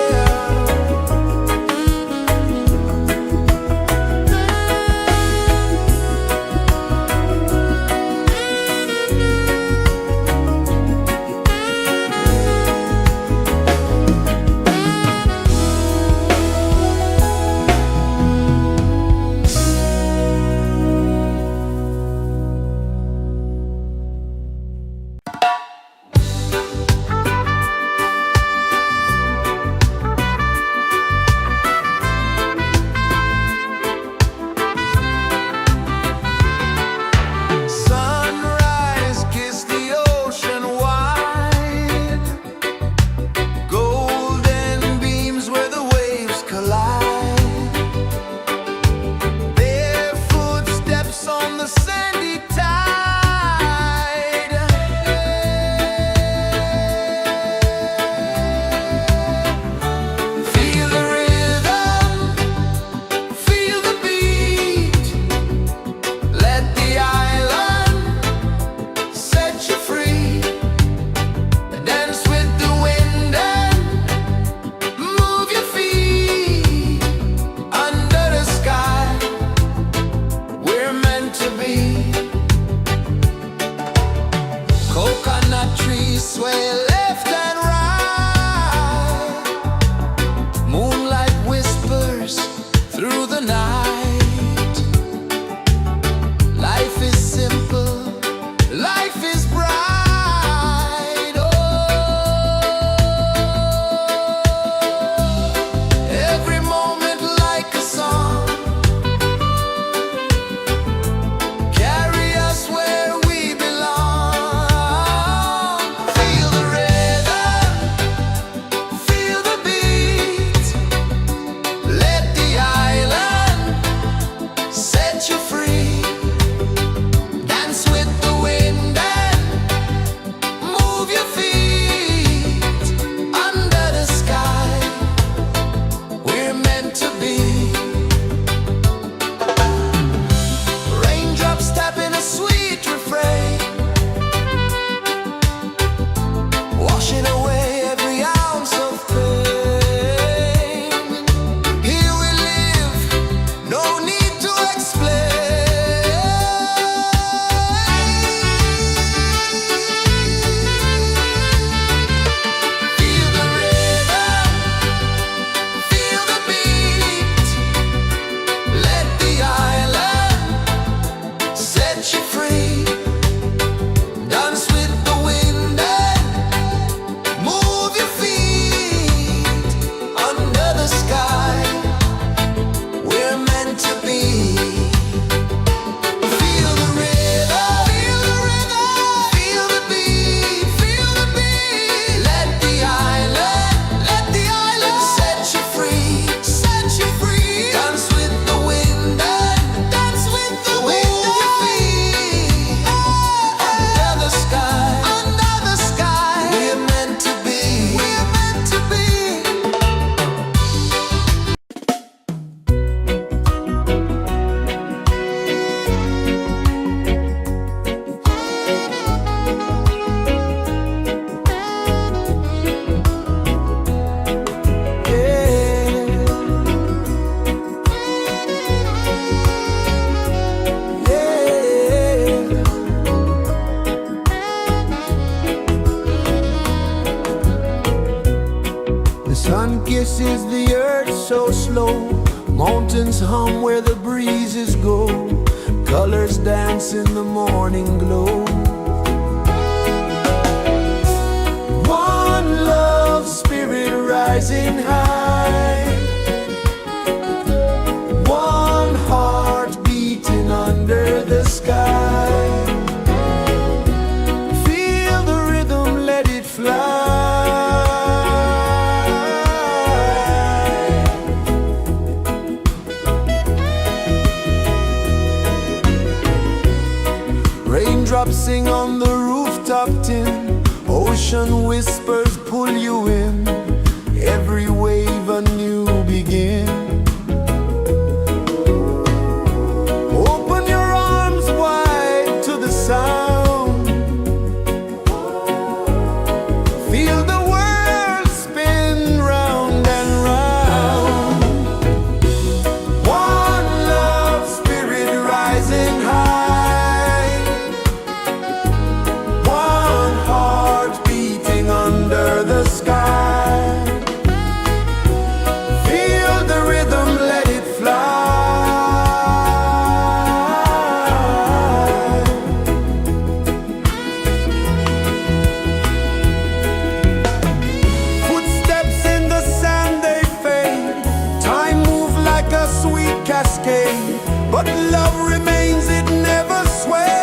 Sun kisses the earth so slow, mountains hum where the breezes go, colors dance in the morning glow. One love spirit rising high, one heart beating under the sky. Feel the rhythm, let it fly. Raindrops sing on the rooftop tin, ocean whispers pull you in, every wave a new begin. Open your arms wide to the sound, feel the world spin round and round. One love spirit rising high, one heart beating under the sky. Feel the rhythm, let it fly. Footsteps in the sand, they fade, time moves like a sweet cascade, but love remains, it never sways.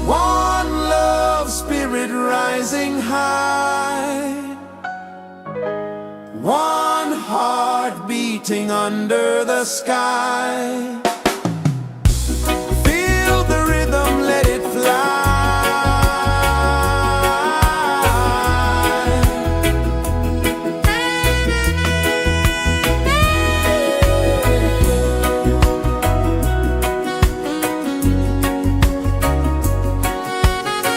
One love spirit rising high, one heart beating under the sky. Feel the rhythm, let it fly.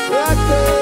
Right there.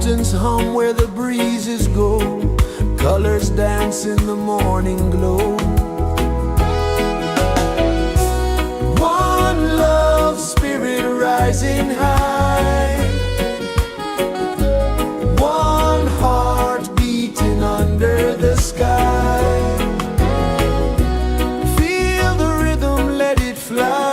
mountains hum where the breezes go, colors dance in the morning glow. One love spirit rising high, one heart beating under the sky. Feel the rhythm, let it fly.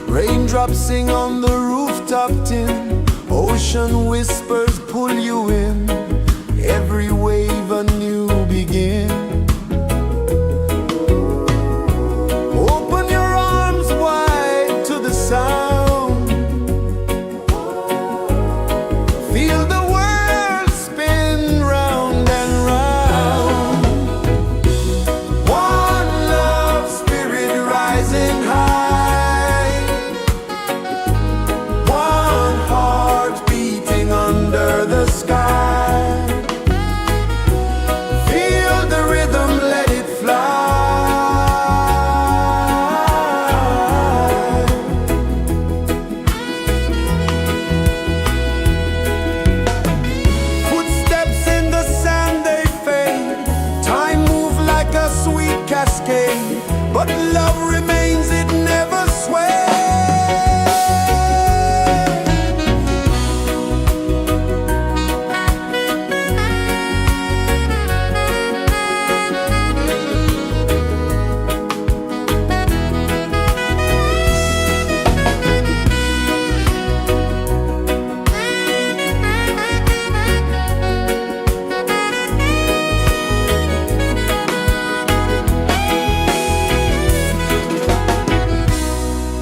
Raindrops sing on the rooftop tin, ocean whispers pull you in, every wave a new begin. Open your arms wide to the sound, feel the world spin round and round. One love spirit rising high, one heart beating under the sky. Feel the rhythm, let it fly. Footsteps in the sand, they fade. Time moves like a sweet cascade, but love remains, it never sways.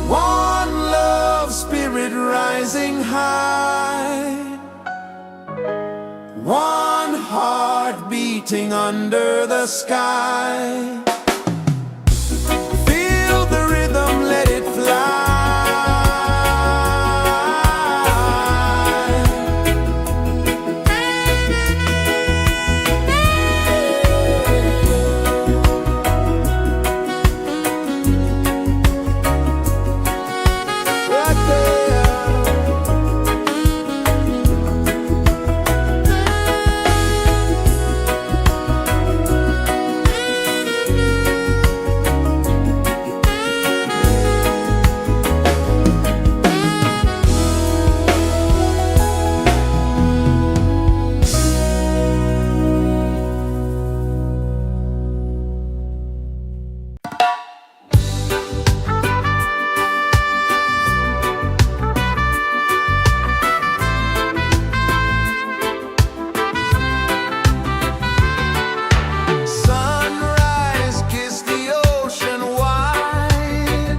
One love spirit rising high, one heart beating under the sky. Feel the rhythm, let it fly. Right there. Sunrise, kiss the ocean wide,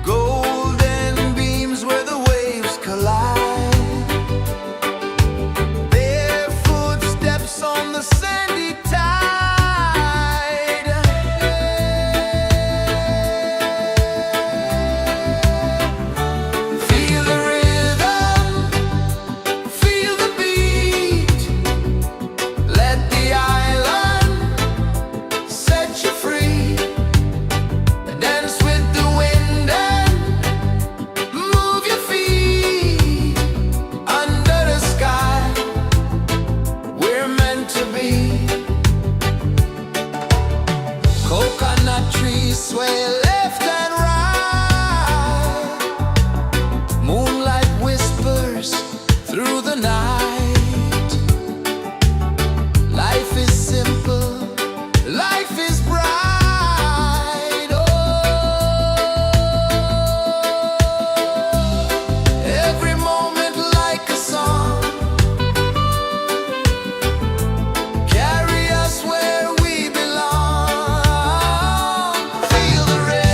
golden beams where the waves collide, their footsteps on the sandy tide. Feel the rhythm, feel the beat, let the island set you free. Dance with the wind and move your feet under the sky. We're meant to be. Coconut trees sway left and right, moonlight whispers through the night. Life is simple, life is bright. Oh, every moment like a song, carry us where we belong. Feel the rhythm.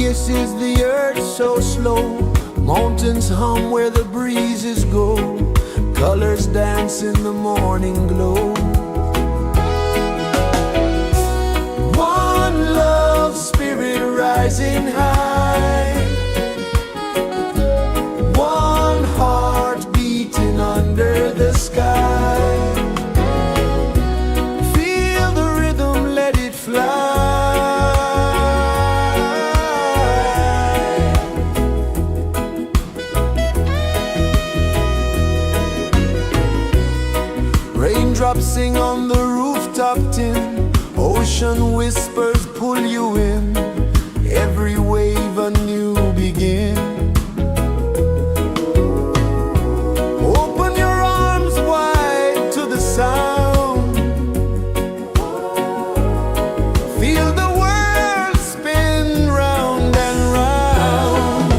kisses the earth so slow. Mountains hum where the breezes go. Colors dance in the morning glow. One love, spirit rising high. One heart beating under the sky. Feel the rhythm, let it fly. Raindrops sing on the rooftop tin. Ocean whispers pull you in. Every wave a new begin. Open your arms wide to the sound. Feel the world spin round and round.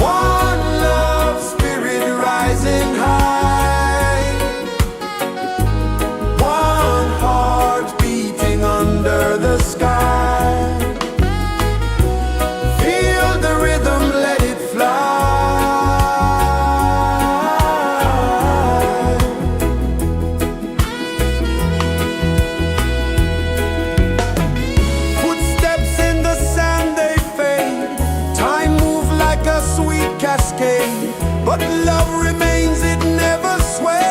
One love, spirit rising high. One heart beating under the sky. Feel the rhythm, let it fly. Footsteps in the sand, they fade. Time moves like a sweet cascade, but love remains, it never sways.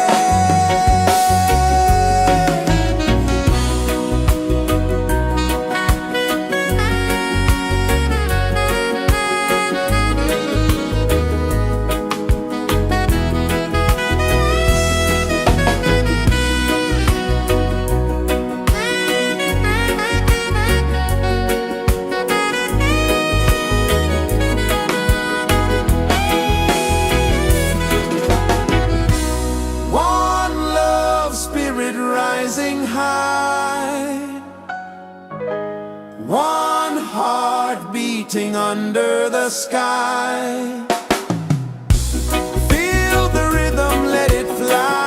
One love, spirit rising high. One heart beating under the sky. Feel the rhythm, let it fly.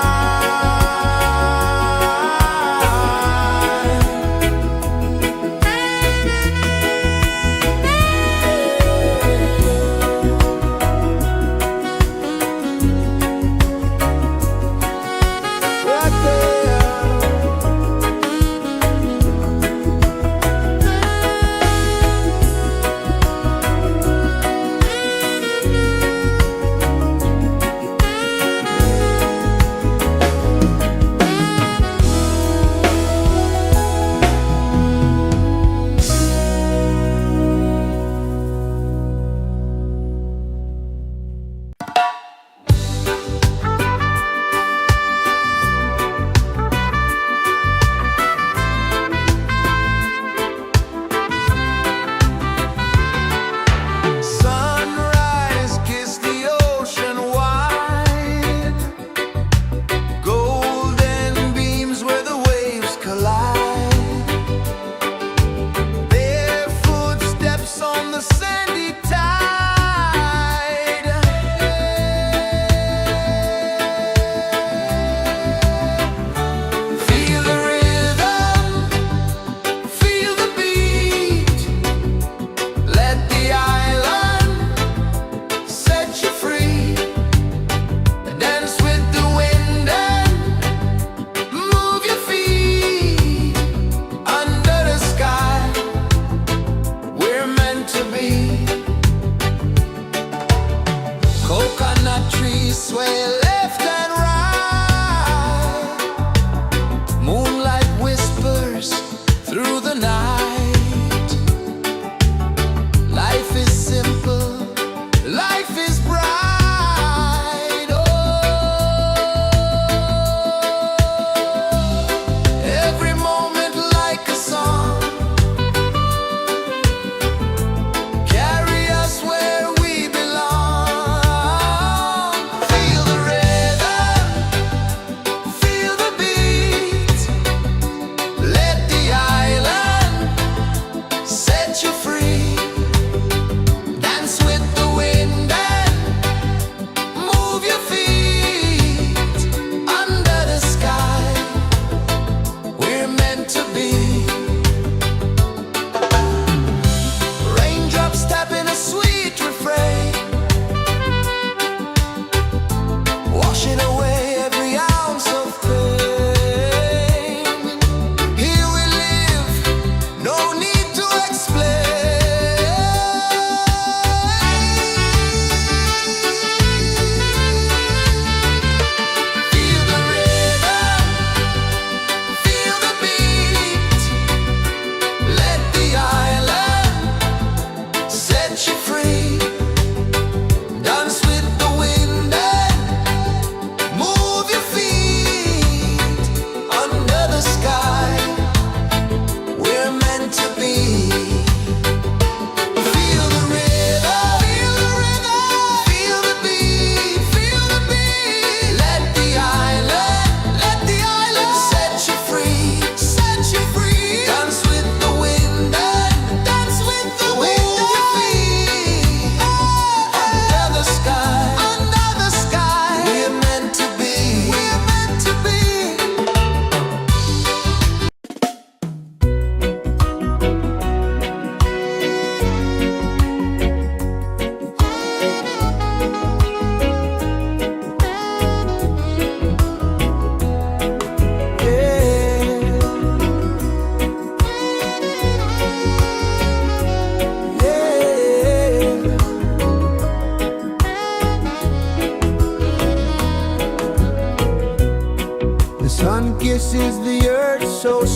Right there.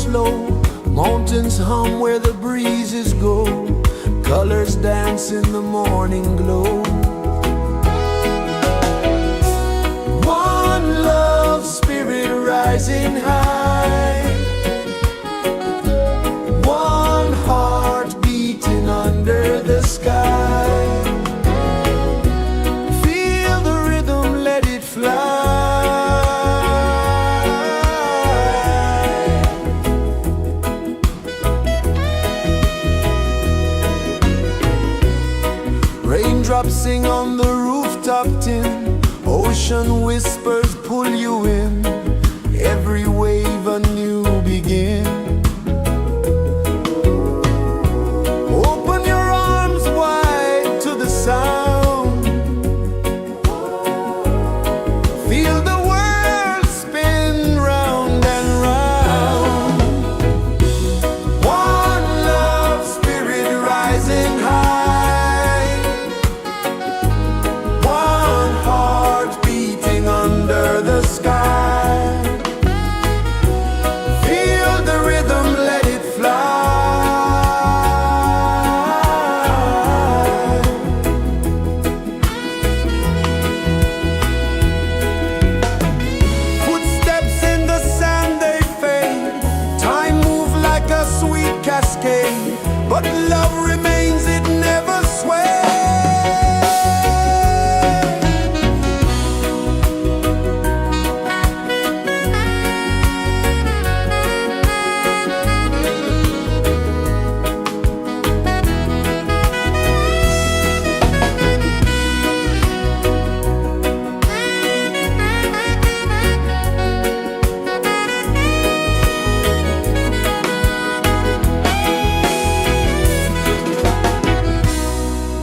slow. Mountains hum where the breezes go. Colors dance in the morning glow. One love, spirit rising high. One heart beating under the sky. Feel the rhythm, let it fly. Raindrops sing on the rooftop tin. Ocean whispers pull you in. Every wave a new begin. Open your arms wide to the sound. Feel the world spin round and round. One love, spirit rising high. One heart beating under the sky. Feel the rhythm, let it fly. Footsteps in the sand, they fade. Time moves like a sweet cascade, but love remains, it never sways.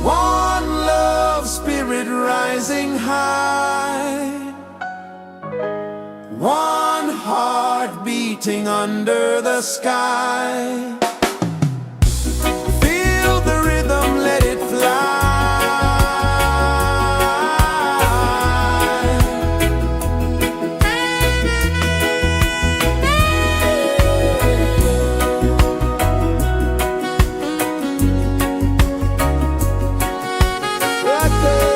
One love, spirit rising high. One heart beating under the sky. Feel the rhythm, let it fly. Right there.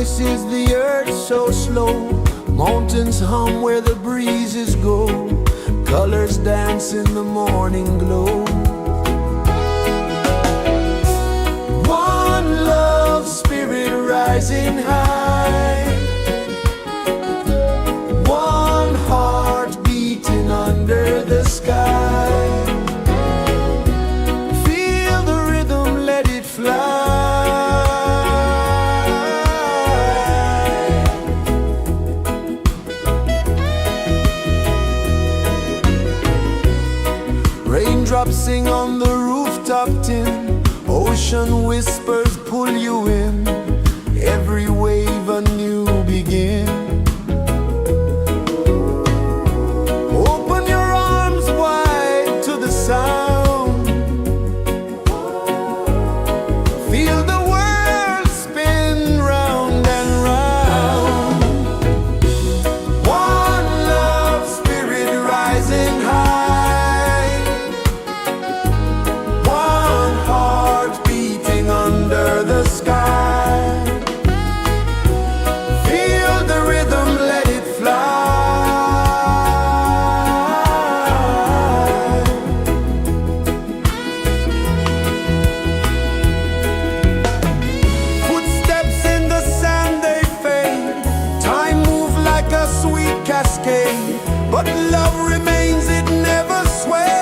rejoices the earth so slow. Mountains hum where the breezes go. Colors dance in the morning glow. One love spirit rising high. One heart beating under the sky. Feel the rhythm, let it fly. Raindrops sing on the rooftop tin. Ocean whispers pull you in. Every wave a new begin. Open your arms wide to the sound. Feel the world spin round and round. One love spirit rising high. One heart beating under the sky. Feel the rhythm, let it fly. Footsteps in the sand, they fade. Time moves like a sweet cascade, but love remains, it never sways.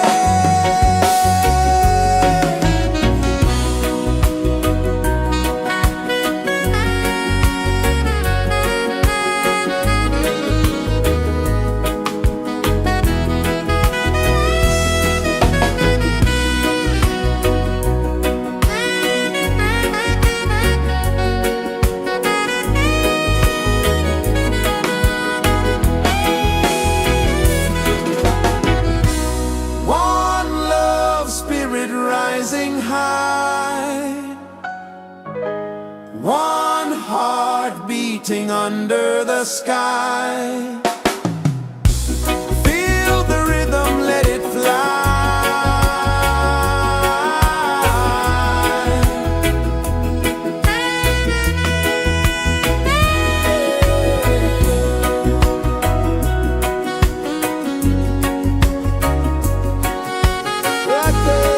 One love spirit rising high. One heart beating under the sky. Feel the rhythm, let it fly. Right there.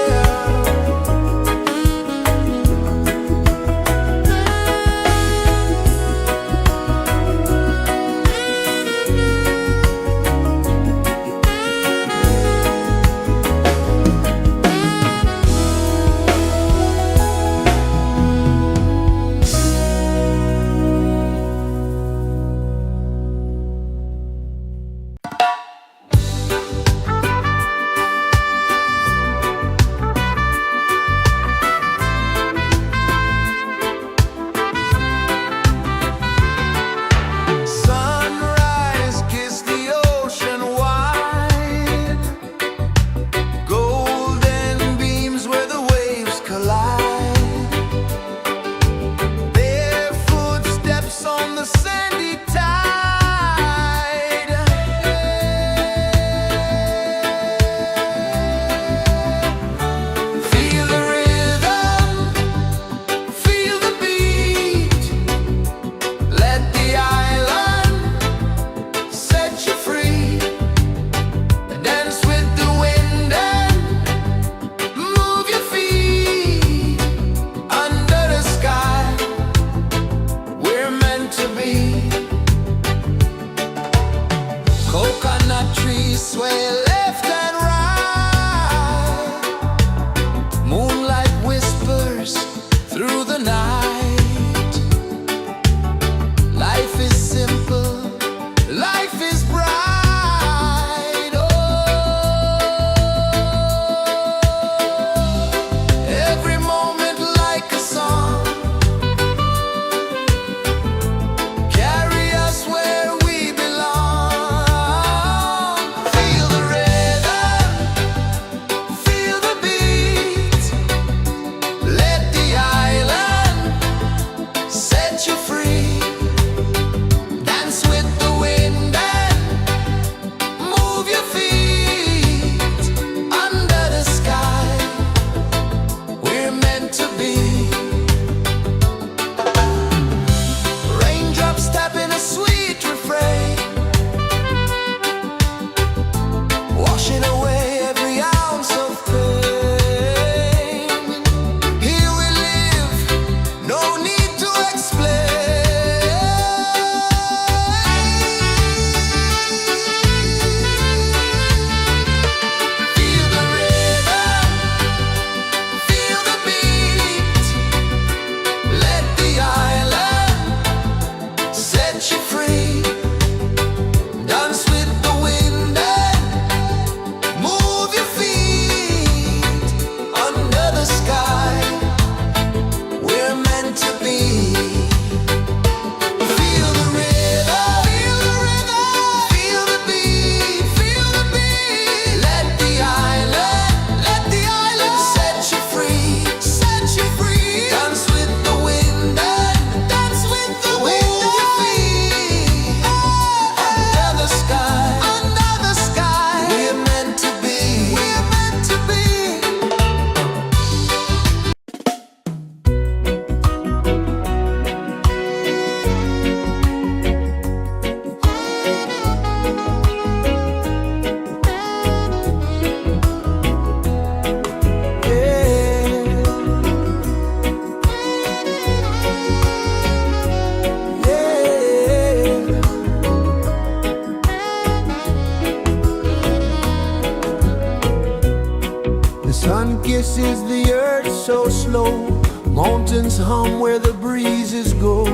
sun kisses the earth so slow, mountains hum where the breezes go,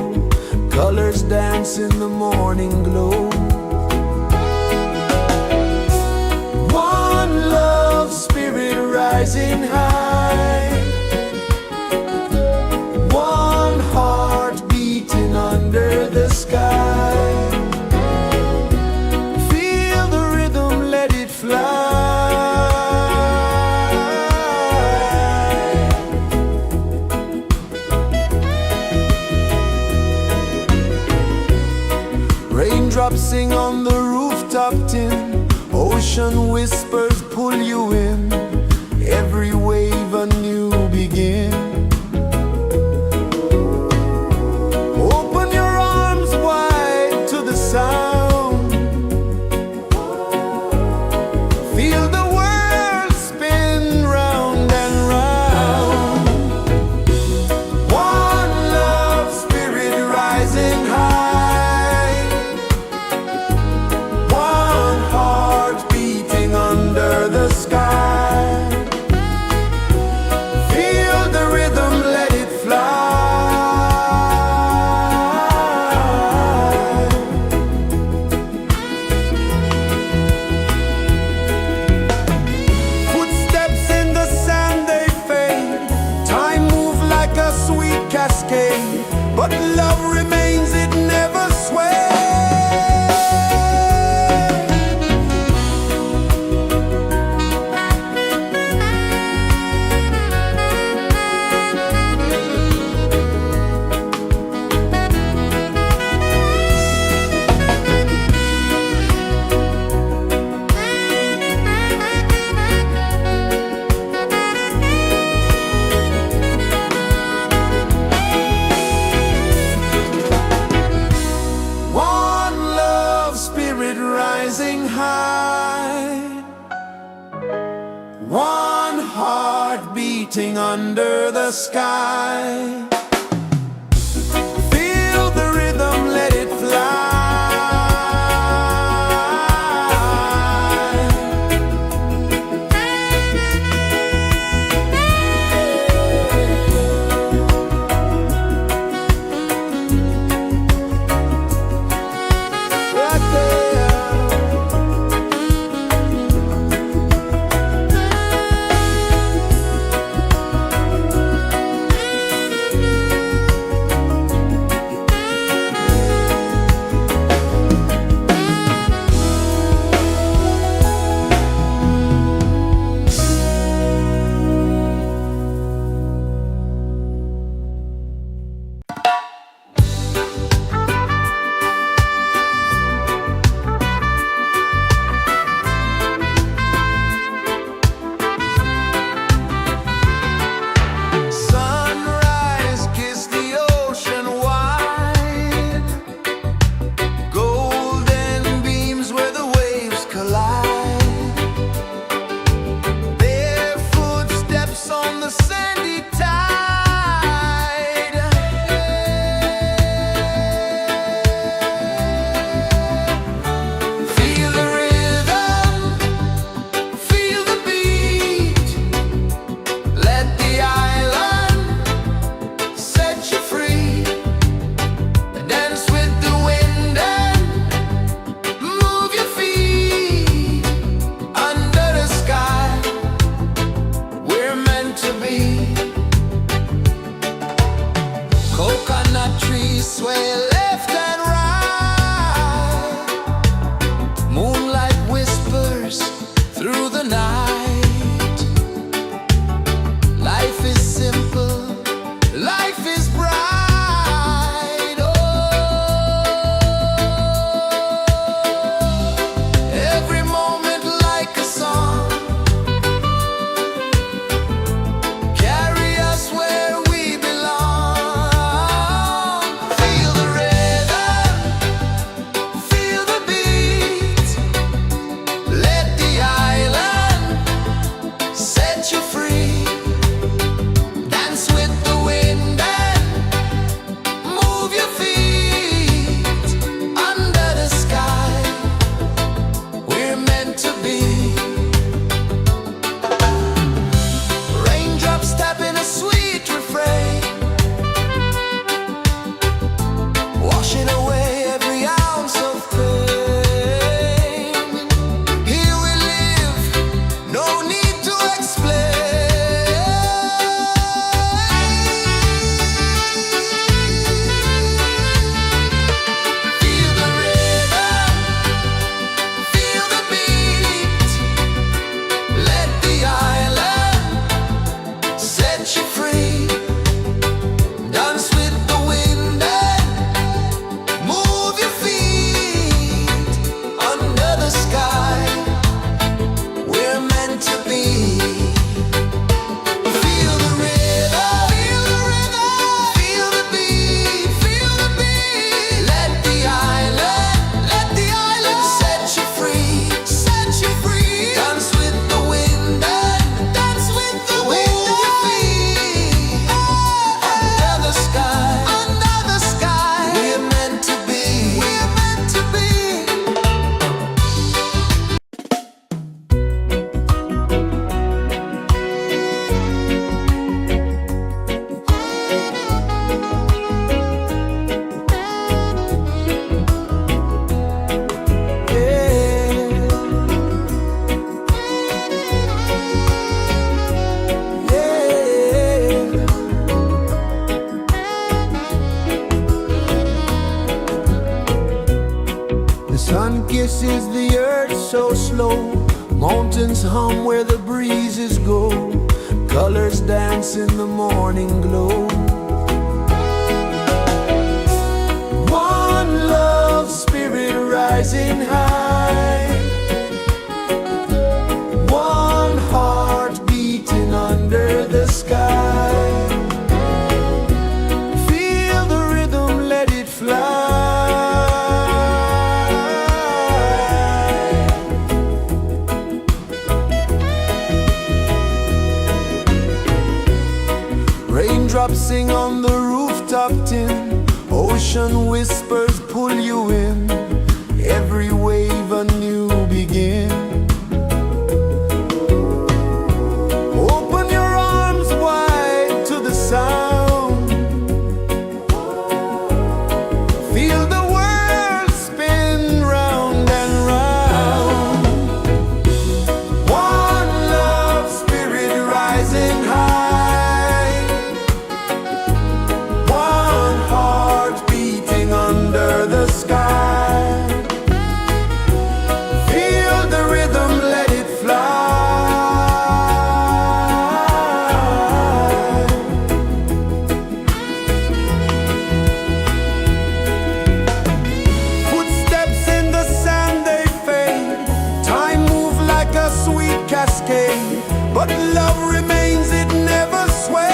colors dance in the morning glow. One love spirit rising high, one heart beating under the sky. Feel the rhythm, let it fly. Raindrops sing on the rooftop tin, ocean whispers pull you in, every wave a new begin. Open your arms wide to the sound, feel the world spin round and round. One love spirit rising high, one heart beating under the sky. Feel the rhythm, let it fly. Footsteps in the sand, they fade, time moves like a sweet cascade, but love remains, it never sways. One love spirit rising high, one heart beating under the sky. Feel the rhythm, let it fly. Right there. pulses the earth so slow. Mountains hum where the breezes go. Colors dance in the morning glow. One love spirit rising high. One heart beating under the sky. Feel the rhythm, let it fly. Raindrops sing on the rooftop tin. Ocean whispers pull you in. Every wave a new begin. Open your arms wide to the sound. Feel the world spin round and round. One love spirit rising high. One heart beating under the sky. Feel the rhythm, let it fly. Footsteps in the sand, they fade. Time moves like a sweet cascade. But love remains, it never sways.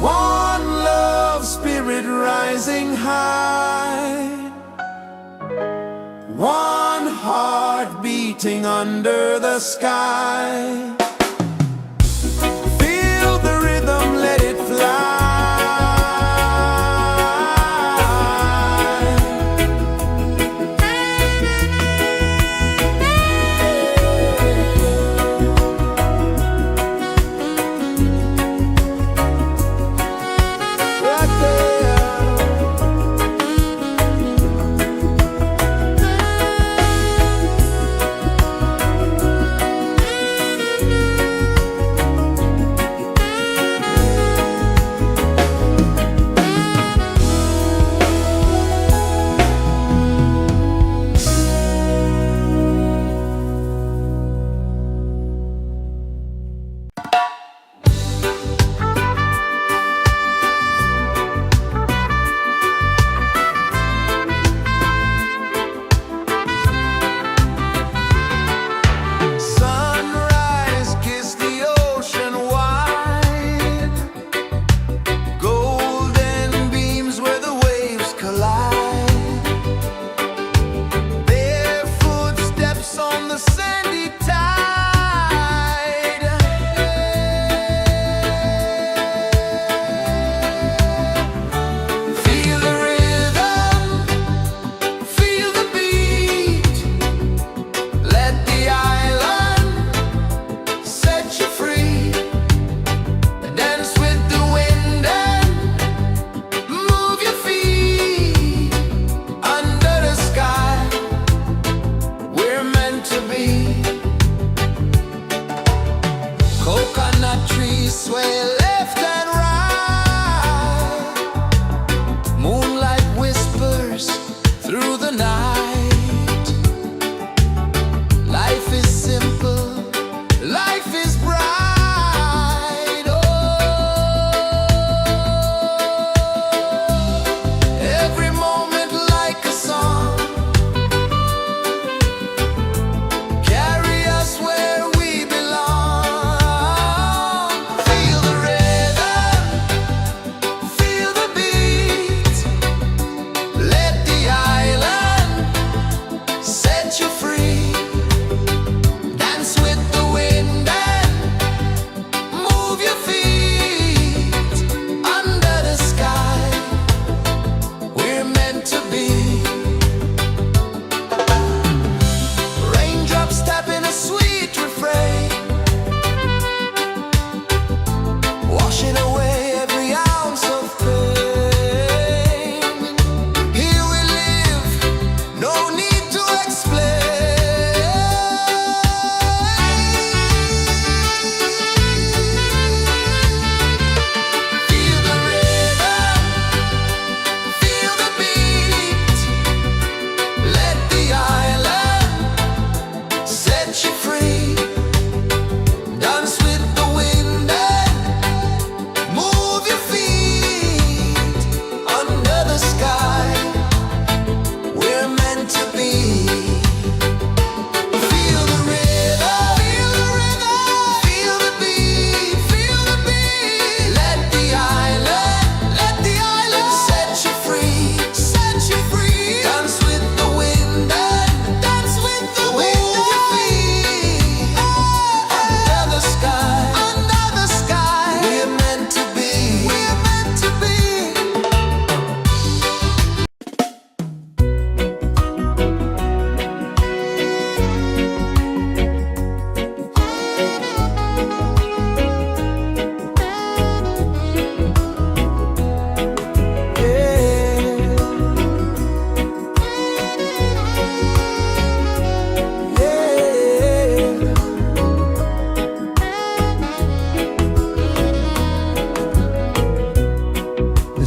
One love spirit rising high. One heart beating under the sky. Feel the rhythm, let it fly. Right there.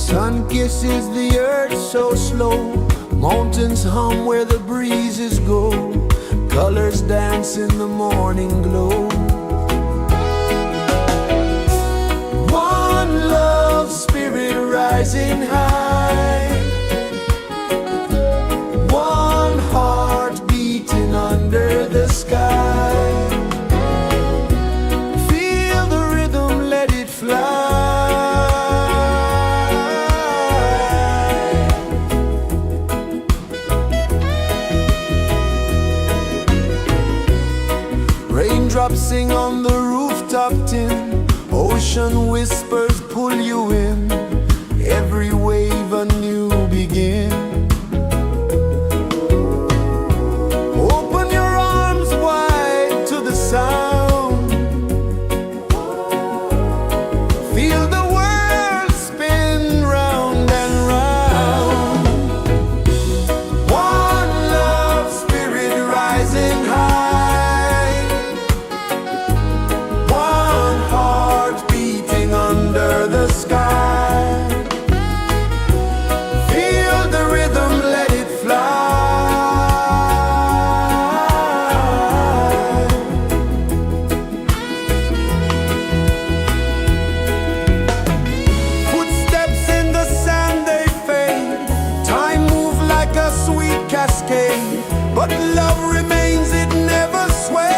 Sun kisses the earth so slow, mountains hum where the breezes go, colors dance in the morning glow. One love, spirit rising high, one heart beating under the sky. Feel the rhythm, let it fly. Raindrops sing on the rooftop tin, ocean whispers pull you in, every wave a new begin. Open your arms wide to the sound, feel the world spin round and round. One love, spirit rising high, one heart beating under the sky. Feel the rhythm, let it fly. Footsteps in the sand, they fade, time moves like a sweet cascade, but love remains, it never sways.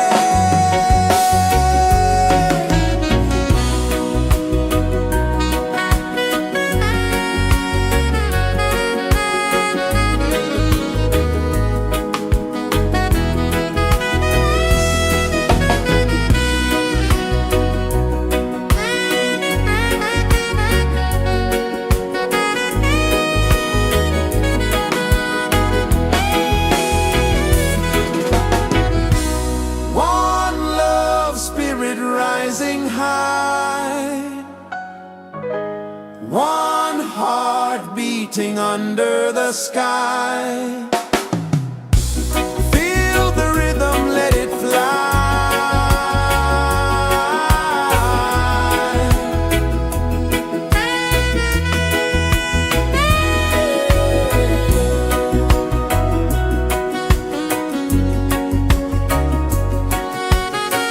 One love, spirit rising high, one heart beating under the sky. Feel the rhythm, let it fly.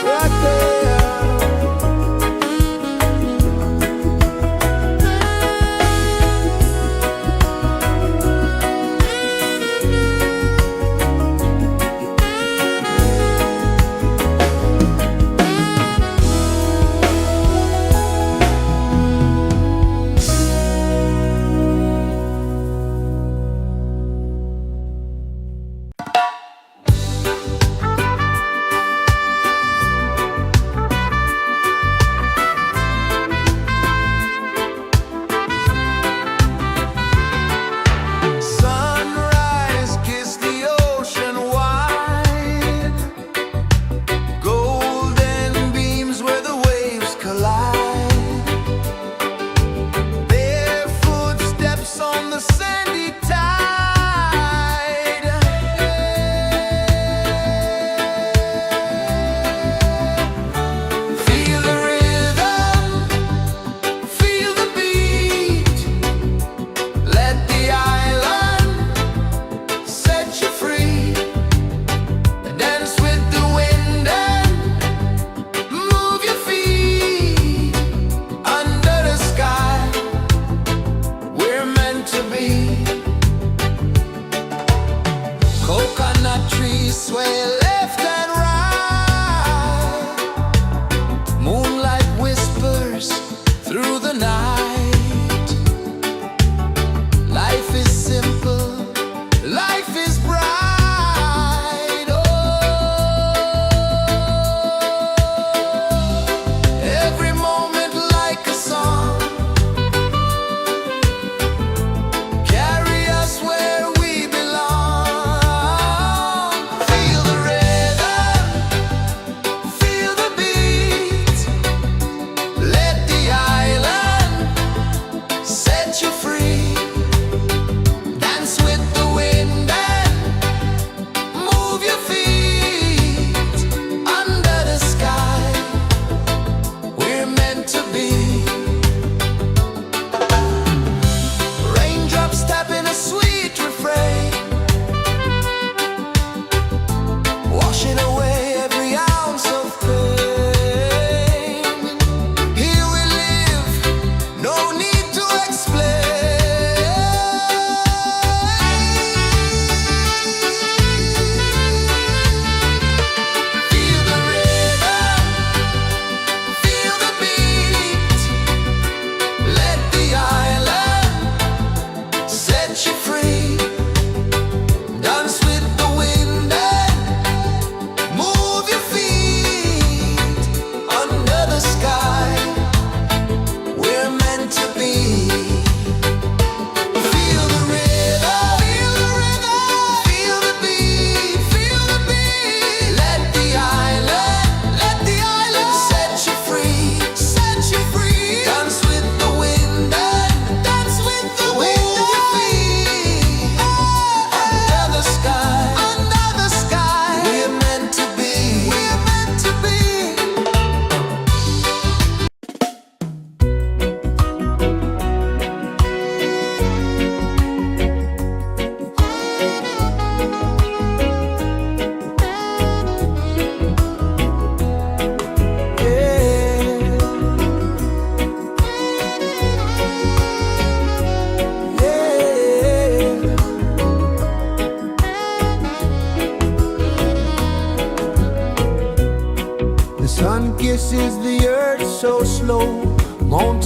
Right there.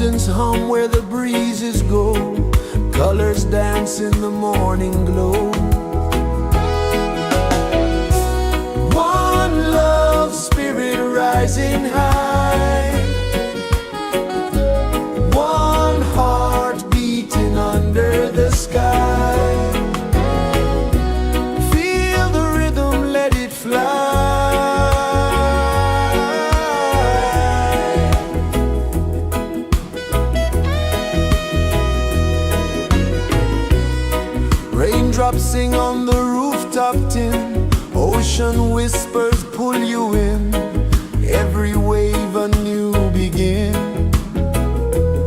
Mountains hum where the breezes go, colors dance in the morning glow. One love spirit rising high, one heart beating under the sky. Feel the rhythm, let it fly. Raindrops sing on the rooftop tin, ocean whispers pull you in, every wave a new begin.